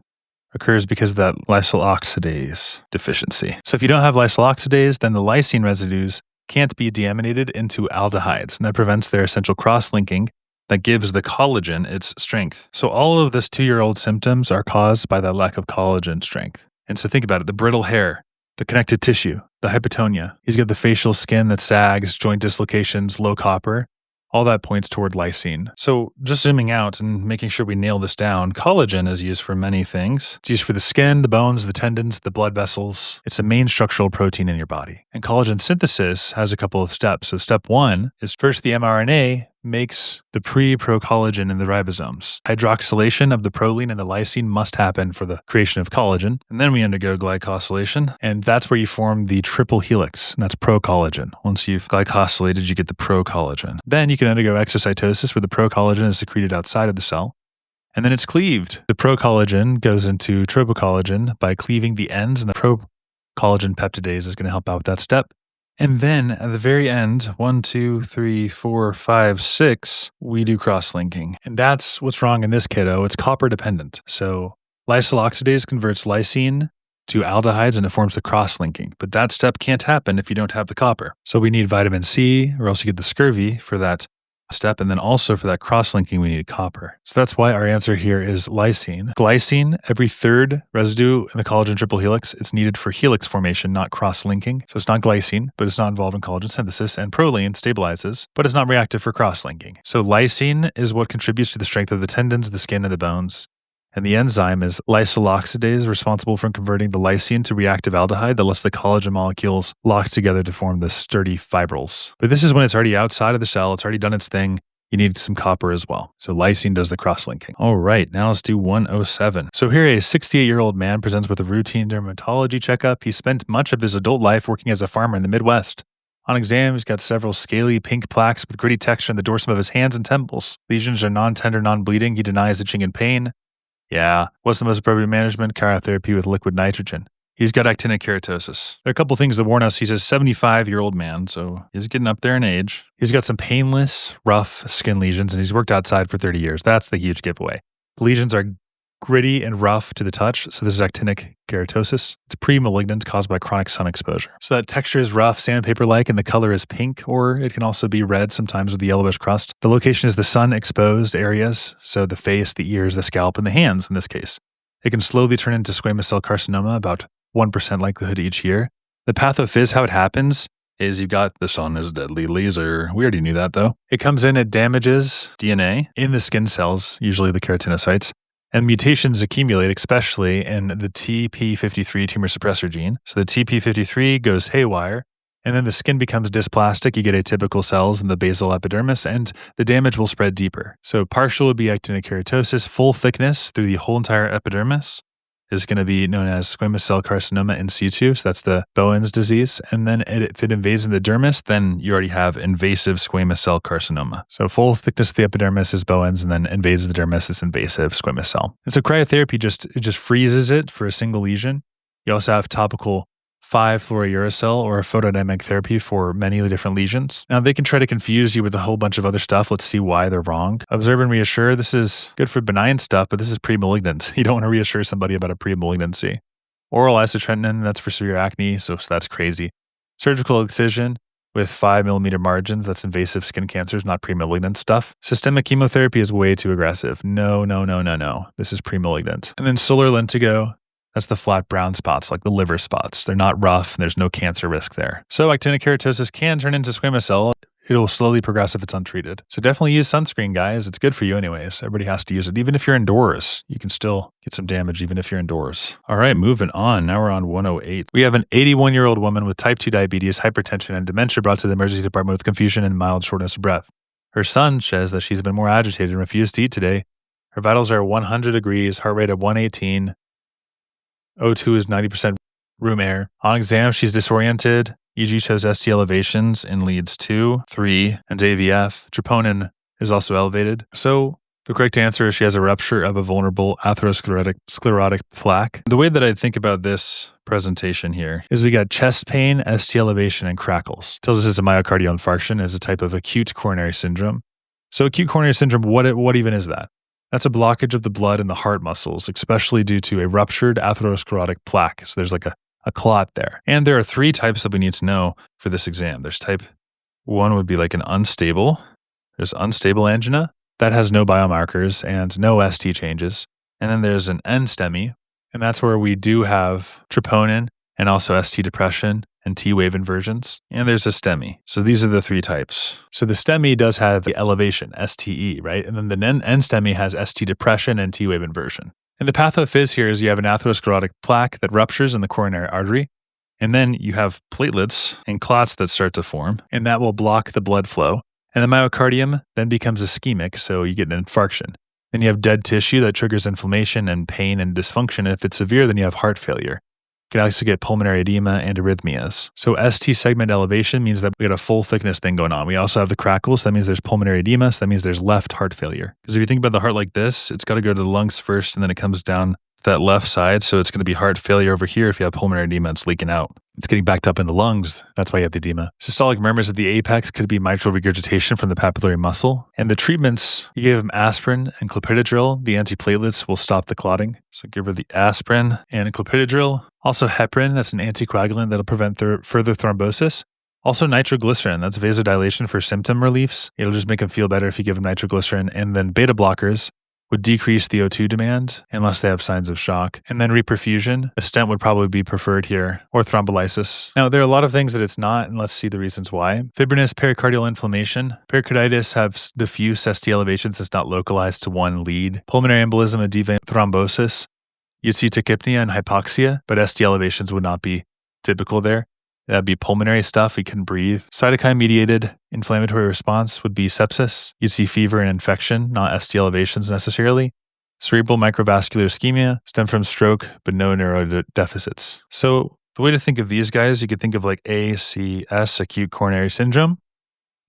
S1: Occurs because of that lysyl oxidase deficiency. So if you don't have lysyl oxidase, then the lysine residues can't be deaminated into aldehydes, and that prevents their essential cross-linking that gives the collagen its strength. So all of this 2-year-old symptoms are caused by that lack of collagen strength. And so think about it, the brittle hair, the connective tissue, the hypotonia. He's got the facial skin that sags, joint dislocations, low copper. All that points toward lysine. So just zooming out and making sure we nail this down, collagen is used for many things. It's used for the skin, the bones, the tendons, the blood vessels. It's a main structural protein in your body. And collagen synthesis has a couple of steps. So step 1 is first the mRNA makes the pre-procollagen in the ribosomes. Hydroxylation of the proline and the lysine must happen for the creation of collagen. And then we undergo glycosylation. And that's where you form the triple helix. And that's procollagen. Once you've glycosylated, you get the procollagen. Then you can undergo exocytosis where the procollagen is secreted outside of the cell. And then it's cleaved. The procollagen goes into tropocollagen by cleaving the ends, and the procollagen peptidase is going to help out with that step. And then at the very end, 1, 2, 3, 4, 5, 6, we do cross-linking. And that's what's wrong in this kiddo. It's copper dependent. So lysyl oxidase converts lysine to aldehydes and it forms the cross-linking. But that step can't happen if you don't have the copper. So we need vitamin C or else you get the scurvy for that step. And then also for that cross-linking, we need copper. So that's why our answer here is lysine. Glycine, every third residue in the collagen triple helix, it's needed for helix formation, not cross-linking. So it's not glycine, but it's not involved in collagen synthesis. And proline stabilizes, but it's not reactive for cross-linking. So lysine is what contributes to the strength of the tendons, the skin, and the bones. And the enzyme is lysoloxidase, responsible for converting the lysine to reactive aldehyde that lets the collagen molecules lock together to form the sturdy fibrils. But this is when it's already outside of the cell, it's already done its thing. You need some copper as well. So lysine does the cross-linking. All right, now let's do 107. So here a 68-year-old man presents with a routine dermatology checkup. He spent much of his adult life working as a farmer in the Midwest. On exam, he's got several scaly pink plaques with gritty texture in the dorsum of his hands and temples. Lesions are non-tender, non-bleeding. He denies itching and pain. Yeah, what's the most appropriate management? Cryotherapy with liquid nitrogen. He's got actinic keratosis. There are a couple things that warn us. He's a 75-year-old man, so he's getting up there in age. He's got some painless, rough skin lesions, and he's worked outside for 30 years. That's the huge giveaway. The lesions are gritty and rough to the touch, so this is actinic keratosis. It's pre-malignant, caused by chronic sun exposure. So that texture is rough, sandpaper-like, and the color is pink, or it can also be red sometimes with the yellowish crust. The location is the sun-exposed areas, so the face, the ears, the scalp, and the hands in this case. It can slowly turn into squamous cell carcinoma, about 1% likelihood each year. The pathophys, how it happens, is you've got the sun is deadly laser. We already knew that, though. It comes in, it damages DNA in the skin cells, usually the keratinocytes, and mutations accumulate, especially in the TP53 tumor suppressor gene. So the TP53 goes haywire, and then the skin becomes dysplastic. You get atypical cells in the basal epidermis, and the damage will spread deeper. So partial would be actinic keratosis. Full thickness through the whole entire epidermis is going to be known as squamous cell carcinoma in situ. So that's the Bowen's disease. And then if it invades in the dermis, then you already have invasive squamous cell carcinoma. So full thickness of the epidermis is Bowen's, and then invades the dermis is invasive squamous cell. And so cryotherapy just freezes it for a single lesion. You also have topical 5-fluorouracil or photodynamic therapy for many different lesions. Now, they can try to confuse you with a whole bunch of other stuff. Let's see why they're wrong. Observe and reassure. This is good for benign stuff, but this is pre-malignant. You don't want to reassure somebody about a pre-malignancy. Oral isotretinoin, that's for severe acne, so that's crazy. Surgical excision with 5mm margins, that's invasive skin cancers, not pre-malignant stuff. Systemic chemotherapy is way too aggressive. No. This is pre-malignant. And then solar lentigo. That's the flat brown spots, like the liver spots. They're not rough, and there's no cancer risk there. So actinic keratosis can turn into squamous cell. It'll slowly progress if it's untreated. So definitely use sunscreen, guys. It's good for you anyways. Everybody has to use it. Even if you're indoors, you can still get some damage even if you're indoors. All right, moving on. Now we're on 108. We have an 81-year-old woman with type 2 diabetes, hypertension, and dementia brought to the emergency department with confusion and mild shortness of breath. Her son says that she's been more agitated and refused to eat today. Her vitals are 100 degrees, heart rate at 118. O2 is 90% room air. On exam, she's disoriented. EG shows ST elevations in leads 2, 3, and AVF. Troponin is also elevated. So the correct answer is she has a rupture of a vulnerable atherosclerotic plaque. The way that I think about this presentation here is we got chest pain, ST elevation, and crackles. Tells us it's a myocardial infarction. It's a type of acute coronary syndrome. So acute coronary syndrome, what even is that? That's a blockage of the blood in the heart muscles, especially due to a ruptured atherosclerotic plaque. So there's like a clot there. And there are 3 types that we need to know for this exam. There's type 1 would be like an unstable. There's unstable angina. That has no biomarkers and no ST changes. And then there's an NSTEMI, and that's where we do have troponin and also ST depression and T-wave inversions. And there's a STEMI. So these are the 3 types. So the STEMI does have the elevation, STE, right? And then the NSTEMI has ST depression and T-wave inversion. And the pathophys here is you have an atherosclerotic plaque that ruptures in the coronary artery. And then you have platelets and clots that start to form, and that will block the blood flow. And the myocardium then becomes ischemic, so you get an infarction. Then you have dead tissue that triggers inflammation and pain and dysfunction. And if it's severe, then you have heart failure. You can also get pulmonary edema and arrhythmias. So ST segment elevation means that we got a full thickness thing going on. We also have the crackles. That means there's pulmonary edema. So that means there's left heart failure. Because if you think about the heart like this, it's got to go to the lungs first, and then it comes down to that left side. So it's going to be heart failure over here if you have pulmonary edema. It's leaking out. It's getting backed up in the lungs. That's why you have the edema. Systolic murmurs at the apex could be mitral regurgitation from the papillary muscle. And the treatments, you give them aspirin and clopidogrel. The antiplatelets will stop the clotting. So give her the aspirin and clopidogrel. Also heparin, that's an anticoagulant that'll prevent further thrombosis. Also nitroglycerin, that's vasodilation for symptom reliefs. It'll just make them feel better if you give them nitroglycerin. And then beta blockers, would decrease the O2 demand unless they have signs of shock. And then reperfusion, a stent would probably be preferred here, or thrombolysis. Now, there are a lot of things that it's not, and let's see the reasons why. Fibrinous pericardial inflammation. Pericarditis have diffuse ST elevations that's not localized to one lead. Pulmonary embolism, edema, thrombosis. You'd see tachypnea and hypoxia, but ST elevations would not be typical there. That'd be pulmonary stuff. We couldn't breathe. Cytokine-mediated inflammatory response would be sepsis. You'd see fever and infection, not ST elevations necessarily. Cerebral microvascular ischemia stem from stroke, but no neurodeficits. So the way to think of these guys, you could think of like ACS, acute coronary syndrome.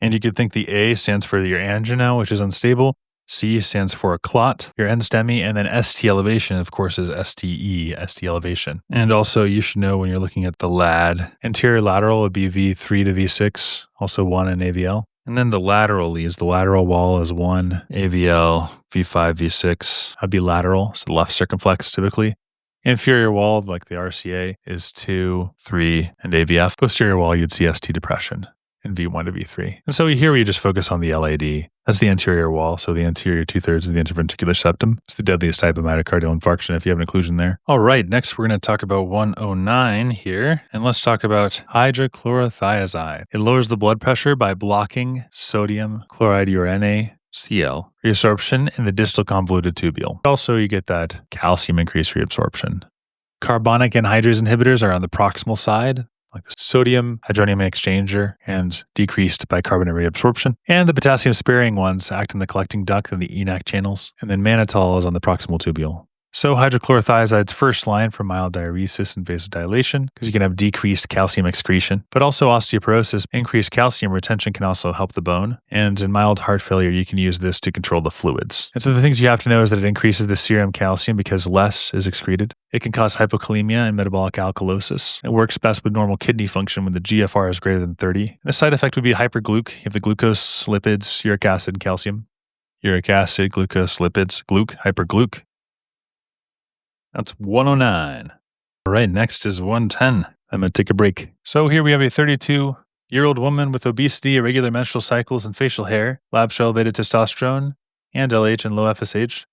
S1: And you could think the A stands for your angina, which is unstable. C stands for a clot, your NSTEMI, and then ST elevation, of course, is STE, ST elevation. And also, you should know when you're looking at the LAD, anterior lateral would be V3 to V6, also 1 in AVL. And then the lateral leads, the lateral wall is 1, AVL, V5, V6. That'd be lateral, so left circumflex typically. Inferior wall, like the RCA, is 2, 3, and AVF. Posterior wall, you'd see ST depression in V1 to V3. And so here we just focus on the LAD. That's the anterior wall, so the anterior 2/3 of the interventricular septum. It's the deadliest type of myocardial infarction if you have an occlusion there. All right, next we're going to talk about 109 here, and let's talk about hydrochlorothiazide. It lowers the blood pressure by blocking sodium chloride NaCl reabsorption in the distal convoluted tubule. Also, you get that calcium increase reabsorption. Carbonic anhydrase inhibitors are on the proximal side, like the sodium hydronium exchanger, and decreased bicarbonate reabsorption. And the potassium sparing ones act in the collecting duct and the ENaC channels. And then mannitol is on the proximal tubule. So hydrochlorothiazide's first line for mild diuresis and vasodilation, because you can have decreased calcium excretion, but also osteoporosis. Increased calcium retention can also help the bone. And in mild heart failure, you can use this to control the fluids. And so the things you have to know is that it increases the serum calcium because less is excreted. It can cause hypokalemia and metabolic alkalosis. It works best with normal kidney function when the GFR is greater than 30. And the side effect would be hypergluc. You have the glucose, lipids, uric acid, and calcium. Uric acid, glucose, lipids, hypergluc. That's 109. All right, next is 110. I'm going to take a break. So here we have a 32-year-old woman with obesity, irregular menstrual cycles, and facial hair, lab show elevated testosterone, and LH and low FSH.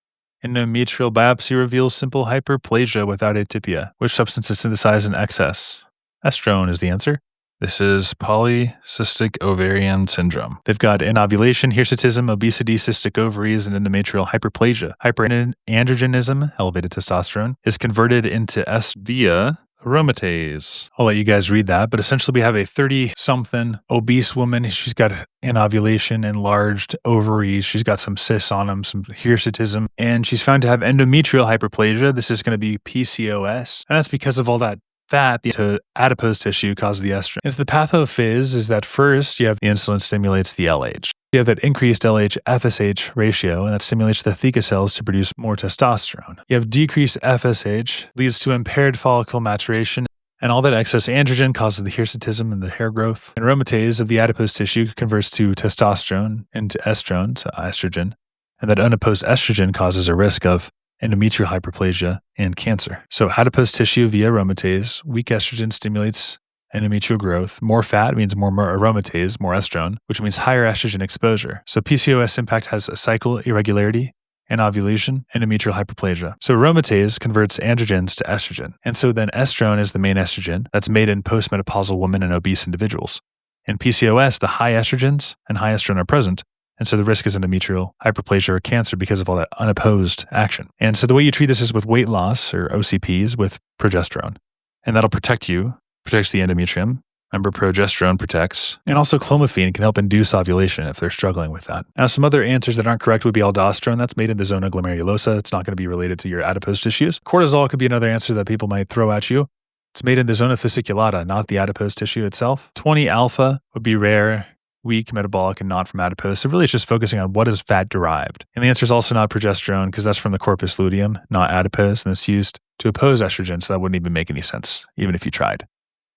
S1: Endometrial biopsy reveals simple hyperplasia without atypia. Which substance is synthesized in excess? Estrone is the answer. This is polycystic ovarian syndrome. They've got anovulation, hirsutism, obesity, cystic ovaries, and endometrial hyperplasia. Hyperandrogenism, elevated testosterone, is converted into S via aromatase. I'll let you guys read that, but essentially we have a 30-something obese woman. She's got anovulation, enlarged ovaries. She's got some cysts on them, some hirsutism, and she's found to have endometrial hyperplasia. This is going to be PCOS, and that's because of all that fat to adipose tissue causes the estrogen. It's the pathophys is that first you have the insulin stimulates the LH. You have that increased LH-FSH ratio, and that stimulates the theca cells to produce more testosterone. You have decreased FSH, leads to impaired follicle maturation, and all that excess androgen causes the hirsutism and the hair growth. And aromatase of the adipose tissue converts to testosterone into estrone, so estrogen, and that unopposed estrogen causes a risk of endometrial hyperplasia and cancer. So adipose tissue via aromatase, weak estrogen stimulates endometrial growth. More fat means more aromatase, more estrone, which means higher estrogen exposure. So PCOS impact has a cycle irregularity, anovulation, endometrial hyperplasia. So aromatase converts androgens to estrogen. And so then estrone is the main estrogen that's made in postmenopausal women and obese individuals. In PCOS, the high estrogens and high estrone are present. And so the risk is endometrial hyperplasia or cancer because of all that unopposed action. And so the way you treat this is with weight loss or OCPs with progesterone. And that'll protect you, protects the endometrium. Remember, progesterone protects. And also clomiphene can help induce ovulation if they're struggling with that. Now, some other answers that aren't correct would be aldosterone. That's made in the zona glomerulosa. It's not going to be related to your adipose tissues. Cortisol could be another answer that people might throw at you. It's made in the zona fasciculata, not the adipose tissue itself. 20-alpha would be rare, weak, metabolic, and not from adipose. So really it's just focusing on what is fat derived. And the answer is also not progesterone because that's from the corpus luteum, not adipose, and it's used to oppose estrogen, so that wouldn't even make any sense, even if you tried.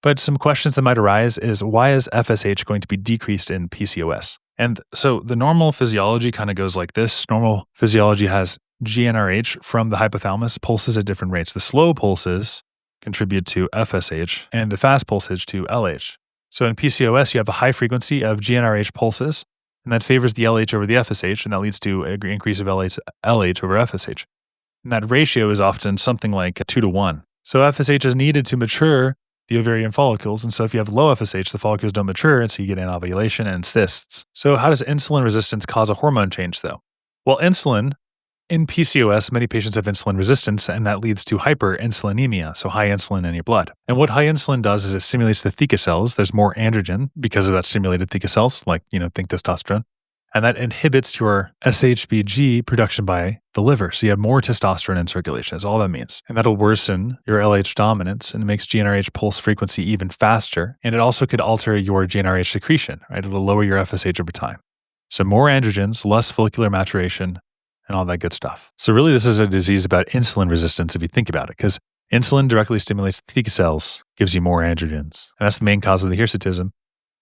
S1: But some questions that might arise is why is FSH going to be decreased in PCOS? And so the normal physiology kind of goes like this. Normal physiology has GnRH from the hypothalamus pulses at different rates. The slow pulses contribute to FSH and the fast pulses to LH. So in PCOS, you have a high frequency of GnRH pulses, and that favors the LH over the FSH, and that leads to an increase of LH over FSH. And that ratio is often something like 2-to-1. So FSH is needed to mature the ovarian follicles, and so if you have low FSH, the follicles don't mature, and so you get anovulation and cysts. So how does insulin resistance cause a hormone change, though? Well, insulin, in PCOS, many patients have insulin resistance, and that leads to hyperinsulinemia, so high insulin in your blood. And what high insulin does is it stimulates the theca cells. There's more androgen because of that stimulated theca cells, like, think testosterone. And that inhibits your SHBG production by the liver. So you have more testosterone in circulation, is all that means. And that'll worsen your LH dominance and it makes GnRH pulse frequency even faster. And it also could alter your GnRH secretion, right? It'll lower your FSH over time. So more androgens, less follicular maturation, and all that good stuff. So really, this is a disease about insulin resistance if you think about it, because insulin directly stimulates the theca cells, gives you more androgens. And that's the main cause of the hirsutism,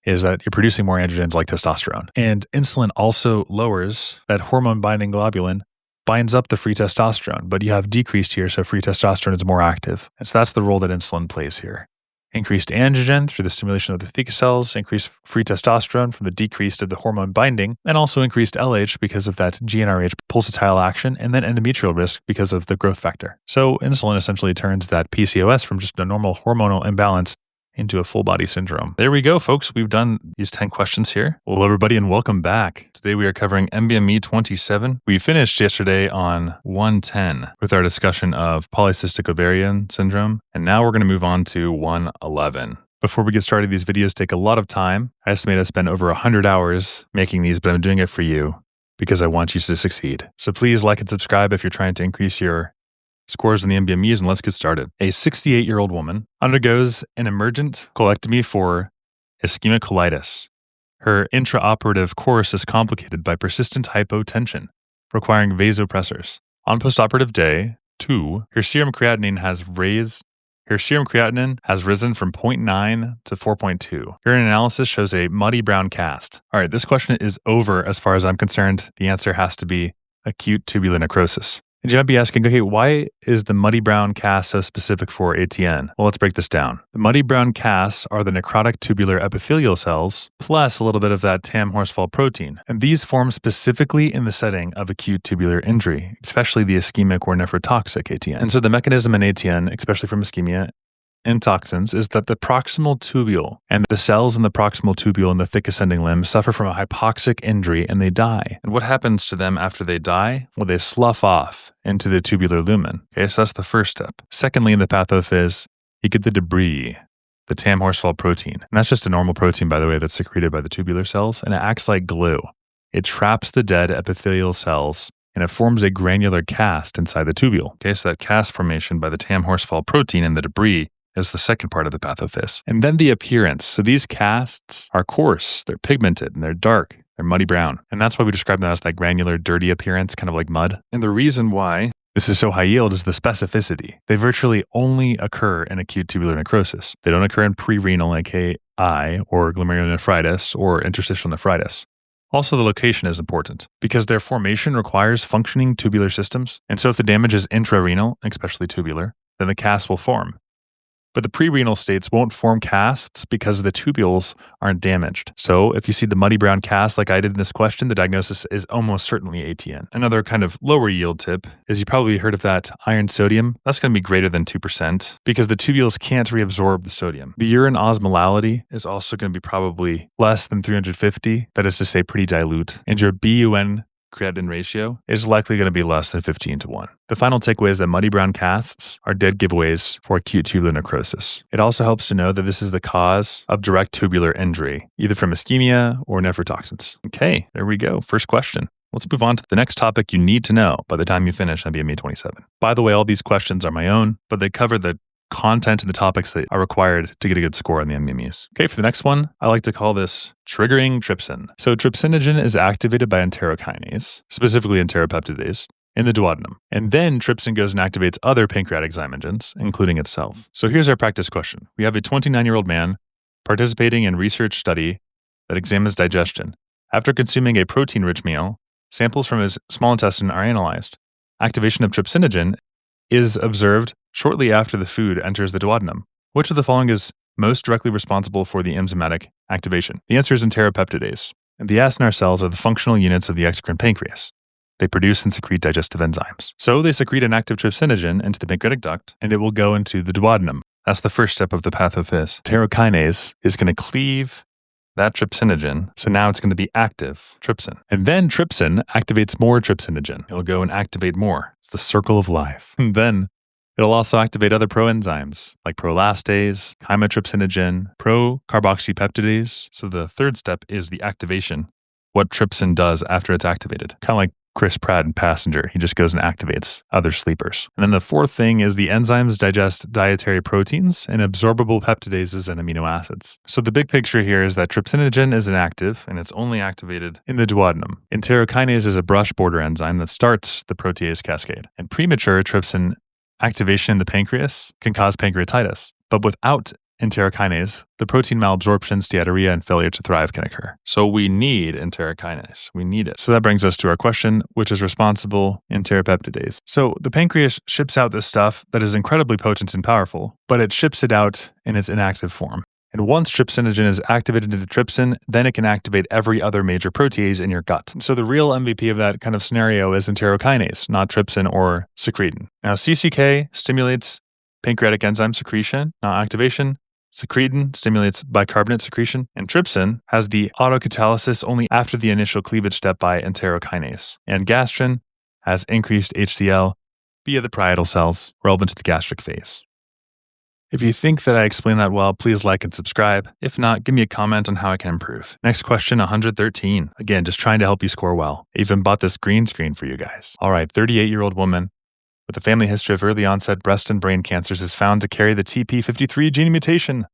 S1: is that you're producing more androgens like testosterone. And insulin also lowers that hormone binding globulin, binds up the free testosterone, but you have decreased here, so free testosterone is more active. And so that's the role that insulin plays here. Increased androgen through the stimulation of the theca cells, increased free testosterone from the decrease of the hormone binding, and also increased LH because of that GnRH pulsatile action, and then endometrial risk because of the growth factor. So insulin essentially turns that PCOS from just a normal hormonal imbalance into a full body syndrome. There we go, folks. We've done these 10 questions here. Well, everybody, and welcome back. Today we are covering NBME 27. We finished yesterday on 110 with our discussion of polycystic ovarian syndrome, and now we're going to move on to 111. Before we get started, these videos take a lot of time. I estimate I spent over 100 hours making these, but I'm doing it for you because I want you to succeed. So please like and subscribe if you're trying to increase your scores in the NBMEs, and let's get started. A 68-year-old woman undergoes an emergent colectomy for ischemic colitis. Her intraoperative course is complicated by persistent hypotension, requiring vasopressors. On postoperative day 2, her serum creatinine has risen from 0.9 to 4.2. Urine analysis shows a muddy brown cast. All right, this question is over as far as I'm concerned. The answer has to be acute tubular necrosis. And you might be asking, okay, why is the muddy brown cast so specific for ATN? Well, let's break this down. The muddy brown casts are the necrotic tubular epithelial cells, plus a little bit of that TAM-Horsfall protein. And these form specifically in the setting of acute tubular injury, especially the ischemic or nephrotoxic ATN. And so the mechanism in ATN, especially from ischemia and toxins, is that the proximal tubule and the cells in the proximal tubule in the thick ascending limb suffer from a hypoxic injury and they die. And what happens to them after they die? Well, they slough off into the tubular lumen. Okay, so that's the first step. Secondly, in the pathophys, you get the debris, the TAM-Horsfall protein. And that's just a normal protein, by the way, that's secreted by the tubular cells, and it acts like glue. It traps the dead epithelial cells and it forms a granular cast inside the tubule. Okay, so that cast formation by the TAM-Horsfall protein and the debris is the second part of the pathophys. And then the appearance. So these casts are coarse, they're pigmented, and they're dark, they're muddy brown. And that's why we describe them as that granular, dirty appearance, kind of like mud. And the reason why this is so high yield is the specificity. They virtually only occur in acute tubular necrosis. They don't occur in pre-renal, aka or glomerulonephritis or interstitial nephritis. Also, the location is important because their formation requires functioning tubular systems. And so if the damage is intrarenal, especially tubular, then the cast will form. But the pre-renal states won't form casts because the tubules aren't damaged. So if you see the muddy brown cast like I did in this question, the diagnosis is almost certainly ATN. Another kind of lower yield tip is you probably heard of that iron sodium. That's going to be greater than 2% because the tubules can't reabsorb the sodium. The urine osmolality is also going to be probably less than 350. That is to say pretty dilute. And your BUN creatinine ratio is likely going to be less than 15-to-1. The final takeaway is that muddy brown casts are dead giveaways for acute tubular necrosis. It also helps to know that this is the cause of direct tubular injury, either from ischemia or nephrotoxins. Okay, there we go. First question. Let's move on to the next topic you need to know by the time you finish NBME 27. By the way, all these questions are my own, but they cover the content and the topics that are required to get a good score on the NBMEs. Okay, for the next one, I like to call this triggering trypsin. So trypsinogen is activated by enterokinase, specifically enteropeptidase, in the duodenum. And then trypsin goes and activates other pancreatic zymogens, including itself. So here's our practice question. We have a 29-year-old man participating in research study that examines digestion. After consuming a protein-rich meal, samples from his small intestine are analyzed. Activation of trypsinogen is observed shortly after the food enters the duodenum. Which of the following is most directly responsible for the enzymatic activation? The answer is enteropeptidase. And the acinar cells are the functional units of the exocrine pancreas. They produce and secrete digestive enzymes. So they secrete an active trypsinogen into the pancreatic duct, and it will go into the duodenum. That's the first step of the pathophys. Enterokinase is going to cleave that trypsinogen, so now it's going to be active trypsin. And then trypsin activates more trypsinogen. It'll go and activate more. It's the circle of life. And then it'll also activate other proenzymes like prolastase, chymotrypsinogen, procarboxypeptidase. So the third step is the activation, what trypsin does after it's activated. Kind of like Chris Pratt in Passenger. He just goes and activates other sleepers. And then the fourth thing is the enzymes digest dietary proteins and absorbable peptidases and amino acids. So the big picture here is that trypsinogen is inactive and it's only activated in the duodenum. Enterokinase is a brush border enzyme that starts the protease cascade. And premature trypsin activation in the pancreas can cause pancreatitis. But without enterokinase, the protein malabsorption, steatorrhea, and failure to thrive can occur. So we need enterokinase. We need it. So that brings us to our question, which is responsible enteropeptidase. So the pancreas ships out this stuff that is incredibly potent and powerful, but it ships it out in its inactive form. And once trypsinogen is activated into trypsin, then it can activate every other major protease in your gut. So the real MVP of that kind of scenario is enterokinase, not trypsin or secretin. Now, CCK stimulates pancreatic enzyme secretion, not activation. Secretin stimulates bicarbonate secretion, and trypsin has the autocatalysis only after the initial cleavage step by enterokinase. And gastrin has increased HCl via the parietal cells relevant to the gastric phase. If you think that I explained that well, please like and subscribe. If not, give me a comment on how I can improve. Next question, 113. Again, just trying to help you score well. I even bought this green screen for you guys. All right, 38-year-old woman with a family history of early onset breast and brain cancers is found to carry the TP53 gene mutation.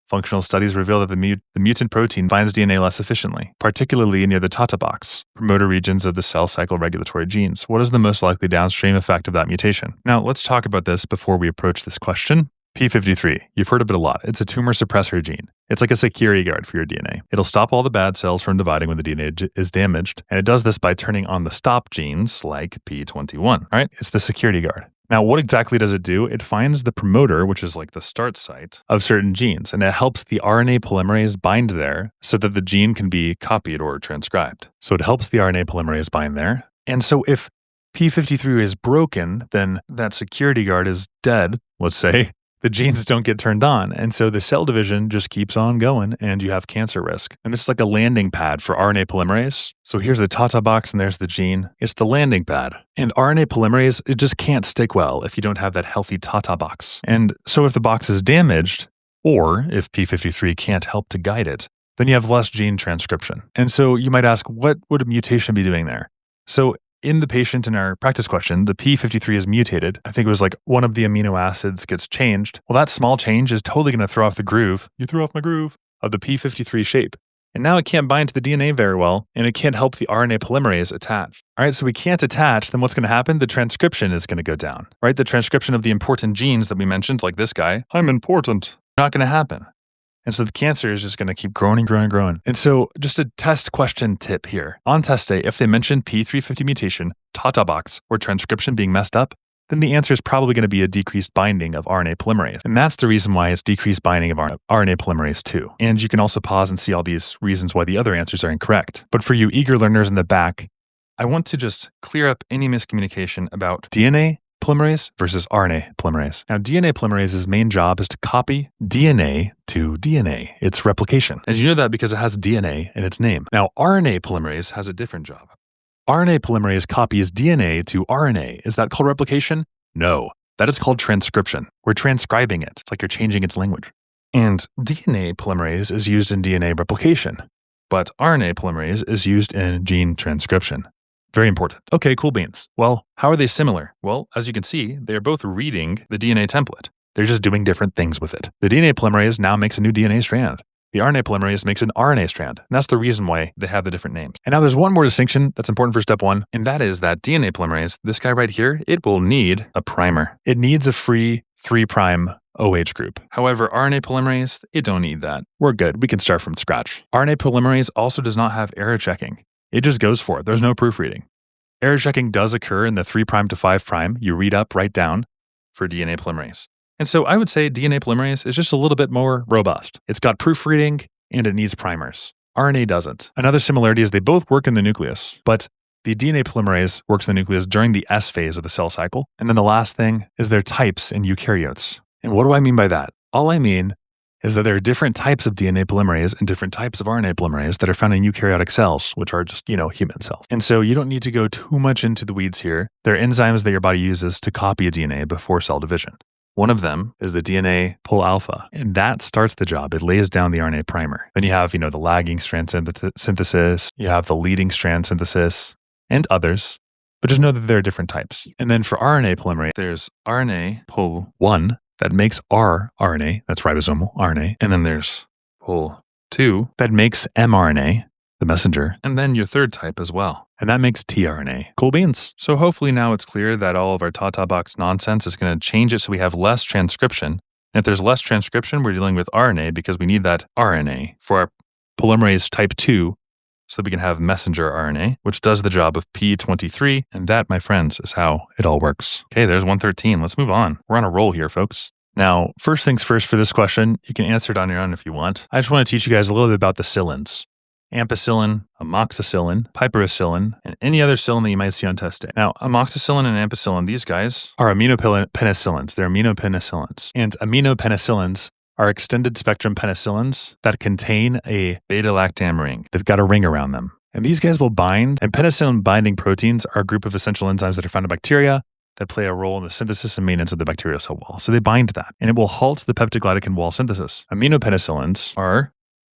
S1: Functional studies reveal that the mutant protein binds DNA less efficiently, particularly near the Tata box, promoter regions of the cell cycle regulatory genes. What is the most likely downstream effect of that mutation? Now, let's talk about this before we approach this question. P53, you've heard of it a lot. It's a tumor suppressor gene. It's like a security guard for your DNA. It'll stop all the bad cells from dividing when the DNA is damaged, and it does this by turning on the stop genes like P21. All right, it's the security guard. Now, what exactly does it do? It finds the promoter, which is like the start site of certain genes, and it helps the RNA polymerase bind there so that the gene can be copied or transcribed. So it helps the RNA polymerase bind there. And so if P53 is broken, then that security guard is dead, let's say. The genes don't get turned on, and so the cell division just keeps on going, and you have cancer risk. And it's like a landing pad for RNA polymerase. So here's the Tata box, and there's the gene. It's the landing pad. And RNA polymerase, it just can't stick well if you don't have that healthy Tata box. And so if the box is damaged, or if P53 can't help to guide it, then you have less gene transcription. And so you might ask, what would a mutation be doing there? So in the patient in our practice question, the P53 is mutated. I think it was like one of the amino acids gets changed. Well, that small change is totally going to throw off the groove. You threw off my groove of the P53 shape. And now it can't bind to the DNA very well, and it can't help the RNA polymerase attach. All right, so we can't attach, then what's going to happen? The transcription is going to go down, right? The transcription of the important genes that we mentioned, like this guy, I'm important, not going to happen. And so the cancer is just going to keep growing and growing and growing. And so just a test question tip here. On test day, if they mention P350 mutation, Tata box, or transcription being messed up, then the answer is probably going to be a decreased binding of RNA polymerase. And that's the reason why it's decreased binding of RNA polymerase 2. And you can also pause and see all these reasons why the other answers are incorrect. But for you eager learners in the back, I want to just clear up any miscommunication about DNA polymerase versus RNA polymerase. Now, DNA polymerase's main job is to copy DNA to DNA. It's replication. And you know that because it has DNA in its name. Now, RNA polymerase has a different job. RNA polymerase copies DNA to RNA. Is that called replication? No. That is called transcription. We're transcribing it. It's like you're changing its language. And DNA polymerase is used in DNA replication, but RNA polymerase is used in gene transcription. Very important. Okay, cool beans. Well, how are they similar? Well, as you can see, they're both reading the DNA template. They're just doing different things with it. The DNA polymerase now makes a new DNA strand. The RNA polymerase makes an RNA strand. And that's the reason why they have the different names. And now there's one more distinction that's important for step one, and that is that DNA polymerase, this guy right here, it will need a primer. It needs a free 3' OH group. However, RNA polymerase, it don't need that. We're good. We can start from scratch. RNA polymerase also does not have error checking. It just goes for it. There's no proofreading. Error checking does occur in the 3' to 5'. You read up, write down for DNA polymerase. And so I would say DNA polymerase is just a little bit more robust. It's got proofreading and it needs primers. RNA doesn't. Another similarity is they both work in the nucleus, but the DNA polymerase works in the nucleus during the S phase of the cell cycle. And then the last thing is their types in eukaryotes. And what do I mean by that? All I mean is that there are different types of DNA polymerase and different types of RNA polymerase that are found in eukaryotic cells, which are just, human cells. And so you don't need to go too much into the weeds here. There are enzymes that your body uses to copy a DNA before cell division. One of them is the DNA pol alpha, and that starts the job. It lays down the RNA primer. Then you have, the lagging strand synthesis, you have the leading strand synthesis, and others, but just know that there are different types. And then for RNA polymerase, there's RNA pol 1 that makes rRNA, that's ribosomal RNA, and then there's pol 2 that makes mRNA, the messenger, and then your third type as well, and that makes tRNA. Cool beans. So hopefully now it's clear that all of our Tata box nonsense is going to change it so we have less transcription. And if there's less transcription, we're dealing with RNA because we need that RNA for our polymerase type 2 so that we can have messenger RNA, which does the job of P23. And that, my friends, is how it all works. Okay, there's 113. Let's move on. We're on a roll here, folks. Now, first things first for this question, you can answer it on your own if you want. I just want to teach you guys a little bit about the psillins. Ampicillin, amoxicillin, piperacillin, and any other psyllin that you might see on test day. Now, amoxicillin and ampicillin, these guys are aminopenicillins. They're aminopenicillins. And aminopenicillins are extended spectrum penicillins that contain a beta-lactam ring. They've got a ring around them. And these guys will bind, and penicillin binding proteins are a group of essential enzymes that are found in bacteria that play a role in the synthesis and maintenance of the bacterial cell wall. So they bind to that, and it will halt the peptidoglycan wall synthesis. Aminopenicillins are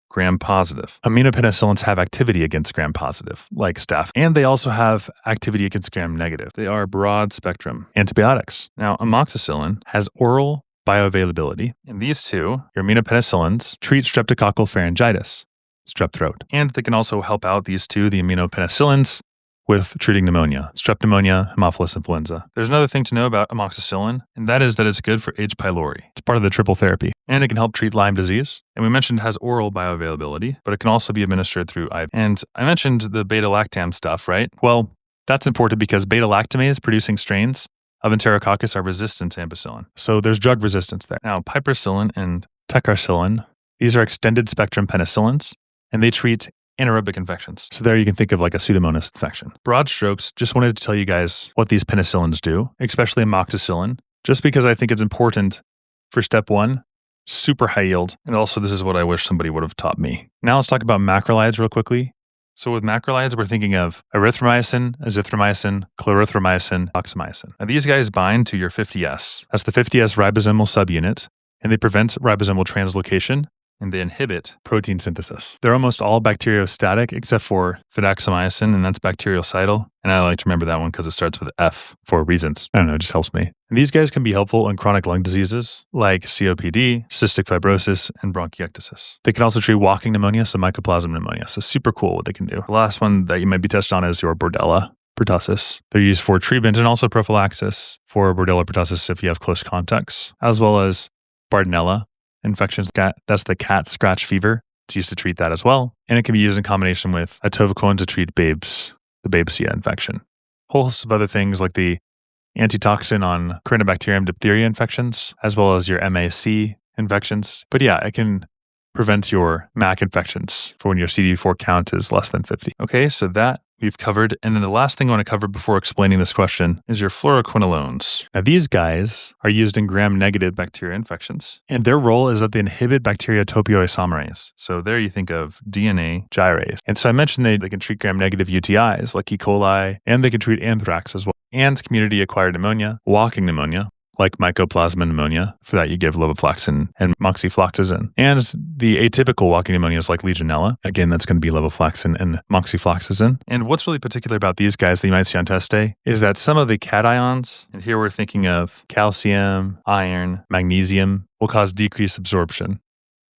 S1: gram-positive. Aminopenicillins have activity against gram-positive, like staph, and they also have activity against gram-negative. They are broad-spectrum antibiotics. Now, amoxicillin has oral bioavailability, and these two, your aminopenicillins, treat streptococcal pharyngitis, strep throat, and they can also help out these two, the aminopenicillins, with treating pneumonia, strep pneumonia, Haemophilus influenza. There's another thing to know about amoxicillin, and that is that it's good for H. pylori. It's part of the triple therapy, and it can help treat Lyme disease. And we mentioned it has oral bioavailability, but it can also be administered through IV. And I mentioned the beta-lactam stuff, right? Well, that's important because beta-lactamase producing strains of Enterococcus are resistant to ampicillin. So there's drug resistance there. Now, piperacillin and tetracycline, these are extended spectrum penicillins, and they treat anaerobic infections. So there you can think of like a Pseudomonas infection. Broad strokes, just wanted to tell you guys what these penicillins do, especially amoxicillin, just because I think it's important for step 1, super high yield. And also this is what I wish somebody would have taught me. Now let's talk about macrolides real quickly. So with macrolides, we're thinking of erythromycin, azithromycin, clarithromycin, oxamycin. Now these guys bind to your 50S. That's the 50S ribosomal subunit, and they prevent ribosomal translocation, and they inhibit protein synthesis. They're almost all bacteriostatic except for fidaxomicin, and that's bactericidal. And I like to remember that one because it starts with F for reasons. I don't know, it just helps me. And these guys can be helpful in chronic lung diseases like COPD, cystic fibrosis, and bronchiectasis. They can also treat walking pneumonia, so mycoplasma pneumonia. So super cool what they can do. The last one that you might be tested on is your Bordella pertussis. They're used for treatment and also prophylaxis for Bordella pertussis if you have close contacts, as well as Bartonella infections. That's the cat scratch fever. It's used to treat that as well. And it can be used in combination with atovaquone to treat the Babesia infection. Whole host of other things like the antitoxin on Corynebacterium diphtheria infections, as well as your MAC infections. But yeah, it can prevent your MAC infections for when your CD4 count is less than 50. Okay, so that we've covered. And then the last thing I want to cover before explaining this question is your fluoroquinolones. Now, these guys are used in gram-negative bacteria infections, and their role is that they inhibit bacteria topoisomerase. So there you think of DNA gyrase. And so I mentioned they can treat gram-negative UTIs like E. coli, and they can treat anthrax as well, and community-acquired pneumonia, walking pneumonia, like mycoplasma pneumonia. For that, you give levofloxacin and moxifloxacin. And the atypical walking pneumonias like Legionella, again, that's going to be levofloxacin and moxifloxacin. And what's really particular about these guys that you might see on test day is that some of the cations, and here we're thinking of calcium, iron, magnesium, will cause decreased absorption.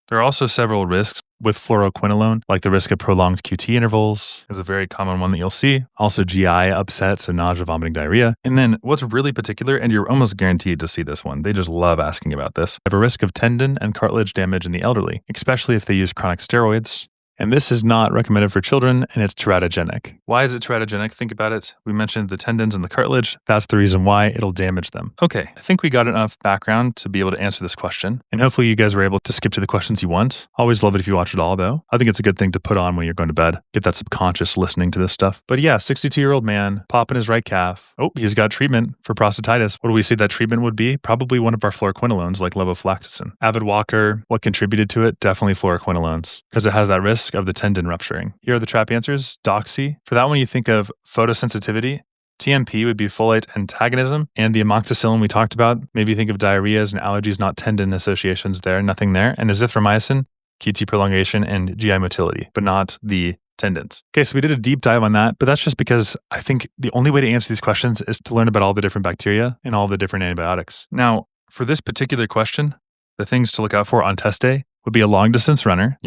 S1: There are also several risks with fluoroquinolone, like the risk of prolonged QT intervals is a very common one that you'll see. Also GI upset, so nausea, vomiting, diarrhea. And then what's really particular, and you're almost guaranteed to see this one, they just love asking about this, have a risk of tendon and cartilage damage in the elderly, especially if they use chronic steroids And this is not recommended for children, and it's teratogenic. Why is it teratogenic? Think about it. We mentioned the tendons and the cartilage. That's the reason why it'll damage them. Okay, I think we got enough background to be able to answer this question. And hopefully you guys were able to skip to the questions you want. Always love it if you watch it all, though. I think it's a good thing to put on when you're going to bed. Get that subconscious listening to this stuff. But yeah, 62-year-old man, popping his right calf. Oh, he's got treatment for prostatitis. What do we say that treatment would be? Probably one of our fluoroquinolones like levofloxacin. Avid walker, what contributed to it? Definitely fluoroquinolones, because it has that risk of the tendon rupturing. Here are the trap answers. Doxy. For that one, you think of photosensitivity. TMP would be folate antagonism, and the amoxicillin we talked about. Maybe think of diarrheas and allergies, not tendon associations there, nothing there. And azithromycin, QT prolongation, and GI motility, but not the tendons. Okay, so we did a deep dive on that, but that's just because I think the only way to answer these questions is to learn about all the different bacteria and all the different antibiotics. Now, for this particular question, the things to look out for on test day would be a long distance runner.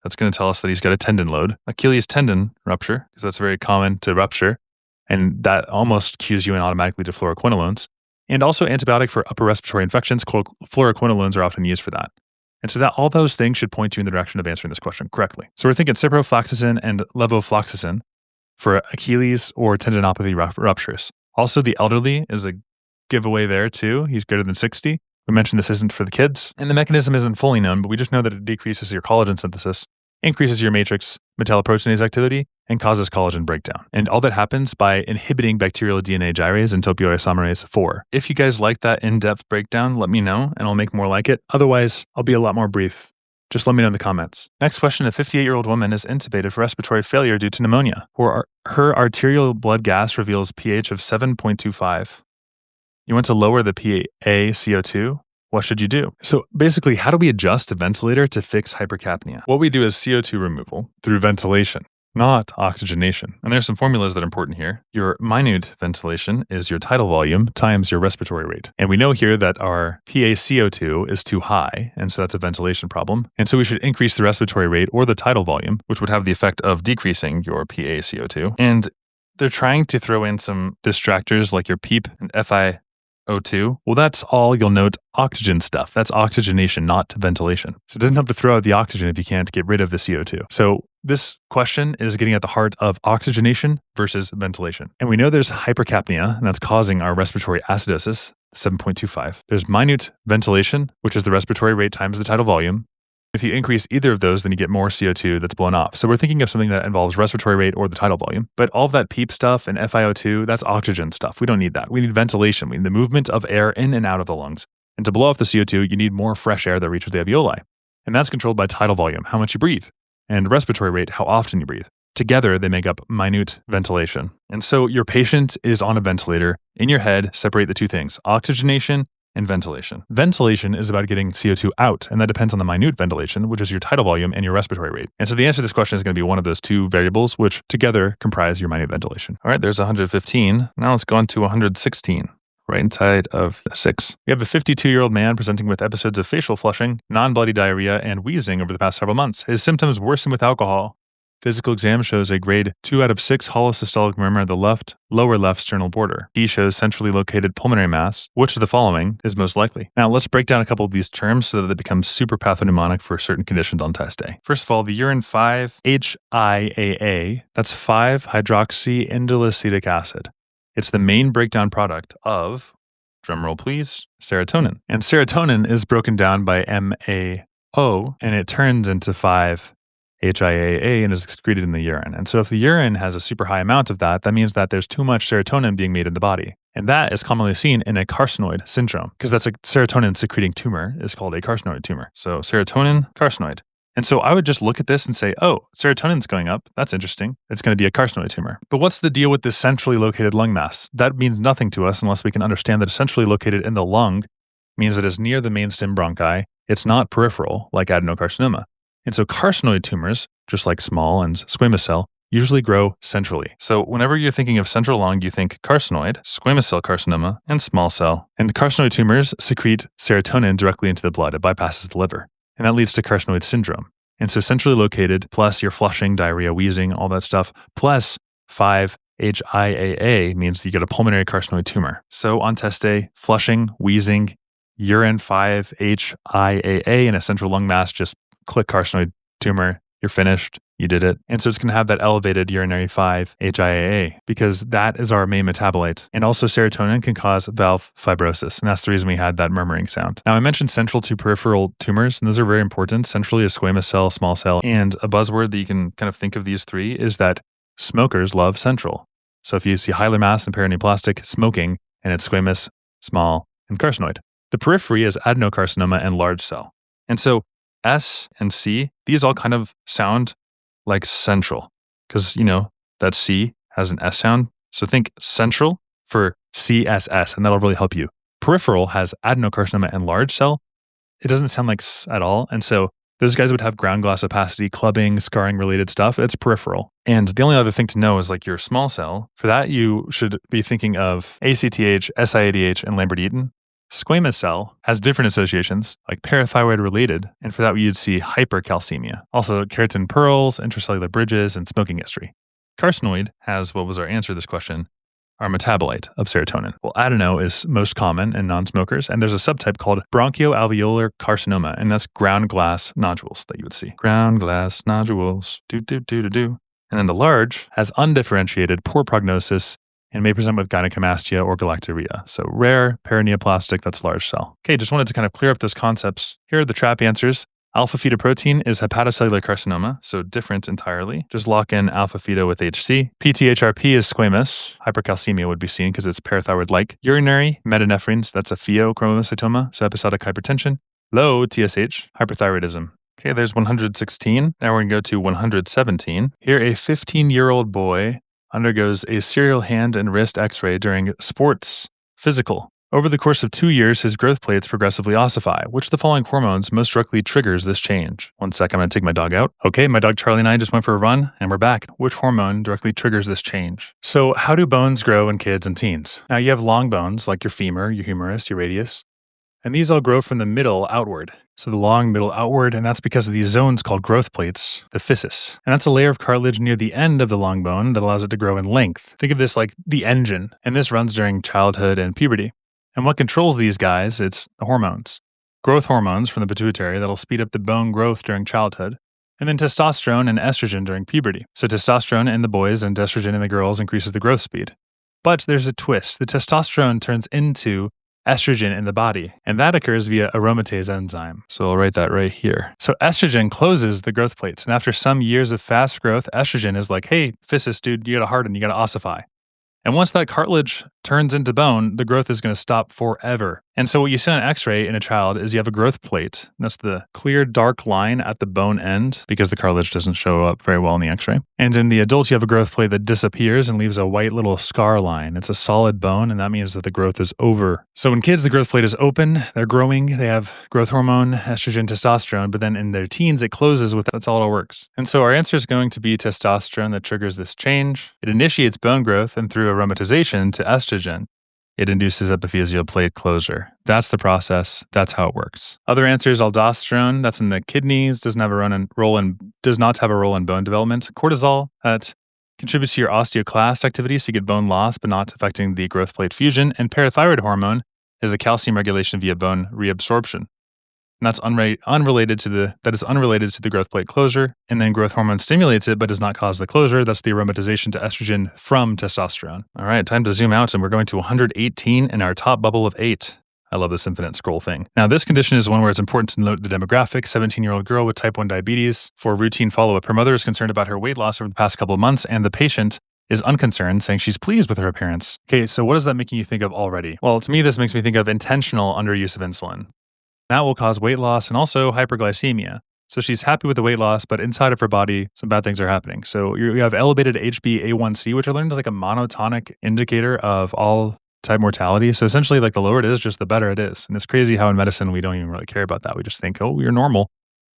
S1: That's going to tell us that he's got a tendon load. Achilles tendon rupture, because that's very common to rupture. And that almost cues you in automatically to fluoroquinolones. And also antibiotic for upper respiratory infections. Fluoroquinolones are often used for that. And so that all those things should point you in the direction of answering this question correctly. So we're thinking ciprofloxacin and levofloxacin for Achilles or tendinopathy ruptures. Also, the elderly is a giveaway there too. He's greater than 60. We mentioned this isn't for the kids, and the mechanism isn't fully known, but we just know that it decreases your collagen synthesis, increases your matrix metalloproteinase activity, and causes collagen breakdown. And all that happens by inhibiting bacterial DNA gyrase and topoisomerase 4. If you guys like that in-depth breakdown, let me know, and I'll make more like it. Otherwise, I'll be a lot more brief. Just let me know in the comments. Next question, a 58-year-old woman is intubated for respiratory failure due to pneumonia. Her arterial blood gas reveals pH of 7.25. You want to lower the PaCO2? What should you do? So basically, how do we adjust a ventilator to fix hypercapnia? What we do is CO2 removal through ventilation, not oxygenation. And there's some formulas that are important here. Your minute ventilation is your tidal volume times your respiratory rate. And we know here that our PaCO2 is too high, and so that's a ventilation problem. And so we should increase the respiratory rate or the tidal volume, which would have the effect of decreasing your PaCO2. And they're trying to throw in some distractors like your PEEP and FiO2. Well, that's all you'll note oxygen stuff. That's oxygenation, not ventilation. So it doesn't help to throw out the oxygen if you can't get rid of the CO2. So this question is getting at the heart of oxygenation versus ventilation. And we know there's hypercapnia, and that's causing our respiratory acidosis, 7.25. There's minute ventilation, which is the respiratory rate times the tidal volume. If you increase either of those, then you get more CO2 that's blown off. So we're thinking of something that involves respiratory rate or the tidal volume. But all of that PEEP stuff and FiO2, that's oxygen stuff. We don't need that. We need ventilation. We need the movement of air in and out of the lungs. And to blow off the CO2, you need more fresh air that reaches the alveoli. And that's controlled by tidal volume, how much you breathe, and respiratory rate, how often you breathe. Together, they make up minute ventilation. And so your patient is on a ventilator. In your head, separate the two things, oxygenation and ventilation. Ventilation is about getting CO2 out, and that depends on the minute ventilation, which is your tidal volume and your respiratory rate. And so the answer to this question is going to be one of those two variables, which together comprise your minute ventilation. All right, there's 115. Now let's go on to 116. Right inside of 6. We have a 52-year-old man presenting with episodes of facial flushing, non-bloody diarrhea, and wheezing over the past several months. His symptoms worsen with alcohol. Physical exam shows a grade 2 out of 6 hollow systolic murmur at the lower left sternal border. He shows centrally located pulmonary mass. Which of the following is most likely? Now, let's break down a couple of these terms so that they become super pathognomonic for certain conditions on test day. First of all, the urine 5-HIAA, that's 5-hydroxyindoleacetic acid. It's the main breakdown product of, drumroll please, serotonin. And serotonin is broken down by MAO, and it turns into 5-HIAA and is excreted in the urine. And so if the urine has a super high amount of that, that means that there's too much serotonin being made in the body. And that is commonly seen in a carcinoid syndrome, because that's a serotonin secreting tumor is called a carcinoid tumor. So serotonin, carcinoid. And so I would just look at this and say, oh, serotonin's going up. That's interesting. It's going to be a carcinoid tumor. But what's the deal with this centrally located lung mass? That means nothing to us unless we can understand that it's centrally located in the lung means that it's near the mainstem bronchi. It's not peripheral like adenocarcinoma. And so carcinoid tumors, just like small and squamous cell, usually grow centrally. So whenever you're thinking of central lung, you think carcinoid, squamous cell carcinoma, and small cell. And carcinoid tumors secrete serotonin directly into the blood. It bypasses the liver. And that leads to carcinoid syndrome. And so centrally located, plus your flushing, diarrhea, wheezing, all that stuff, plus 5-HIAA means that you get a pulmonary carcinoid tumor. So on test day, flushing, wheezing, urine 5-HIAA in a central lung mass, just click carcinoid tumor, you're finished, you did it. And so it's going to have that elevated urinary 5-HIAA because that is our main metabolite. And also serotonin can cause valve fibrosis. And that's the reason we had that murmuring sound. Now I mentioned central to peripheral tumors, and those are very important. Centrally is squamous cell, small cell. And a buzzword that you can kind of think of these three is that smokers love central. So if you see hilar mass and paraneoplastic smoking, and it's squamous, small, and carcinoid. The periphery is adenocarcinoma and large cell. And so S and C, these all kind of sound like central because, that C has an S sound. So think central for CSS, and that'll really help you. Peripheral has adenocarcinoma and large cell. It doesn't sound like S at all. And so those guys would have ground glass opacity, clubbing, scarring related stuff. It's peripheral. And the only other thing to know is like your small cell. For that, you should be thinking of ACTH, SIADH, and Lambert-Eaton. Squamous cell has different associations, like parathyroid related, and for that you'd see hypercalcemia. Also keratin pearls, intracellular bridges, and smoking history. Carcinoid has, what was our answer to this question? Our metabolite of serotonin. Well, adeno is most common in non-smokers, and there's a subtype called bronchoalveolar carcinoma, and that's ground glass nodules that you would see. Ground glass nodules, And then the large has undifferentiated, poor prognosis, and may present with gynecomastia or galactorrhea. So rare, paraneoplastic, that's large cell. Okay, just wanted to kind of clear up those concepts. Here are the trap answers. Alpha-fetoprotein is hepatocellular carcinoma, so different entirely. Just lock in alpha-feto with HC. PTHRP is squamous. Hypercalcemia would be seen because it's parathyroid-like. Urinary metanephrines, that's a pheochromocytoma, so episodic hypertension. Low TSH, hyperthyroidism. Okay, there's 116. Now we're going to go to 117. Here, a 15-year-old boy undergoes a serial hand and wrist x-ray during sports physical. Over the course of 2 years, his growth plates progressively ossify. Which of the following hormones most directly triggers this change? 1 second, I'm going to take my dog out. Okay, my dog Charlie and I just went for a run, and we're back. Which hormone directly triggers this change? So how do bones grow in kids and teens? Now you have long bones, like your femur, your humerus, your radius, and these all grow from the middle outward. So the long middle outward, and that's because of these zones called growth plates, the physis. And that's a layer of cartilage near the end of the long bone that allows it to grow in length. Think of this like the engine, and this runs during childhood and puberty. And what controls these guys? It's the hormones. Growth hormones from the pituitary that'll speed up the bone growth during childhood, and then testosterone and estrogen during puberty. So testosterone in the boys and estrogen in the girls increases the growth speed. But there's a twist. The testosterone turns into estrogen in the body, and that occurs via aromatase enzyme. So I'll write that right here. So estrogen closes the growth plates, and after some years of fast growth, estrogen is like, hey, physis, dude, you gotta harden, you gotta ossify. And once that cartilage turns into bone, the growth is going to stop forever. And so what you see on an x-ray in a child is you have a growth plate. That's the clear dark line at the bone end because the cartilage doesn't show up very well in the x-ray. And in the adult, you have a growth plate that disappears and leaves a white little scar line. It's a solid bone, and that means that the growth is over. So in kids, the growth plate is open, they're growing, they have growth hormone, estrogen, testosterone, but then in their teens, it closes with that's how it all works. And so our answer is going to be testosterone that triggers this change. It initiates bone growth, and through aromatization to estrogen, it induces epiphyseal plate closure. That's the process. That's how it works. Other answers: aldosterone, that's in the kidneys, does not have a role in bone development. Cortisol, that contributes to your osteoclast activity, so you get bone loss, but not affecting the growth plate fusion. And parathyroid hormone is the calcium regulation via bone reabsorption. And that's unrelated to the growth plate closure. And then growth hormone stimulates it, but does not cause the closure. That's the aromatization to estrogen from testosterone. All right, time to zoom out, and we're going to 118 in our top bubble of 8. I love this infinite scroll thing. Now, this condition is one where it's important to note the demographic. 17-year-old girl with type 1 diabetes for routine follow-up. Her mother is concerned about her weight loss over the past couple of months, and the patient is unconcerned, saying she's pleased with her appearance. Okay, so what is that making you think of already? Well, to me, this makes me think of intentional underuse of insulin. That will cause weight loss and also hyperglycemia. So she's happy with the weight loss, but inside of her body, some bad things are happening. So you have elevated HbA1c, which I learned is like a monotonic indicator of all type mortality. So essentially, like the lower it is, just the better it is. And it's crazy how in medicine, we don't even really care about that. We just think, oh, you're normal.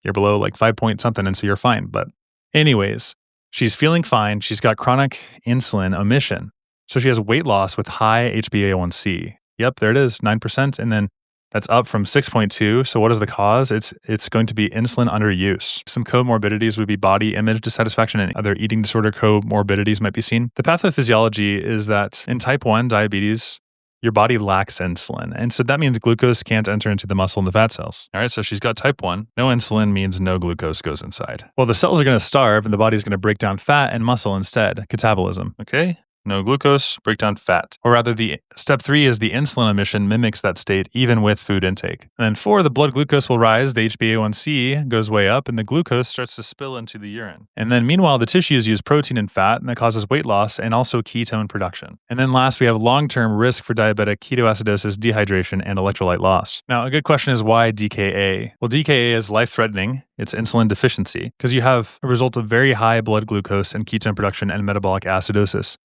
S1: You're below like 5 point something, and so you're fine. But anyways, she's feeling fine. She's got chronic insulin omission. So she has weight loss with high HbA1c. Yep, there it is, 9%. And then that's up from 6.2. So what is the cause? It's going to be insulin underuse. Some comorbidities would be body image dissatisfaction, and other eating disorder comorbidities might be seen. The pathophysiology is that in type 1 diabetes, your body lacks insulin. And so that means glucose can't enter into the muscle and the fat cells. All right, so she's got type 1. No insulin means no glucose goes inside. Well, the cells are going to starve and the body's going to break down fat and muscle instead. Catabolism, okay? No glucose, break down fat. Or rather, the step 3 is the insulin emission mimics that state even with food intake. And then 4, the blood glucose will rise, the HbA1c goes way up, and the glucose starts to spill into the urine. And then meanwhile, the tissues use protein and fat, and that causes weight loss and also ketone production. And then last, we have long-term risk for diabetic ketoacidosis, dehydration, and electrolyte loss. Now, a good question is why DKA? Well, DKA is life-threatening. It's insulin deficiency because you have a result of very high blood glucose and ketone production and metabolic acidosis.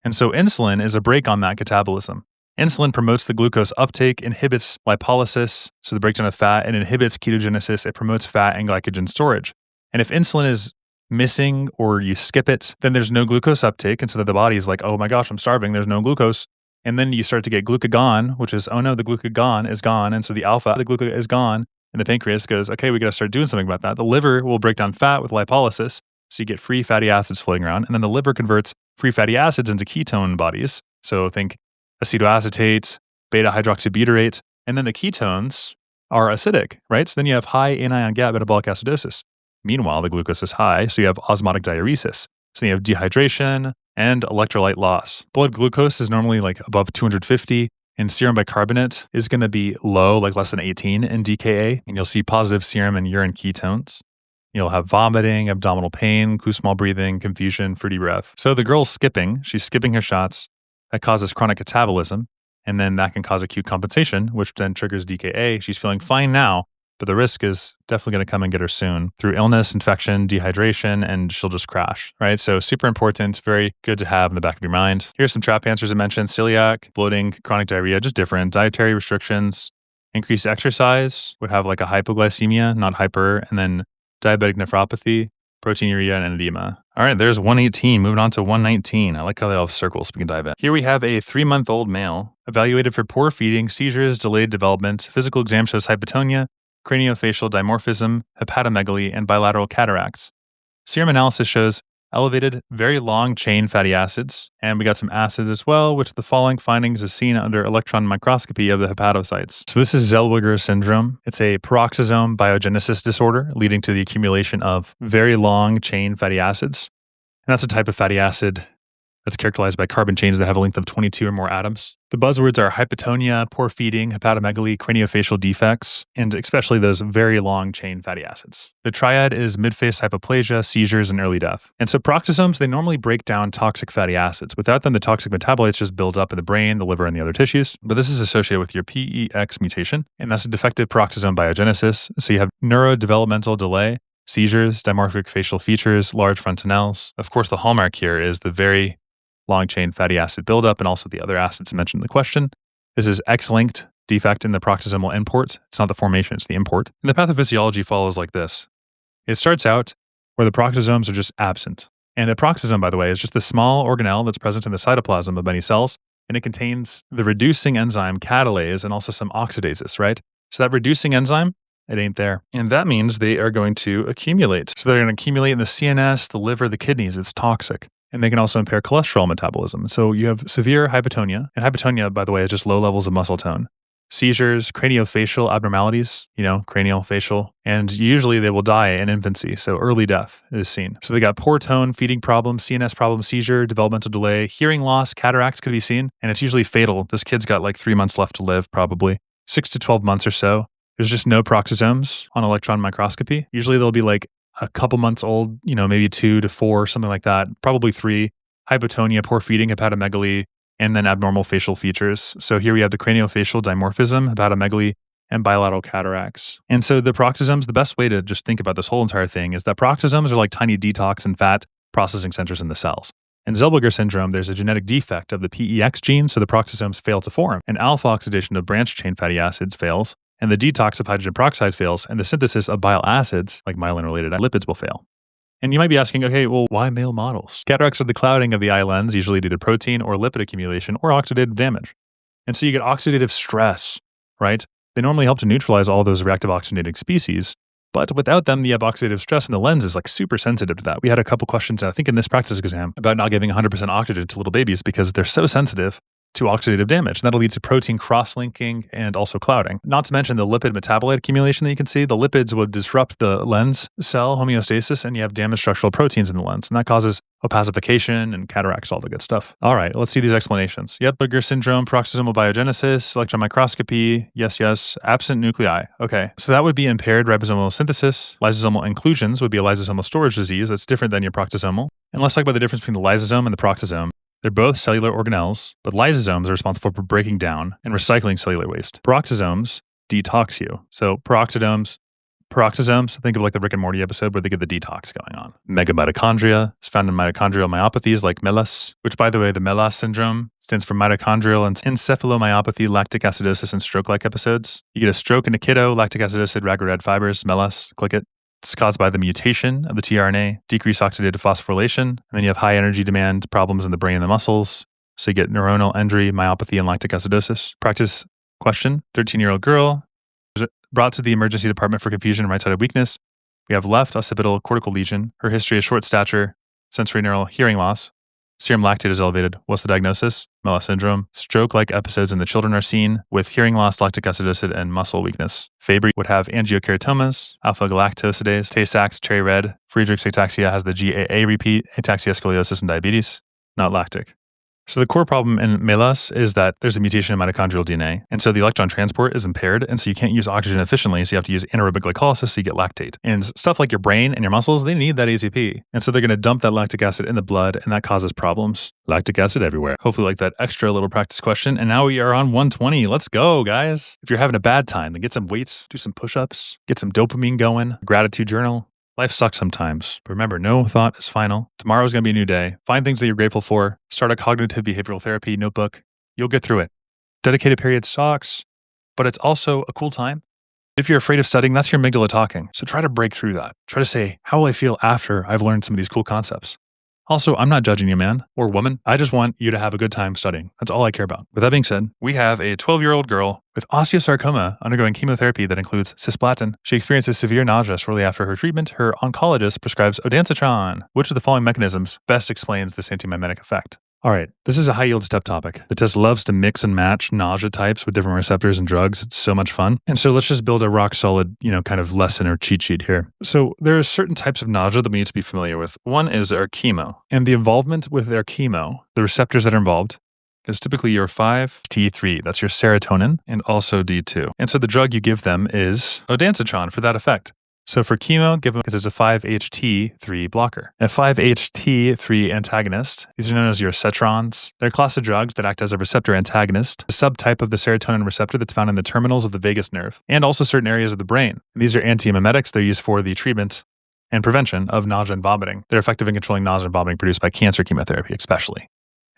S1: And so insulin is a brake on that catabolism. Insulin promotes the glucose uptake, inhibits lipolysis, so the breakdown of fat, and inhibits ketogenesis. It promotes fat and glycogen storage. And if insulin is missing or you skip it, then there's no glucose uptake. And so that the body is like, oh my gosh, I'm starving. There's no glucose. And then you start to get glucagon, which is, oh no, the glucagon is gone. And so the alpha, the glucagon is gone. And the pancreas goes, okay, we got to start doing something about that. The liver will break down fat with lipolysis. So you get free fatty acids floating around. And then the liver converts free fatty acids into ketone bodies. So think acetoacetate, beta hydroxybutyrate. And then the ketones are acidic, right? So then you have high anion gap metabolic acidosis. Meanwhile, the glucose is high. So you have osmotic diuresis. So you have dehydration and electrolyte loss. Blood glucose is normally like above 250. And serum bicarbonate is going to be low, like less than 18 in DKA. And you'll see positive serum and urine ketones. You'll have vomiting, abdominal pain, small breathing, confusion, fruity breath. So the girl's skipping. She's skipping her shots. That causes chronic catabolism. And then that can cause acute compensation, which then triggers DKA. She's feeling fine now, but the risk is definitely going to come and get her soon through illness, infection, dehydration, and she'll just crash, right? So super important, very good to have in the back of your mind. Here's some trap answers I mentioned: celiac, bloating, chronic diarrhea, just different. Dietary restrictions, increased exercise would have like a hypoglycemia, not hyper, and then diabetic nephropathy, proteinuria, and edema. All right, there's 118. Moving on to 119. I like how they all have circles. We can dive in. Here we have a 3-month-old male evaluated for poor feeding, seizures, delayed development. Physical exam shows hypotonia, craniofacial dimorphism, hepatomegaly, and bilateral cataracts. Serum analysis shows elevated, very long chain fatty acids, and we got some acids as well, which the following findings is seen under electron microscopy of the hepatocytes. So this is Zellweger syndrome. It's a peroxisome biogenesis disorder leading to the accumulation of very long chain fatty acids. And that's a type of fatty acid that's characterized by carbon chains that have a length of 22 or more atoms. The buzzwords are hypotonia, poor feeding, hepatomegaly, craniofacial defects, and especially those very long chain fatty acids. The triad is midface hypoplasia, seizures, and early death. And so peroxisomes, they normally break down toxic fatty acids. Without them, the toxic metabolites just build up in the brain, the liver, and the other tissues. But this is associated with your PEX mutation, and that's a defective peroxisome biogenesis. So you have neurodevelopmental delay, seizures, dimorphic facial features, large frontanelles. Of course, the hallmark here is the very long-chain fatty acid buildup and also the other acids mentioned in the question. This is X-linked defect in the peroxisomal import. It's not the formation, it's the import. And the pathophysiology follows like this. It starts out where the peroxisomes are just absent. And a peroxisome, by the way, is just a small organelle that's present in the cytoplasm of many cells, and it contains the reducing enzyme catalase and also some oxidases, right? So that reducing enzyme, it ain't there. And that means they are going to accumulate. So they're going to accumulate in the CNS, the liver, the kidneys. It's toxic. And they can also impair cholesterol metabolism. So you have severe hypotonia. And hypotonia, by the way, is just low levels of muscle tone. Seizures, craniofacial abnormalities, cranial, facial. And usually they will die in infancy. So early death is seen. So they got poor tone, feeding problems, CNS problems, seizure, developmental delay, hearing loss, cataracts could be seen. And it's usually fatal. This kid's got like 3 months left to live, probably 6 to 12 months or so. There's just no peroxisomes on electron microscopy. Usually they'll be like a couple months old, maybe 2 to 4, something like that, probably 3, hypotonia, poor feeding, hepatomegaly, and then abnormal facial features. So here we have the craniofacial dimorphism, hepatomegaly, and bilateral cataracts. And so the peroxisomes, the best way to just think about this whole entire thing is that peroxisomes are like tiny detox and fat processing centers in the cells. In Zellweger syndrome, there's a genetic defect of the PEX gene, so the peroxisomes fail to form. And alpha oxidation of branched chain fatty acids fails, and the detox of hydrogen peroxide fails, and the synthesis of bile acids, like myelin-related lipids, will fail. And you might be asking, okay, well, why male models? Cataracts are the clouding of the eye lens, usually due to protein or lipid accumulation or oxidative damage. And so you get oxidative stress, right? They normally help to neutralize all those reactive oxygenating species, but without them, the oxidative stress in the lens is like super sensitive to that. We had a couple questions, I think in this practice exam, about not giving 100% oxygen to little babies because they're so sensitive to oxidative damage. And that'll lead to protein cross-linking and also clouding. Not to mention the lipid metabolite accumulation that you can see. The lipids would disrupt the lens cell homeostasis, and you have damaged structural proteins in the lens. And that causes opacification and cataracts, all the good stuff. All right, let's see these explanations. Yep, Buerger syndrome, paroxysmal biogenesis, electron microscopy, yes, absent nuclei. Okay, so that would be impaired ribosomal synthesis. Lysosomal inclusions would be a lysosomal storage disease that's different than your proxysomal. And let's talk about the difference between the lysosome and the peroxisome. They're both cellular organelles, but lysosomes are responsible for breaking down and recycling cellular waste. Peroxisomes detox you. So peroxisomes, think of like the Rick and Morty episode where they get the detox going on. Megamitochondria is found in mitochondrial myopathies like MELAS, which, by the way, the MELAS syndrome stands for mitochondrial and encephalomyopathy, lactic acidosis, and stroke-like episodes. You get a stroke in a kiddo, lactic acidosis, red fibers, MELAS, click it. It's caused by the mutation of the tRNA, decreased oxidative phosphorylation, and then you have high energy demand problems in the brain and the muscles. So you get neuronal injury, myopathy, and lactic acidosis. Practice question, 13-year-old girl brought to the emergency department for confusion and right-sided weakness. We have left occipital cortical lesion. Her history is short stature, sensory neural hearing loss. Serum lactate is elevated. What's the diagnosis? MELAS syndrome. Stroke-like episodes in the children are seen with hearing loss, lactic acidosis, and muscle weakness. Fabry would have angiokeratomas, alpha-galactosidase, Tay-Sachs, cherry red. Friedreich's ataxia has the GAA repeat, ataxia, scoliosis, and diabetes, not lactic. So the core problem in MELAS is that there's a mutation in mitochondrial DNA, and so the electron transport is impaired, and so you can't use oxygen efficiently, so you have to use anaerobic glycolysis so you get lactate. And stuff like your brain and your muscles, they need that ATP, and so they're going to dump that lactic acid in the blood, and that causes problems. Lactic acid everywhere. Hopefully like that extra little practice question, and now we are on 120. Let's go, guys. If you're having a bad time, then get some weights, do some push-ups, get some dopamine going, gratitude journal. Life sucks sometimes, but remember, no thought is final. Tomorrow's going to be a new day. Find things that you're grateful for. Start a cognitive behavioral therapy notebook. You'll get through it. Dedicated period sucks, but it's also a cool time. If you're afraid of studying, that's your amygdala talking. So try to break through that. Try to say, how will I feel after I've learned some of these cool concepts? Also, I'm not judging you, man or woman. I just want you to have a good time studying. That's all I care about. With that being said, we have a 12-year-old girl with osteosarcoma undergoing chemotherapy that includes cisplatin. She experiences severe nausea shortly after her treatment. Her oncologist prescribes ondansetron. Which of the following mechanisms best explains this antimimetic effect? All right, this is a high-yield step topic. The test loves to mix and match nausea types with different receptors and drugs. It's so much fun. And so let's just build a rock-solid, kind of lesson or cheat sheet here. So there are certain types of nausea that we need to be familiar with. One is our chemo. And the involvement with their chemo, the receptors that are involved, is typically your 5-T3. That's your serotonin and also D2. And so the drug you give them is ondansetron for that effect. So for chemo, give them because it's a 5-HT3 blocker. A 5-HT3 antagonist, these are known as your cetrons. They're a class of drugs that act as a receptor antagonist, a subtype of the serotonin receptor that's found in the terminals of the vagus nerve, and also certain areas of the brain. These are antiemetics. They're used for the treatment and prevention of nausea and vomiting. They're effective in controlling nausea and vomiting produced by cancer chemotherapy, especially.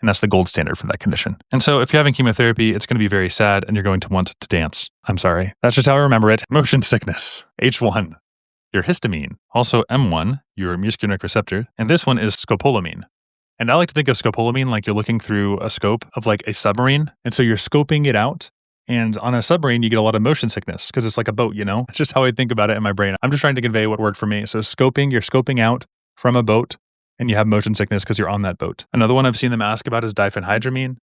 S1: And that's the gold standard for that condition. And so if you're having chemotherapy, it's going to be very sad and you're going to want to dance. I'm sorry. That's just how I remember it. Motion sickness. H1. Your histamine, also M1, your muscarinic receptor, and this one is scopolamine. And I like to think of scopolamine like you're looking through a scope of like a submarine, and so you're scoping it out, and on a submarine you get a lot of motion sickness because it's like a boat, It's just how I think about it in my brain. I'm just trying to convey what worked for me. So you're scoping out from a boat, and you have motion sickness because you're on that boat. Another one I've seen them ask about is diphenhydramine,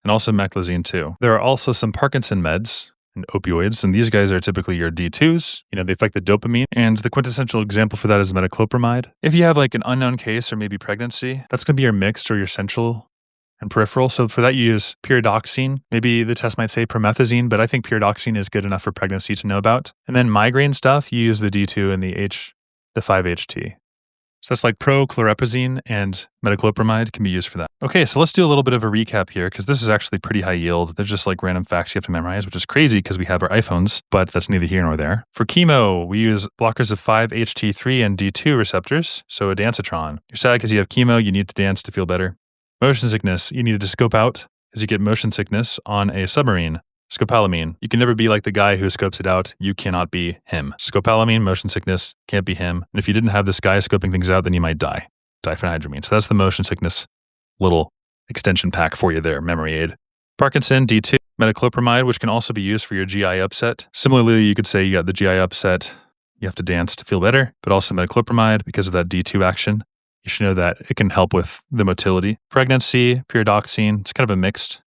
S1: and also meclizine too. There are also some Parkinson meds, and opioids, and these guys are typically your D2s. They affect the dopamine, and the quintessential example for that is metoclopramide. If you have like an unknown case or maybe pregnancy, that's going to be your mixed or your central and peripheral. So for that, you use pyridoxine. Maybe the test might say promethazine, but I think pyridoxine is good enough for pregnancy to know about. And then migraine stuff, you use the D2 and the 5-HT. So that's like prochlorprazine and metoclopramide can be used for that. Okay, so let's do a little bit of a recap here because this is actually pretty high yield. They're just like random facts you have to memorize, which is crazy because we have our iPhones, but that's neither here nor there. For chemo, we use blockers of 5-HT3 and D2 receptors, so ondansetron. You're sad because you have chemo, you need to dance to feel better. Motion sickness, you need to scope out as you get motion sickness on a submarine. Scopolamine, you can never be like the guy who scopes it out. You cannot be him. Scopolamine, motion sickness, can't be him. And if you didn't have this guy scoping things out, then you might die. Diphenhydramine. So that's the motion sickness little extension pack for you there, memory aid. Parkinson, D2, metoclopramide, which can also be used for your GI upset. Similarly, you could say you got the GI upset, you have to dance to feel better, but also metoclopramide because of that D2 action. You should know that it can help with the motility. Pregnancy, pyridoxine, it's kind of a mixed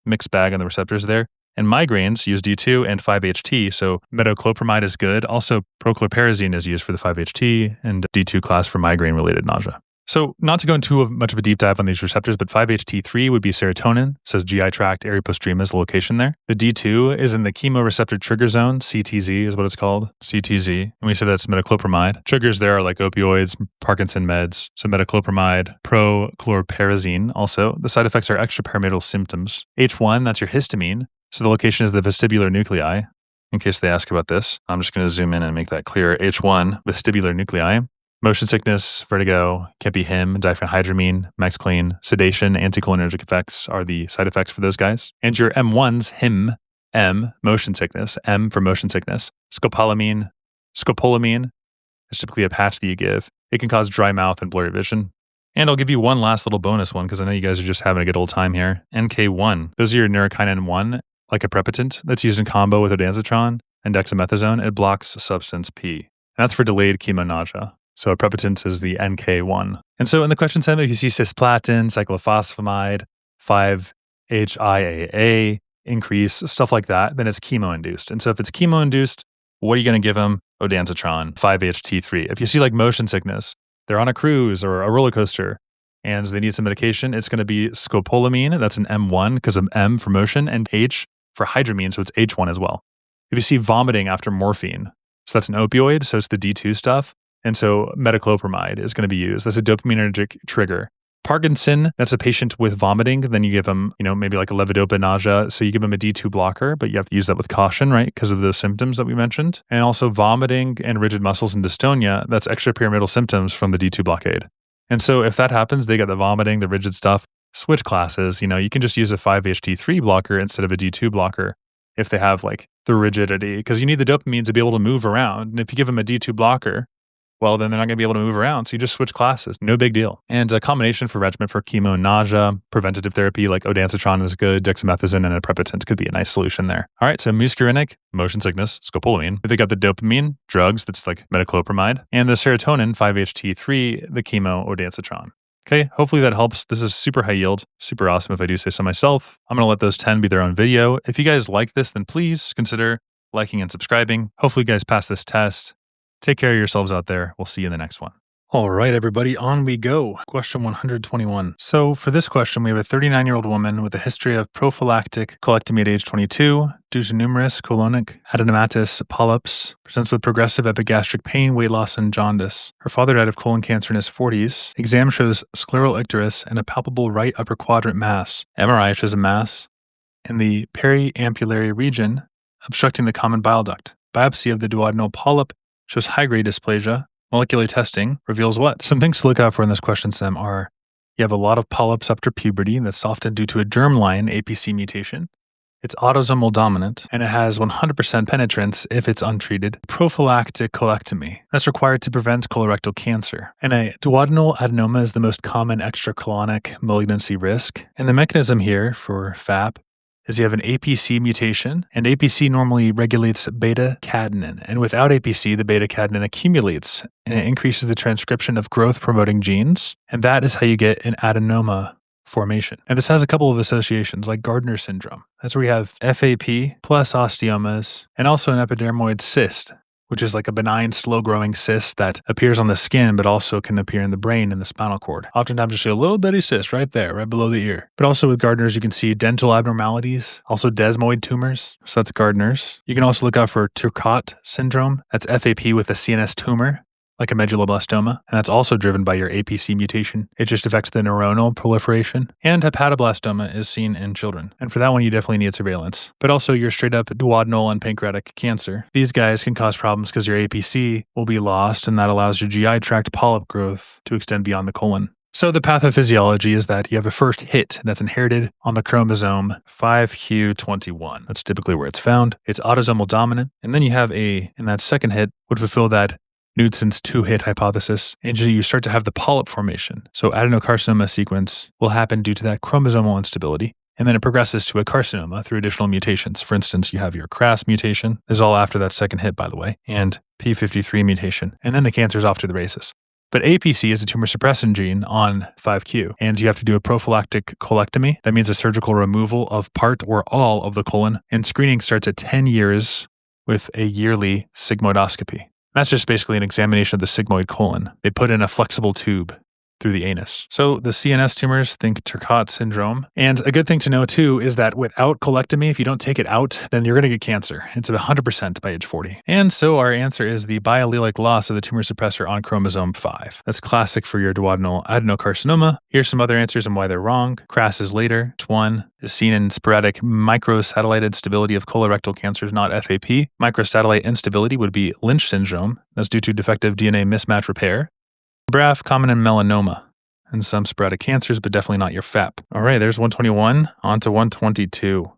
S1: mixed bag on the receptors there. And migraines use D2 and 5-HT, so metoclopramide is good. Also, prochlorperazine is used for the 5-HT and D2 class for migraine-related nausea. So not to go into much of a deep dive on these receptors, but 5-HT3 would be serotonin, so GI tract, area postrema is the location there. The D2 is in the chemoreceptor trigger zone, CTZ is what it's called, CTZ. And we say that's metoclopramide. Triggers there are like opioids, Parkinson meds, so metoclopramide, prochlorperazine also. The side effects are extrapyramidal symptoms. H1, that's your histamine. So the location is the vestibular nuclei, in case they ask about this. I'm just going to zoom in and make that clear. H1, vestibular nuclei. Motion sickness, vertigo, can't be HIM, diphenhydramine, Mexclean, sedation, anticholinergic effects are the side effects for those guys. And your M1s, HIM, M, motion sickness, M for motion sickness. Scopolamine is typically a patch that you give. It can cause dry mouth and blurry vision. And I'll give you one last little bonus one because I know you guys are just having a good old time here. NK1, those are your neurokinin 1, like a prepitant that's used in combo with ondansetron and dexamethasone. It blocks substance P. And that's for delayed chemonausea. So a prepitant is the NK1. And so in the question set, if you see cisplatin, cyclophosphamide, 5-HIAA, increase, stuff like that, then it's chemo-induced. And so if it's chemo-induced, what are you going to give them? Ondansetron, 5-HT3. If you see like motion sickness, they're on a cruise or a roller coaster, and they need some medication, it's going to be scopolamine, that's an M1 because of M for motion, and H for hydramine, so it's H1 as well. If you see vomiting after morphine, so that's an opioid, so it's the D2 stuff, and so metoclopramide is going to be used. That's a dopaminergic trigger. Parkinson, that's a patient with vomiting, then you give them, maybe like a levodopa nausea, so you give them a D2 blocker, but you have to use that with caution, right, because of those symptoms that we mentioned. And also vomiting and rigid muscles and dystonia, that's extrapyramidal symptoms from the D2 blockade. And so if that happens, they got the vomiting, the rigid stuff, switch classes, you can just use a 5-HT3 blocker instead of a D2 blocker if they have like the rigidity, because you need the dopamine to be able to move around. And if you give them a D2 blocker, well, then they're not going to be able to move around. So you just switch classes. No big deal. And a combination for regimen for chemo and nausea, preventative therapy like ondansetron is good, dexamethasone and a prepitant could be a nice solution there. All right, so muscarinic, motion sickness, scopolamine. If they got the dopamine, drugs, that's like metoclopramide, and the serotonin, 5-HT3, the chemo, ondansetron. Okay, hopefully that helps. This is super high yield, super awesome if I do say so myself. I'm going to let those 10 be their own video. If you guys like this, then please consider liking and subscribing. Hopefully you guys pass this test. Take care of yourselves out there. We'll see you in the next one. All right, everybody, on we go. Question 121. So for this question, we have a 39-year-old woman with a history of prophylactic colectomy at age 22 due to numerous colonic adenomatous polyps, presents with progressive epigastric pain, weight loss, and jaundice. Her father died of colon cancer in his 40s. Exam shows scleral icterus and a palpable right upper quadrant mass. MRI shows a mass in the periampullary region obstructing the common bile duct. Biopsy of the duodenal polyp shows high-grade dysplasia. Molecular testing reveals what? Some things to look out for in this question, Sam, are you have a lot of polyps after puberty, and that's often due to a germline APC mutation. It's autosomal dominant, and it has 100% penetrance if it's untreated. Prophylactic colectomy. That's required to prevent colorectal cancer. And a duodenal adenoma is the most common extracolonic malignancy risk. And the mechanism here for FAP is you have an APC mutation, and APC normally regulates beta-catenin. And without APC, the beta-catenin accumulates, and it increases the transcription of growth-promoting genes, and that is how you get an adenoma formation. And this has a couple of associations, like Gardner syndrome. That's where you have FAP plus osteomas, and also an epidermoid cyst, which is like a benign, slow-growing cyst that appears on the skin, but also can appear in the brain and the spinal cord. Oftentimes, you see a little bitty cyst right there, right below the ear. But also with Gardner's, you can see dental abnormalities, also desmoid tumors. So that's Gardner's. You can also look out for Turcotte syndrome. That's FAP with a CNS tumor, like a medulloblastoma, and that's also driven by your APC mutation. It just affects the neuronal proliferation. And hepatoblastoma is seen in children. And for that one, you definitely need surveillance. But also your straight up duodenal and pancreatic cancer. These guys can cause problems because your APC will be lost, and that allows your GI tract polyp growth to extend beyond the colon. So the pathophysiology is that you have a first hit that's inherited on the chromosome 5q21. That's typically where it's found. It's autosomal dominant. And then you have and that second hit would fulfill that Knudsen's two-hit hypothesis, and you start to have the polyp formation. So adenocarcinoma sequence will happen due to that chromosomal instability, and then it progresses to a carcinoma through additional mutations. For instance, you have your CRAS mutation. This is all after that second hit, by the way, and P53 mutation, and then the cancer's off to the races. But APC is a tumor suppressant gene on 5q, and you have to do a prophylactic colectomy. That means a surgical removal of part or all of the colon, and screening starts at 10 years with a yearly sigmoidoscopy. That's just basically an examination of the sigmoid colon. They put in a flexible tube through the anus. So the CNS tumors, think Turcotte syndrome. And a good thing to know too is that without colectomy, if you don't take it out, then you're going to get cancer. It's 100% by age 40. And so our answer is the biallelic loss of the tumor suppressor on chromosome 5. That's classic for your duodenal adenocarcinoma. Here's some other answers and why they're wrong. Crass is later. It's 1 is seen in sporadic microsatellite instability of colorectal cancers, not FAP. Microsatellite instability would be Lynch syndrome. That's due to defective DNA mismatch repair. BRAF common in melanoma and some sporadic cancers, but definitely not your FAP. All right, there's 121. On to 122.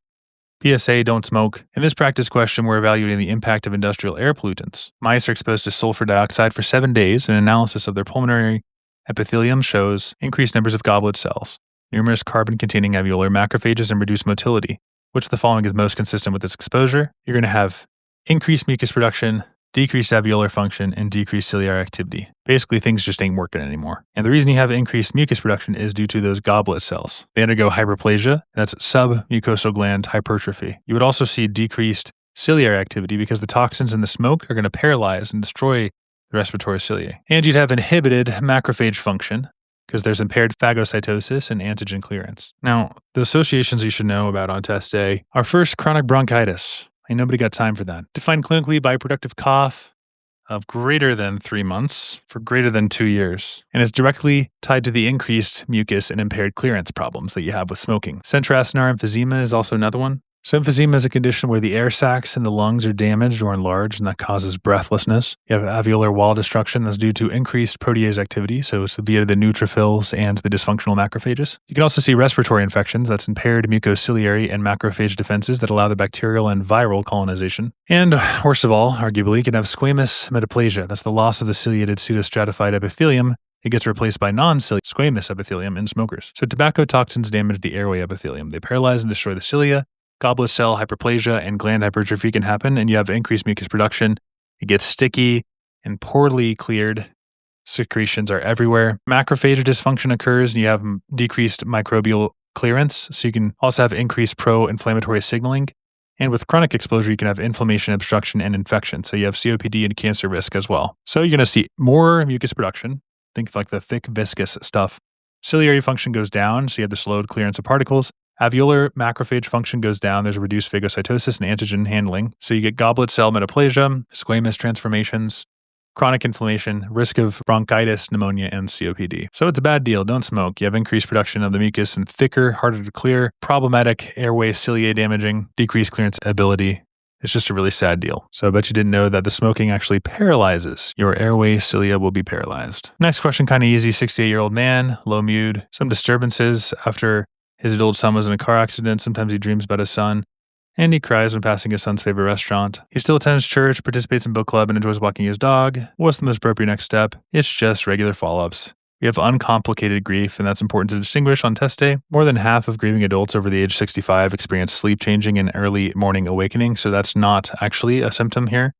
S1: PSA, don't smoke. In this practice question, we're evaluating the impact of industrial air pollutants. Mice are exposed to sulfur dioxide for 7 days. An analysis of their pulmonary epithelium shows increased numbers of goblet cells, numerous carbon-containing alveolar macrophages, and reduced motility. Which of the following is most consistent with this exposure? You're going to have increased mucus production, decreased alveolar function, and decreased ciliary activity. Basically, things just ain't working anymore. And the reason you have increased mucus production is due to those goblet cells. They undergo hyperplasia, that's submucosal gland hypertrophy. You would also see decreased ciliary activity because the toxins in the smoke are going to paralyze and destroy the respiratory cilia. And you'd have inhibited macrophage function because there's impaired phagocytosis and antigen clearance. Now, the associations you should know about on test day are first, chronic bronchitis. Ain't nobody got time for that. Defined clinically by productive cough of greater than 3 months for greater than 2 years, and is directly tied to the increased mucus and impaired clearance problems that you have with smoking. Centroacinar emphysema is also another one. So emphysema is a condition where the air sacs in the lungs are damaged or enlarged, and that causes breathlessness. You have alveolar wall destruction that's due to increased protease activity, so it's via the neutrophils and the dysfunctional macrophages. You can also see respiratory infections, that's impaired mucociliary and macrophage defenses that allow the bacterial and viral colonization. And worst of all, arguably, you can have squamous metaplasia. That's the loss of the ciliated pseudostratified epithelium. It gets replaced by non-squamous epithelium in smokers. So tobacco toxins damage the airway epithelium. They paralyze and destroy the cilia. Goblet cell hyperplasia and gland hypertrophy can happen, and you have increased mucus production. It gets sticky and poorly cleared. Secretions are everywhere. Macrophage dysfunction occurs, and you have decreased microbial clearance, so you can also have increased pro-inflammatory signaling. And with chronic exposure, you can have inflammation, obstruction, and infection, so you have COPD and cancer risk as well. So you're going to see more mucus production. Think like the thick, viscous stuff. Ciliary function goes down, so you have the slowed clearance of particles. Alveolar macrophage function goes down. There's reduced phagocytosis and antigen handling. So you get goblet cell metaplasia, squamous transformations, chronic inflammation, risk of bronchitis, pneumonia, and COPD. So it's a bad deal. Don't smoke. You have increased production of the mucus and thicker, harder to clear, problematic airway cilia damaging, decreased clearance ability. It's just a really sad deal. So I bet you didn't know that the smoking actually paralyzes. Your airway cilia will be paralyzed. Next question, kind of easy. 68-year-old man, low mood, some disturbances after his adult son was in a car accident. Sometimes he dreams about his son, and he cries when passing his son's favorite restaurant. He still attends church, participates in book club, and enjoys walking his dog. What's the most appropriate next step? It's just regular follow-ups. We have uncomplicated grief, and that's important to distinguish on test day. More than half of grieving adults over the age 65 experience sleep changing and early morning awakening, so that's not actually a symptom here.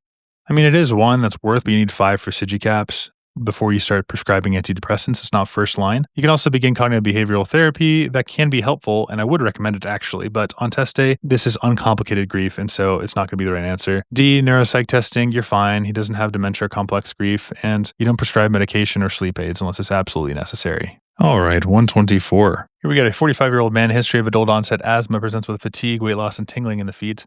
S1: I mean, it is one that's worth, but you need 5 for SIGI-CAPS before you start prescribing antidepressants. It's not first line. You can also begin cognitive behavioral therapy. That can be helpful, and I would recommend it actually, but on test day, this is uncomplicated grief, and so it's not going to be the right answer. D, neuropsych testing, you're fine. He doesn't have dementia or complex grief, and you don't prescribe medication or sleep aids unless it's absolutely necessary. All right, 124. Here we got a 45-year-old man, history of adult onset asthma, presents with fatigue, weight loss, and tingling in the feet.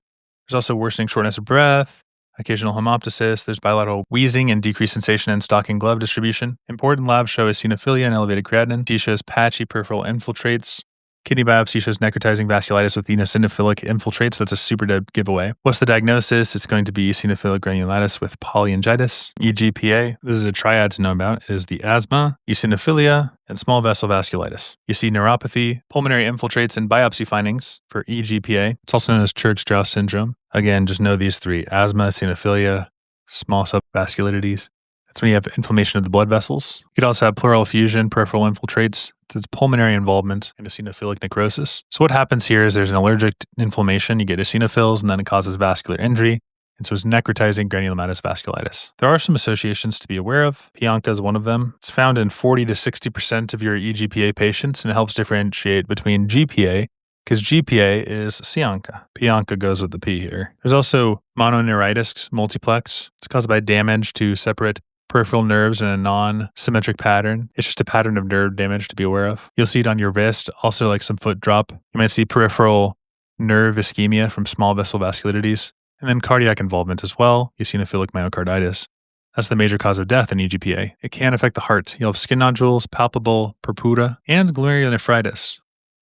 S1: There's also worsening shortness of breath, occasional hemoptysis. There's bilateral wheezing and decreased sensation in stocking glove distribution. Important labs show eosinophilia and elevated creatinine. T shows patchy peripheral infiltrates. Kidney biopsy shows necrotizing vasculitis with eosinophilic infiltrates. That's a super dead giveaway. What's the diagnosis? It's going to be eosinophilic granulitis with polyangiitis. EGPA, this is a triad to know about, is the asthma, eosinophilia, and small vessel vasculitis. You see neuropathy, pulmonary infiltrates, and biopsy findings for EGPA. It's also known as Churg-Strauss syndrome. Again, just know these 3: asthma, eosinophilia, small subvasculitides. That's when you have inflammation of the blood vessels. You could also have pleural effusion, peripheral infiltrates, the pulmonary involvement, and eosinophilic necrosis. So what happens here is there's an allergic inflammation. You get eosinophils, and then it causes vascular injury. and so it's necrotizing granulomatous vasculitis. There are some associations to be aware of. Pianka is one of them. It's found in 40 to 60% of your EGPA patients, and it helps differentiate between GPA, because GPA is Cianca. Pianka goes with the P here. There's also mononeuritis multiplex. It's caused by damage to separate peripheral nerves in a non-symmetric pattern. It's just a pattern of nerve damage to be aware of. You'll see it on your wrist, also like some foot drop. You might see peripheral nerve ischemia from small vessel vasculitides, and then cardiac involvement as well, eosinophilic myocarditis. That's the major cause of death in EGPA. It can affect the heart. You'll have skin nodules, palpable purpura, and glomerulonephritis.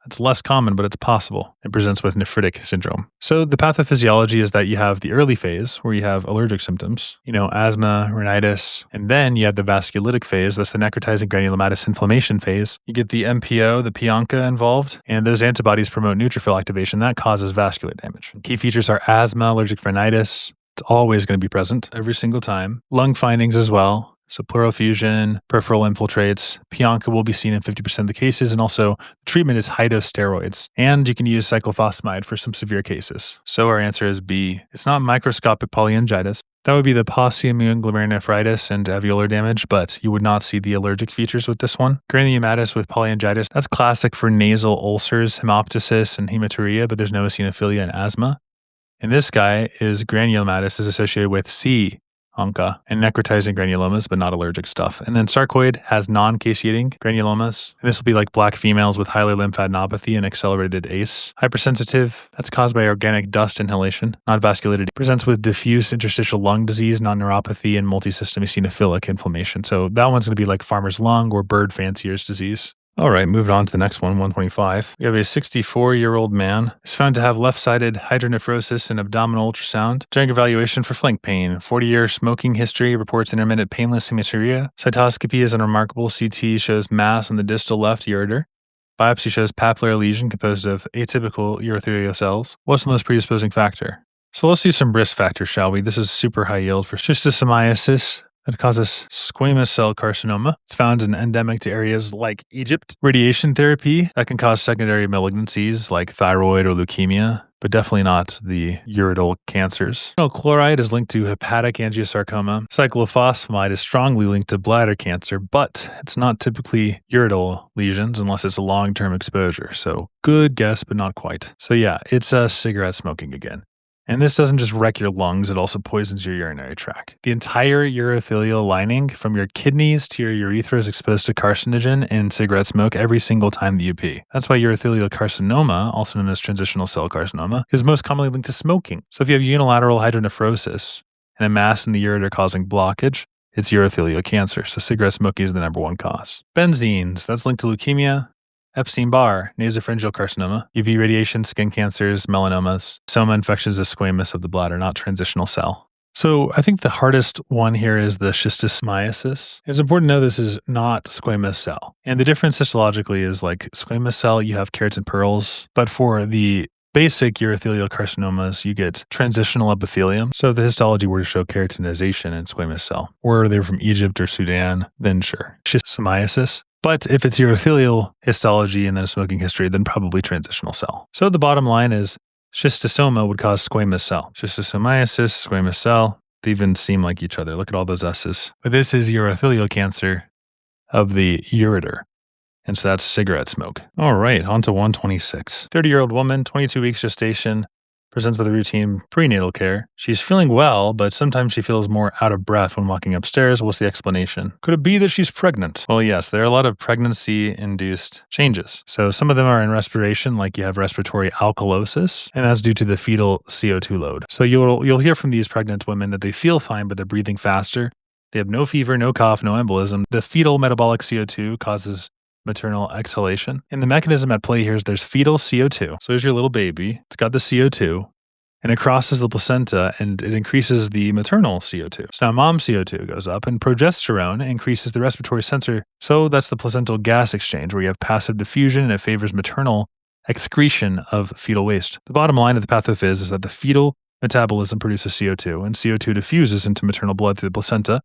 S1: It's less common, but it's possible. It presents with nephritic syndrome. So the pathophysiology is that you have the early phase where you have allergic symptoms, asthma, rhinitis, and then you have the vasculitic phase. That's the necrotizing granulomatous inflammation phase. You get the MPO, the Pianka involved, and those antibodies promote neutrophil activation. That causes vascular damage. Key features are asthma, allergic rhinitis. It's always going to be present every single time. Lung findings as well. So pleural effusion, peripheral infiltrates. Pianka will be seen in 50% of the cases, and also treatment is high-dose steroids. And you can use cyclophosphamide for some severe cases. So our answer is B. It's not microscopic polyangiitis. That would be the post-immune glomerulonephritis and alveolar damage, but you would not see the allergic features with this one. Granulomatous with polyangiitis, that's classic for nasal ulcers, hemoptysis, and hematuria, but there's no eosinophilia and asthma. And this guy is granulomatous is associated with C. Onca, and necrotizing granulomas, but not allergic stuff. And then sarcoid has non-caseating granulomas. And this will be like black females with hilar lymphadenopathy and accelerated ACE. Hypersensitive, that's caused by organic dust inhalation, not vasculitis. Presents with diffuse interstitial lung disease, non-neuropathy, and multisystem eosinophilic inflammation. So that one's going to be like farmer's lung or bird fancier's disease. All right, moving on to the next one, 125. We have a 64-year-old man who's found to have left-sided hydronephrosis and abdominal ultrasound during evaluation for flank pain. 40-year smoking history, reports intermittent painless hematuria. Cytoscopy is unremarkable. CT shows mass on the distal left ureter. Biopsy shows papillary lesion composed of atypical urothelial cells. What's the most predisposing factor? So let's do some risk factors, shall we? This is super high yield for schistosomiasis. That causes squamous cell carcinoma. It's found in endemic to areas like Egypt. Radiation therapy, that can cause secondary malignancies like thyroid or leukemia, but definitely not the ureteral cancers. Chloride is linked to hepatic angiosarcoma. Cyclophosphamide is strongly linked to bladder cancer, but it's not typically ureteral lesions unless it's a long-term exposure. So good guess, but not quite. So yeah, it's cigarette smoking again. And this doesn't just wreck your lungs, it also poisons your urinary tract. The entire urothelial lining from your kidneys to your urethra is exposed to carcinogen in cigarette smoke every single time that you pee. That's why urothelial carcinoma, also known as transitional cell carcinoma, is most commonly linked to smoking. So if you have unilateral hydronephrosis and a mass in the ureter causing blockage, it's urothelial cancer. So cigarette smoking is the number one cause. Benzenes, that's linked to leukemia, Epstein-Barr, nasopharyngeal carcinoma, UV radiation, skin cancers, melanomas, soma infections of squamous of the bladder, not transitional cell. So I think the hardest one here is the schistosomiasis. It's important to know this is not squamous cell. And the difference histologically is like squamous cell, you have keratin pearls, but for the basic urothelial carcinomas, you get transitional epithelium. So if the histology were to show keratinization in squamous cell, or they're from Egypt or Sudan, then sure. Schistosomiasis. But if it's urothelial histology and then a smoking history, then probably transitional cell. So the bottom line is schistosoma would cause squamous cell. Schistosomiasis, squamous cell, they even seem like each other. Look at all those S's. But this is urothelial cancer of the ureter. And so that's cigarette smoke. All right, on to 126. 30-year-old woman, 22 weeks gestation, presents with a routine prenatal care. She's feeling well, but sometimes she feels more out of breath when walking upstairs. What's the explanation? Could it be that she's pregnant? Well, yes, there are a lot of pregnancy-induced changes. So some of them are in respiration, like you have respiratory alkalosis, and that's due to the fetal CO2 load. So you'll hear from these pregnant women that they feel fine, but they're breathing faster. They have no fever, no cough, no embolism. The fetal metabolic CO2 causes maternal exhalation. And the mechanism at play here is there's fetal CO2. So here's your little baby. It's got the CO2 and it crosses the placenta and it increases the maternal CO2. So now mom's CO2 goes up and progesterone increases the respiratory sensor. So that's the placental gas exchange where you have passive diffusion and it favors maternal excretion of fetal waste. The bottom line of the pathophys is that the fetal metabolism produces CO2 and CO2 diffuses into maternal blood through the placenta.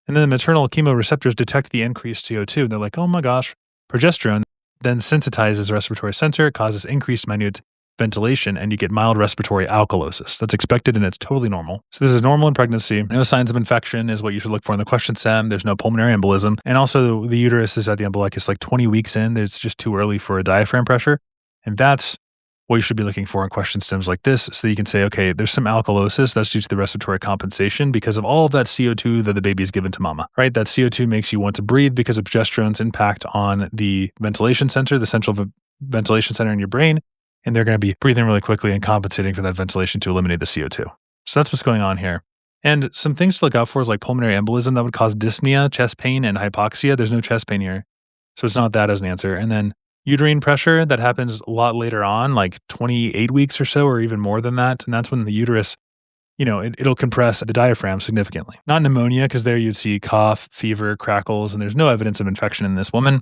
S1: And then the maternal chemoreceptors detect the increased CO2. They're like, oh my gosh, progesterone then sensitizes the respiratory sensor, causes increased minute ventilation and you get mild respiratory alkalosis. That's expected and it's totally normal. So this is normal in pregnancy. No signs of infection is what you should look for in the question stem. There's no pulmonary embolism. And also the uterus is at the umbilicus like 20 weeks in. It's just too early for a diaphragm pressure. And that's what you should be looking for in question stems like this, so that you can say, okay, there's some alkalosis that's due to the respiratory compensation because of all of that CO2 that the baby is given to mama, right? That CO2 makes you want to breathe because of progesterone's impact on the ventilation center, the central ventilation center in your brain, and they're going to be breathing really quickly and compensating for that ventilation to eliminate the CO2. So that's what's going on here. And some things to look out for is like pulmonary embolism that would cause dyspnea, chest pain, and hypoxia. There's no chest pain here, so it's not that as an answer. And then uterine pressure, that happens a lot later on, like 28 weeks or so, or even more than that. And that's when the uterus, it'll compress the diaphragm significantly. Not pneumonia, because there you'd see cough, fever, crackles, and there's no evidence of infection in this woman.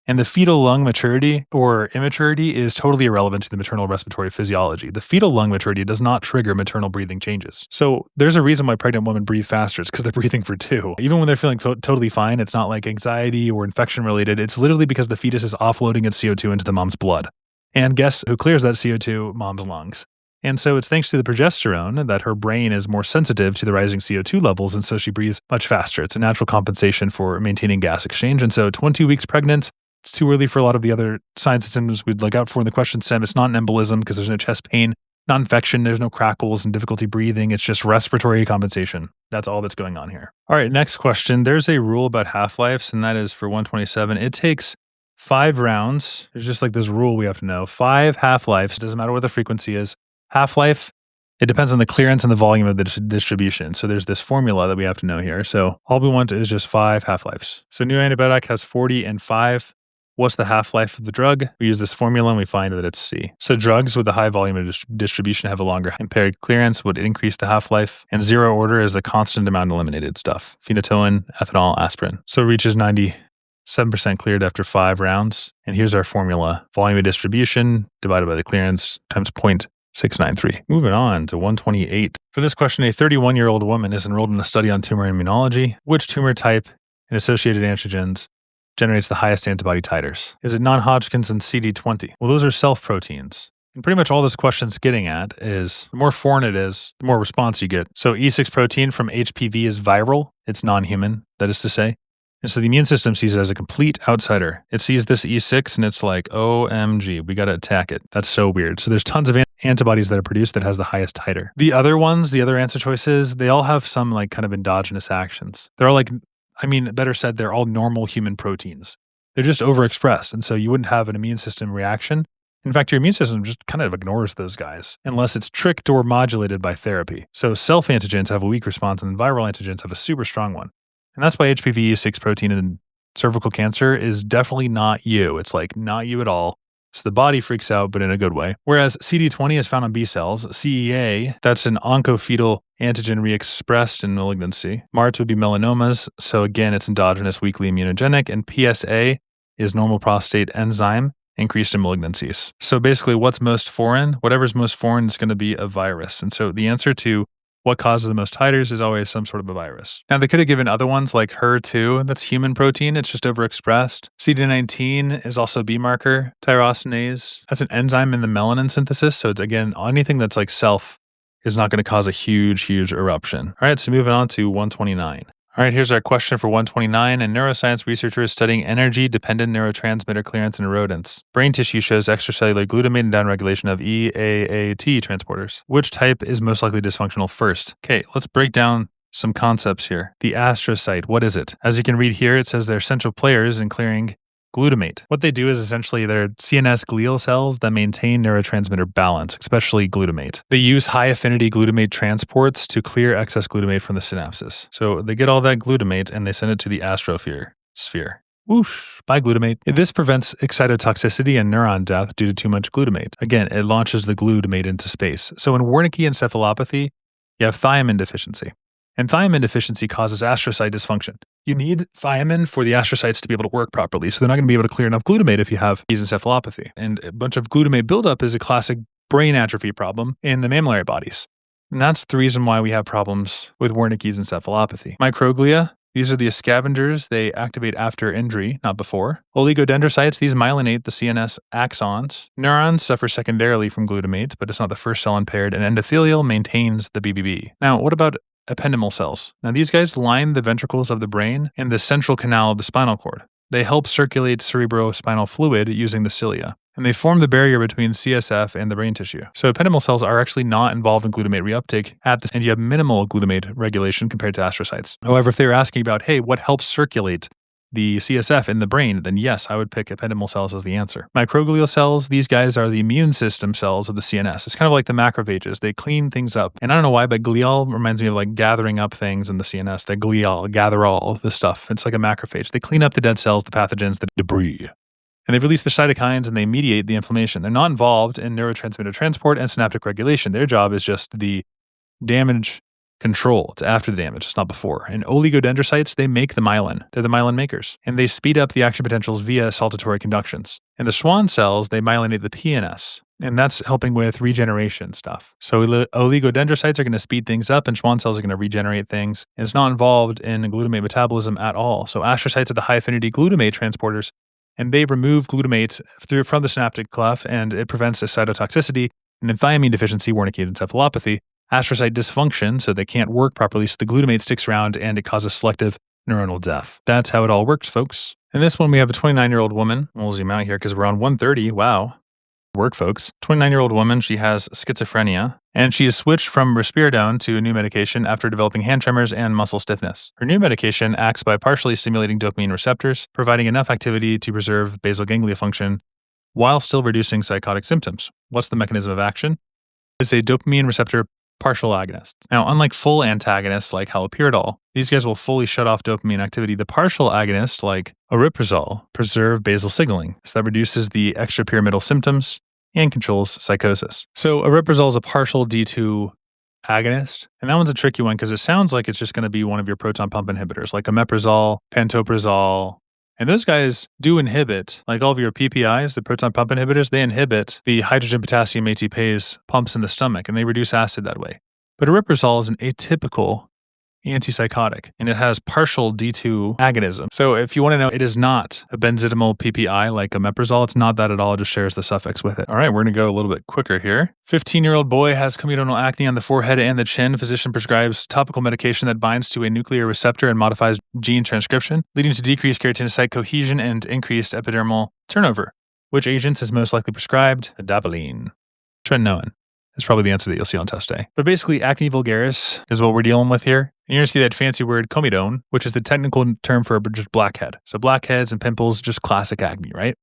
S1: And the fetal lung maturity or immaturity is totally irrelevant to the maternal respiratory physiology. The fetal lung maturity does not trigger maternal breathing changes. So there's a reason why pregnant women breathe faster. It's because they're breathing for 2. Even when they're feeling totally fine, it's not like anxiety or infection related. It's literally because the fetus is offloading its CO2 into the mom's blood. And guess who clears that CO2? Mom's lungs. And so it's thanks to the progesterone that her brain is more sensitive to the rising CO2 levels, and so she breathes much faster. It's a natural compensation for maintaining gas exchange. And so 20 weeks pregnant, it's too early for a lot of the other signs and symptoms we'd look out for in the question stem. It's not an embolism because there's no chest pain, not infection, there's no crackles and difficulty breathing. It's just respiratory compensation. That's all that's going on here. All right, next question. There's a rule about half-lives, and that is for 127. It takes 5 rounds. There's just like this rule we have to know. 5 half-lives, doesn't matter what the frequency is. Half-life, it depends on the clearance and the volume of the distribution. So there's this formula that we have to know here. So all we want is just 5 half-lives. So new antibiotic has 40 and 5. What's the half-life of the drug? We use this formula and we find that it's C. So drugs with a high volume of distribution have a longer impaired clearance, would increase the half-life. And zero order is the constant amount eliminated stuff. Phenytoin, ethanol, aspirin. So it reaches 97% cleared after 5 rounds. And here's our formula. Volume of distribution divided by the clearance times 0.693. Moving on to 128. For this question, a 31-year-old woman is enrolled in a study on tumor immunology. Which tumor type and associated antigens generates the highest antibody titers? Is it non-Hodgkin's and CD20? Well, those are self-proteins. And pretty much all this question's getting at is the more foreign it is, the more response you get. So E6 protein from HPV is viral. It's non-human, that is to say. And so the immune system sees it as a complete outsider. It sees this E6 and it's like, OMG, we got to attack it. That's so weird. So there's tons of antibodies that are produced that has the highest titer. The other ones, the other answer choices, they all have some like kind of endogenous actions. They're all like, better said, they're all normal human proteins. They're just overexpressed, and so you wouldn't have an immune system reaction. In fact, your immune system just kind of ignores those guys unless it's tricked or modulated by therapy. So self-antigens have a weak response, and viral antigens have a super strong one. And that's why HPV E6 protein in cervical cancer is definitely not you. It's like not you at all. So the body freaks out, but in a good way. Whereas CD20 is found on B cells. CEA, that's an oncofetal antigen re-expressed in malignancy. MART would be melanomas. So again, it's endogenous, weakly immunogenic. And PSA is normal prostate enzyme increased in malignancies. So basically, what's most foreign? Whatever's most foreign is going to be a virus. And so the answer to what causes the most titers is always some sort of a virus. Now, they could have given other ones like HER2, that's human protein, it's just overexpressed. CD19 is also B marker. Tyrosinase, that's an enzyme in the melanin synthesis. So it's, again, anything that's like self is not going to cause a huge eruption. All right, so moving on to 129. All right, here's our question for 129. A neuroscience researcher is studying energy-dependent neurotransmitter clearance in rodents. Brain tissue shows extracellular glutamate and downregulation of EAAT transporters. Which type is most likely dysfunctional first? Okay, let's break down some concepts here. The astrocyte, what is it? As you can read here, it says they're central players in clearing glutamate. What they do is essentially they're CNS glial cells that maintain neurotransmitter balance, especially glutamate. They use high-affinity glutamate transports to clear excess glutamate from the synapses. So they get all that glutamate and they send it to the astrosphere. Whoosh, bye glutamate. This prevents excitotoxicity and neuron death due to too much glutamate. Again, it launches the glutamate into space. So in Wernicke encephalopathy, you have thiamine deficiency. And thiamine deficiency causes astrocyte dysfunction. You need thiamine for the astrocytes to be able to work properly. So they're not going to be able to clear enough glutamate if you have encephalopathy. And a bunch of glutamate buildup is a classic brain atrophy problem in the mammillary bodies. And that's the reason why we have problems with Wernicke's encephalopathy. Microglia, These are the scavengers. They activate after injury, not before. Oligodendrocytes, these myelinate the CNS axons. Neurons suffer secondarily from glutamate, but it's not the first cell impaired, and endothelial maintains the BBB. Now, what about ependymal cells? Now, these guys line the ventricles of the brain and the central canal of the spinal cord. They help circulate cerebrospinal fluid using the cilia, and they form the barrier between CSF and the brain tissue. So ependymal cells are actually not involved in glutamate reuptake and you have minimal glutamate regulation compared to astrocytes. However, if they were asking about, hey, what helps circulate the CSF in the brain, then yes, I would pick ependymal cells as the answer. Microglial cells, these guys are the immune system cells of the CNS. It's kind of like the macrophages. They clean things up. And I don't know why, but glial reminds me of like gathering up things in the CNS. They glial, gather all the stuff. It's like a macrophage. They clean up the dead cells, the pathogens, the debris. And they release the cytokines and they mediate the inflammation. They're not involved in neurotransmitter transport and synaptic regulation. Their job is just the damage control. It's after the damage, it's not before. And oligodendrocytes, they make the myelin. They're the myelin makers. And they speed up the action potentials via saltatory conductions. And the Schwann cells, they myelinate the PNS. And that's helping with regeneration stuff. So oligodendrocytes are going to speed things up and Schwann cells are going to regenerate things. And it's not involved in glutamate metabolism at all. So astrocytes are the high affinity glutamate transporters. And they remove glutamate from the synaptic cleft and it prevents a cytotoxicity and in thiamine deficiency, Wernicke's encephalopathy. Astrocyte dysfunction, so they can't work properly, so the glutamate sticks around and it causes selective neuronal death. That's how it all works, folks. In this one, we have a 29-year-old woman. We'll zoom out here because we're on 130. Wow. Work, folks. 29-year-old woman. She has schizophrenia, and she has switched from risperidone to a new medication after developing hand tremors and muscle stiffness. Her new medication acts by partially stimulating dopamine receptors, providing enough activity to preserve basal ganglia function while still reducing psychotic symptoms. What's the mechanism of action? It's a dopamine receptor partial agonist. Now, unlike full antagonists like haloperidol, these guys will fully shut off dopamine activity. The partial agonists like aripiprazole preserve basal signaling, so that reduces the extrapyramidal symptoms and controls psychosis. So aripiprazole is a partial D2 agonist, and that one's a tricky one because it sounds like it's just going to be one of your proton pump inhibitors like omeprazole, pantoprazole. And those guys do inhibit, like all of your PPIs, the proton pump inhibitors, they inhibit the hydrogen potassium ATPase pumps in the stomach, and they reduce acid that way. But aripiprazole is an atypical antipsychotic, and it has partial D2 agonism. So if you want to know, it is not a benzoyl PPI like omeprazole. It's not that at all. It just shares the suffix with it. All right, we're going to go a little bit quicker here. 15-year-old boy has comedonal acne on the forehead and the chin. Physician prescribes topical medication that binds to a nuclear receptor and modifies gene transcription, leading to decreased keratinocyte cohesion and increased epidermal turnover. Which agents is most likely prescribed? Adapaline. Tretinoin. That's probably the answer that you'll see on test day. But basically, acne vulgaris is what we're dealing with here. And you're going to see that fancy word comedone, which is the technical term for just blackhead. So blackheads and pimples, just classic acne, right?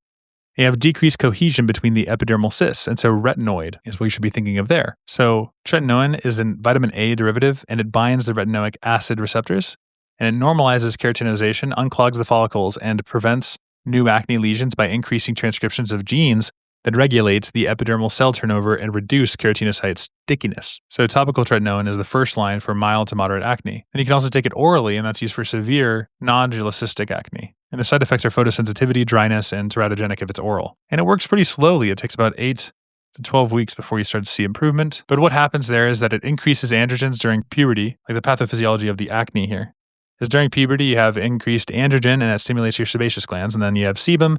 S1: You have decreased cohesion between the epidermal cysts, and so retinoid is what you should be thinking of there. So tretinoin is a vitamin A derivative, and it binds the retinoic acid receptors, and it normalizes keratinization, unclogs the follicles, and prevents new acne lesions by increasing transcriptions of genes that regulates the epidermal cell turnover and reduce keratinocyte stickiness. So topical tretinoin is the first line for mild to moderate acne. And you can also take it orally, and that's used for severe nodular cystic acne. And the side effects are photosensitivity, dryness, and teratogenic if it's oral. And it works pretty slowly. It takes about 8 to 12 weeks before you start to see improvement. But what happens there is that it increases androgens during puberty, like the pathophysiology of the acne here. Is during puberty, you have increased androgen, and that stimulates your sebaceous glands, and then you have sebum,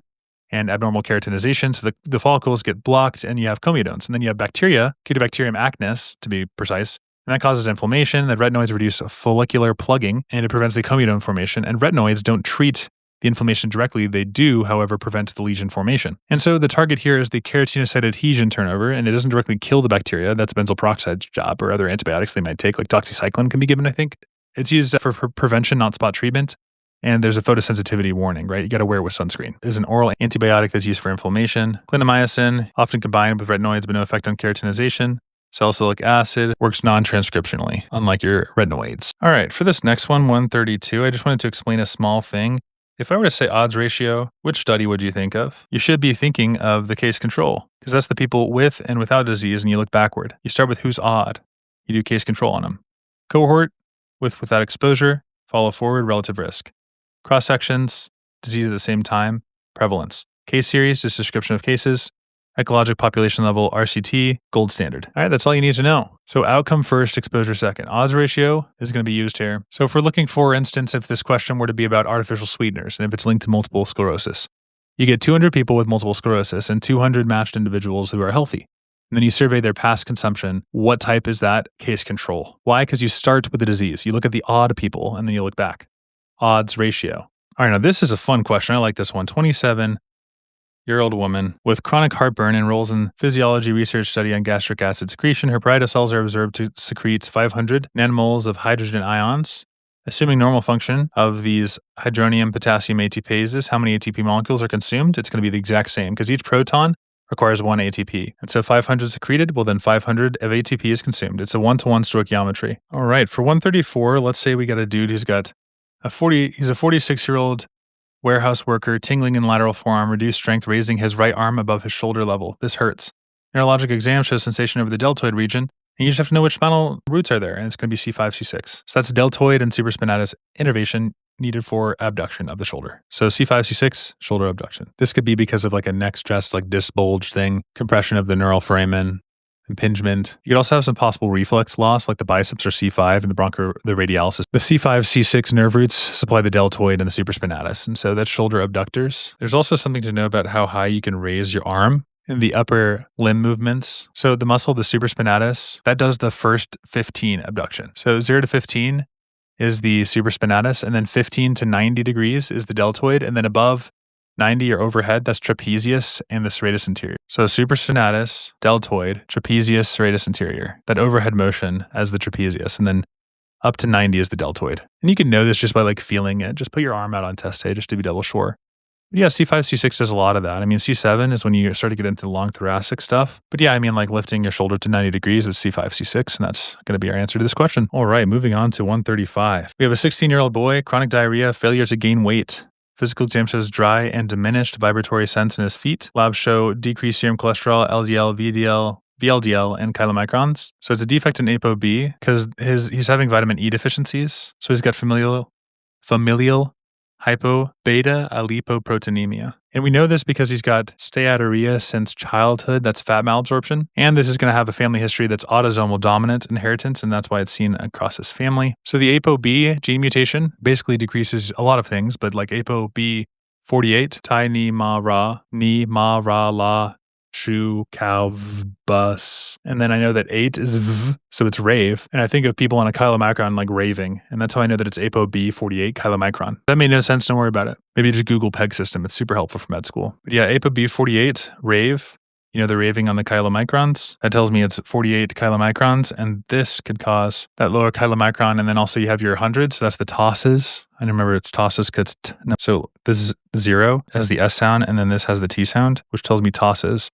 S1: and abnormal keratinization, so the follicles get blocked and you have comedones. And then you have bacteria, Cutibacterium acnes to be precise, and that causes inflammation. The retinoids reduce follicular plugging and it prevents the comedone formation. And retinoids don't treat the inflammation directly. They do, however, prevent the lesion formation. And so the target here is the keratinocyte adhesion turnover, and it doesn't directly kill the bacteria. That's benzoyl peroxide's job, or other antibiotics they might take, like doxycycline can be given, I think. It's used for prevention, not spot treatment. And there's a photosensitivity warning, right? You got to wear it with sunscreen. It's an oral antibiotic that's used for inflammation. Clindamycin, often combined with retinoids, but no effect on keratinization. Salicylic acid works non-transcriptionally, unlike your retinoids. All right, for this next one, 132, I just wanted to explain a small thing. If I were to say odds ratio, which study would you think of? You should be thinking of the case control, because that's the people with and without disease, and you look backward. You start with who's odd. You do case control on them. Cohort, without exposure, follow forward, relative risk. Cross-sections, disease at the same time, prevalence. Case series, just description of cases. ecologic population level, RCT, gold standard. All right, that's all you need to know. So outcome first, exposure second. Odds ratio is going to be used here. So if we're looking, for instance, if this question were to be about artificial sweeteners and if it's linked to multiple sclerosis, you get 200 people with multiple sclerosis and 200 matched individuals who are healthy. And then you survey their past consumption. What type is that? Case control. Why? Because you start with the disease. You look at the odd people and then you look back. Odds ratio. All right, now this is a fun question. I like this one. 27-year-old woman with chronic heartburn enrolls in physiology research study on gastric acid secretion. Her parietal cells are observed to secrete 500 nanomoles of hydrogen ions. Assuming normal function of these hydronium potassium ATPases, how many ATP molecules are consumed? It's going to be the exact same because each proton requires 1 ATP. And so 500 secreted, well then 500 of ATP is consumed. It's a 1-to-1 stoichiometry. All right, for 134, let's say we got a dude who's got he's a 46-year-old warehouse worker, tingling in lateral forearm, reduced strength, raising his right arm above his shoulder level. This hurts. Neurologic exam shows sensation over the deltoid region, and you just have to know which spinal roots are there, and it's going to be C5, C6. So that's deltoid and supraspinatus innervation needed for abduction of the shoulder. So C5, C6, shoulder abduction. This could be because of like a neck stress, like disc bulge thing, compression of the neural foramen, impingement. You could also have some possible reflex loss, like the biceps or C5 and the radialis. The C5, C6 nerve roots supply the deltoid and the supraspinatus, and so that's shoulder abductors. There's also something to know about how high you can raise your arm in the upper limb movements. So the muscle, the supraspinatus, that does the first 15 abduction. So 0 to 15 is the supraspinatus, and then 15 to 90 degrees is the deltoid, and then above 90 or overhead, that's trapezius and the serratus anterior. So supraspinatus, deltoid, trapezius, serratus anterior. That overhead motion as the trapezius, and then up to 90 is the deltoid. And you can know this just by like feeling it. Just put your arm out on test day just to be double sure. Yeah, C5, C6 does a lot of that. I mean, C7 is when you start to get into the long thoracic stuff. But yeah, I mean, like lifting your shoulder to 90 degrees is C5, C6, and that's going to be our answer to this question. All right, moving on to 135. We have a 16-year-old boy, chronic diarrhea, failure to gain weight. Physical exam shows dry and diminished vibratory sense in his feet. Labs show decreased serum cholesterol, LDL, VLDL, and chylomicrons. So it's a defect in ApoB because he's having vitamin E deficiencies. So he's got familial hypo-beta alipoproteinemia. And we know this because he's got steatorrhea since childhood. That's fat malabsorption. And this is going to have a family history that's autosomal dominant inheritance, and that's why it's seen across his family. So the ApoB gene mutation basically decreases a lot of things, but like ApoB48, Tai Ni Ma Ra, Ni Ma Ra La, Shu, Cow, V, Bus. And then I know that 8 is V, so it's rave. And I think of people on a chylomicron like raving. And that's how I know that it's ApoB48 chylomicron. That made no sense. Don't worry about it. Maybe just Google PEG system. It's super helpful for med school. But yeah, ApoB48, rave. You know, the raving on the chylomicrons. That tells me it's 48 chylomicrons. And this could cause that lower chylomicron. And then also you have your 100. So that's the tosses. I remember it's tosses because no. So this is 0 has the S sound. And then this has the T sound, which tells me tosses.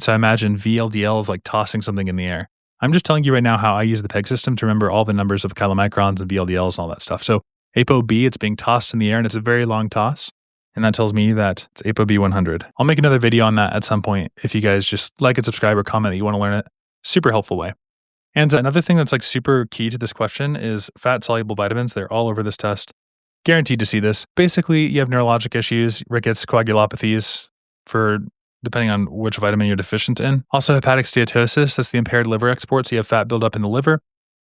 S1: So I imagine VLDL is like tossing something in the air. I'm just telling you right now how I use the PEG system to remember all the numbers of chylomicrons and VLDLs and all that stuff. So ApoB, it's being tossed in the air and it's a very long toss. And that tells me that it's ApoB 100. I'll make another video on that at some point if you guys just like and subscribe or comment that you want to learn it. Super helpful way. And another thing that's like super key to this question is fat-soluble vitamins. They're all over this test. Guaranteed to see this. Basically, you have neurologic issues, rickets, coagulopathies for depending on which vitamin you're deficient in. Also hepatic steatosis, that's the impaired liver export, so you have fat buildup in the liver.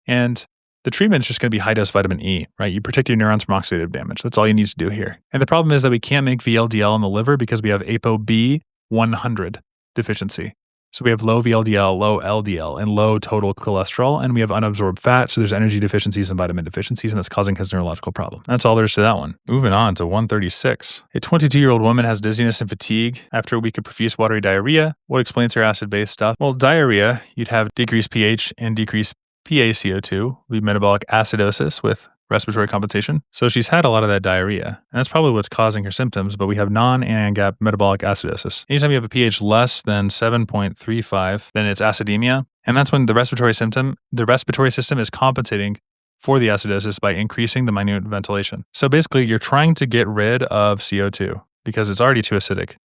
S1: And the treatment is just going to be high-dose vitamin E, right? You protect your neurons from oxidative damage. That's all you need to do here. And the problem is that we can't make VLDL in the liver because we have ApoB 100 deficiency. So we have low VLDL, low LDL, and low total cholesterol, and we have unabsorbed fat, so there's energy deficiencies and vitamin deficiencies, and that's causing his neurological problem. That's all there is to that one. Moving on to 136. A 22-year-old woman has dizziness and fatigue after a week of profuse watery diarrhea. What explains her acid-based stuff? Well, diarrhea, you'd have decreased pH and decreased PaCO2, would be metabolic acidosis with respiratory compensation. So she's had a lot of that diarrhea, and that's probably what's causing her symptoms, but we have non-ANGAP metabolic acidosis. Anytime you have a pH less than 7.35, then it's acidemia, and that's when the respiratory system is compensating for the acidosis by increasing the minute ventilation. So basically, you're trying to get rid of CO2 because it's already too acidic.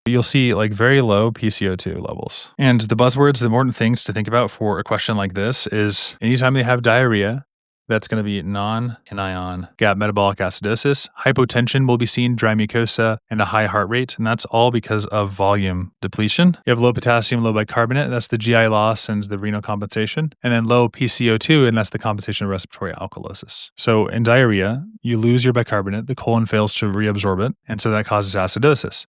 S1: You'll see like very low PCO2 levels. And the buzzwords, the important things to think about for a question like this is anytime they have diarrhea, That's going to be non-anion GAP metabolic acidosis. Hypotension will be seen, dry mucosa, and a high heart rate. And that's all because of volume depletion. You have low potassium, low bicarbonate. That's the GI loss and the renal compensation. And then low PCO2, and that's the compensation of respiratory alkalosis. So in diarrhea, you lose your bicarbonate. The colon fails to reabsorb it. And so that causes acidosis.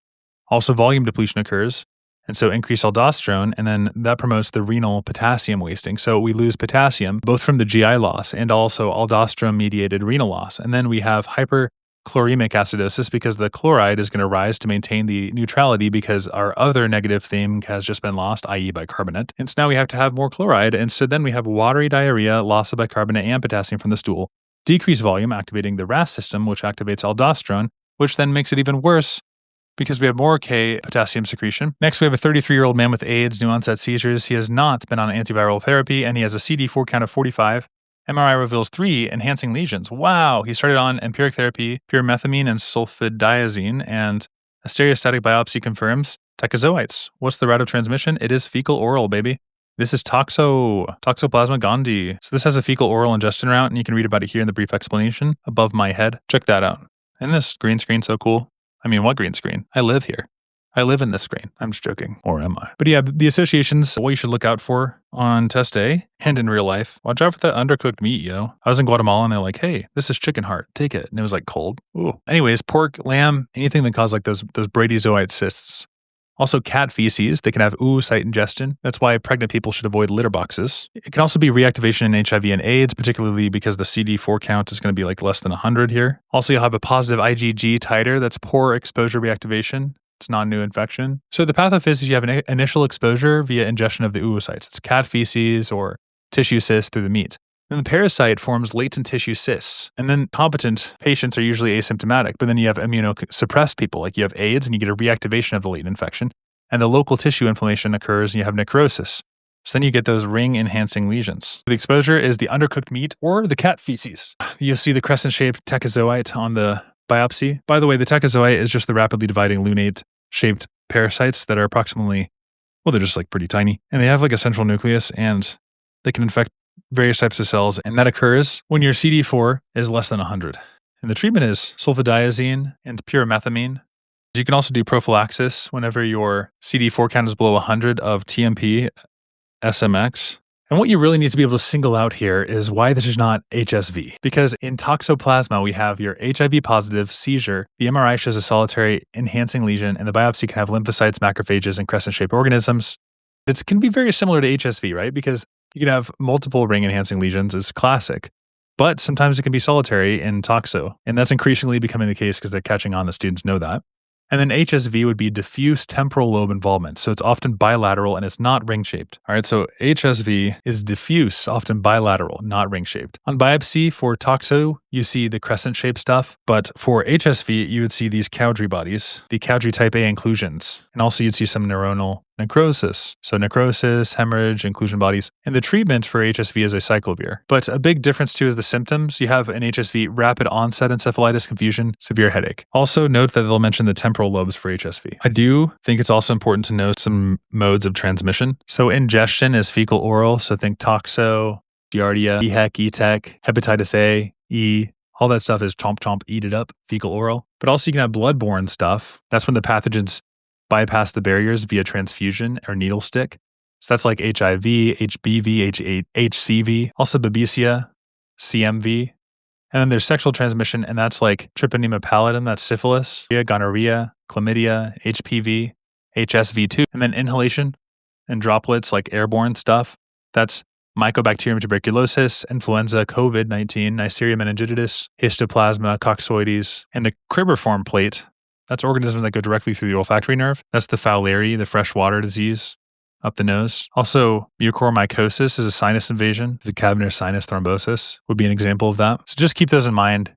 S1: Also, volume depletion occurs. And so increased aldosterone, and then that promotes the renal potassium wasting. So we lose potassium, both from the GI loss and also aldosterone-mediated renal loss. And then we have hyperchloremic acidosis because the chloride is going to rise to maintain the neutrality because our other negative thing has just been lost, i.e. bicarbonate. And so now we have to have more chloride. And so then we have watery diarrhea, loss of bicarbonate and potassium from the stool, decreased volume activating the RAS system, which activates aldosterone, which then makes it even worse because we have more potassium secretion. Next, we have a 33-year-old man with AIDS, new onset seizures. He has not been on antiviral therapy, and he has a CD4 count of 45. MRI reveals 3 enhancing lesions. Wow! He started on empiric therapy, pyrimethamine and sulfadiazine, and a stereostatic biopsy confirms tachyzoites. What's the route of transmission? It is fecal-oral, baby. This is Toxoplasma gondii. So this has a fecal-oral ingestion route, and you can read about it here in the brief explanation above my head. Check that out. Isn't this green screen so cool? I mean, what green screen? I live here. I live in this screen. I'm just joking. Or am I? But yeah, the associations, what you should look out for on test A and in real life. Watch out for that undercooked meat, yo. I was in Guatemala and they're like, hey, this is chicken heart. Take it. And it was like cold. Ooh. Anyways, pork, lamb, anything that causes like those bradyzoite cysts. Also cat feces, they can have oocyte ingestion. That's why pregnant people should avoid litter boxes. It can also be reactivation in HIV and AIDS, particularly because the CD4 count is going to be like less than 100 here. Also, you'll have a positive IgG titer. That's poor exposure reactivation. It's not a new infection. So the pathophys is you have an initial exposure via ingestion of the oocytes. It's cat feces or tissue cysts through the meat. Then the parasite forms latent tissue cysts. And then competent patients are usually asymptomatic, but then you have immunosuppressed people, like you have AIDS and you get a reactivation of the latent infection. And the local tissue inflammation occurs and you have necrosis. So then you get those ring-enhancing lesions. The exposure is the undercooked meat or the cat feces. You'll see the crescent-shaped tachyzoite on the biopsy. By the way, the tachyzoite is just the rapidly dividing lunate-shaped parasites that are approximately, well, they're just like pretty tiny. And they have like a central nucleus and they can infect various types of cells, and that occurs when your CD4 is less than 100. And the treatment is sulfadiazine and pyrimethamine. You can also do prophylaxis whenever your CD4 count is below 100 of TMP, SMX. And what you really need to be able to single out here is why this is not HSV. Because in toxoplasma, we have your HIV positive seizure. The MRI shows a solitary enhancing lesion, and the biopsy can have lymphocytes, macrophages, and crescent-shaped organisms. It can be very similar to HSV, right? Because you can have multiple ring-enhancing lesions is classic, but sometimes it can be solitary in toxo, and that's increasingly becoming the case because they're catching on. The students know that. And then HSV would be diffuse temporal lobe involvement. So it's often bilateral and it's not ring-shaped. All right, so HSV is diffuse, often bilateral, not ring-shaped. On biopsy for toxo, you see the crescent-shaped stuff, but for HSV, you would see these Cowdrey bodies, the Cowdrey type A inclusions, and also you'd see some neuronal necrosis. So necrosis, hemorrhage, inclusion bodies. And the treatment for HSV is acyclovir. But a big difference too is the symptoms. You have an HSV rapid onset encephalitis, confusion, severe headache. Also note that they'll mention the temporal lobes for HSV. I do think it's also important to know some modes of transmission. So ingestion is fecal oral. So think toxo, giardia, EHEC, ETEC, hepatitis A, E. All that stuff is chomp chomp, eat it up, fecal oral. But also you can have bloodborne stuff. That's when the pathogens bypass the barriers via transfusion or needle stick. So that's like HIV, HBV, HCV, also Babesia, CMV. And then there's sexual transmission, and that's like Treponema pallidum, that's syphilis, gonorrhea, chlamydia, HPV, HSV2. And then inhalation and droplets like airborne stuff. That's Mycobacterium tuberculosis, influenza, COVID-19, Neisseria meningitis, histoplasma, coccoides, and the cribriform plate. That's organisms that go directly through the olfactory nerve. That's the Fowleri, the freshwater disease up the nose. Also, mucormycosis is a sinus invasion. The cavernous sinus thrombosis would be an example of that. So just keep those in mind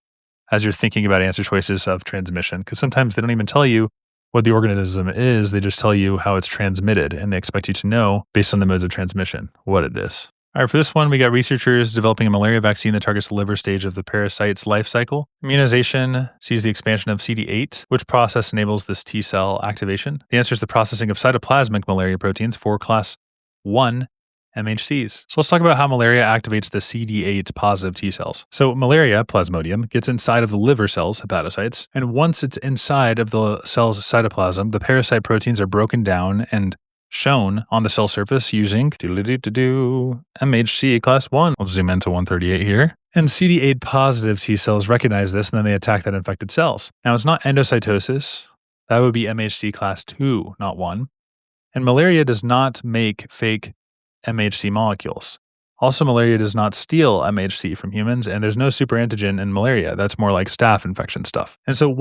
S1: as you're thinking about answer choices of transmission, because sometimes they don't even tell you what the organism is. They just tell you how it's transmitted, and they expect you to know, based on the modes of transmission, what it is. All right, for this one, we got researchers developing a malaria vaccine that targets the liver stage of the parasite's life cycle. Immunization sees the expansion of CD8. Which process enables this T cell activation? The answer is the processing of cytoplasmic malaria proteins for class 1 MHCs. So let's talk about how malaria activates the CD8 positive T cells. So malaria, Plasmodium, gets inside of the liver cells, hepatocytes, and once it's inside of the cell's cytoplasm, the parasite proteins are broken down and shown on the cell surface using MHC class 1. We'll zoom into 138 here. And CD8 positive T cells recognize this and then they attack that infected cells. Now it's not endocytosis. That would be MHC class 2, not 1. And malaria does not make fake MHC molecules. Also, malaria does not steal MHC from humans, and there's no superantigen in malaria. That's more like staph infection stuff. And so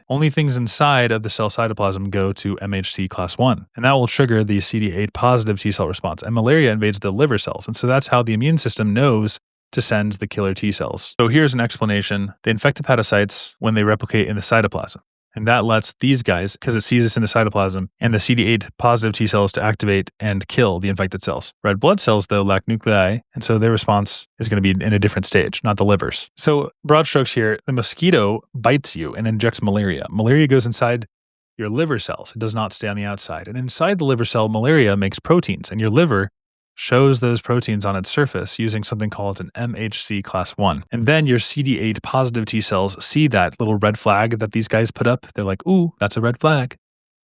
S1: only things inside of the cell cytoplasm go to MHC class 1, and that will trigger the CD8 positive T cell response. And malaria invades the liver cells, and so that's how the immune system knows to send the killer T cells. So here's an explanation. They infect hepatocytes when they replicate in the cytoplasm. And that lets these guys, because it sees this in the cytoplasm, and the CD8 positive T cells to activate and kill the infected cells. Red blood cells, though, lack nuclei, and so their response is going to be in a different stage, not the livers. So broad strokes here, the mosquito bites you and injects malaria. Malaria goes inside your liver cells. It does not stay on the outside. And inside the liver cell, malaria makes proteins, and your liver shows those proteins on its surface using something called an MHC class 1. And then your CD8 positive T cells see that little red flag that these guys put up. They're like, ooh, that's a red flag.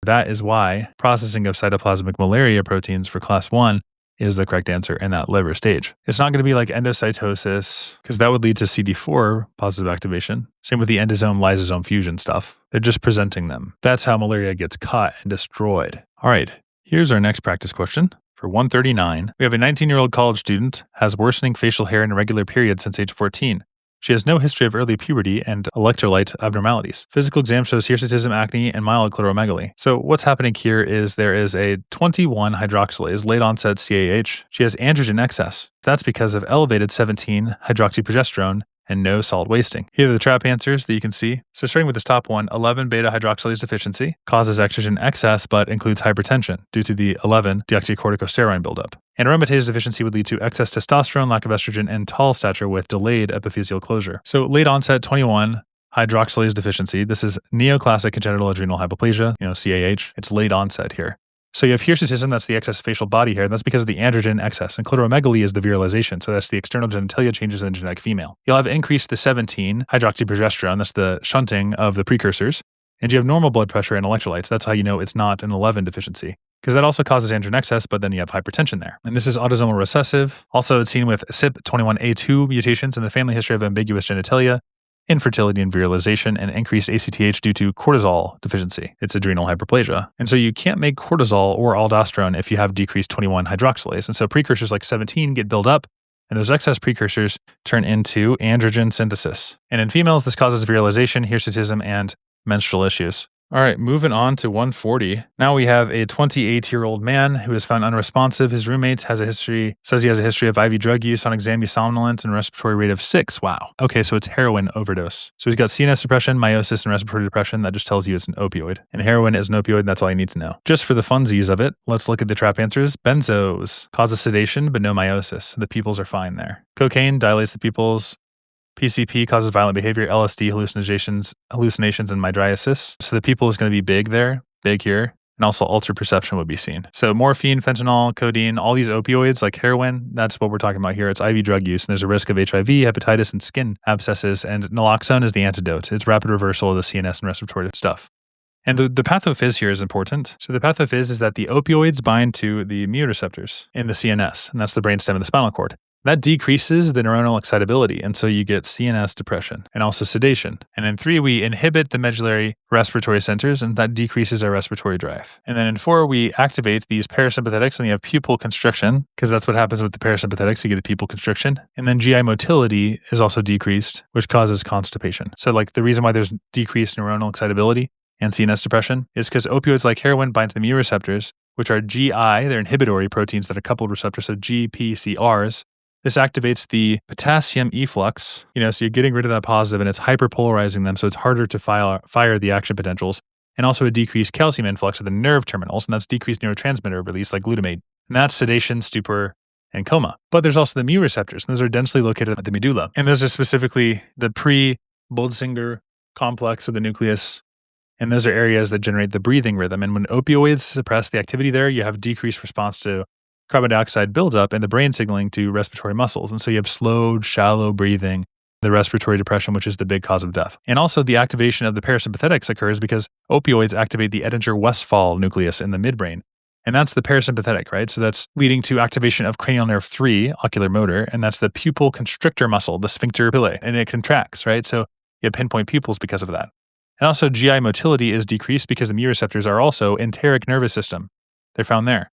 S1: That is why processing of cytoplasmic malaria proteins for class 1 is the correct answer in that liver stage. It's not going to be like endocytosis, because that would lead to CD4 positive activation. Same with the endosome-lysosome fusion stuff. They're just presenting them. That's how malaria gets caught and destroyed. All right, here's our next practice question. For 139, we have a 19-year-old college student, has worsening facial hair and irregular periods since age 14. She has no history of early puberty and electrolyte abnormalities. Physical exam shows hirsutism, acne, and mild chloromegaly. So what's happening here is there is a 21-hydroxylase, late-onset CAH. She has androgen excess. That's because of elevated 17-hydroxyprogesterone and no salt wasting. Here are the trap answers that you can see. So starting with this top one, 11-beta-hydroxylase deficiency causes estrogen excess but includes hypertension due to the 11-deoxycorticosterone buildup. And aromatase deficiency would lead to excess testosterone, lack of estrogen, and tall stature with delayed epiphyseal closure. So late onset 21 hydroxylase deficiency. This is neoclassic congenital adrenal hypoplasia, CAH. It's late onset here. So you have hirsutism, that's the excess facial body hair, and that's because of the androgen excess. And chloromegaly is the virilization, so that's the external genitalia changes in the genetic female. You'll have increased the 17-hydroxyprogesterone, that's the shunting of the precursors. And you have normal blood pressure and electrolytes. That's how you know it's not an 11 deficiency, because that also causes androgen excess, but then you have hypertension there. And this is autosomal recessive. Also, it's seen with CYP21A2 mutations in the family history of ambiguous genitalia, infertility and virilization, and increased ACTH due to cortisol deficiency. It's adrenal hyperplasia. And so you can't make cortisol or aldosterone if you have decreased 21-hydroxylase. And so precursors like 17 get built up, and those excess precursors turn into androgen synthesis. And in females, this causes virilization, hirsutism, and menstrual issues. All right, moving on to 140. Now we have a 28-year-old man who is found unresponsive. His roommate says he has a history of IV drug use, on exam he's somnolent, and a respiratory rate of 6. Wow. Okay, so it's heroin overdose. So he's got CNS depression, meiosis, and respiratory depression. That just tells you it's an opioid. And heroin is an opioid, and that's all you need to know. Just for the funsies of it, let's look at the trap answers. Benzos causes sedation, but no meiosis. The pupils are fine there. Cocaine dilates the pupils. PCP causes violent behavior, LSD, hallucinations, and mydriasis. So the pupil is going to be big there, big here, and also altered perception would be seen. So morphine, fentanyl, codeine, all these opioids like heroin, that's what we're talking about here. It's IV drug use, and there's a risk of HIV, hepatitis, and skin abscesses, and naloxone is the antidote. It's rapid reversal of the CNS and respiratory stuff. And the pathophys here is important. So the pathophys is that the opioids bind to the mu receptors in the CNS, and that's the brainstem and the spinal cord. That decreases the neuronal excitability, and so you get CNS depression and also sedation. And in 3, we inhibit the medullary respiratory centers, and that decreases our respiratory drive. And then in 4, we activate these parasympathetics, and you have pupil constriction, because that's what happens with the parasympathetics, you get the pupil constriction. And then GI motility is also decreased, which causes constipation. So like the reason why there's decreased neuronal excitability and CNS depression is because opioids like heroin bind to the mu receptors, which are GI, they're inhibitory proteins that are coupled receptors, so GPCRs. This activates the potassium efflux, so you're getting rid of that positive and it's hyperpolarizing them, so it's harder to fire the action potentials. And also a decreased calcium influx of the nerve terminals, and that's decreased neurotransmitter release like glutamate. And that's sedation, stupor, and coma. But there's also the mu receptors, and those are densely located at the medulla. And those are specifically the pre-Boltzinger complex of the nucleus. And those are areas that generate the breathing rhythm. And when opioids suppress the activity there, you have decreased response to carbon dioxide buildup in the brain signaling to respiratory muscles. And so you have slowed, shallow breathing, the respiratory depression, which is the big cause of death. And also the activation of the parasympathetics occurs because opioids activate the Edinger-Westphal nucleus in the midbrain. And that's the parasympathetic, right? So that's leading to activation of cranial nerve 3, ocular motor, and that's the pupil constrictor muscle, the sphincter pillae, and it contracts, right? So you have pinpoint pupils because of that. And also GI motility is decreased because the mu receptors are also enteric nervous system. They're found there.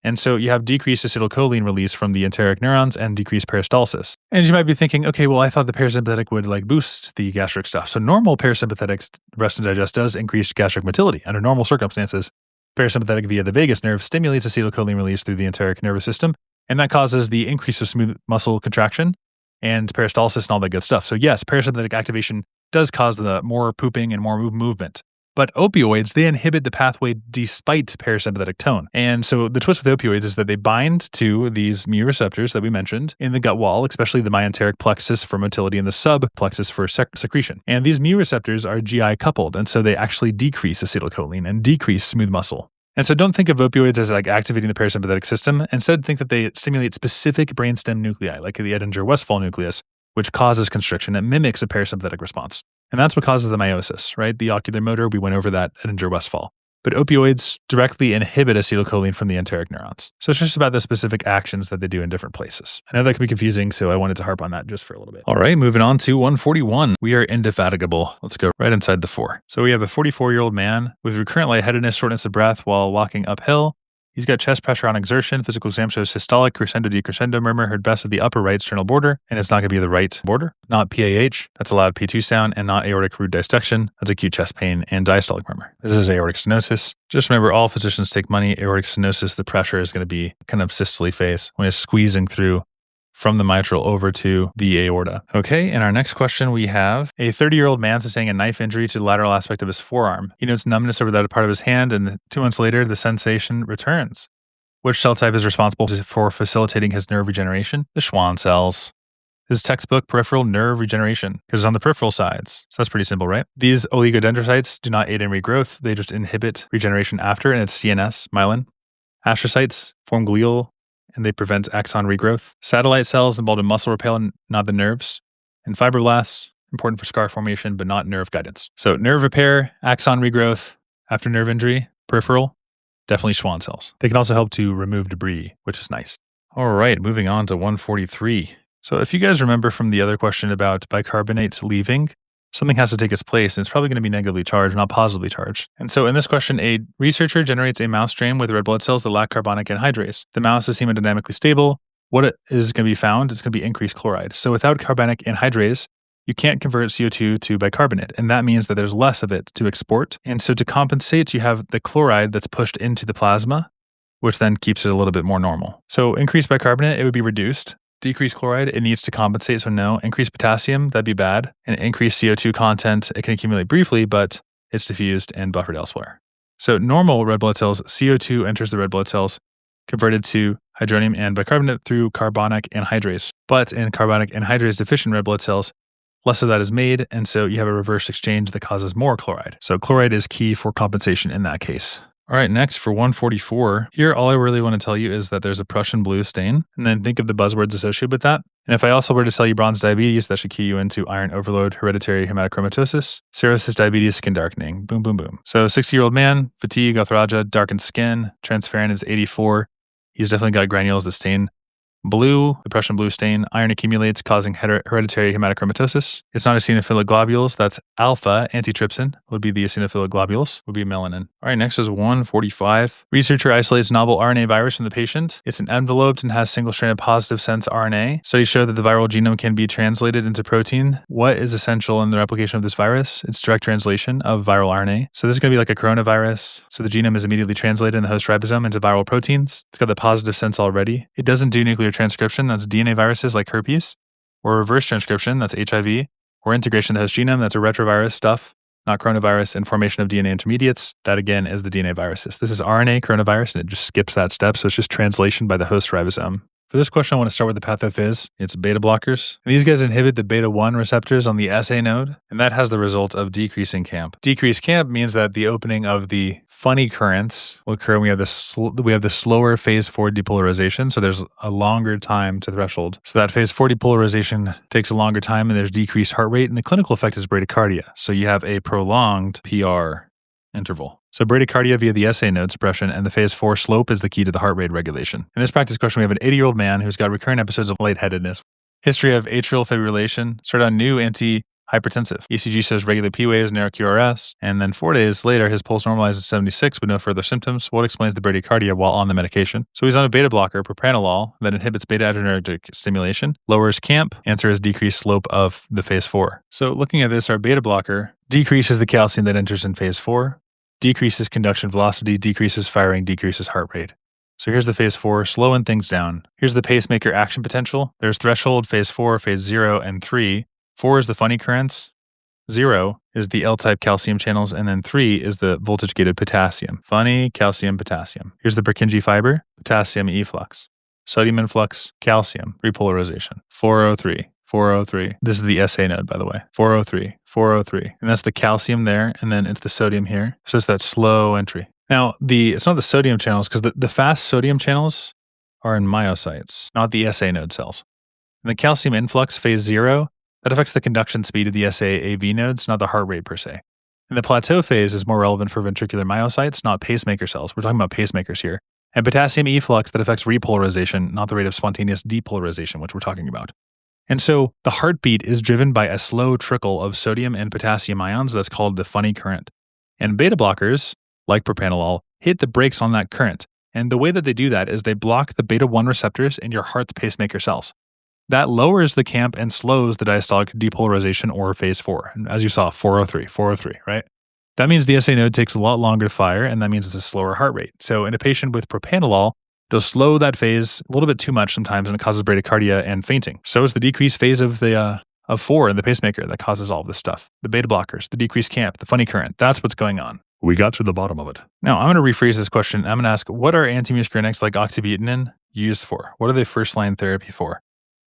S1: And so you have decreased acetylcholine release from the enteric neurons and decreased peristalsis. And you might be thinking, okay, well, I thought the parasympathetic would boost the gastric stuff. So normal parasympathetic rest and digest does increase gastric motility. Under normal circumstances, parasympathetic via the vagus nerve stimulates acetylcholine release through the enteric nervous system, and that causes the increase of smooth muscle contraction and peristalsis and all that good stuff. So yes, parasympathetic activation does cause the more pooping and more movement. But opioids, they inhibit the pathway despite parasympathetic tone. And so the twist with opioids is that they bind to these mu receptors that we mentioned in the gut wall, especially the myenteric plexus for motility and the subplexus for secretion. And these mu receptors are GI coupled, and so they actually decrease acetylcholine and decrease smooth muscle. And so don't think of opioids as activating the parasympathetic system. Instead, think that they stimulate specific brainstem nuclei, like the Edinger-Westphal nucleus, which causes constriction. It mimics a parasympathetic response. And that's what causes the meiosis, right? The ocular motor, we went over that at Edinger-Westphal. But opioids directly inhibit acetylcholine from the enteric neurons. So it's just about the specific actions that they do in different places. I know that can be confusing, so I wanted to harp on that just for a little bit. All right, moving on to 141. We are indefatigable. Let's go right inside the 4. So we have a 44-year-old man with recurrent lightheadedness, shortness of breath while walking uphill. He's got chest pressure on exertion. Physical exam shows systolic, crescendo, decrescendo murmur heard best at the upper right sternal border, and it's not going to be the right border. Not PAH, that's a loud P2 sound, and not aortic root dissection, that's acute chest pain and diastolic murmur. This is aortic stenosis. Just remember, all physicians take money. Aortic stenosis, the pressure is going to be kind of systole phase when it's squeezing through from the mitral over to the aorta. Okay, in our next question, we have a 30-year-old man sustaining a knife injury to the lateral aspect of his forearm. He notes numbness over that part of his hand, and 2 months later, the sensation returns. Which cell type is responsible for facilitating his nerve regeneration? The Schwann cells. This is textbook peripheral nerve regeneration because it's on the peripheral sides. So that's pretty simple, right? These oligodendrocytes do not aid in regrowth. They just inhibit regeneration after, and it's CNS, myelin. Astrocytes form glial, and they prevent axon regrowth. Satellite cells involved in muscle repair, not the nerves. And fibroblasts, important for scar formation, but not nerve guidance. So nerve repair, axon regrowth after nerve injury, peripheral, definitely Schwann cells. They can also help to remove debris, which is nice. All right, moving on to 143. So if you guys remember from the other question about bicarbonate leaving, something has to take its place, and it's probably going to be negatively charged, not positively charged. And so in this question, a researcher generates a mouse strain with red blood cells that lack carbonic anhydrase. The mouse is hemodynamically stable. What it is going to be found is going to be increased chloride. So without carbonic anhydrase, you can't convert CO2 to bicarbonate, and that means that there's less of it to export. And so to compensate, you have the chloride that's pushed into the plasma, which then keeps it a little bit more normal. So increased bicarbonate, it would be reduced. Decreased chloride, it needs to compensate, so no. Increased potassium, that'd be bad. And increased CO2 content, it can accumulate briefly, but it's diffused and buffered elsewhere. So normal red blood cells, CO2 enters the red blood cells, converted to hydronium and bicarbonate through carbonic anhydrase. But in carbonic anhydrase deficient red blood cells, less of that is made, and so you have a reverse exchange that causes more chloride. So chloride is key for compensation in that case. All right, next for 144. Here, all I really want to tell you is that there's a Prussian blue stain, and then think of the buzzwords associated with that. And if I also were to tell you bronze diabetes, that should key you into iron overload, hereditary hematochromatosis, cirrhosis, diabetes, skin darkening. Boom, boom, boom. So 60-year-old man, fatigue, arthralgia, darkened skin, transferrin is 84. He's definitely got granules that stain blue, the Prussian blue stain. Iron accumulates, causing hereditary hematochromatosis. It's not eosinophilic globules. That's alpha antitrypsin would be the eosinophilic globules, would be melanin. All right, next is 145. Researcher isolates novel RNA virus from the patient. It's enveloped and has single-stranded positive sense RNA. Studies show that the viral genome can be translated into protein. What is essential in the replication of this virus? It's direct translation of viral RNA. So this is going to be like a coronavirus. So the genome is immediately translated in the host ribosome into viral proteins. It's got the positive sense already. It doesn't do nuclear transcription, that's DNA viruses like herpes, or reverse transcription, that's HIV, or integration of the host genome, that's a retrovirus stuff, not coronavirus, and formation of DNA intermediates, that again is the DNA viruses. This is RNA coronavirus, and it just skips that step, so it's just translation by the host ribosome. For this question, I want to start with the pathophys. It's beta blockers. And these guys inhibit the beta 1 receptors on the SA node, and that has the result of decreasing CAMP. Decreased CAMP means that the opening of the funny currents will occur when we have the slower phase 4 depolarization, so there's a longer time to threshold. So that phase 4 depolarization takes a longer time, and there's decreased heart rate, and the clinical effect is bradycardia. So you have a prolonged PR interval. So bradycardia via the SA node suppression and the phase 4 slope is the key to the heart rate regulation. In this practice question, we have an 80-year-old man who's got recurrent episodes of lightheadedness. History of atrial fibrillation, started on new anti-hypertensive. ECG shows regular P waves, narrow QRS, and then 4 days later, his pulse normalizes to 76 with no further symptoms. What explains the bradycardia while on the medication? So he's on a beta blocker, propranolol, that inhibits beta-adrenergic stimulation, lowers CAMP. Answer is decreased slope of the phase 4. So looking at this, our beta blocker decreases the calcium that enters in phase 4, decreases conduction velocity, decreases firing, decreases heart rate. So here's the phase 4, slowing things down. Here's the pacemaker action potential. There's threshold, phase 4, phase 0, and 3. 4 is the funny currents. 0 is the L-type calcium channels, and then 3 is the voltage-gated potassium. Funny, calcium, potassium. Here's the Purkinje fiber, potassium efflux. Sodium influx, calcium, repolarization. 403. 403. This is the SA node, by the way. 403, 403. And that's the calcium there, and then it's the sodium here. So it's that slow entry. Now, it's not the sodium channels, because the fast sodium channels are in myocytes, not the SA node cells. And the calcium influx, phase 0, that affects the conduction speed of the SA-AV nodes, not the heart rate per se. And the plateau phase is more relevant for ventricular myocytes, not pacemaker cells. We're talking about pacemakers here. And potassium efflux that affects repolarization, not the rate of spontaneous depolarization, which we're talking about. And so the heartbeat is driven by a slow trickle of sodium and potassium ions that's called the funny current. And beta blockers, like propranolol, hit the brakes on that current. And the way that they do that is they block the beta 1 receptors in your heart's pacemaker cells. That lowers the CAMP and slows the diastolic depolarization or phase 4. And as you saw, 403, 403, right? That means the SA node takes a lot longer to fire, and that means it's a slower heart rate. So in a patient with propranolol, it'll slow that phase a little bit too much sometimes, and it causes bradycardia and fainting. So is the decreased phase of 4 in the pacemaker that causes all of this stuff. The beta blockers, the decreased CAMP, the funny current. That's what's going on. We got to the bottom of it. Now, I'm going to rephrase this question. I'm going to ask, what are antimuscarinics like oxybutynin used for? What are they first-line therapy for?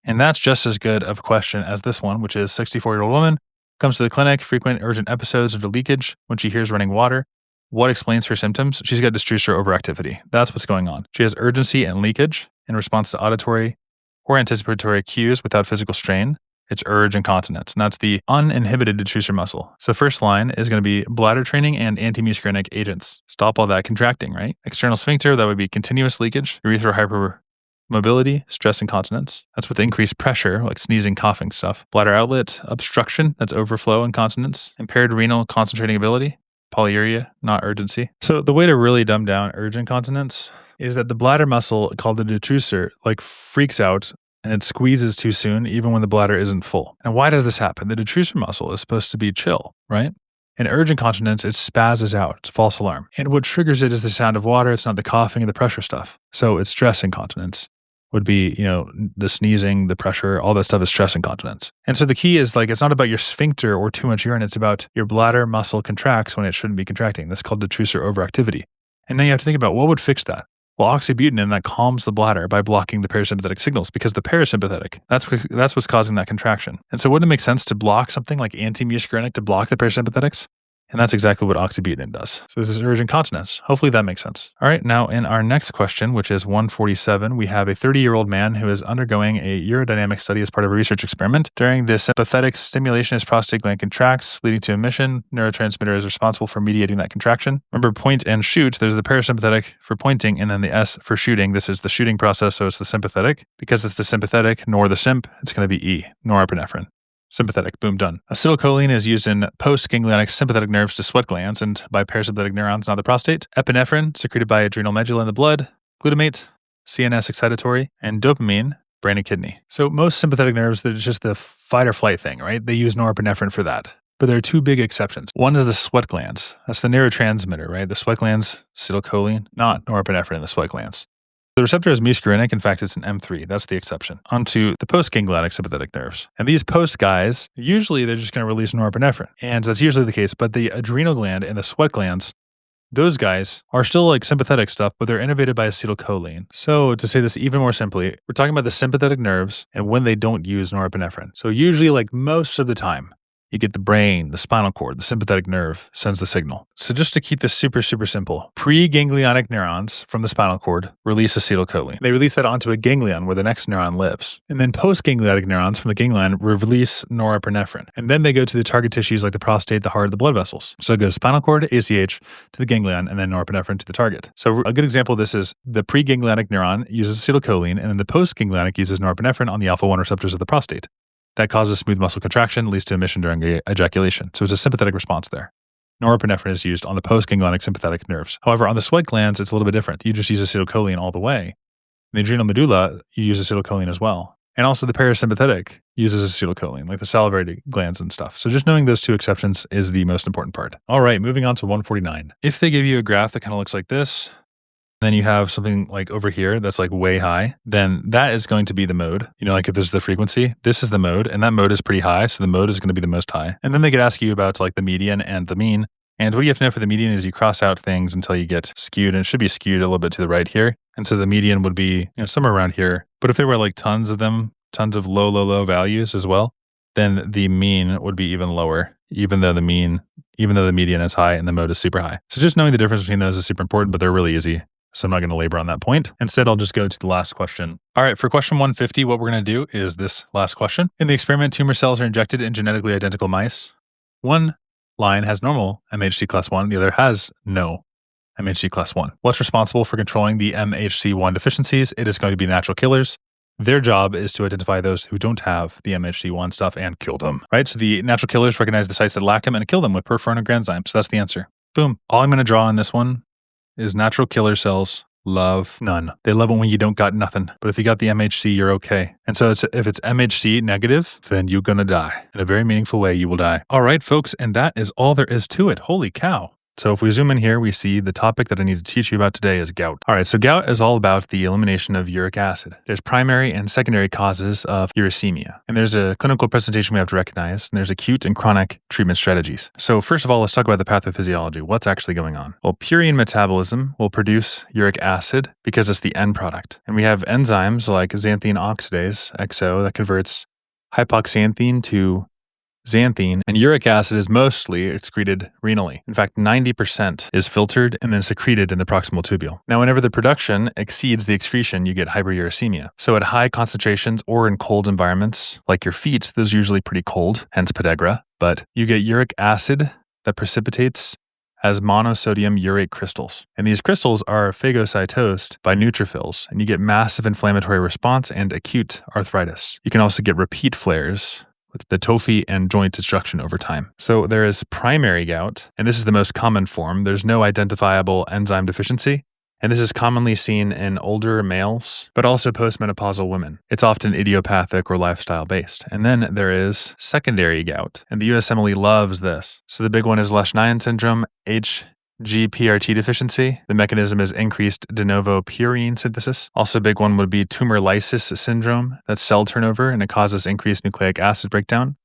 S1: And that's just as good of a question as this one, which is 64-year-old woman, comes to the clinic, frequent urgent episodes of leakage when she hears running water. What explains her symptoms? She's got destrucer overactivity. That's what's going on. She has urgency and leakage in response to auditory or anticipatory cues without physical strain. It's urge incontinence, and that's the uninhibited detrusor muscle. So first line is going to be bladder training and antimuscarinic agents. Stop all that contracting, right? External sphincter, that would be continuous leakage, urethral hypermobility, stress incontinence. That's with increased pressure, like sneezing, coughing stuff. Bladder outlet obstruction, that's overflow incontinence. Impaired renal concentrating ability, polyuria, not urgency. So the way to really dumb down urge incontinence is that the bladder muscle called the detrusor freaks out and it squeezes too soon even when the bladder isn't full. And why does this happen? The detrusor muscle is supposed to be chill, right? In urge incontinence, it spazzes out. It's a false alarm. And what triggers it is the sound of water. It's not the coughing and the pressure stuff. So it's stress incontinence. Would be, the sneezing, the pressure, all that stuff is stress incontinence. And so the key is it's not about your sphincter or too much urine. It's about your bladder muscle contracts when it shouldn't be contracting. That's called detrusor overactivity. And then you have to think about what would fix that. Well, oxybutynin, that calms the bladder by blocking the parasympathetic signals, because the parasympathetic, that's what's causing that contraction. And so wouldn't it make sense to block something like antimuscarinic to block the parasympathetics? And that's exactly what oxybutynin does. So this is urge incontinence. Hopefully that makes sense. All right, now in our next question, which is 147, we have a 30-year-old man who is undergoing a urodynamic study as part of a research experiment. During the sympathetic stimulation, his prostate gland contracts, leading to emission. Neurotransmitter is responsible for mediating that contraction. Remember, point and shoot, there's the parasympathetic for pointing, and then the S for shooting. This is the shooting process, so it's the sympathetic. Because it's the sympathetic nor the symp, it's going to be E, norepinephrine. Sympathetic, boom, done. Acetylcholine is used in postganglionic sympathetic nerves to sweat glands and by parasympathetic neurons, not the prostate. Epinephrine, secreted by adrenal medulla in the blood. Glutamate, CNS excitatory. And dopamine, brain and kidney. So most sympathetic nerves, they're just the fight or flight thing, right? They use norepinephrine for that. But there are two big exceptions. One is the sweat glands. That's the neurotransmitter, right? The sweat glands, acetylcholine, not norepinephrine in the sweat glands. The receptor is muscarinic. In fact, it's an M3. That's the exception. Onto the postganglionic sympathetic nerves. And these post guys, usually they're just going to release norepinephrine. And that's usually the case. But the adrenal gland and the sweat glands, Those guys are still like sympathetic stuff, but they're innervated by acetylcholine. So to say this even more simply, we're talking about the sympathetic nerves and when they don't use norepinephrine. So usually like most of the time, you get the brain, the spinal cord, the sympathetic nerve sends the signal. So just to keep this super, super simple, preganglionic neurons from the spinal cord release acetylcholine. They release that onto a ganglion where the next neuron lives. And then postganglionic neurons from the ganglion release norepinephrine. And then they go to the target tissues like the prostate, the heart, the blood vessels. So it goes spinal cord, ACH to the ganglion, and then norepinephrine to the target. So a good example of this is the preganglionic neuron uses acetylcholine, and then the postganglionic uses norepinephrine on the alpha-1 receptors of the prostate. That causes smooth muscle contraction, leads to emission during ejaculation. So it's a sympathetic response there. Norepinephrine is used on the postganglionic sympathetic nerves. However, on the sweat glands, it's a little bit different. You just use acetylcholine all the way. In the adrenal medulla, you use acetylcholine as well. And also the parasympathetic uses acetylcholine, like the salivary glands and stuff. So just knowing those two exceptions is the most important part. All right, moving on to 149. If they give you a graph that kind of looks like this, then you have something like over here that's like way high, then that is going to be the mode. You know, like if this is the frequency, this is the mode, and that mode is pretty high, so the mode is going to be the most high. And then they could ask you about like the median and the mean. And what you have to know for the median is you cross out things until you get skewed, and it should be skewed a little bit to the right here. And so the median would be, somewhere around here. But if there were like tons of them, tons of low values as well, then the mean would be even lower, even though the median is high and the mode is super high. So just knowing the difference between those is super important, but they're really easy. So I'm not going to labor on that point. Instead, I'll just go to the last question. All right, for question 150, what we're going to do is this last question. In the experiment, tumor cells are injected in genetically identical mice. One line has normal MHC class 1, the other has no MHC class 1. What's responsible for controlling the MHC1 deficiencies? It is going to be natural killers. Their job is to identify those who don't have the MHC1 stuff and kill them, right? So the natural killers recognize the sites that lack them and kill them with perforin or granzyme. So that's the answer. Boom. All I'm going to draw on this one is natural killer cells love none. They love it when you don't got nothing. But if you got the MHC, you're okay. And so if it's MHC negative, then you're going to die. In a very meaningful way, you will die. All right, folks, and that is all there is to it. Holy cow. So if we zoom in here, we see the topic that I need to teach you about today is gout. All right, so gout is all about the elimination of uric acid. There's primary and secondary causes of uricemia. And there's a clinical presentation we have to recognize, and there's acute and chronic treatment strategies. So first of all, let's talk about the pathophysiology. What's actually going on? Well, purine metabolism will produce uric acid because it's the end product. And we have enzymes like xanthine oxidase, XO, that converts hypoxanthine to xanthine, and uric acid is mostly excreted renally. In fact, 90% is filtered and then secreted in the proximal tubule. Now, whenever the production exceeds the excretion, you get hyperuricemia. So at high concentrations or in cold environments, like your feet, those are usually pretty cold, hence podagra, but you get uric acid that precipitates as monosodium urate crystals. And these crystals are phagocytosed by neutrophils, and you get massive inflammatory response and acute arthritis. You can also get repeat flares with the tophi and joint destruction over time. So there is primary gout, and this is the most common form. There's no identifiable enzyme deficiency, and this is commonly seen in older males, but also postmenopausal women. It's often idiopathic or lifestyle-based. And then there is secondary gout, and the USMLE loves this. So the big one is Lesch-Nyhan syndrome, HGPRT deficiency. The mechanism is increased de novo purine synthesis. Also a big one would be tumor lysis syndrome. That's cell turnover, and it causes increased nucleic acid breakdown.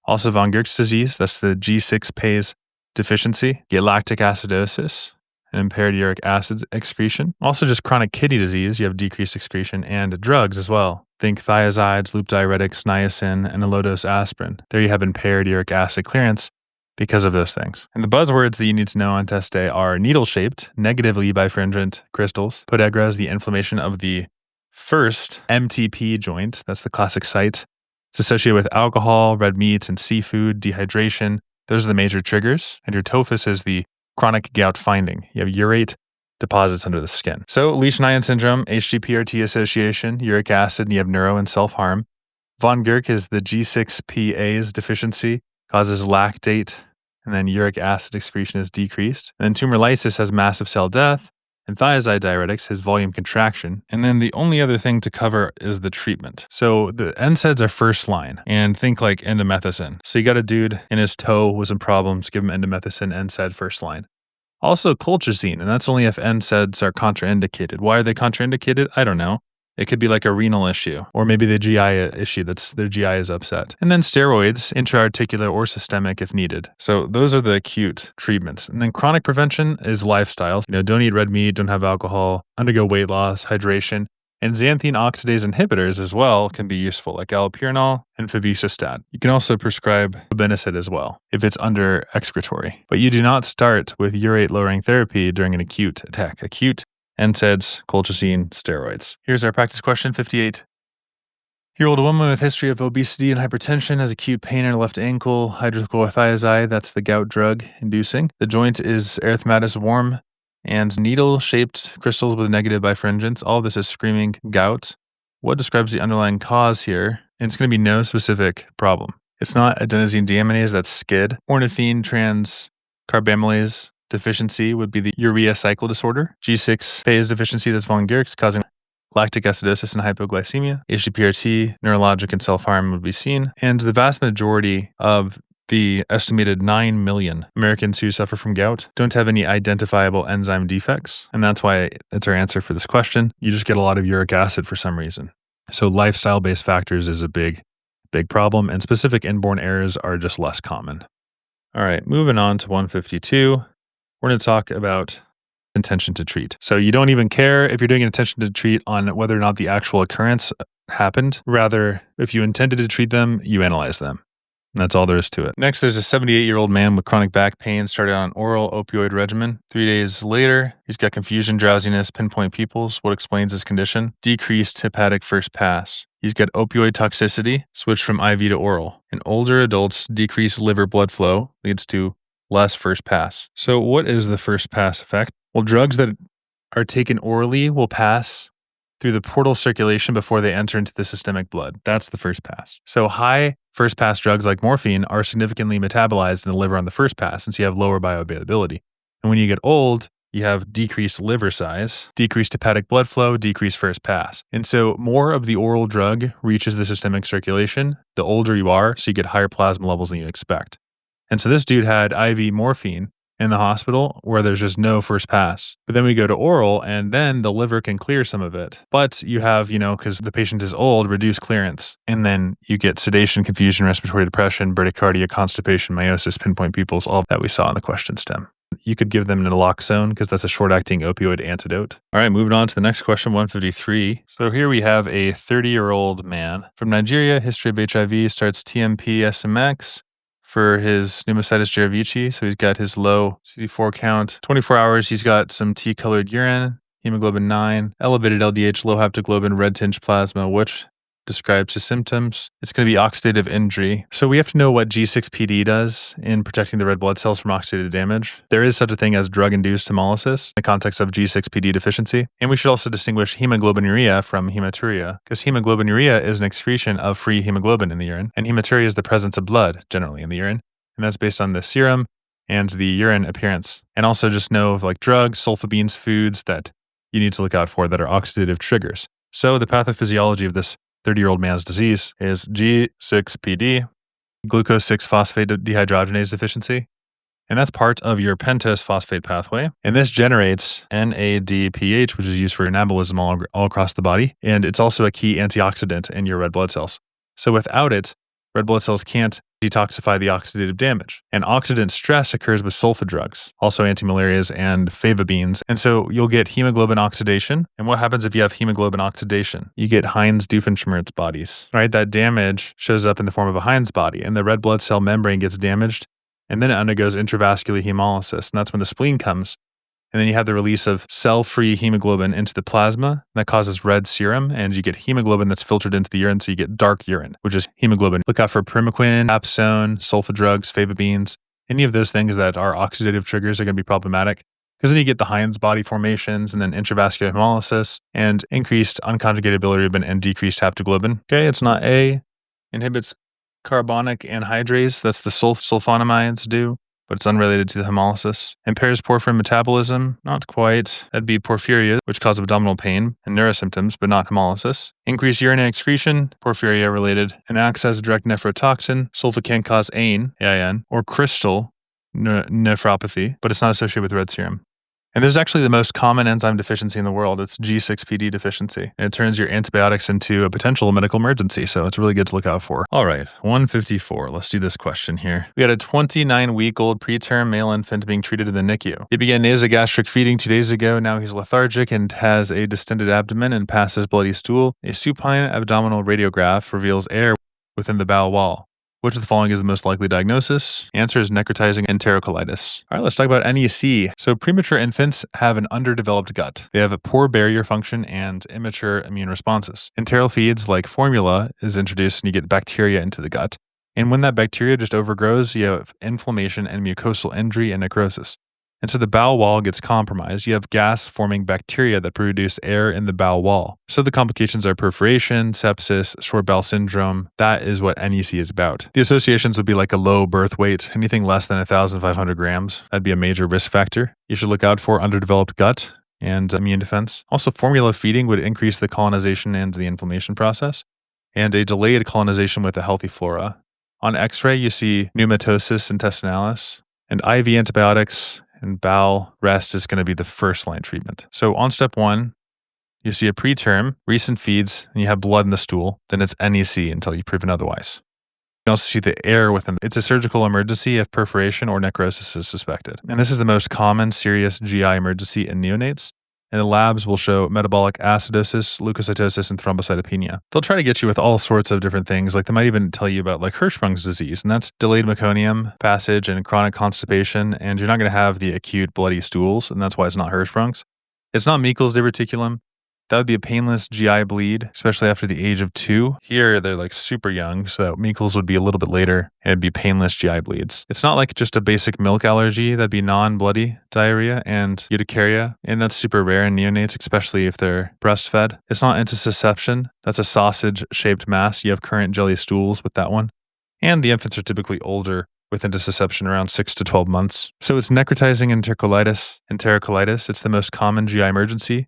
S1: Also von Gierk's disease. That's the G6-PASE deficiency. Get lactic acidosis and impaired uric acid excretion. Also just chronic kidney disease. You have decreased excretion, and drugs as well. Think thiazides, loop diuretics, niacin, and a low-dose aspirin. There you have impaired uric acid clearance because of those things. And the buzzwords that you need to know on test day are needle-shaped, negatively bifringent crystals. Podagra is the inflammation of the first MTP joint. That's the classic site. It's associated with alcohol, red meat, and seafood, dehydration. Those are the major triggers. And your tophus is the chronic gout finding. You have urate deposits under the skin. So Lesch-Nyhan syndrome, HGPRT association, uric acid, and you have neuro and self-harm. Von Gierk is the G6PAs deficiency, causes lactate, and then uric acid excretion is decreased. And then tumor lysis has massive cell death, and thiazide diuretics has volume contraction. And then the only other thing to cover is the treatment. So the NSAIDs are first line, and think like indomethacin. So you got a dude in his toe with some problems, give him indomethacin, NSAID first line. Also colchicine, and that's only if NSAIDs are contraindicated. Why are they contraindicated? I don't know. It could be like a renal issue, or maybe the GI issue that's their GI is upset. And then steroids, intra-articular or systemic if needed. So those are the acute treatments. And then chronic prevention is lifestyles. Don't eat red meat, don't have alcohol, undergo weight loss, hydration. And xanthine oxidase inhibitors as well can be useful, like allopurinol and febuxostat. You can also prescribe benecid as well if it's under excretory. But you do not start with urate-lowering therapy during an acute attack. Acute NSAIDs, colchicine, steroids. Here's our practice question, 58-year-old woman with history of obesity and hypertension has acute pain in her left ankle, hydrochlorothiazide, that's the gout drug inducing. The joint is erythematous warm and needle-shaped crystals with negative bifringence. All of this is screaming gout. What describes the underlying cause here? And it's going to be no specific problem. It's not adenosine deaminase, that's SCID. Ornithine transcarbamylase deficiency would be the urea cycle disorder. G6 phase deficiency, that's von Gehrig's, causing lactic acidosis and hypoglycemia. HDPRT, neurologic and self-harm would be seen. And the vast majority of the estimated 9 million Americans who suffer from gout don't have any identifiable enzyme defects. And that's why it's our answer for this question. You just get a lot of uric acid for some reason. So lifestyle-based factors is a big problem, and specific inborn errors are just less common. All right, moving on to 152. We're going to talk about intention to treat. So you don't even care if you're doing an intention to treat on whether or not the actual occurrence happened. Rather, if you intended to treat them, you analyze them. And that's all there is to it. Next, there's a 78-year-old man with chronic back pain, started on an oral opioid regimen. 3 days later, he's got confusion, drowsiness, pinpoint pupils. What explains his condition? Decreased hepatic first pass. He's got opioid toxicity, switched from IV to oral. In older adults, decreased liver blood flow leads to less first pass. So what is the first pass effect? Well, drugs that are taken orally will pass through the portal circulation before they enter into the systemic blood. That's the first pass. So high first pass drugs like morphine are significantly metabolized in the liver on the first pass, and so you have lower bioavailability. And when you get old, you have decreased liver size, decreased hepatic blood flow, decreased first pass. And so more of the oral drug reaches the systemic circulation the older you are, so you get higher plasma levels than you expect. And so this dude had IV morphine in the hospital where there's just no first pass. But then we go to oral and then the liver can clear some of it. But you have, because the patient is old, reduced clearance. And then you get sedation, confusion, respiratory depression, bradycardia, constipation, meiosis, pinpoint pupils, all that we saw in the question stem. You could give them naloxone because that's a short-acting opioid antidote. All right, moving on to the next question, 153. So here we have a 30-year-old man from Nigeria, history of HIV, starts TMP SMX for his pneumocystis jirovecii. So he's got his low CD4 count. 24 hours, he's got some tea-colored urine, hemoglobin 9, elevated LDH, low haptoglobin, red-tinged plasma, which describes his symptoms. It's going to be oxidative injury. So we have to know what G6PD does in protecting the red blood cells from oxidative damage. There is such a thing as drug-induced hemolysis in the context of G6PD deficiency. And we should also distinguish hemoglobinuria from hematuria, because hemoglobinuria is an excretion of free hemoglobin in the urine, and hematuria is the presence of blood generally in the urine. And that's based on the serum and the urine appearance. And also just know of drugs, sulfabines, foods that you need to look out for that are oxidative triggers. So the pathophysiology of this 30-year-old man's disease is G6PD, glucose 6-phosphate dehydrogenase deficiency. And that's part of your pentose phosphate pathway. And this generates NADPH, which is used for anabolism all across the body. And it's also a key antioxidant in your red blood cells. So without it, red blood cells can't detoxify the oxidative damage. And oxidant stress occurs with sulfa drugs, also antimalarias and favabines. And so you'll get hemoglobin oxidation. And what happens if you have hemoglobin oxidation? You get Heinz-Doofenshmirtz bodies, right? That damage shows up in the form of a Heinz body, and the red blood cell membrane gets damaged, and then it undergoes intravascular hemolysis. And that's when the spleen comes. And then you have the release of cell-free hemoglobin into the plasma. That causes red serum, and you get hemoglobin that's filtered into the urine, so you get dark urine, which is hemoglobin. Look out for primaquine, Capsule, sulfa drugs, favabines. Any of those things that are oxidative triggers are going to be problematic, because then you get the Heinz body formations and then intravascular hemolysis and increased unconjugated bilirubin and decreased haptoglobin. Okay, it's not A. Inhibits carbonic anhydrase. That's the sulfonamides do, but it's unrelated to the hemolysis. Impairs porphyrin metabolism, not quite. That'd be porphyria, which causes abdominal pain and neurosymptoms, but not hemolysis. Increased urinary excretion, porphyria related, and acts as a direct nephrotoxin. Sulfa can cause AIN, or crystal nephropathy, but it's not associated with red serum. And this is actually the most common enzyme deficiency in the world. It's G6PD deficiency. And it turns your antibiotics into a potential medical emergency. So it's really good to look out for. All right, 154. Let's do this question here. We had a 29-week-old preterm male infant being treated in the NICU. He began nasogastric feeding 2 days ago. Now he's lethargic and has a distended abdomen and passes bloody stool. A supine abdominal radiograph reveals air within the bowel wall. Which of the following is the most likely diagnosis? Answer is necrotizing enterocolitis. All right, let's talk about NEC. So premature infants have an underdeveloped gut. They have a poor barrier function and immature immune responses. Enteral feeds like formula is introduced and you get bacteria into the gut. And when that bacteria just overgrows, you have inflammation and mucosal injury and necrosis. And so the bowel wall gets compromised. You have gas-forming bacteria that produce air in the bowel wall. So the complications are perforation, sepsis, short bowel syndrome. That is what NEC is about. The associations would be like a low birth weight, anything less than 1,500 grams. That'd be a major risk factor. You should look out for underdeveloped gut and immune defense. Also, formula feeding would increase the colonization and the inflammation process, and a delayed colonization with a healthy flora. On X-ray, you see pneumatosis intestinalis, and IV antibiotics and bowel rest is going to be the first line treatment. So on step 1, you see a preterm, recent feeds, and you have blood in the stool, then it's NEC until you proven otherwise. You also see the air within. It's a surgical emergency if perforation or necrosis is suspected. And this is the most common serious GI emergency in neonates. And the labs will show metabolic acidosis, leukocytosis, and thrombocytopenia. They'll try to get you with all sorts of different things. Like they might even tell you about like Hirschsprung's disease, and that's delayed meconium passage and chronic constipation. And you're not going to have the acute bloody stools, and that's why it's not Hirschsprung's. It's not Meikle's diverticulum. That would be a painless GI bleed, especially after the age of 2. Here, they're like super young, so Meikle's would be a little bit later, and it'd be painless GI bleeds. It's not like just a basic milk allergy. That'd be non-bloody diarrhea and urticaria, and that's super rare in neonates, especially if they're breastfed. It's not intussusception. That's a sausage-shaped mass. You have current jelly stools with that one. And the infants are typically older with intussusception around 6 to 12 months. So it's necrotizing enterocolitis. It's the most common GI emergency.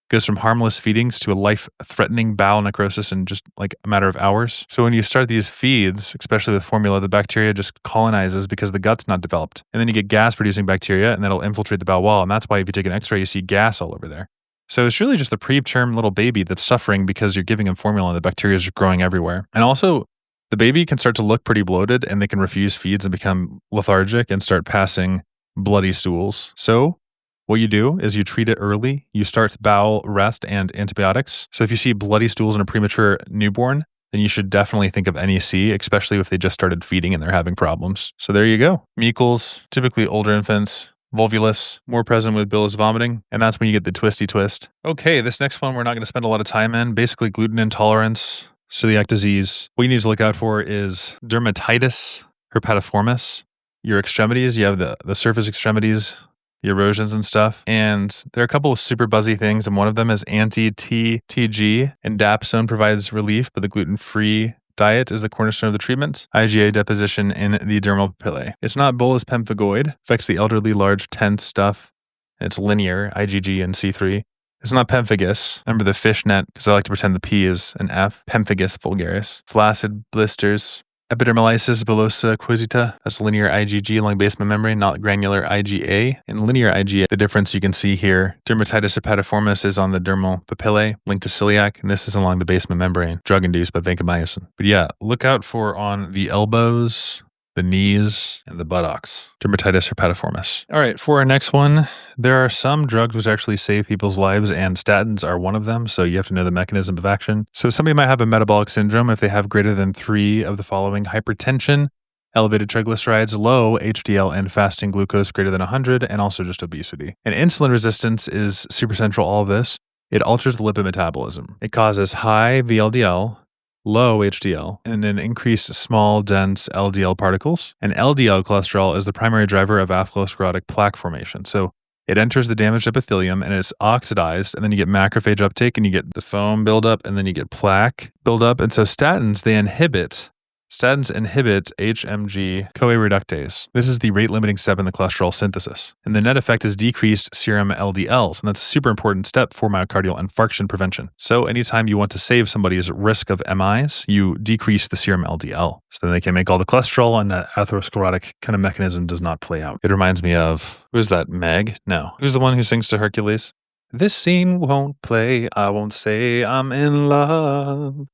S1: Goes from harmless feedings to a life-threatening bowel necrosis in just like a matter of hours. So when you start these feeds, especially with formula, the bacteria just colonizes because the gut's not developed. And then you get gas-producing bacteria, and that'll infiltrate the bowel wall. And that's why if you take an x-ray, you see gas all over there. So it's really just the preterm little baby that's suffering because you're giving him formula and the bacteria is growing everywhere. And also, the baby can start to look pretty bloated, and they can refuse feeds and become lethargic and start passing bloody stools. So what you do is you treat it early. You start bowel rest and antibiotics. So if you see bloody stools in a premature newborn, then you should definitely think of NEC, especially if they just started feeding and they're having problems. So there you go. Meikle's, typically older infants. Volvulus, more present with bilious vomiting, and that's when you get the twisty twist. Okay, this next one we're not going to spend a lot of time in. Basically, gluten intolerance, celiac disease. What you need to look out for is dermatitis herpetiformis. Your extremities, you have the surface extremities, the erosions and stuff. And there are a couple of super buzzy things, and one of them is anti-TTG, and dapsone provides relief, but the gluten-free diet is the cornerstone of the treatment. IgA deposition in the dermal papillae. It's not bullous pemphigoid, affects the elderly, large, tense stuff. It's linear, IgG and C3. It's not pemphigus. Remember the fishnet, because I like to pretend the P is an F. Pemphigus vulgaris. Flaccid blisters. Epidermolysis bullosa acquisita, that's linear IgG along basement membrane, not granular IgA. In linear IgA, the difference you can see here, dermatitis herpetiformis is on the dermal papillae, linked to celiac, and this is along the basement membrane, drug-induced by vancomycin. But yeah, look out for on the elbows, the knees, and the buttocks. Dermatitis herpetiformis. All right, for our next one, there are some drugs which actually save people's lives, and statins are one of them, so you have to know the mechanism of action. So somebody might have a metabolic syndrome if they have greater than 3 of the following: hypertension, elevated triglycerides, low HDL, and fasting glucose greater than 100, and also just obesity. And insulin resistance is super central to all of this. It alters the lipid metabolism. It causes high VLDL, low HDL, and an increased small, dense LDL particles. And LDL cholesterol is the primary driver of atherosclerotic plaque formation. So it enters the damaged epithelium and it's oxidized, and then you get macrophage uptake and you get the foam buildup, and then you get plaque buildup. And so statins, they inhibit Statins inhibit HMG-CoA reductase. This is the rate-limiting step in the cholesterol synthesis. And the net effect is decreased serum LDLs, and that's a super important step for myocardial infarction prevention. So anytime you want to save somebody's risk of MIs, you decrease the serum LDL. So then they can make all the cholesterol, and that atherosclerotic kind of mechanism does not play out. It reminds me of, who's that, Meg? No. Who's the one who sings to Hercules? This scene won't play, I won't say I'm in love.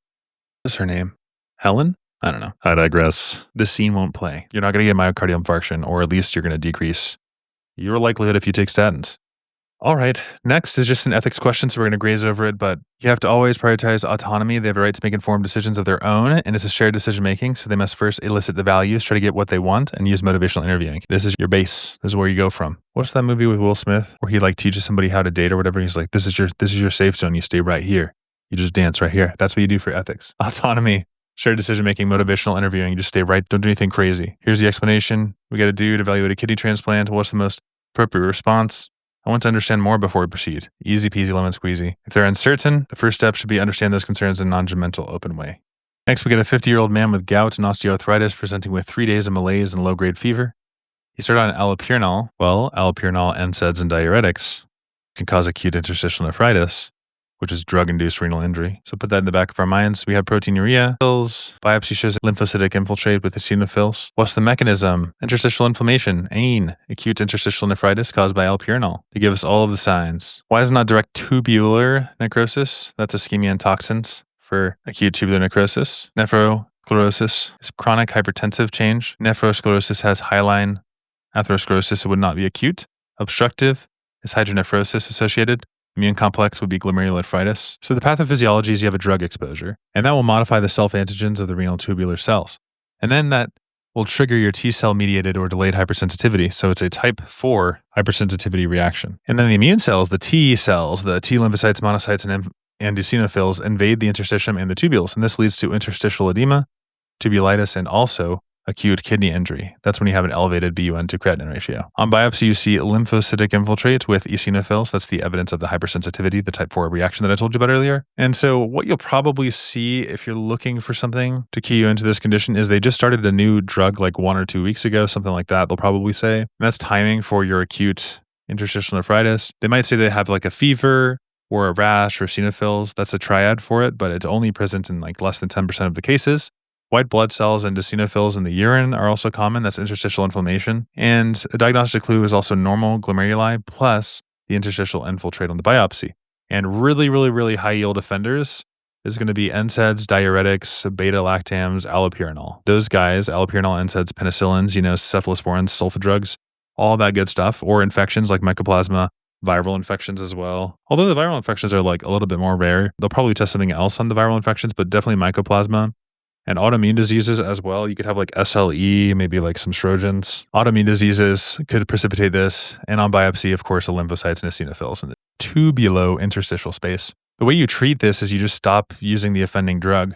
S1: What's her name? Helen? I don't know. I digress. This scene won't play. You're not going to get myocardial infarction, or at least you're going to decrease your likelihood if you take statins. All right. Next is just an ethics question, so we're going to graze over it, but you have to always prioritize autonomy. They have a right to make informed decisions of their own, and it's a shared decision making, so they must first elicit the values, try to get what they want, and use motivational interviewing. This is your base. This is where you go from. What's that movie with Will Smith where he teaches somebody how to date or whatever? He's like, this is your safe zone. You stay right here. You just dance right here. That's what you do for ethics. Autonomy. Shared decision-making, motivational interviewing. You just stay right. Don't do anything crazy. Here's the explanation we got to do to evaluate a kidney transplant. What's the most appropriate response? I want to understand more before we proceed. Easy peasy lemon squeezy. If they're uncertain, the first step should be understand those concerns in a non-judgmental, open way. Next, we get a 50-year-old man with gout and osteoarthritis presenting with 3 days of malaise and low-grade fever. He started on allopurinol. Well, allopurinol, NSAIDs, and diuretics can cause acute interstitial nephritis, which is drug-induced renal injury. So put that in the back of our minds. We have proteinuria pills. Biopsy shows lymphocytic infiltrate with eosinophils. What's the mechanism? Interstitial inflammation, AIN, acute interstitial nephritis caused by allopurinol. They give us all of the signs. Why is it not direct tubular necrosis? That's ischemia and toxins for acute tubular necrosis. Nephrosclerosis is chronic hypertensive change. Nephrosclerosis has hyaline atherosclerosis. It would not be acute. Obstructive is hydronephrosis associated. Immune complex would be glomerulonephritis. So the pathophysiology is you have a drug exposure, and that will modify the self-antigens of the renal tubular cells. And then that will trigger your T-cell mediated or delayed hypersensitivity. So it's a type 4 hypersensitivity reaction. And then the immune cells, the T cells, the T lymphocytes, monocytes, and eosinophils invade the interstitium and the tubules. And this leads to interstitial edema, tubulitis, and also acute kidney injury. That's when you have an elevated BUN to creatinine ratio. On biopsy, you see lymphocytic infiltrate with eosinophils. That's the evidence of the hypersensitivity, the type 4 reaction that I told you about earlier. And so what you'll probably see if you're looking for something to key you into this condition is they just started a new drug 1 or 2 weeks ago, something like that, they'll probably say. And that's timing for your acute interstitial nephritis. They might say they have a fever or a rash or eosinophils. That's a triad for it, but it's only present in less than 10% of the cases. White blood cells and eosinophils in the urine are also common. That's interstitial inflammation. And a diagnostic clue is also normal glomeruli plus the interstitial infiltrate on the biopsy. And really, really, really high yield offenders is going to be NSAIDs, diuretics, beta-lactams, allopurinol. Those guys, allopurinol, NSAIDs, penicillins, cephalosporins, sulfa drugs, all that good stuff. Or infections like mycoplasma, viral infections as well. Although the viral infections are a little bit more rare, they'll probably test something else on the viral infections, but definitely mycoplasma. And autoimmune diseases as well. You could have SLE, maybe some Sjögren's. Autoimmune diseases could precipitate this. And on biopsy, of course, the lymphocytes and eosinophils in the tubulo-interstitial space. The way you treat this is you just stop using the offending drug.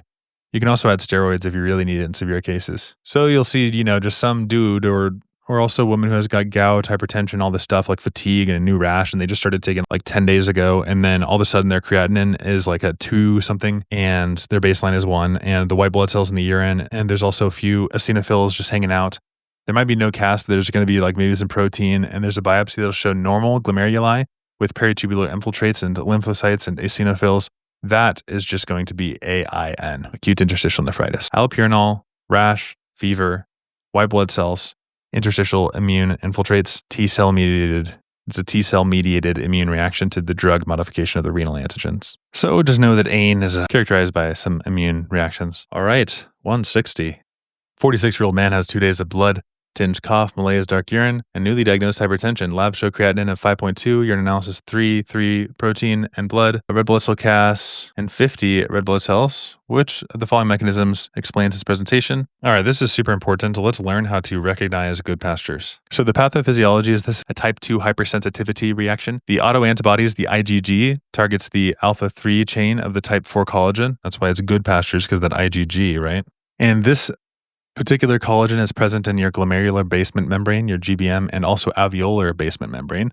S1: You can also add steroids if you really need it in severe cases. So you'll see, just some dude or also a woman who has got gout, hypertension, all this stuff fatigue and a new rash, and they just started taking 10 days ago, and then all of a sudden their creatinine is a 2 something, and their baseline is 1, and the white blood cells in the urine, and there's also a few eosinophils just hanging out. There might be no cast, but there's going to be maybe some protein, and there's a biopsy that'll show normal glomeruli with peritubular infiltrates and lymphocytes and eosinophils. That is just going to be AIN, acute interstitial nephritis. Allopurinol, rash, fever, white blood cells, interstitial immune infiltrates, T-cell mediated. It's a T-cell mediated immune reaction to the drug modification of the renal antigens. So just know that AIN is characterized by some immune reactions. All right, 160. 46-year-old man has 2 days of blood, tinged cough, malaise, dark urine, and newly diagnosed hypertension. Labs show creatinine of 5.2, urine analysis 3 protein and blood, a red blood cell CAS, and 50 red blood cells. Which of the following mechanisms explains his presentation? All right, this is super important. Let's learn how to recognize good pastures. So the pathophysiology is this a type 2 hypersensitivity reaction. The autoantibodies, the IgG, targets the alpha-3 chain of the type 4 collagen. That's why it's good pastures, because that IgG, right? And this particular collagen is present in your glomerular basement membrane, your GBM, and also alveolar basement membrane.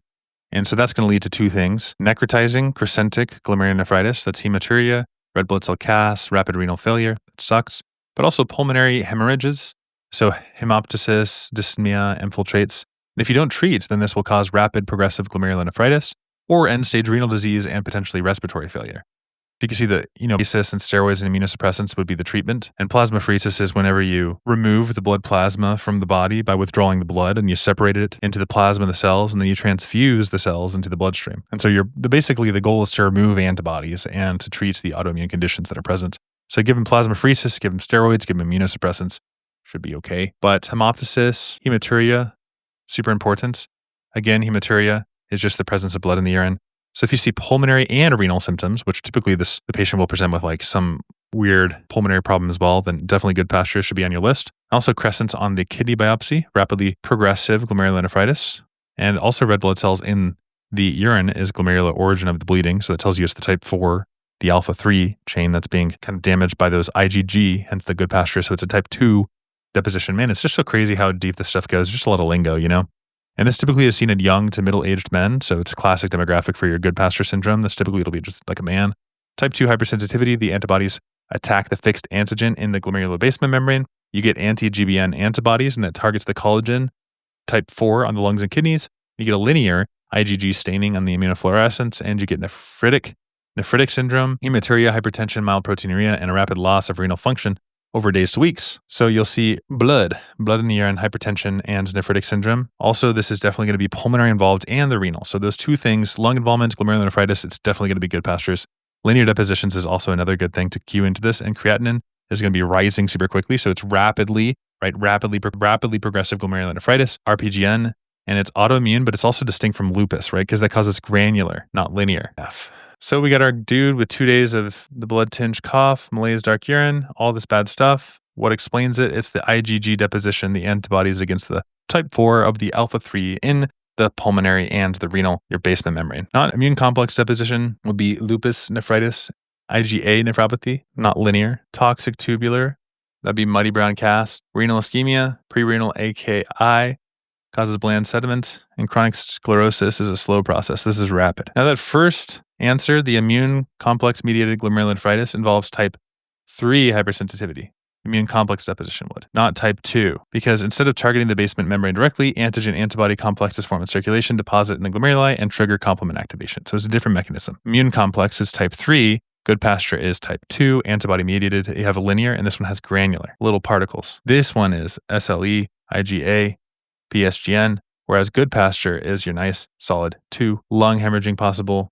S1: And so that's going to lead to 2 things. Necrotizing crescentic glomerulonephritis, that's hematuria, red blood cell CAS, rapid renal failure, that sucks. but also pulmonary hemorrhages, so hemoptysis, dyspnea, infiltrates. And if you don't treat, then this will cause rapid progressive glomerulonephritis or end-stage renal disease and potentially respiratory failure. You can see that, basis and steroids and immunosuppressants would be the treatment. And plasmapheresis is whenever you remove the blood plasma from the body by withdrawing the blood and you separate it into the plasma of the cells and then you transfuse the cells into the bloodstream. And so basically the goal is to remove antibodies and to treat the autoimmune conditions that are present. So give them plasmapheresis, give them steroids, give them immunosuppressants, should be okay. But hemoptysis, hematuria, super important. Again, hematuria is just the presence of blood in the urine. So if you see pulmonary and renal symptoms, which typically the patient will present with like some weird pulmonary problem as well, then definitely good pastures should be on your list. Also crescents on the kidney biopsy, rapidly progressive glomerulonephritis, and also red blood cells in the urine is glomerular origin of the bleeding. So that tells you it's the type 4, the alpha 3 chain that's being kind of damaged by those IgG, hence the good pasture. So it's a type 2 deposition. Man, it's just so crazy how deep this stuff goes. Just a lot of lingo, And this typically is seen in young to middle-aged men, so it's a classic demographic for your good pasture syndrome. This typically it'll be just like a man. Type 2 hypersensitivity, the antibodies attack the fixed antigen in the glomerular basement membrane. You get anti-GBN antibodies, and that targets the collagen. Type 4 on the lungs and kidneys. You get a linear IgG staining on the immunofluorescence, and you get nephritic syndrome, hematuria, hypertension, mild proteinuria, and a rapid loss of renal function over days to weeks. So you'll see blood in the urine, hypertension, and nephritic syndrome. Also, this is definitely going to be pulmonary involved and the renal. So those two things, lung involvement, glomerulonephritis, it's definitely going to be good pastures. Linear depositions is also another good thing to cue into this, and creatinine is going to be rising super quickly. So it's rapidly progressive glomerulonephritis, RPGN, and it's autoimmune, but it's also distinct from lupus, right? Because that causes granular, not linear. So we got our dude with 2 days of the blood-tinged cough, malaise, dark urine, all this bad stuff. What explains it? It's the IgG deposition, the antibodies against the type 4 of the alpha 3 in the pulmonary and the renal, your basement membrane. Not immune complex deposition would be lupus nephritis, IgA nephropathy, not linear. Toxic tubular, that'd be muddy brown cast. Renal ischemia, prerenal AKI, causes bland sediment, and chronic sclerosis is a slow process. This is rapid. Now that first answer, the immune complex mediated glomerulonephritis involves type 3 hypersensitivity. Immune complex deposition would, not type 2, because instead of targeting the basement membrane directly, antigen-antibody complexes form in circulation, deposit in the glomeruli, and trigger complement activation. So it's a different mechanism. Immune complex is type 3, good pasture is type 2, antibody-mediated. You have a linear, and this one has granular, little particles. This one is SLE, IgA, PSGN, whereas good pasture is your nice, solid 2, lung hemorrhaging possible,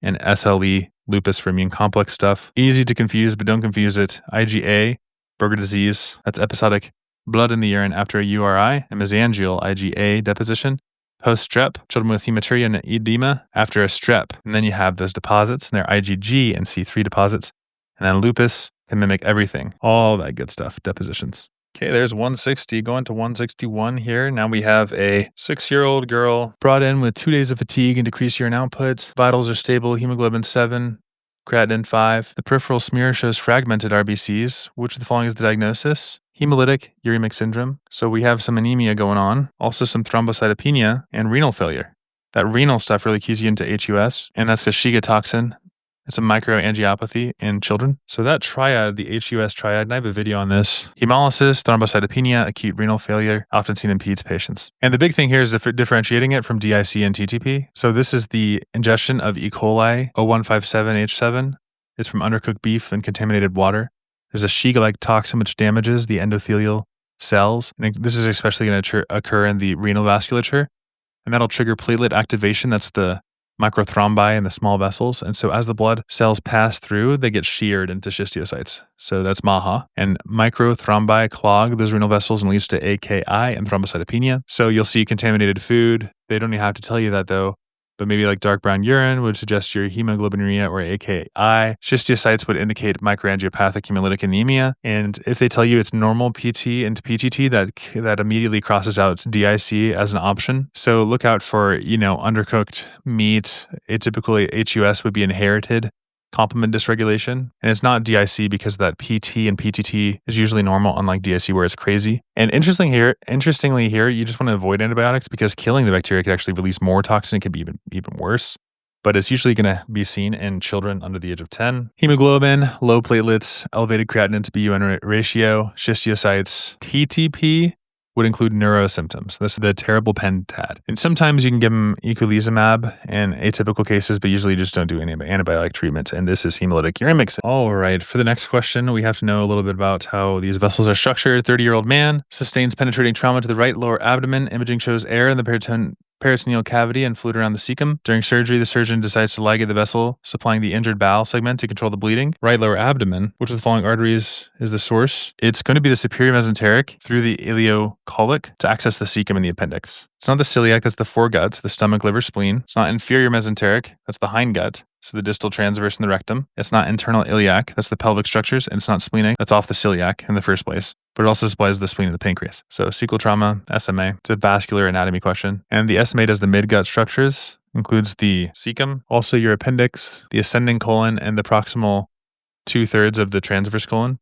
S1: and SLE, lupus for immune complex stuff. Easy to confuse, but don't confuse it. IgA, Berger disease, that's episodic blood in the urine after a URI, and mesangial IgA deposition. Post-strep, children with hematuria and edema after a strep. And then you have those deposits, and they're IgG and C3 deposits. And then lupus can mimic everything, all that good stuff, depositions. Okay, there's 160 going to 161 here. Now we have a 6-year-old girl brought in with 2 days of fatigue and decreased urine output. Vitals are stable, hemoglobin 7, creatinine 5. The peripheral smear shows fragmented RBCs. Which of the following is the diagnosis? Hemolytic uremic syndrome. So we have some anemia going on, also some thrombocytopenia and renal failure. That renal stuff really keys you into HUS, and that's the Shiga toxin. It's a microangiopathy in children. So that triad, the HUS triad, and I have a video on this. Hemolysis, thrombocytopenia, acute renal failure, often seen in peds patients. And the big thing here is differentiating it from DIC and TTP. So this is the ingestion of E. coli 0157H7. It's from undercooked beef and contaminated water. There's a Shiga-like toxin which damages the endothelial cells. And this is especially going to occur in the renal vasculature. And that'll trigger platelet activation. That's the microthrombi in the small vessels. And so as the blood cells pass through, they get sheared into schistiocytes. So that's MAHA. And microthrombi clog those renal vessels and leads to AKI and thrombocytopenia. So you'll see contaminated food. They don't even have to tell you that though. But maybe like dark brown urine would suggest your hemoglobinuria or AKI. Schistiocytes would indicate microangiopathic hemolytic anemia. And if they tell you it's normal PT and PTT, that immediately crosses out DIC as an option. So look out for, undercooked meat. Atypically, HUS would be inherited complement dysregulation. And it's not DIC because that PT and PTT is usually normal, unlike DIC where it's crazy. And interestingly here, you just want to avoid antibiotics because killing the bacteria could actually release more toxin. It could be even worse. but it's usually going to be seen in children under the age of 10. Hemoglobin, low platelets, elevated creatinine to BUN ratio, schistocytes, TTP would include neuro symptoms. This is the terrible pentad. And sometimes you can give them eculizumab in atypical cases, but usually just don't do any antibiotic treatment. And this is hemolytic uremic. All right, for the next question, we have to know a little bit about how these vessels are structured. 30-year-old man sustains penetrating trauma to the right lower abdomen. Imaging shows air in the peritoneal cavity and fluid around the cecum. During surgery, the surgeon decides to ligate the vessel, supplying the injured bowel segment to control the bleeding. Right lower abdomen, which of the following arteries is the source? It's going to be the superior mesenteric through the ileocolic to access the cecum and the appendix. It's not the celiac, that's the foregut, the stomach, liver, spleen. It's not inferior mesenteric, that's the hindgut, so the distal transverse and the rectum. It's not internal iliac, that's the pelvic structures, and it's not splenic, that's off the celiac in the first place. But it also supplies the spleen and the pancreas. So cecal trauma, SMA, it's a vascular anatomy question. And the SMA does the midgut structures, includes the cecum, also your appendix, the ascending colon, and the proximal 2/3 of the transverse colon,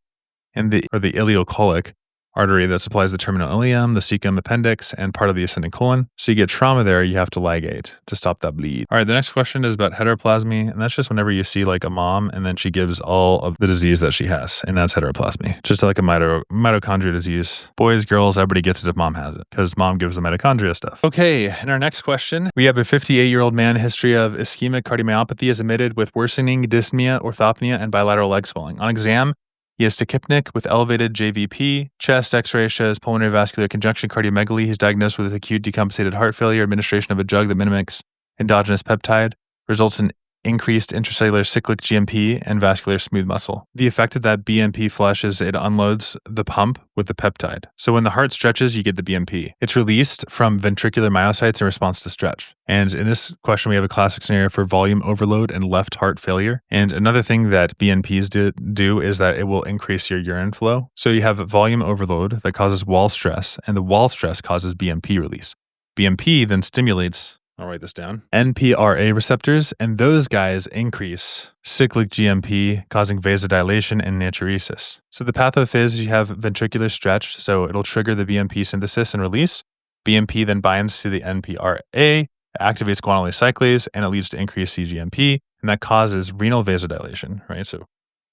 S1: and the ileocolic artery that supplies the terminal ileum, the cecum, appendix, and part of the ascending colon. So you get trauma there, you have to ligate to stop that bleed. All right, the next question is about heteroplasmy, and that's just whenever you see like a mom and then she gives all of the disease that she has, and that's heteroplasmy. Just like a mitochondria disease. Boys, girls, everybody gets it if mom has it, because mom gives the mitochondria stuff. Okay, in our next question, we have a 58-year-old man, history of ischemic cardiomyopathy is admitted with worsening dyspnea, orthopnea, and bilateral leg swelling. On exam, he has tachypnic with elevated JVP. Chest x-ray shows pulmonary vascular conjunction cardiomegaly. He's diagnosed with acute decompensated heart failure. Administration of a drug that mimics endogenous peptide results in increased intracellular cyclic GMP and vascular smooth muscle. The effect of that BMP flush is it unloads the pump with the peptide. So when the heart stretches, you get the BMP. It's released from ventricular myocytes in response to stretch. And in this question, we have a classic scenario for volume overload and left heart failure. And another thing that BNPs do is that it will increase your urine flow. So you have volume overload that causes wall stress, and the wall stress causes BMP release. BMP then stimulates, I'll write this down, NPRA receptors, and those guys increase cyclic GMP, causing vasodilation and natriuresis. So the pathophys is you have ventricular stretch, so it'll trigger the BMP synthesis and release. BMP then binds to the NPRA, activates guanylate cyclase, and it leads to increased cGMP, and that causes renal vasodilation, right? So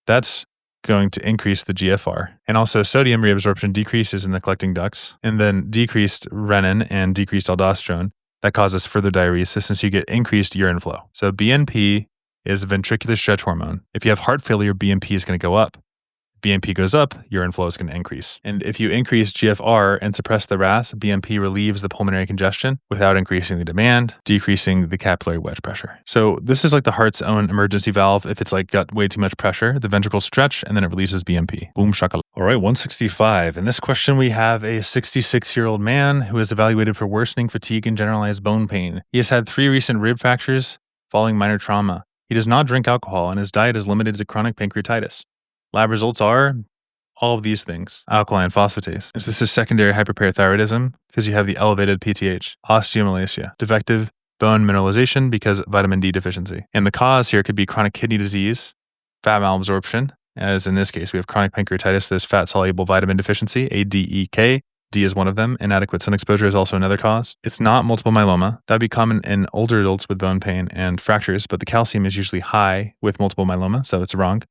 S1: that's going to increase the GFR. And also sodium reabsorption decreases in the collecting ducts, and then decreased renin and decreased aldosterone. That causes further diuresis since you get increased urine flow. So BNP is a ventricular stretch hormone. If you have heart failure, BNP is going to go up. BNP goes up, urine flow is going to increase. And if you increase GFR and suppress the RAS, BNP relieves the pulmonary congestion without increasing the demand, decreasing the capillary wedge pressure. So this is like the heart's own emergency valve. If it's like got way too much pressure, the ventricles stretch and then it releases BNP. Boom shakalaka. All right, 165. In this question, we have a 66-year-old man who is evaluated for worsening fatigue and generalized bone pain. He has had 3 recent rib fractures following minor trauma. He does not drink alcohol and his diet is limited to chronic pancreatitis. Lab results are all of these things. Alkaline phosphatase. This is secondary hyperparathyroidism because you have the elevated PTH. Osteomalacia. Defective bone mineralization because vitamin D deficiency. And the cause here could be chronic kidney disease, fat malabsorption, as in this case, we have chronic pancreatitis. There's fat-soluble vitamin deficiency, ADEK. D is one of them. Inadequate sun exposure is also another cause. It's not multiple myeloma. That'd be common in older adults with bone pain and fractures, but the calcium is usually high with multiple myeloma, so it's wrong.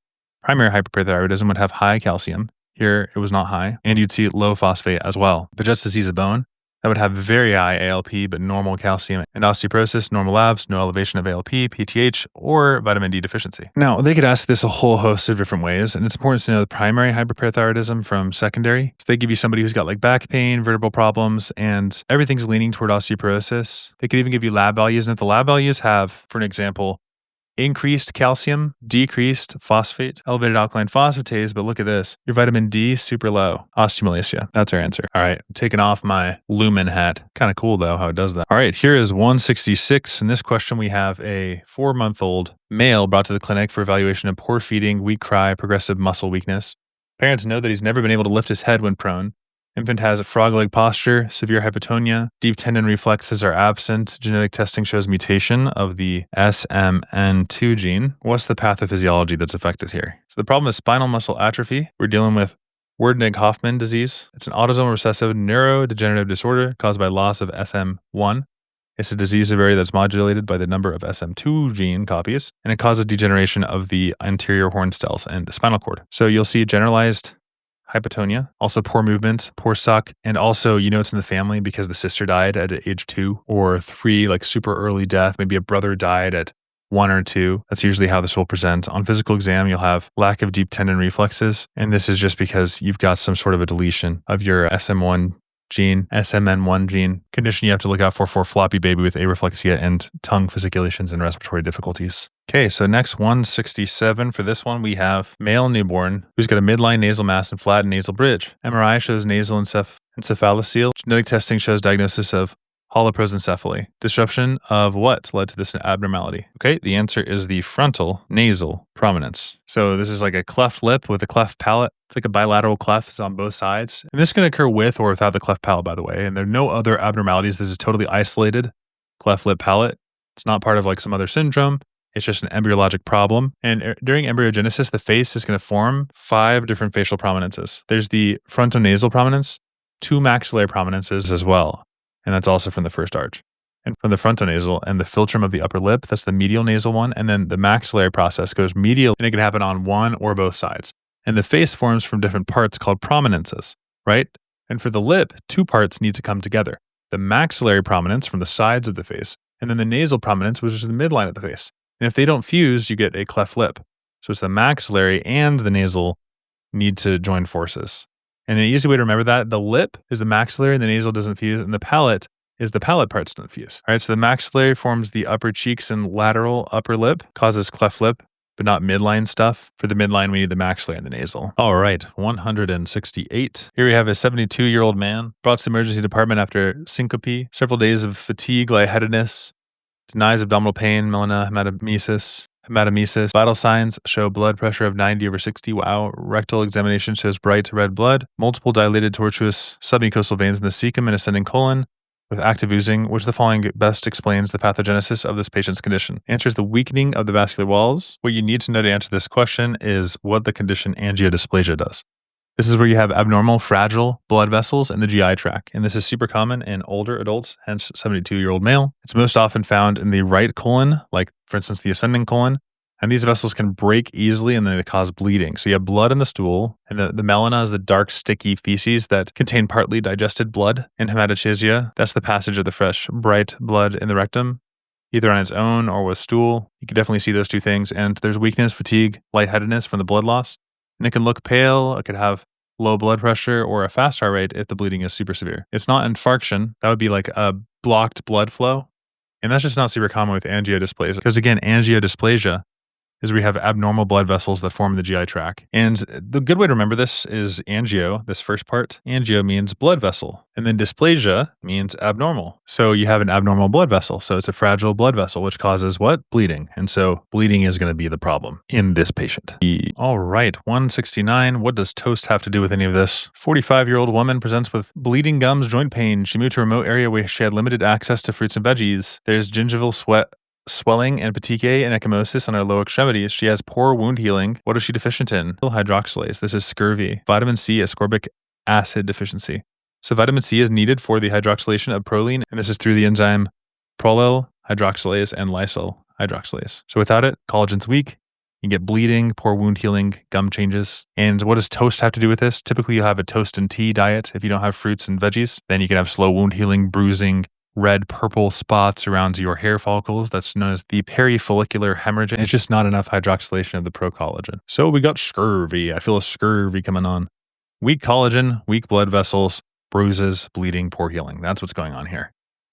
S1: Primary hyperparathyroidism would have high calcium. Here, it was not high. And you'd see low phosphate as well. Paget's disease of bone, that would have very high ALP, but normal calcium. And osteoporosis, normal labs, no elevation of ALP, PTH, or vitamin D deficiency. Now, they could ask this a whole host of different ways, and it's important to know the primary hyperparathyroidism from secondary. So they give you somebody who's got like back pain, vertebral problems, and everything's leaning toward osteoporosis. They could even give you lab values, and if the lab values have, for an example, increased calcium, decreased phosphate, elevated alkaline phosphatase, but look at this. Your vitamin D, super low. Osteomalacia. That's our answer. All right, I'm taking off my lumen hat. Kind of cool though how it does that. All right, here is 166. In this question, we have a 4-month-old male brought to the clinic for evaluation of poor feeding, weak cry, progressive muscle weakness. Parents know that he's never been able to lift his head when prone. Infant has a frog-leg posture, severe hypotonia, deep tendon reflexes are absent. Genetic testing shows mutation of the SMN2 gene. What's the pathophysiology that's affected here? So the problem is spinal muscle atrophy. We're dealing with Werdnig-Hoffmann disease. It's an autosomal recessive neurodegenerative disorder caused by loss of SM1. It's a disease severity that's modulated by the number of SM2 gene copies, and it causes degeneration of the anterior horn cells and the spinal cord. So you'll see generalized hypotonia, also poor movement, poor suck, and also you know it's in the family because the sister died at age 2 or 3, like super early death. Maybe a brother died at 1 or 2. That's usually how this will present. On physical exam, you'll have lack of deep tendon reflexes, and this is just because you've got some sort of a deletion of your SMN1 gene. Condition you have to look out for floppy baby with areflexia and tongue fasciculations and respiratory difficulties. Okay, so next 167. For this one, we have male newborn who's got a midline nasal mass and flat nasal bridge. MRI shows nasal encephalocele. Genetic testing shows diagnosis of holoprosencephaly. Disruption of what led to this abnormality? Okay, the answer is the frontal nasal prominence. So this is like a cleft lip with a cleft palate. It's like a bilateral cleft. It's on both sides. And this can occur with or without the cleft palate, by the way. And there are no other abnormalities. This is totally isolated cleft lip palate. It's not part of like some other syndrome. It's just an embryologic problem. And during embryogenesis, the face is going to form 5 different facial prominences. There's the frontonasal prominence, 2 maxillary prominences as well. And that's also from the first arch. And from the frontonasal and the philtrum of the upper lip, that's the medial nasal one. And then the maxillary process goes medial, and it can happen on one or both sides. And the face forms from different parts called prominences, right? And for the lip, 2 parts need to come together. The maxillary prominence from the sides of the face, and then the nasal prominence, which is the midline of the face. And if they don't fuse, you get a cleft lip. So it's the maxillary and the nasal need to join forces. And an easy way to remember that, the lip is the maxillary and the nasal doesn't fuse, and the palate is the palate parts don't fuse. All right, so the maxillary forms the upper cheeks and lateral upper lip, causes cleft lip, but not midline stuff. For the midline, we need the maxillary and the nasal. All right, 168. Here we have a 72-year-old man brought to the emergency department after syncope, several days of fatigue, lightheadedness, denies abdominal pain, hematemesis. Vital signs show blood pressure of 90/60. Wow. Rectal examination shows bright red blood, multiple dilated tortuous submucosal veins in the cecum and ascending colon with active oozing. Which of the following best explains the pathogenesis of this patient's condition? Answers the weakening of the vascular walls. What you need to know to answer this question is what the condition angiodysplasia does. This is where you have abnormal, fragile blood vessels in the GI tract, and this is super common in older adults, hence 72-year-old male. It's most often found in the right colon, like for instance the ascending colon, and these vessels can break easily and then they cause bleeding. So you have blood in the stool, and the melena is the dark, sticky feces that contain partly digested blood. In hematochezia, that's the passage of the fresh, bright blood in the rectum, either on its own or with stool. You can definitely see those 2 things, and there's weakness, fatigue, lightheadedness from the blood loss. And it can look pale, it could have low blood pressure or a fast heart rate if the bleeding is super severe. It's not infarction. That would be like a blocked blood flow. And that's just not super common with angiodysplasia. Because again, angiodysplasia is we have abnormal blood vessels that form the GI tract. And the good way to remember this is angio, this first part. Angio means blood vessel. And then dysplasia means abnormal. So you have an abnormal blood vessel. So it's a fragile blood vessel, which causes what? Bleeding. And so bleeding is going to be the problem in this patient. All right, 169. What does toast have to do with any of this? 45-year-old woman presents with bleeding gums, joint pain. She moved to a remote area where she had limited access to fruits and veggies. There's gingival swelling and petechiae and ecchymosis on her lower extremities. She has poor wound healing. What is she deficient in? Hydroxylase. This is scurvy. Vitamin C, ascorbic acid deficiency. So vitamin C is needed for the hydroxylation of proline, and this is through the enzyme prolyl hydroxylase and lysyl hydroxylase. So without it, collagen's weak. You get bleeding, poor wound healing, gum changes. And what does toast have to do with this? Typically, you'll have a toast and tea diet. If you don't have fruits and veggies, then you can have slow wound healing, bruising, red, purple spots around your hair follicles. That's known as the perifollicular hemorrhage. It's just not enough hydroxylation of the procollagen. So we got scurvy. I feel a scurvy coming on. Weak collagen, weak blood vessels, bruises, bleeding, poor healing. That's what's going on here.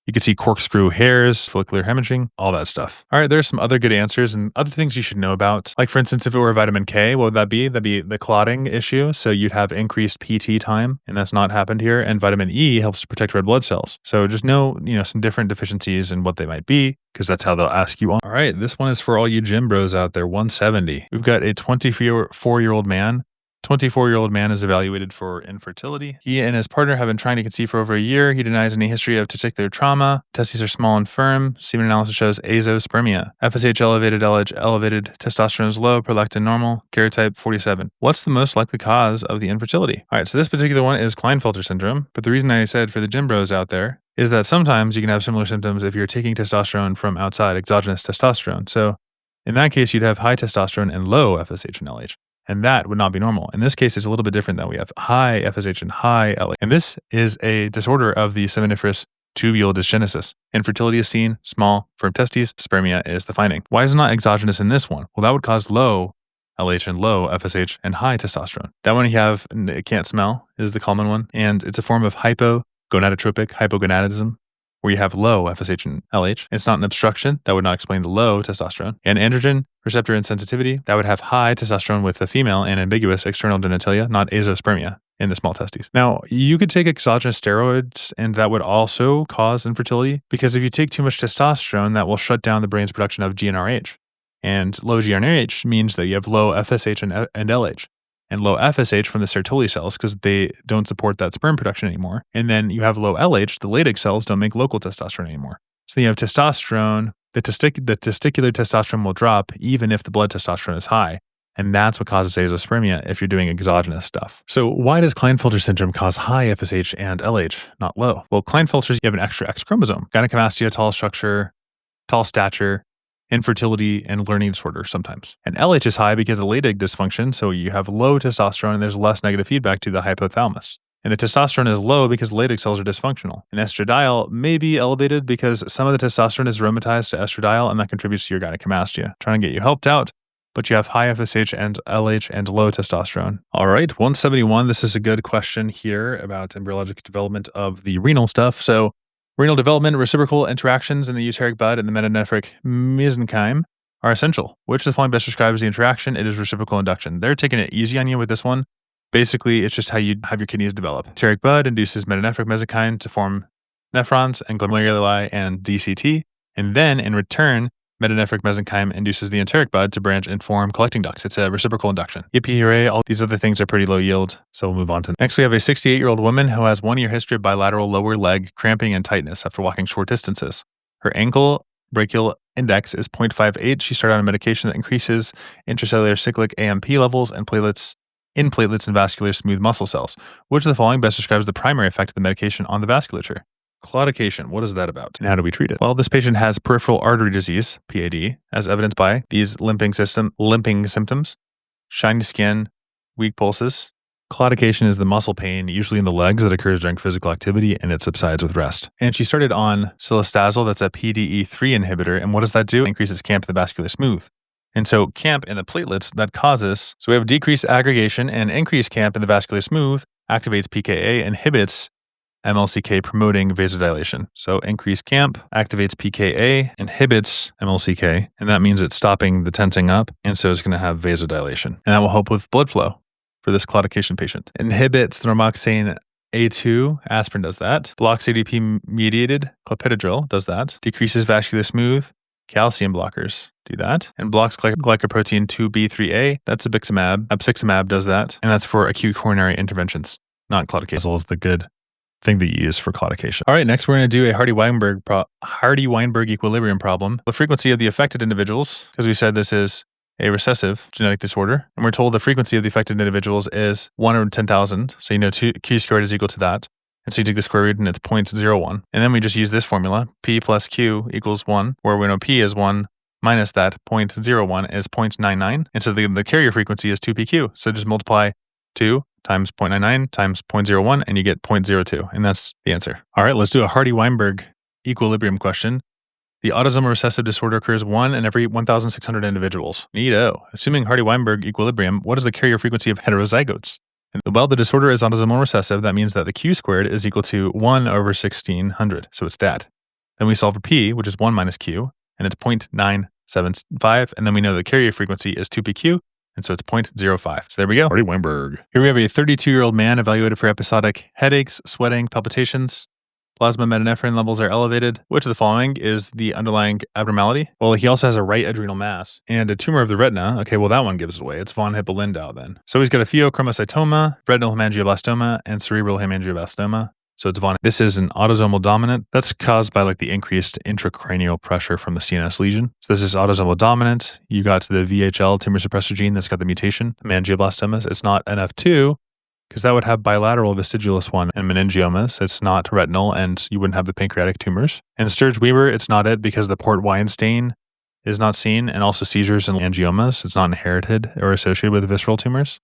S1: You can see corkscrew hairs, follicular hemorrhaging, all that stuff. All right, there's some other good answers and other things you should know about. Like for instance, if it were vitamin K, what would that be? That'd be the clotting issue. So you'd have increased PT time, and that's not happened here. And vitamin E helps to protect red blood cells. So just know, some different deficiencies and what they might be, because that's how they'll ask you on. All right, this one is for all you gym bros out there, 170. We've got a 24-year-old man 24-year-old man is evaluated for infertility. He and his partner have been trying to conceive for over a year. He denies any history of testicular trauma. Testes are small and firm. Semen analysis shows azospermia. FSH elevated, LH elevated. Testosterone is low. Prolactin normal. Karyotype 47. What's the most likely cause of the infertility? All right, so this particular one is Klinefelter syndrome. But the reason I said for the gym bros out there is that sometimes you can have similar symptoms if you're taking testosterone from outside, exogenous testosterone. So in that case, you'd have high testosterone and low FSH and LH. And that would not be normal. In this case, it's a little bit different that we have high FSH and high LH. And this is a disorder of the seminiferous tubule dysgenesis. Infertility is seen, small, firm testes, spermia is the finding. Why is it not exogenous in this one? Well, that would cause low LH and low FSH and high testosterone. That one you have, it can't smell, is the common one. And it's a form of hypogonadotropic hypogonadism, where you have low FSH and LH. It's not an obstruction. That would not explain the low testosterone. And androgen receptor insensitivity, that would have high testosterone with the female and ambiguous external genitalia, not azospermia in the small testes. Now, you could take exogenous steroids and that would also cause infertility, because if you take too much testosterone, that will shut down the brain's production of GnRH. And low GnRH means that you have low FSH and LH. And low FSH from the Sertoli cells because they don't support that sperm production anymore. And then you have low LH, the Leydig cells don't make local testosterone anymore. So you have testosterone, the testicular testosterone will drop even if the blood testosterone is high. And that's what causes azospermia if you're doing exogenous stuff. So why does Klinefelter syndrome cause high FSH and LH, not low? Well, Klinefelters, you have an extra X chromosome. Gynecomastia, tall structure, tall stature, infertility, and learning disorder sometimes. And LH is high because of Leydig dysfunction, so you have low testosterone and there's less negative feedback to the hypothalamus. And the testosterone is low because Leydig cells are dysfunctional. And estradiol may be elevated because some of the testosterone is aromatized to estradiol and that contributes to your gynecomastia. Trying to get you helped out, but you have high FSH and LH and low testosterone. All right, 171, this is a good question here about embryologic development of the renal stuff. So renal development, reciprocal interactions in the uteric bud and the metanephric mesenchyme are essential. Which of the following best describes the interaction? It is reciprocal induction. They're taking it easy on you with this one. Basically, it's just how you have your kidneys develop. Uteric bud induces metanephric mesenchyme to form nephrons and glomeruli and DCT. And then, in return, metanephric mesenchyme induces the enteric bud to branch and form collecting ducts. It's a reciprocal induction. Yippee hooray, all these other things are pretty low yield, so we'll move on to next. We have a 68-year-old woman who has 1 year history of bilateral lower leg cramping and tightness after walking short distances. Her ankle brachial index is 0.58. She started on a medication that increases intracellular cyclic AMP levels and platelets and vascular smooth muscle cells. Which of the following best describes the primary effect of the medication on the vasculature? Claudication, what is that about? And how do we treat it? Well, this patient has peripheral artery disease, PAD, as evidenced by these limping symptoms, shiny skin, weak pulses. Claudication is the muscle pain, usually in the legs, that occurs during physical activity and it subsides with rest. And she started on cilostazol, that's a PDE3 inhibitor. And what does that do? It increases CAMP in the vascular smooth. And so CAMP in the platelets, that causes, so we have decreased aggregation and increased CAMP in the vascular smooth, activates PKA, inhibits MLCK, promoting vasodilation. So increased CAMP activates PKA, inhibits MLCK, and that means it's stopping the tensing up, and so it's going to have vasodilation. And that will help with blood flow for this claudication patient. Inhibits thromboxane A2, aspirin does that. Blocks ADP-mediated clopidogrel does that. Decreases vascular smooth, calcium blockers do that. And blocks glycoprotein 2B3A, that's abiximab. Abciximab does that, and that's for acute coronary interventions, not claudication. Is the good thing that you use for claudication. All right, next we're going to do a Hardy-Weinberg equilibrium problem. The frequency of the affected individuals, because we said this is a recessive genetic disorder, and we're told the frequency of the affected individuals is 1 over 10,000. So you know Q squared is equal to that. And so you take the square root and it's 0.01. And then we just use this formula, P plus Q equals 1, where we know P is 1 minus that 0.01 is 0.99. And so the carrier frequency is 2PQ. So just multiply 2 times 0.99 times 0.01 and you get 0.02. And that's the answer. All right, let's do a Hardy-Weinberg equilibrium question. The autosomal recessive disorder occurs 1 in every 1,600 individuals. Neato. Assuming Hardy-Weinberg equilibrium, what is the carrier frequency of heterozygotes? Well, the disorder is autosomal recessive. That means that the Q squared is equal to 1 over 1,600. So it's that. Then we solve for P, which is 1 minus Q, and it's 0.975. And then we know the carrier frequency is 2PQ, and so it's 0.05. So there we go. Hardy-Weinberg. Here we have a 32-year-old man evaluated for episodic headaches, sweating, palpitations, Plasma metanephrine levels are elevated. Which of the following is the underlying abnormality? Well, he also has a right adrenal mass and a tumor of the retina. Okay, well, that one gives it away. It's von Hippel-Lindau then. So he's got a pheochromocytoma, retinal hemangioblastoma, and cerebral hemangioblastoma. So it's von. This is an autosomal dominant. That's caused by like the increased intracranial pressure from the CNS lesion. So this is autosomal dominant. You got the VHL tumor suppressor gene that's got the mutation. Hemangioblastomas. It's not NF2 because that would have bilateral vestigialus 1 and meningiomas. It's not retinal, and you wouldn't have the pancreatic tumors. And Sturge-Weber, it's not it because the port wine stain is not seen, and also seizures and angiomas. It's not inherited or associated with visceral tumors.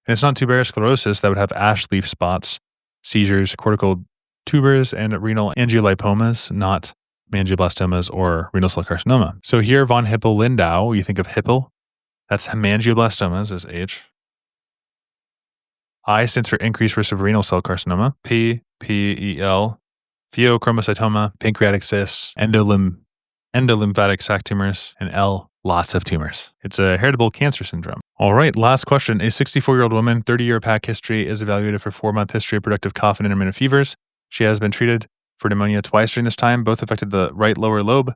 S1: And it's not tuberous sclerosis that would have ash leaf spots, seizures, cortical tubers, and renal angiolipomas, not meningioblastomas or renal cell carcinoma. So here, von Hippel-Lindau, you think of Hippel, that's hemangioblastomas is H. I stands for increased risk of renal cell carcinoma. P, P-E-L, pheochromocytoma, pancreatic cysts, endolymphatic sac tumors, and L, lots of tumors. It's a heritable cancer syndrome. All right, last question. A 64-year-old woman, 30-year PAC history, is evaluated for 4-month history of productive cough and intermittent fevers. She has been treated for pneumonia twice during this time. Both affected the right lower lobe,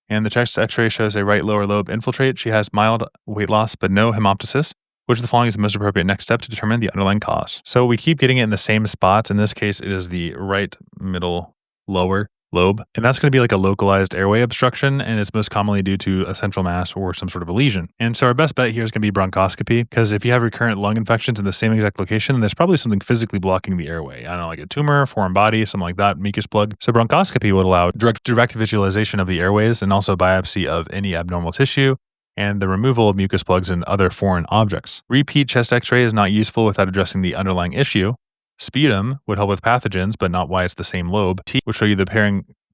S1: and the chest x-ray shows a right lower lobe infiltrate. She has mild weight loss, but no hemoptysis. Which of the following is the most appropriate next step to determine the underlying cause? So we keep getting it in the same spot. In this case, it is the right middle lower lobe. And that's going to be like a localized airway obstruction, and it's most commonly due to a central mass or some sort of a lesion. And so our best bet here is going to be bronchoscopy, because if you have recurrent lung infections in the same exact location, then there's probably something physically blocking the airway. I don't know, like a tumor, foreign body, something like that, mucus plug. So bronchoscopy would allow direct visualization of the airways and also biopsy of any abnormal tissue and the removal of mucus plugs and other foreign objects. Repeat chest x-ray is not useful without addressing the underlying issue. Sputum would help with pathogens, but not why it's the same lobe. T would show you the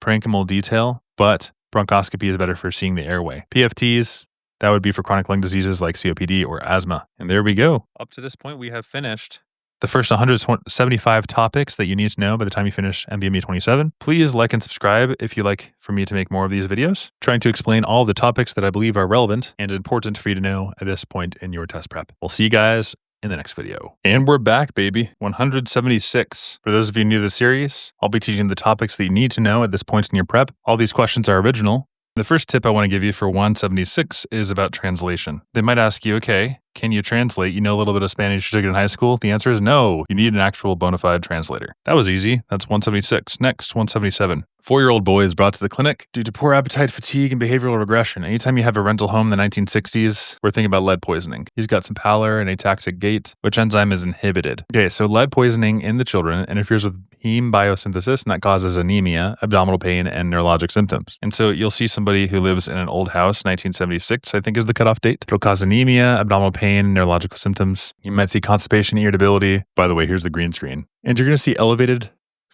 S1: parenchymal detail, but bronchoscopy is better for seeing the airway. PFTs, that would be for chronic lung diseases like COPD or asthma. And there we go. Up to this point, we have finished the first 175 topics that you need to know by the time you finish NBME 27. Please like and subscribe if you like for me to make more of these videos, trying to explain all the topics that I believe are relevant and important for you to know at this point in your test prep. We'll see you guys in the next video. And we're back, baby. 176. For those of you new to the series, I'll be teaching the topics that you need to know at this point in your prep. All these questions are original. The first tip I want to give you for 176 is about translation. They might ask you, okay, can you translate? You know a little bit of Spanish you took in high school? The answer is no. You need an actual bona fide translator. That was easy. That's 176. Next, 177. 4-year-old boy is brought to the clinic due to poor appetite, fatigue, and behavioral regression. Anytime you have a rental home in the 1960s, we're thinking about lead poisoning. He's got some pallor and ataxic gait. Which enzyme is inhibited? Okay, so lead poisoning in the children interferes with heme biosynthesis, and that causes anemia, abdominal pain, and neurologic symptoms. And so you'll see somebody who lives in an old house, 1976, I think is the cutoff date. It'll cause anemia, abdominal pain, neurological symptoms. You might see constipation, irritability. By the way, here's the green screen. And you're going to see elevated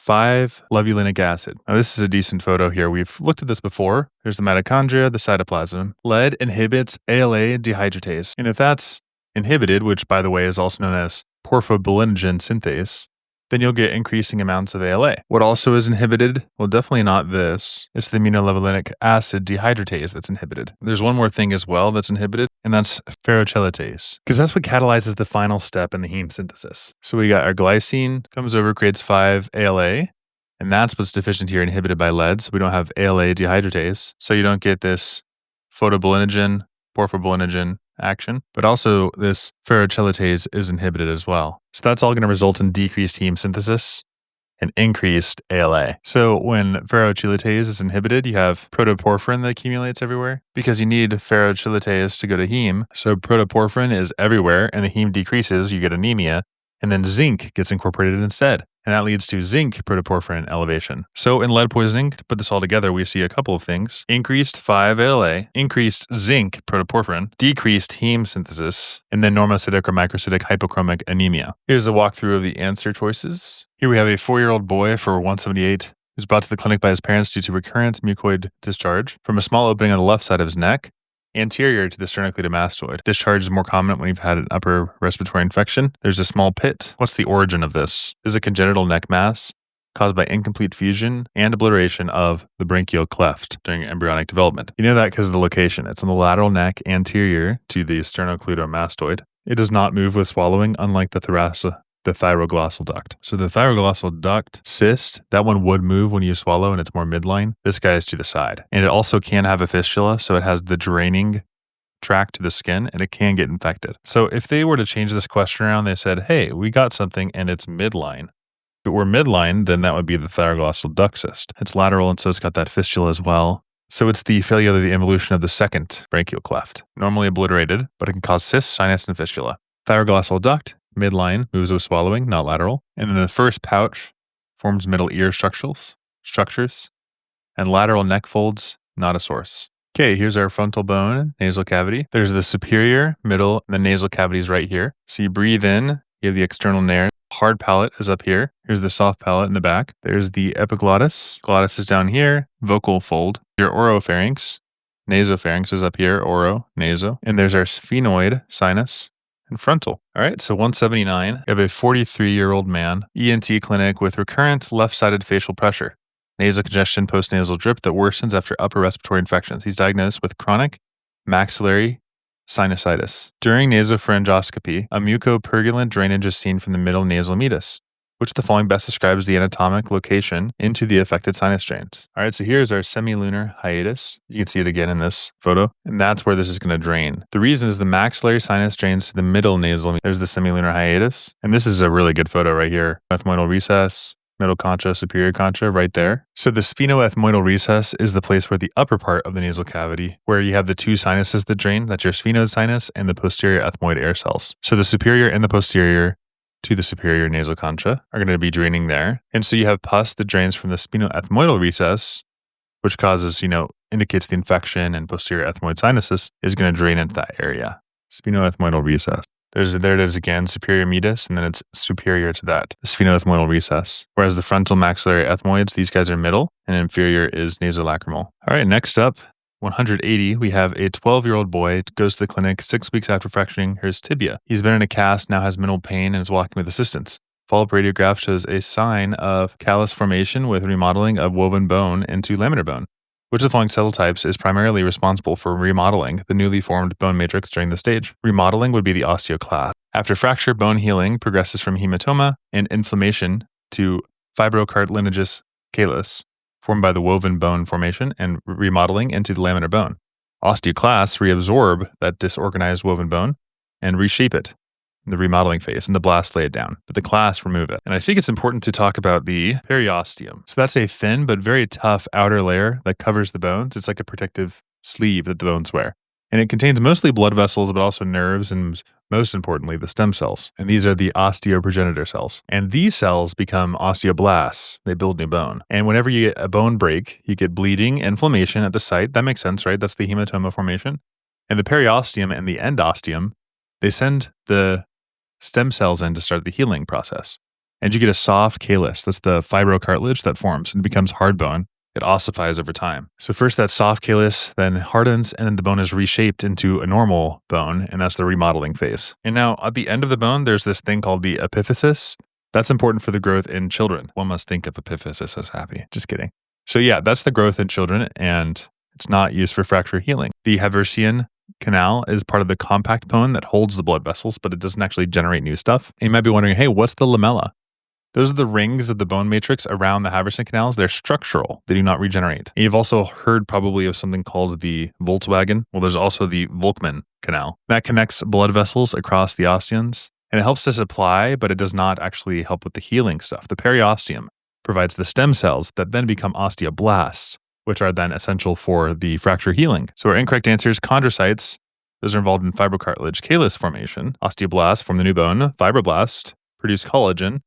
S1: 5-levulinic acid. Now, this is a decent photo here. We've looked at this before. There's the mitochondria, the cytoplasm. Lead inhibits ALA dehydratase. And if that's inhibited, which by the way is also known as porphobilinogen synthase, then you'll get increasing amounts of ALA. What also is inhibited? Well, definitely not this. It's the aminolevulinic acid dehydratase that's inhibited. There's one more thing as well that's inhibited, and that's ferrochelatase, because that's what catalyzes the final step in the heme synthesis. So we got our glycine, comes over, creates 5-ALA, and that's what's deficient here, inhibited by lead. So we don't have ALA dehydratase, so you don't get this photobilinogen, porphobilinogen action, but also this ferrochelatase is inhibited as well. So that's all going to result in decreased heme synthesis and increased ALA. So when ferrochelatase is inhibited, you have protoporphyrin that accumulates everywhere because you need ferrochelatase to go to heme. So protoporphyrin is everywhere and the heme decreases, you get anemia, and then zinc gets incorporated instead. And that leads to zinc protoporphyrin elevation. So in lead poisoning, to put this all together, we see a couple of things. Increased 5-ALA, increased zinc protoporphyrin, decreased heme synthesis, and then normocytic or microcytic hypochromic anemia. Here's a walkthrough of the answer choices. Here we have a 4-year-old boy for 178 who's brought to the clinic by his parents due to recurrent mucoid discharge from a small opening on the left side of his neck, anterior to the sternocleidomastoid. Discharge is more common when you've had an upper respiratory infection. There's a small pit. What's the origin of this? This is a congenital neck mass caused by incomplete fusion and obliteration of the branchial cleft during embryonic development. You know that because of the location. It's on the lateral neck anterior to the sternocleidomastoid. It does not move with swallowing, unlike the the thyroglossal duct. So the thyroglossal duct cyst, that one would move when you swallow and it's more midline. This guy is to the side. And it also can have a fistula, so it has the draining tract to the skin and it can get infected. So if they were to change this question around, they said, hey, we got something and it's midline. If it were midline, then that would be the thyroglossal duct cyst. It's lateral and so it's got that fistula as well. So it's the failure of the involution of the second branchial cleft. Normally obliterated, but it can cause cysts, sinus, and fistula. Thyroglossal duct, midline, moves with swallowing, not lateral. And then the first pouch forms middle ear structures, and lateral neck folds, not a source. Okay, here's our frontal bone, nasal cavity. There's the superior, middle, and the nasal cavities right here. So you breathe in, you have the external nares. Hard palate is up here. Here's the soft palate in the back. There's the epiglottis. Glottis is down here. Vocal fold. Your oropharynx. Nasopharynx is up here. Oro, naso. And there's our sphenoid, sinus, and frontal. All right, so 179. We have a 43-year-old man, ENT clinic with recurrent left-sided facial pressure. Nasal congestion, postnasal drip that worsens after upper respiratory infections. He's diagnosed with chronic maxillary sinusitis. During nasopharyngoscopy, a mucopurulent drainage is seen from the middle nasal meatus, which the following best describes the anatomic location into the affected sinus drains. All right, so here's our semilunar hiatus. You can see it again in this photo, and that's where this is going to drain. The reason is the maxillary sinus drains to the middle nasal. There's the semilunar hiatus, and this is a really good photo right here. Ethmoidal recess, middle concha, superior concha, right there. So the sphenoethmoidal recess is the place where the upper part of the nasal cavity, where you have the two sinuses that drain, that's your sphenoid sinus and the posterior ethmoid air cells. So the superior and the posterior to the superior nasal concha are going to be draining there. And so you have pus that drains from the sphenoethmoidal recess, which causes, indicates the infection, and posterior ethmoid sinuses is going to drain into that area. Sphenoethmoidal recess. There it is again, superior meatus, and then it's superior to that, the sphenoethmoidal recess. Whereas the frontal maxillary ethmoids, these guys are middle, and inferior is nasolacrimal. All right, next up, 180, we have a 12-year-old boy, goes to the clinic 6 weeks after fracturing his tibia. He's been in a cast, now has minimal pain, and is walking with assistance. Follow-up radiograph shows a sign of callus formation with remodeling of woven bone into laminar bone. Which of the following cell types is primarily responsible for remodeling the newly formed bone matrix during the stage? Remodeling would be the osteoclast. After fracture, bone healing progresses from hematoma and inflammation to fibrocartilaginous callus, formed by the woven bone formation, and remodeling into the laminar bone. Osteoclasts reabsorb that disorganized woven bone and reshape it in the remodeling phase, and the blasts lay it down, but the clasts remove it. And I think it's important to talk about the periosteum. So that's a thin but very tough outer layer that covers the bones. It's like a protective sleeve that the bones wear. And it contains mostly blood vessels, but also nerves, and most importantly, the stem cells. And these are the osteoprogenitor cells. And these cells become osteoblasts. They build new bone. And whenever you get a bone break, you get bleeding, inflammation at the site. That makes sense, right? That's the hematoma formation. And the periosteum and the endosteum, they send the stem cells in to start the healing process. And you get a soft callus. That's the fibrocartilage that forms and becomes hard bone. It ossifies over time. So first that soft callus then hardens, and then the bone is reshaped into a normal bone, and that's the remodeling phase. And now at the end of the bone, there's this thing called the epiphysis. That's important for the growth in children. One must think of epiphysis as happy. Just kidding. So yeah, that's the growth in children, and it's not used for fracture healing. The Haversian canal is part of the compact bone that holds the blood vessels, but it doesn't actually generate new stuff. And you might be wondering, hey, what's the lamella? Those are the rings of the bone matrix around the Haversian canals. They're structural. They do not regenerate. And you've also heard probably of something called the Volkswagen. Well, there's also the Volkmann canal. That connects blood vessels across the osteons, and it helps to supply, but it does not actually help with the healing stuff. The periosteum provides the stem cells that then become osteoblasts, which are then essential for the fracture healing. So our incorrect answer is chondrocytes. Those are involved in fibrocartilage callus formation. Osteoblasts form the new bone. Fibroblasts produce collagen.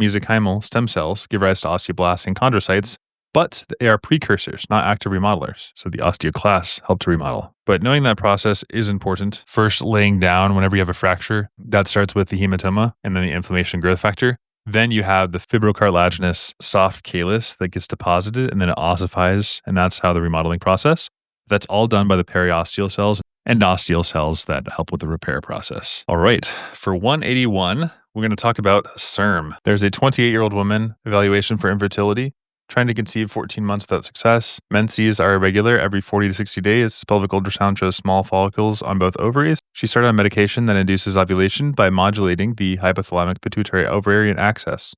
S1: Mesenchymal stem cells give rise to osteoblasts and chondrocytes, but they are precursors, not active remodelers. So the osteoclasts help to remodel. But knowing that process is important. First, laying down whenever you have a fracture, that starts with the hematoma and then the inflammation growth factor. Then you have the fibrocartilaginous soft callus that gets deposited, and then it ossifies, and that's how the remodeling process. That's all done by the periosteal cells and osteal cells that help with the repair process. All right, for 181, we're going to talk about CERM. There's a 28-year-old woman evaluation for infertility. Trying to conceive 14 months without success. Menses are irregular every 40 to 60 days. Pelvic ultrasound shows small follicles on both ovaries. She started on medication that induces ovulation by modulating the hypothalamic pituitary ovarian axis.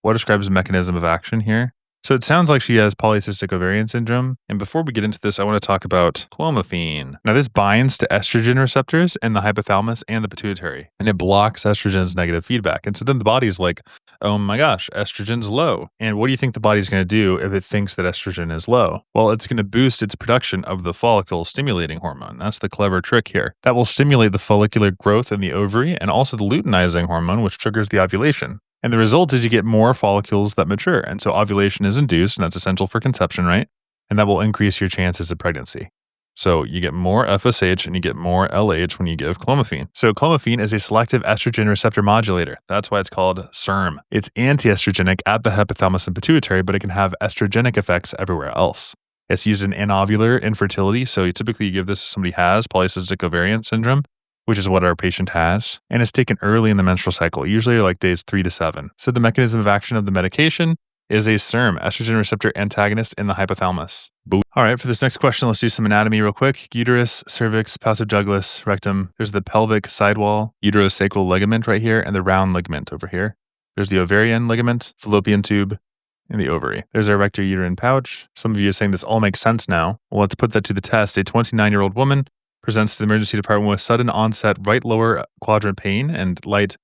S1: What describes the mechanism of action here? So it sounds like she has polycystic ovarian syndrome. And before we get into this, I want to talk about clomiphene. Now, this binds to estrogen receptors in the hypothalamus and the pituitary, and it blocks estrogen's negative feedback. And so then the body's like, oh my gosh, estrogen's low. And what do you think the body's going to do if it thinks that estrogen is low? Well, it's going to boost its production of the follicle stimulating hormone. That's the clever trick here. That will stimulate the follicular growth in the ovary and also the luteinizing hormone, which triggers the ovulation. And the result is you get more follicles that mature. And so ovulation is induced, and that's essential for conception, right? And that will increase your chances of pregnancy. So you get more FSH and you get more LH when you give clomiphene. So clomiphene is a selective estrogen receptor modulator. That's why it's called SERM. It's anti-estrogenic at the hypothalamus and pituitary, but it can have estrogenic effects everywhere else. It's used in anovular infertility. So typically you give this to somebody who has polycystic ovarian syndrome, which is what our patient has, and it's taken early in the menstrual cycle, usually like days 3 to 7. So the mechanism of action of the medication is a SERM, estrogen receptor antagonist in the hypothalamus. Boom. All right, for this next question, let's do some anatomy real quick. Uterus, cervix, pachyjugulis, rectum. There's the pelvic sidewall, uterosacral ligament right here, and the round ligament over here. There's the ovarian ligament, fallopian tube, and the ovary. There's our rector uterine pouch. Some of you are saying this all makes sense now. Well, let's put that to the test. A 29-year-old woman presents to the emergency department with sudden onset right lower quadrant pain and light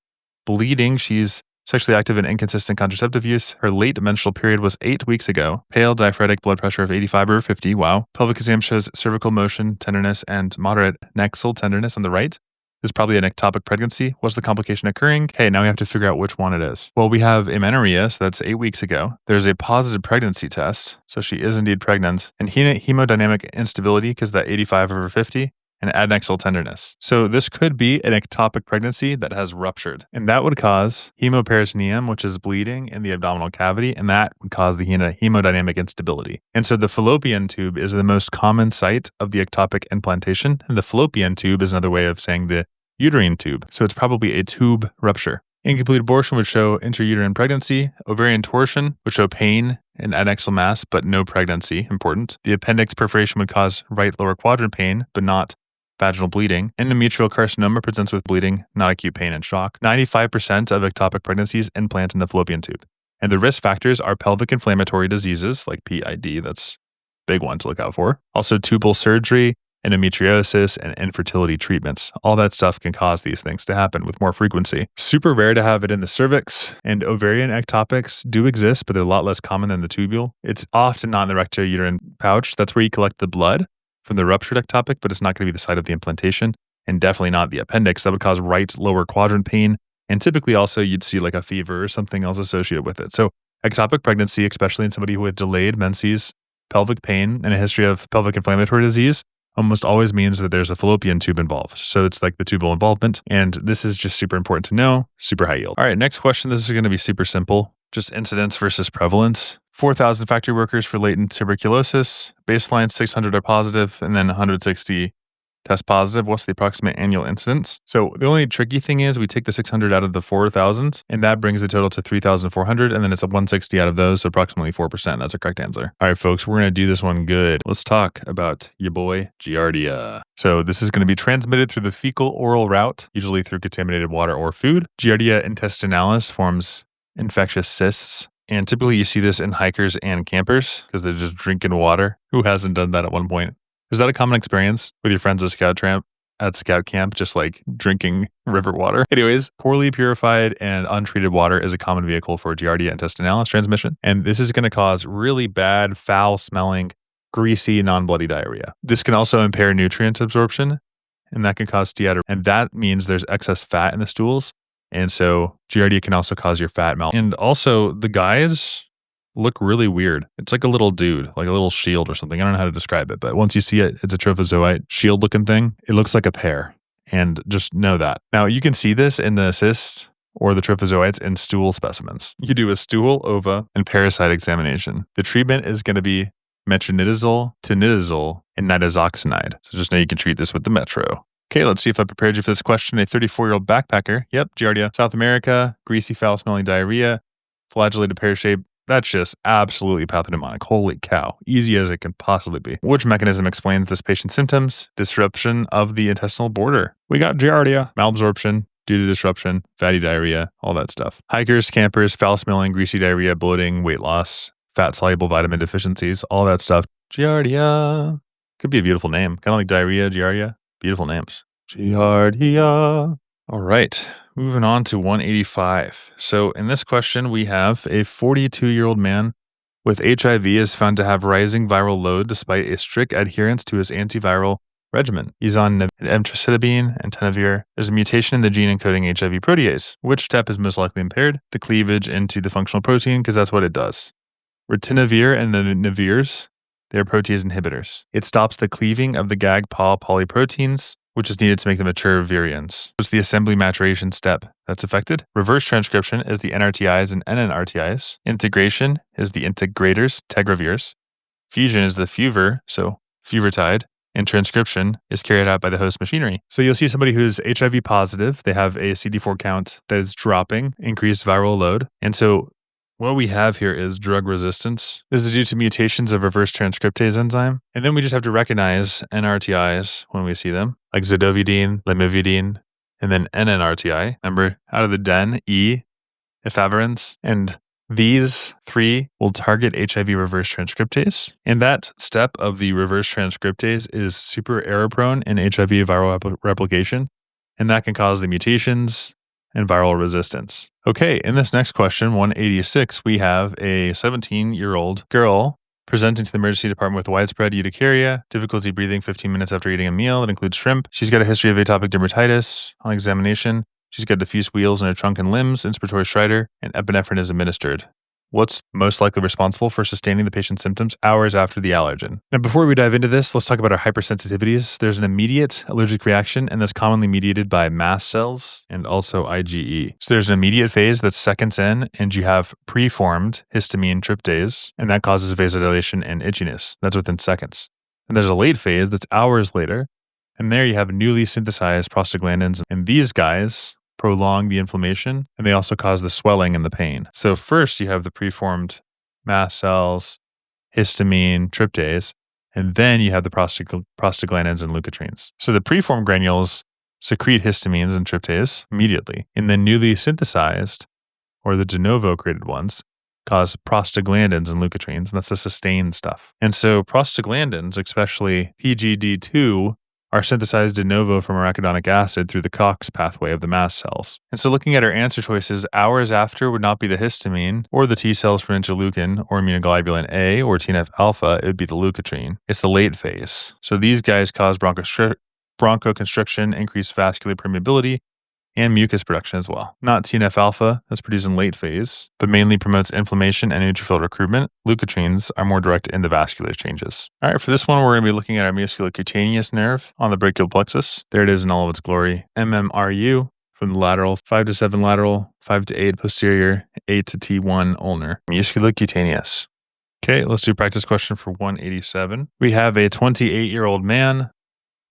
S1: bleeding. She's sexually active and inconsistent contraceptive use. Her late menstrual period was 8 weeks ago. Pale diaphoretic blood pressure of 85 over 50. Wow. Pelvic exam shows cervical motion, tenderness, and moderate nexal tenderness on the right. This is probably an ectopic pregnancy. What's the complication occurring? Okay, now we have to figure out which one it is. Well, we have amenorrhea, so that's 8 weeks ago. There's a positive pregnancy test, so she is indeed pregnant. And hemodynamic instability, because that 85 over 50. And adnexal tenderness. So this could be an ectopic pregnancy that has ruptured. And that would cause hemoperitoneum, which is bleeding in the abdominal cavity, and that would cause the hemodynamic instability. And so the fallopian tube is the most common site of the ectopic implantation. And the fallopian tube is another way of saying the uterine tube. So it's probably a tube rupture. Incomplete abortion would show intrauterine pregnancy. Ovarian torsion would show pain and adnexal mass, but no pregnancy. Important. The appendix perforation would cause right lower quadrant pain, but not vaginal bleeding. Endometrial carcinoma presents with bleeding, not acute pain and shock. 95% of ectopic pregnancies implant in the fallopian tube. And the risk factors are pelvic inflammatory diseases like PID, that's a big one to look out for. Also tubal surgery, endometriosis, and infertility treatments. All that stuff can cause these things to happen with more frequency. Super rare to have it in the cervix, and ovarian ectopics do exist, but they're a lot less common than the tubule. It's often not in the rectouterine pouch. That's where you collect the blood from the ruptured ectopic, but it's not going to be the site of the implantation, and definitely not the appendix. That would cause right lower quadrant pain, and typically also you'd see like a fever or something else associated with it. So ectopic pregnancy, especially in somebody with delayed menses, pelvic pain, and a history of pelvic inflammatory disease, almost always means that there's a fallopian tube involved. So it's like the tubal involvement, and this is just super important to know, super high yield. All right, next question. This is going to be super simple. Just incidence versus prevalence. 4,000 factory workers for latent tuberculosis. Baseline 600 are positive, and then 160 test positive. What's the approximate annual incidence? So the only tricky thing is we take the 600 out of the 4,000, and that brings the total to 3,400, and then it's a 160 out of those, so approximately 4%. That's a correct answer. All right, folks, we're going to do this one good. Let's talk about your boy, Giardia. So this is going to be transmitted through the fecal-oral route, usually through contaminated water or food. Giardia intestinalis forms infectious cysts. And typically you see this in hikers and campers because they're just drinking water. Who hasn't done that at one point? Is that a common experience with your friends at scout camp, just like drinking river water? Anyways, poorly purified and untreated water is a common vehicle for Giardia intestinalis transmission. And this is going to cause really bad, foul-smelling, greasy, non-bloody diarrhea. This can also impair nutrient absorption, and that can cause steatorrhea. And that means there's excess fat in the stools. And so Giardia can also cause your fat melt. And also the guys look really weird. It's like a little dude, like a little shield or something. I don't know how to describe it, but once you see it, it's a trophozoite shield looking thing. It looks like a pear, and just know that. Now you can see this in the cysts or the trophozoites in stool specimens. You do a stool, ova, and parasite examination. The treatment is going to be metronidazole, tinidazole, and nitazoxanide. So just know you can treat this with the Metro. Okay, let's see if I prepared you for this question. A 34-year-old backpacker. Yep, Giardia. South America, greasy, foul-smelling diarrhea, flagellated pear-shaped That's just absolutely pathognomonic. Holy cow. Easy as it can possibly be. Which mechanism explains this patient's symptoms? Disruption of the intestinal border. We got giardia, malabsorption due to disruption, fatty diarrhea, all that stuff. Hikers, campers, foul-smelling, greasy diarrhea, bloating, weight loss, fat-soluble vitamin deficiencies, all that stuff. Giardia. Could be a beautiful name. Kind of like diarrhea, giardia. Beautiful names. Giardia. All right. Moving on to 185. So in this question, we have a 42-year-old man with HIV is found to have rising viral load despite a strict adherence to his antiviral regimen. He's on emtricitabine and tenofovir. There's a mutation in the gene encoding HIV protease. Which step is most likely impaired? The cleavage into the functional protein, because that's what it does. Ritonavir and the navirs, they're protease inhibitors. It stops the cleaving of the GAG-PA polyproteins, which is needed to make the mature virions. It's the assembly maturation step that's affected. Reverse transcription is the NRTIs and NNRTIs. Integration is the integrators, tegravirs. Fusion is the fuver, so fuvertide. And transcription is carried out by the host machinery. So you'll see somebody who's HIV positive. They have a CD4 count that is dropping, increased viral load. And so what we have here is drug resistance. This is due to mutations of reverse transcriptase enzyme. And then we just have to recognize NRTIs when we see them, like zidovudine, lamivudine, and then NNRTI. Remember, out of the DEN, E, efavirenz, and these three will target HIV reverse transcriptase. And that step of the reverse transcriptase is super error prone in HIV viral replication. And that can cause the mutations and viral resistance. Okay, in this next question, 186, we have a 17-year-old girl presenting to the emergency department with widespread urticaria, difficulty breathing 15 minutes after eating a meal that includes shrimp. She's got a history of atopic dermatitis on examination. She's got diffuse wheals in her trunk and limbs, inspiratory stridor, and epinephrine is administered. What's most likely responsible for sustaining the patient's symptoms hours after the allergen? Now, before we dive into this, let's talk about our hypersensitivities. There's an immediate allergic reaction, and that's commonly mediated by mast cells and also IgE. So there's an immediate phase that's seconds in, and you have preformed histamine tryptase, and that causes vasodilation and itchiness. That's within seconds. And there's a late phase that's hours later, and there you have newly synthesized prostaglandins, and these guys prolong the inflammation, and they also cause the swelling and the pain. So first you have the preformed mast cells, histamine, tryptase, and then you have the prostaglandins and leukotrienes. So the preformed granules secrete histamines and tryptase immediately, and then newly synthesized, or the de novo created ones, cause prostaglandins and leukotrienes, and that's the sustained stuff. And so prostaglandins, especially PGD2, are synthesized de novo from arachidonic acid through the COX pathway of the mast cells. And so looking at our answer choices, hours after would not be the histamine or the T cells for interleukin or immunoglobulin A or TNF alpha, it would be the leukotriene. It's the late phase. So these guys cause bronchoconstriction, increased vascular permeability, and mucus production as well. Not TNF alpha, that's produced in late phase, but mainly promotes inflammation and neutrophil recruitment. Leukotrienes are more direct in the vascular changes. All right, for this one, we're going to be looking at our musculocutaneous nerve on the brachial plexus. There it is in all of its glory. MMRU from the lateral, 5 to 7 lateral, 5 to 8 posterior, 8 to T1 ulnar. Musculocutaneous. Okay, let's do practice question for 187. We have a 28-year-old man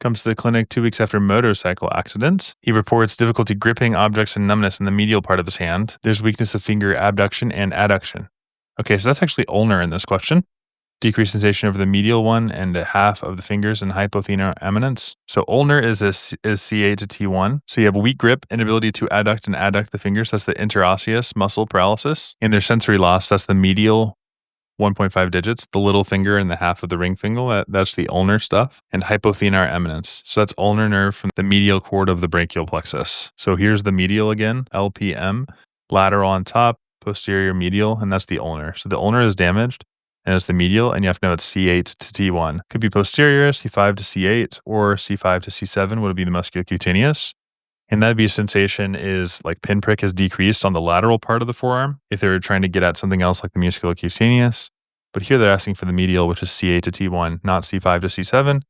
S1: comes to the clinic 2 weeks after motorcycle accident. He reports difficulty gripping objects and numbness in the medial part of his hand. There's weakness of finger abduction and adduction. Okay, so that's actually ulnar in this question. Decreased sensation over the medial one and half of the fingers and hypothenar eminence. So ulnar is C8 to T1. So you have weak grip, inability to adduct and adduct the fingers. That's the interosseous muscle paralysis. And there's sensory loss. That's the medial 1.5 digits, the little finger and the half of the ring finger, that's the ulnar stuff, and hypothenar eminence. So that's ulnar nerve from the medial cord of the brachial plexus. So here's the medial again, LPM, lateral on top, posterior medial, and that's the ulnar. So the ulnar is damaged, and it's the medial, and you have to know it's C8 to T1. Could be posterior, C5 to C8, or C5 to C7 would be the musculocutaneous. And that'd be a sensation is like pinprick has decreased on the lateral part of the forearm if they were trying to get at something else like the musculocutaneous. But here they're asking for the medial, which is C8 to T1, not C5 to C7,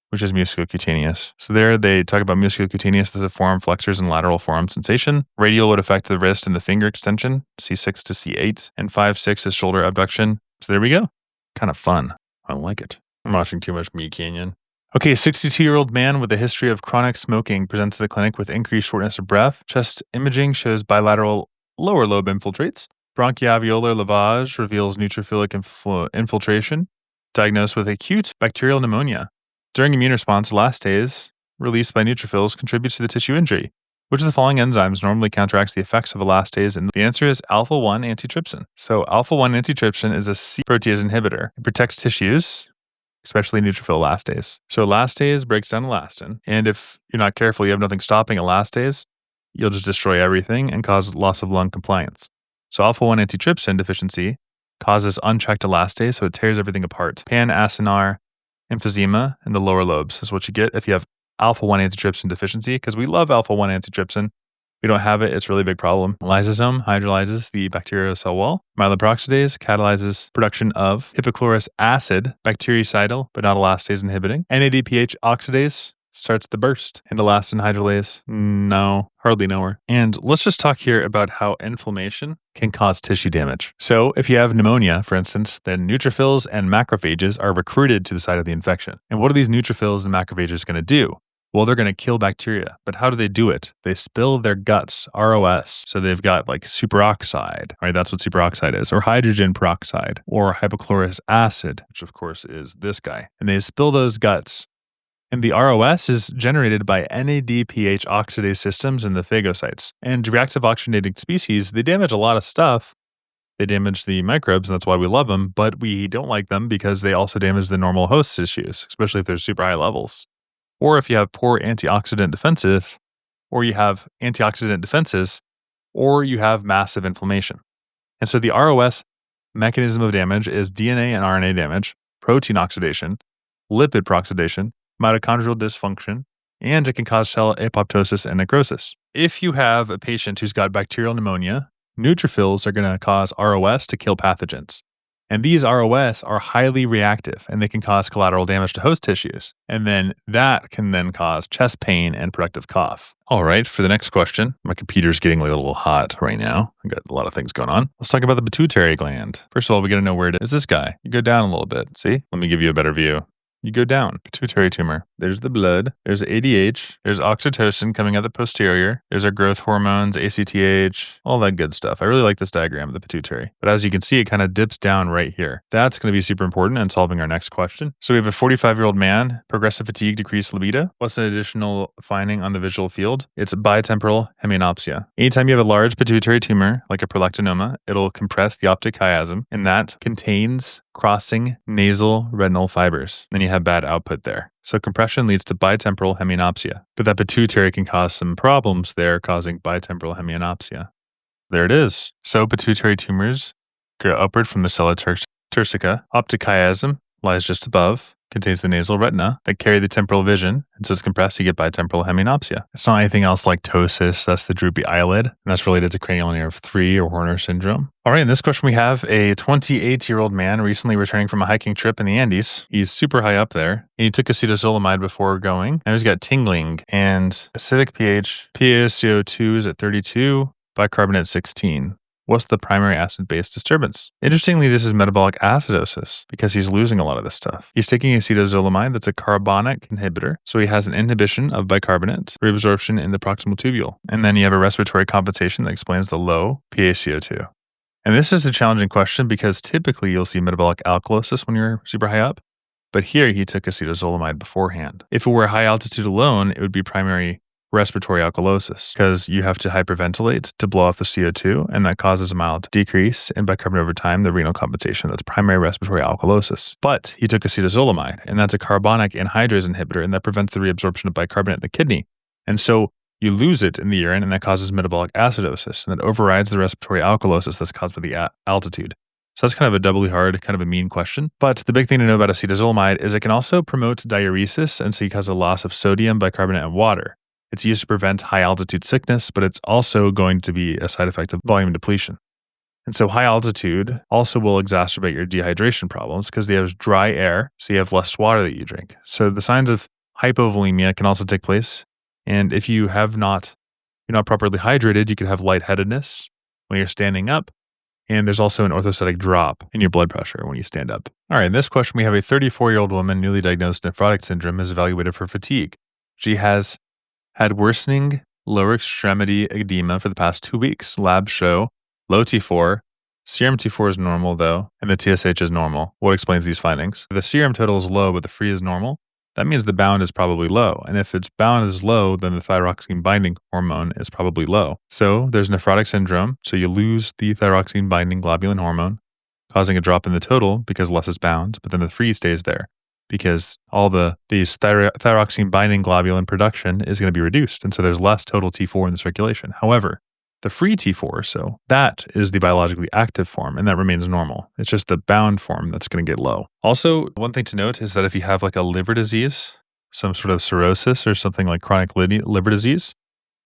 S1: which is musculocutaneous. So there they talk about musculocutaneous as a forearm flexors and lateral forearm sensation. Radial would affect the wrist and the finger extension, C6 to C8, and 5-6 is shoulder abduction. So there we go. Kind of fun. I like it. I'm watching too much Meat Canyon. Okay, a 62-year-old man with a history of chronic smoking presents to the clinic with increased shortness of breath. Chest imaging shows bilateral lower lobe infiltrates. Bronchoalveolar lavage reveals neutrophilic infiltration, diagnosed with acute bacterial pneumonia. During immune response, elastase, released by neutrophils, contributes to the tissue injury. Which of the following enzymes normally counteracts the effects of elastase? And the answer is alpha-1 antitrypsin. So alpha-1 antitrypsin is a C protease inhibitor. It protects tissues, especially neutrophil elastase. So elastase breaks down elastin, and if you're not careful, you have nothing stopping elastase, you'll just destroy everything and cause loss of lung compliance. So alpha-1 antitrypsin deficiency causes unchecked elastase, so it tears everything apart. Pan-acinar emphysema in the lower lobes is what you get if you have alpha-1 antitrypsin deficiency, because we love alpha-1 antitrypsin. We don't have it, it's a really big problem. Lysosome hydrolyzes the bacterial cell wall. Myeloperoxidase catalyzes production of hypochlorous acid, bactericidal, but not elastase inhibiting. NADPH oxidase starts the burst. And elastin hydrolase, no, hardly know her. And let's just talk here about how inflammation can cause tissue damage. So if you have pneumonia, for instance, then neutrophils and macrophages are recruited to the site of the infection. And what are these neutrophils and macrophages going to do? Well, they're going to kill bacteria. But how do they do it? They spill their guts, ROS. So they've got like superoxide, right? That's what superoxide is, or hydrogen peroxide, or hypochlorous acid, which of course is this guy. And they spill those guts. And the ROS is generated by NADPH oxidase systems in the phagocytes. And reactive oxygenating species, they damage a lot of stuff. They damage the microbes, and that's why we love them, but we don't like them because they also damage the normal host tissues, especially if there's super high levels. Or if you have poor antioxidant defensive, or you have antioxidant defenses, or you have massive inflammation. And so the ROS mechanism of damage is DNA and RNA damage, protein oxidation, lipid peroxidation, mitochondrial dysfunction, and it can cause cell apoptosis and necrosis. If you have a patient who's got bacterial pneumonia, neutrophils are going to cause ROS to kill pathogens. And these ROS are highly reactive, and they can cause collateral damage to host tissues. And then that can then cause chest pain and productive cough. All right, for the next question, my computer's getting a little hot right now. I've got a lot of things going on. Let's talk about the pituitary gland. First of all, we got to know where it is. This guy. You go down a little bit. See? Let me give you a better view. You go down, pituitary tumor. There's the blood. There's ADH. There's oxytocin coming out the posterior. There's our growth hormones, ACTH, all that good stuff. I really like this diagram of the pituitary. But as you can see, it kind of dips down right here. That's going to be super important in solving our next question. So we have a 45-year-old man, progressive fatigue, decreased libido. What's an additional finding on the visual field? It's bitemporal hemianopsia. Anytime you have a large pituitary tumor, like a prolactinoma, it'll compress the optic chiasm, and that contains crossing nasal retinal fibers. Then you have bad output there. So compression leads to bitemporal hemianopsia. But that pituitary can cause some problems there, causing bitemporal hemianopsia. There it is. So pituitary tumors grow upward from the sella turcica. Optic chiasm lies just above, contains the nasal retina that carry the temporal vision. And so it's compressed, you get bitemporal hemianopsia. It's not anything else like ptosis, that's the droopy eyelid, and that's related to cranial nerve 3 or Horner syndrome. All right, in this question, we have a 28-year-old man recently returning from a hiking trip in the Andes. He's super high up there. He took acetazolamide before going. Now he's got tingling and acidic pH. PaCO2 is at 32, bicarbonate 16. What's the primary acid-base disturbance? Interestingly, this is metabolic acidosis because he's losing a lot of this stuff. He's taking acetazolamide that's a carbonic inhibitor. So he has an inhibition of bicarbonate reabsorption in the proximal tubule. And then you have a respiratory compensation that explains the low PaCO2. And this is a challenging question because typically you'll see metabolic alkalosis when you're super high up. But here he took acetazolamide beforehand. If it were high altitude alone, it would be primary respiratory alkalosis because you have to hyperventilate to blow off the CO2, and that causes a mild decrease in bicarbonate over time, the renal compensation. That's primary respiratory alkalosis. But he took acetazolamide, and that's a carbonic anhydrase inhibitor, and that prevents the reabsorption of bicarbonate in the kidney. And so you lose it in the urine, and that causes metabolic acidosis, and that overrides the respiratory alkalosis that's caused by the altitude. So that's kind of a doubly hard, kind of a mean question. But the big thing to know about acetazolamide is it can also promote diuresis, and so you cause a loss of sodium, bicarbonate, and water. It's used to prevent high altitude sickness, but it's also going to be a side effect of volume depletion. And so high altitude also will exacerbate your dehydration problems because there's dry air, so you have less water that you drink. So the signs of hypovolemia can also take place. And if you're not properly hydrated, you could have lightheadedness when you're standing up. And there's also an orthostatic drop in your blood pressure when you stand up. All right, in this question, we have a 34-year-old woman, newly diagnosed nephrotic syndrome, is evaluated for fatigue. She has had worsening lower extremity edema for the past 2 weeks. Labs show low T4, Serum T4 is normal though, and the TSH is normal. What explains these findings? If the serum total is low, but the free is normal, that means the bound is probably low. And if its bound is low, then the thyroxine binding hormone is probably low. So there's nephrotic syndrome. So you lose the thyroxine binding globulin hormone, causing a drop in the total because less is bound, but then the free stays there because all these thyroxine binding globulin production is going to be reduced. And so there's less total T4 in the circulation. However, the free T4, so that is the biologically active form, and that remains normal. It's just the bound form that's going to get low. Also, one thing to note is that if you have like a liver disease, some sort of cirrhosis or something like chronic liver disease,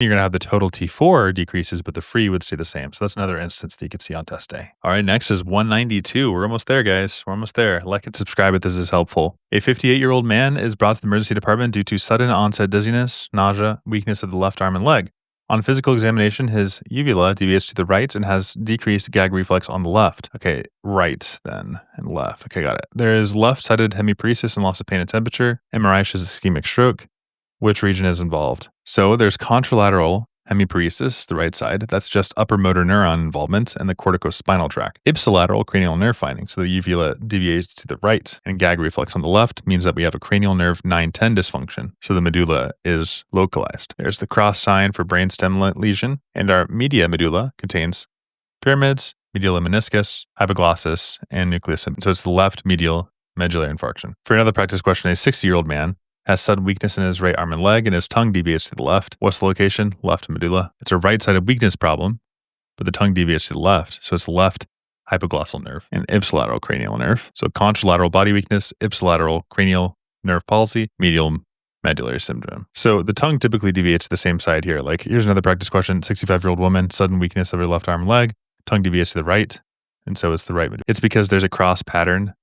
S1: you're going to have the total T4 decreases, but the free would stay the same. So that's another instance that you could see on test day. All right, next is 192. We're almost there, guys. We're almost there. Like and subscribe if this is helpful. A 58-year-old man is brought to the emergency department due to sudden onset dizziness, nausea, weakness of the left arm and leg. On physical examination, his uvula deviates to the right and has decreased gag reflex on the left. Okay, right then and left. Okay, got it. There is left-sided hemiparesis and loss of pain and temperature. MRI shows ischemic stroke. Which region is involved? So there's contralateral hemiparesis, the right side. That's just upper motor neuron involvement and the corticospinal tract. Ipsilateral cranial nerve finding. So the uvula deviates to the right and gag reflex on the left means that we have a cranial nerve 9-10 dysfunction. So the medulla is localized. There's the cross sign for brainstem lesion, and our media medulla contains pyramids, medulla meniscus, hypoglossus, and nucleus. So it's the left medial medullary infarction. For another practice question, a 60-year-old man has sudden weakness in his right arm and leg, and his tongue deviates to the left. What's the location? Left medulla. It's a right-sided weakness problem, but the tongue deviates to the left. So it's left hypoglossal nerve and ipsilateral cranial nerve. So contralateral body weakness, ipsilateral cranial nerve palsy, medial medullary syndrome. So the tongue typically deviates to the same side here. Like here's another practice question. 65-year-old woman, sudden weakness of her left arm and leg, tongue deviates to the right, and so it's the right medulla. It's because there's a cross pattern,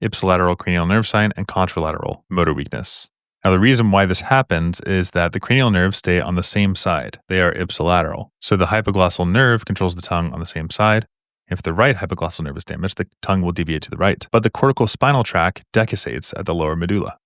S1: ipsilateral cranial nerve sign and contralateral motor weakness. Now, the reason why this happens is that the cranial nerves stay on the same side. They are ipsilateral. So the hypoglossal nerve controls the tongue on the same side. If the right hypoglossal nerve is damaged, the tongue will deviate to the right. But the corticospinal tract decussates at the lower medulla.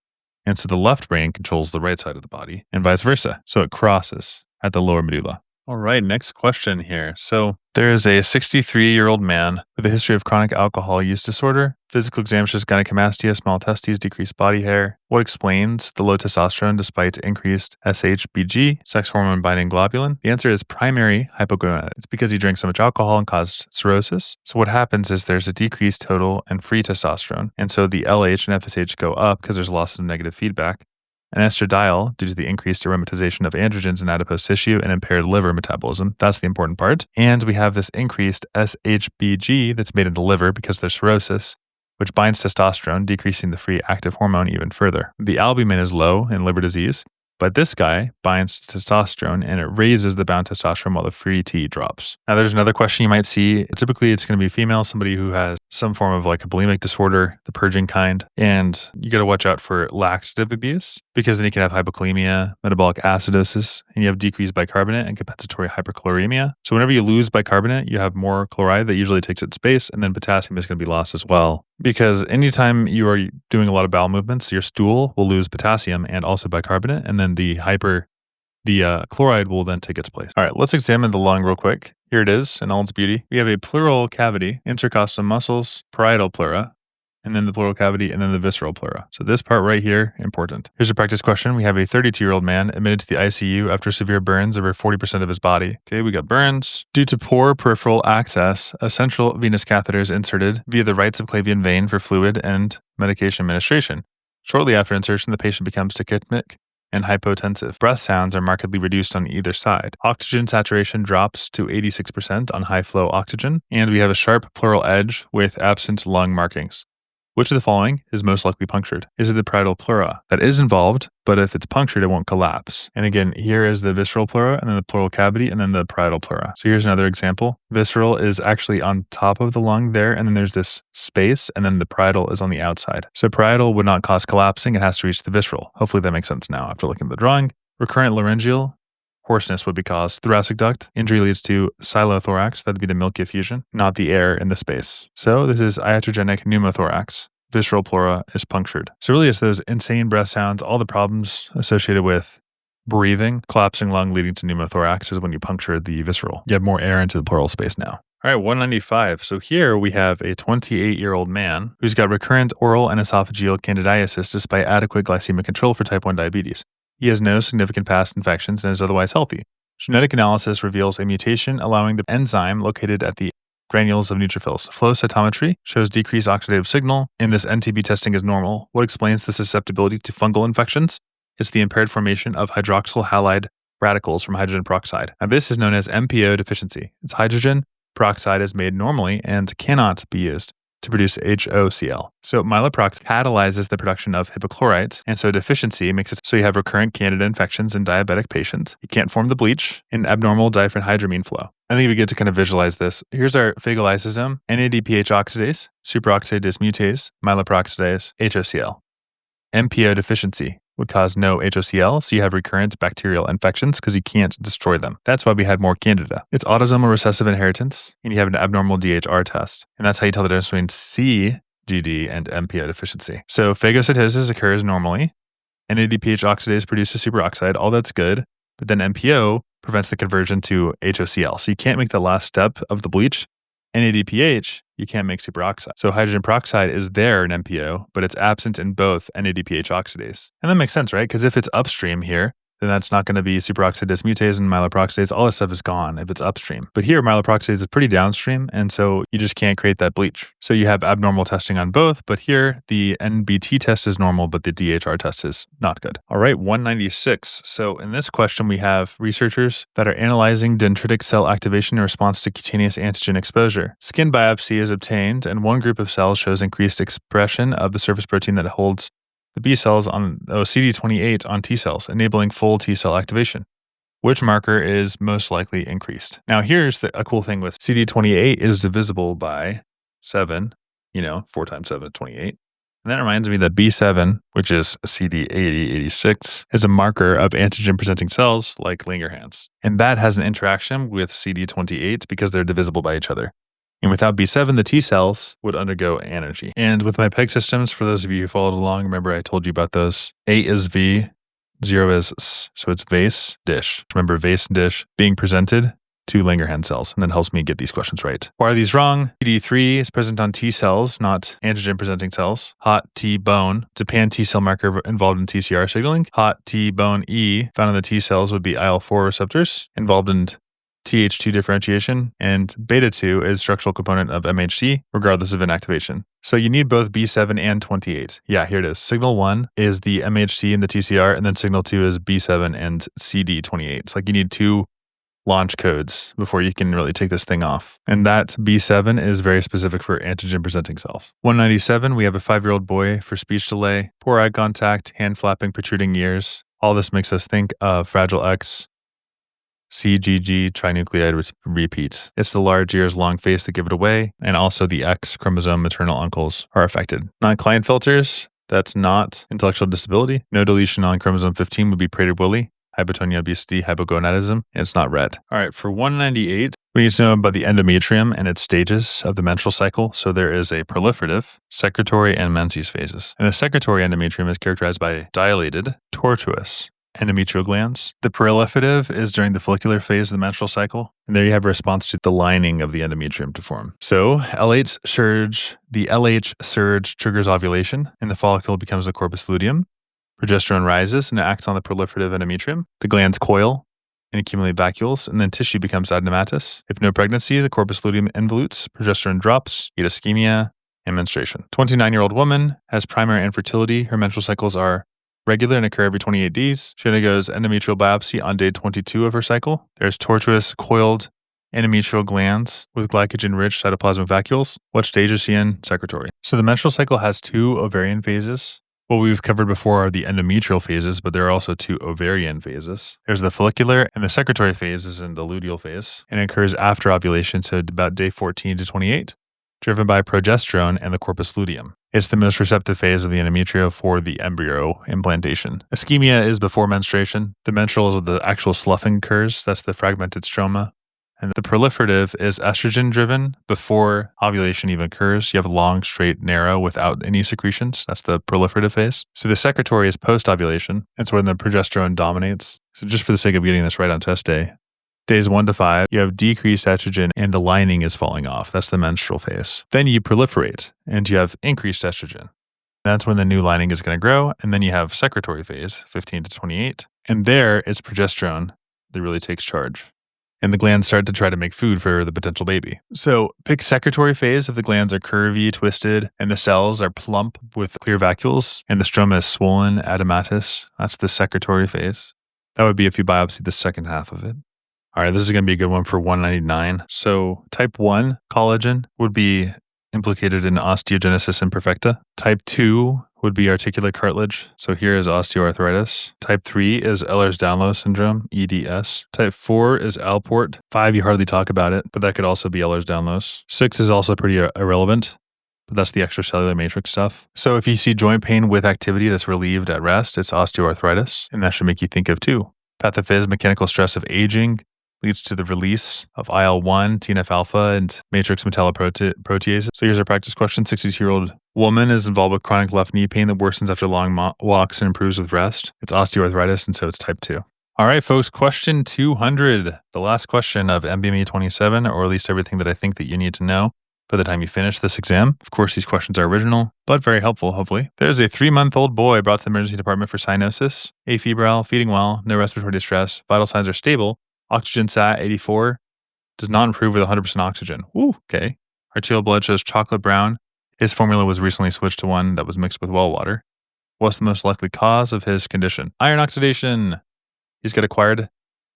S1: And so the left brain controls the right side of the body and vice versa. So it crosses at the lower medulla. All right, next question here. So there is a 63-year-old man with a history of chronic alcohol use disorder. Physical exam shows gynecomastia, small testes, decreased body hair. What explains the low testosterone despite increased SHBG, sex hormone binding globulin? The answer is primary hypogonadism. It's because he drank so much alcohol and caused cirrhosis. So what happens is there's a decreased total and free testosterone. And so the LH and FSH go up because there's loss of negative feedback. And estradiol, due to the increased aromatization of androgens in adipose tissue and impaired liver metabolism. That's the important part. And we have this increased SHBG that's made in the liver because there's cirrhosis, which binds testosterone, decreasing the free active hormone even further. The albumin is low in liver disease, but this guy binds to testosterone and it raises the bound testosterone while the free T drops. Now, there's another question you might see. Typically, it's going to be a female, somebody who has some form of like a bulimic disorder, the purging kind. And you got to watch out for laxative abuse because then you can have hypokalemia, metabolic acidosis, and you have decreased bicarbonate and compensatory hyperchloremia. So whenever you lose bicarbonate, you have more chloride that usually takes its space, and then potassium is going to be lost as well. Because anytime you are doing a lot of bowel movements, your stool will lose potassium and also bicarbonate, and then the chloride will then take its place. All right, let's examine the lung real quick. Here it is in all its beauty. We have a pleural cavity, intercostal muscles, parietal pleura, and then the pleural cavity, and then the visceral pleura. So this part right here, important. Here's a practice question. We have a 32-year-old man admitted to the ICU after severe burns over 40% of his body. Okay, we got burns. Due to poor peripheral access, a central venous catheter is inserted via the right subclavian vein for fluid and medication administration. Shortly after insertion, the patient becomes tachypneic and hypotensive. Breath sounds are markedly reduced on either side. Oxygen saturation drops to 86% on high flow oxygen, and we have a sharp pleural edge with absent lung markings. Which of the following is most likely punctured? Is it the parietal pleura? That is involved, but if it's punctured, it won't collapse. And again, here is the visceral pleura, and then the pleural cavity, and then the parietal pleura. So here's another example. Visceral is actually on top of the lung there, and then there's this space, and then the parietal is on the outside. So parietal would not cause collapsing. It has to reach the visceral. Hopefully that makes sense now after looking at the drawing. Recurrent laryngeal hoarseness would be caused. Thoracic duct injury leads to psilothorax. That'd be the milky effusion, not the air in the space. So this is iatrogenic pneumothorax. Visceral pleura is punctured. So really it's those insane breath sounds, all the problems associated with breathing. Collapsing lung leading to pneumothorax is when you puncture the visceral. You have more air into the pleural space now. All right, 195. So here we have a 28-year-old man who's got recurrent oral and esophageal candidiasis despite adequate glycemic control for type 1 diabetes. He has no significant past infections and is otherwise healthy. Genetic analysis reveals a mutation allowing the enzyme located at the granules of neutrophils. Flow cytometry shows decreased oxidative signal, and this NTB testing is normal. What explains the susceptibility to fungal infections? It's the impaired formation of hydroxyl halide radicals from hydrogen peroxide. Now, this is known as MPO deficiency. It's hydrogen peroxide is made normally and cannot be used to produce HOCl. So myeloperoxidase catalyzes the production of hypochlorites, and so deficiency makes it so you have recurrent candida infections in diabetic patients. You can't form the bleach and abnormal diphenhydramine flow. I think it'd be good to kind of visualize this. Here's our phagal lysosome, NADPH oxidase, superoxide dismutase, myeloperoxidase, HOCl. MPO deficiency would cause no HOCl, so you have recurrent bacterial infections because you can't destroy them. That's why we had more candida. It's autosomal recessive inheritance, and you have an abnormal DHR test. And that's how you tell the difference between CGD and MPO deficiency. So phagocytosis occurs normally. NADPH oxidase produces superoxide. All that's good. But then MPO prevents the conversion to HOCl. So you can't make the last step of the bleach. NADPH, you can't make superoxide. So hydrogen peroxide is there in MPO, but it's absent in both NADPH oxidase. And that makes sense, right? Because if it's upstream here, then that's not going to be superoxide dismutase and myeloperoxidase. All this stuff is gone if it's upstream. But here, myeloperoxidase is pretty downstream, and so you just can't create that bleach. So you have abnormal testing on both, but here, the NBT test is normal, but the DHR test is not good. All right, 196. So in this question, we have researchers that are analyzing dendritic cell activation in response to cutaneous antigen exposure. Skin biopsy is obtained, and one group of cells shows increased expression of the surface protein that holds the B cells on CD28 on T cells, enabling full T cell activation. Which marker is most likely increased? Now, here's a cool thing with CD28 is divisible by 7, 4 times 7 is 28. And that reminds me that B7, which is CD80, 86, is a marker of antigen-presenting cells like Langerhans. And that has an interaction with CD28 because they're divisible by each other. And without B7, the T cells would undergo anergy. And with my PEG systems, for those of you who followed along, remember I told you about those. 8 is V, 0 is S. So it's vase, dish. Remember vase and dish being presented to Langerhans cells, and that helps me get these questions right. Why are these wrong? CD3 is present on T cells, not antigen-presenting cells. Hot T bone, it's a pan T cell marker involved in TCR signaling. Hot T bone E found in the T cells would be IL-4 receptors involved in Th2 differentiation, and beta-2 is structural component of MHC, regardless of inactivation. So you need both B7 and 28. Yeah, here it is. Signal 1 is the MHC and the TCR, and then signal 2 is B7 and CD28. It's like you need 2 launch codes before you can really take this thing off. And that B7 is very specific for antigen-presenting cells. 197, we have a 5-year-old boy for speech delay, poor eye contact, hand flapping, protruding ears. All this makes us think of Fragile X, CGG trinucleotide repeats. It's the large ears, long face that give it away, and also the X chromosome maternal uncles are affected. Non-Klinefelters, that's not intellectual disability. No deletion on chromosome 15 would be Prader-Willi, hypotonia, obesity, hypogonadism, and it's not red. All right, for 198, we need to know about the endometrium and its stages of the menstrual cycle. So there is a proliferative, secretory, and menses phases. And the secretory endometrium is characterized by dilated, tortuous endometrial glands. The proliferative is during the follicular phase of the menstrual cycle. And there you have a response to the lining of the endometrium to form. So the LH surge triggers ovulation, and the follicle becomes the corpus luteum. Progesterone rises and it acts on the proliferative endometrium. The glands coil and accumulate vacuoles, and then tissue becomes adenomatous. If no pregnancy, the corpus luteum involutes, progesterone drops, you get ischemia, and menstruation. 29-year-old woman has primary infertility. Her menstrual cycles are regular and occur every 28 days. She undergoes endometrial biopsy on day 22 of her cycle. There's tortuous, coiled endometrial glands with glycogen-rich cytoplasmic vacuoles. What stage is she in? Secretory. So the menstrual cycle has 2 ovarian phases. What we've covered before are the endometrial phases, but there are also 2 ovarian phases. There's the follicular, and the secretory phase is in the luteal phase, and it occurs after ovulation, so about day 14 to 28, driven by progesterone and the corpus luteum. It's the most receptive phase of the endometrium for the embryo implantation. Ischemia is before menstruation. The menstrual is where the actual sloughing occurs. That's the fragmented stroma. And the proliferative is estrogen-driven before ovulation even occurs. You have long, straight, narrow without any secretions. That's the proliferative phase. So the secretory is post-ovulation. It's when the progesterone dominates. So just for the sake of getting this right on test day, days 1 to 5, you have decreased estrogen and the lining is falling off. That's the menstrual phase. Then you proliferate and you have increased estrogen. That's when the new lining is going to grow. And then you have secretory phase, 15 to 28. And there it's progesterone that really takes charge. And the glands start to try to make food for the potential baby. So pick secretory phase if the glands are curvy, twisted, and the cells are plump with clear vacuoles, and the stroma is swollen, edematous. That's the secretory phase. That would be if you biopsy the second half of it. All right, this is going to be a good one for 199. So type 1 collagen would be implicated in osteogenesis imperfecta. Type 2 would be articular cartilage. So here is osteoarthritis. Type 3 is Ehlers-Danlos syndrome, EDS. Type 4 is Alport. 5, you hardly talk about it, but that could also be Ehlers-Danlos. 6 is also pretty irrelevant, but that's the extracellular matrix stuff. So if you see joint pain with activity that's relieved at rest, it's osteoarthritis, and that should make you think of 2. Pathophys, mechanical stress of aging, leads to the release of IL-1, TNF-alpha, and matrix metalloproteases. So here's our practice question. 62-year-old woman is involved with chronic left knee pain that worsens after long walks and improves with rest. It's osteoarthritis, and so it's type 2. All right, folks, question 200. The last question of NBME 27, or at least everything that I think that you need to know by the time you finish this exam. Of course, these questions are original, but very helpful, hopefully. There's a 3-month-old boy brought to the emergency department for cyanosis, afebrile, feeding well, no respiratory distress, vital signs are stable. Oxygen sat 84, does not improve with 100% oxygen. Ooh, okay. Arterial blood shows chocolate brown. His formula was recently switched to one that was mixed with well water. What's the most likely cause of his condition? Iron oxidation. He's got acquired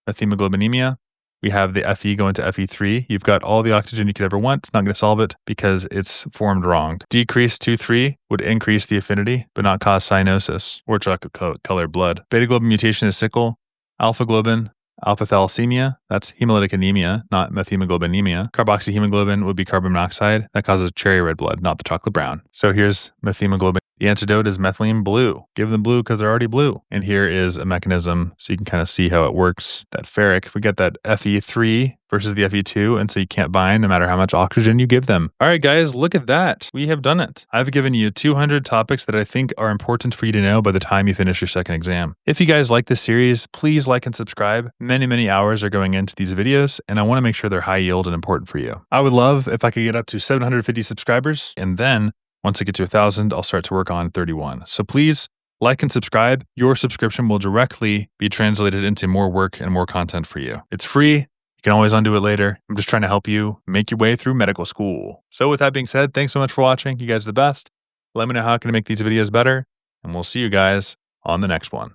S1: methemoglobinemia. We have the Fe going to Fe3. You've got all the oxygen you could ever want. It's not going to solve it because it's formed wrong. Decreased 2,3 would increase the affinity, but not cause cyanosis or chocolate-colored blood. Beta globin mutation is sickle. Alpha globin, alpha thalassemia, that's hemolytic anemia, not methemoglobinemia. Carboxyhemoglobin would be carbon monoxide. That causes cherry red blood, not the chocolate brown. So here's methemoglobin. The antidote is methylene blue. Give them blue because they're already blue. And here is a mechanism so you can kind of see how it works. That ferric, we get that Fe3 versus the Fe2, and so you can't bind no matter how much oxygen you give them. All right, guys, look at that. We have done it. I've given you 200 topics that I think are important for you to know by the time you finish your second exam. If you guys like this series, please like and subscribe. Many hours are going into these videos, and I want to make sure they're high yield and important for you. I would love if I could get up to 750 subscribers, and then once I get to 1,000, I'll start to work on 31. So please like and subscribe. Your subscription will directly be translated into more work and more content for you. It's free. You can always undo it later. I'm just trying to help you make your way through medical school. So with that being said, thanks so much for watching. You guys are the best. Let me know how I can make these videos better, and we'll see you guys on the next one.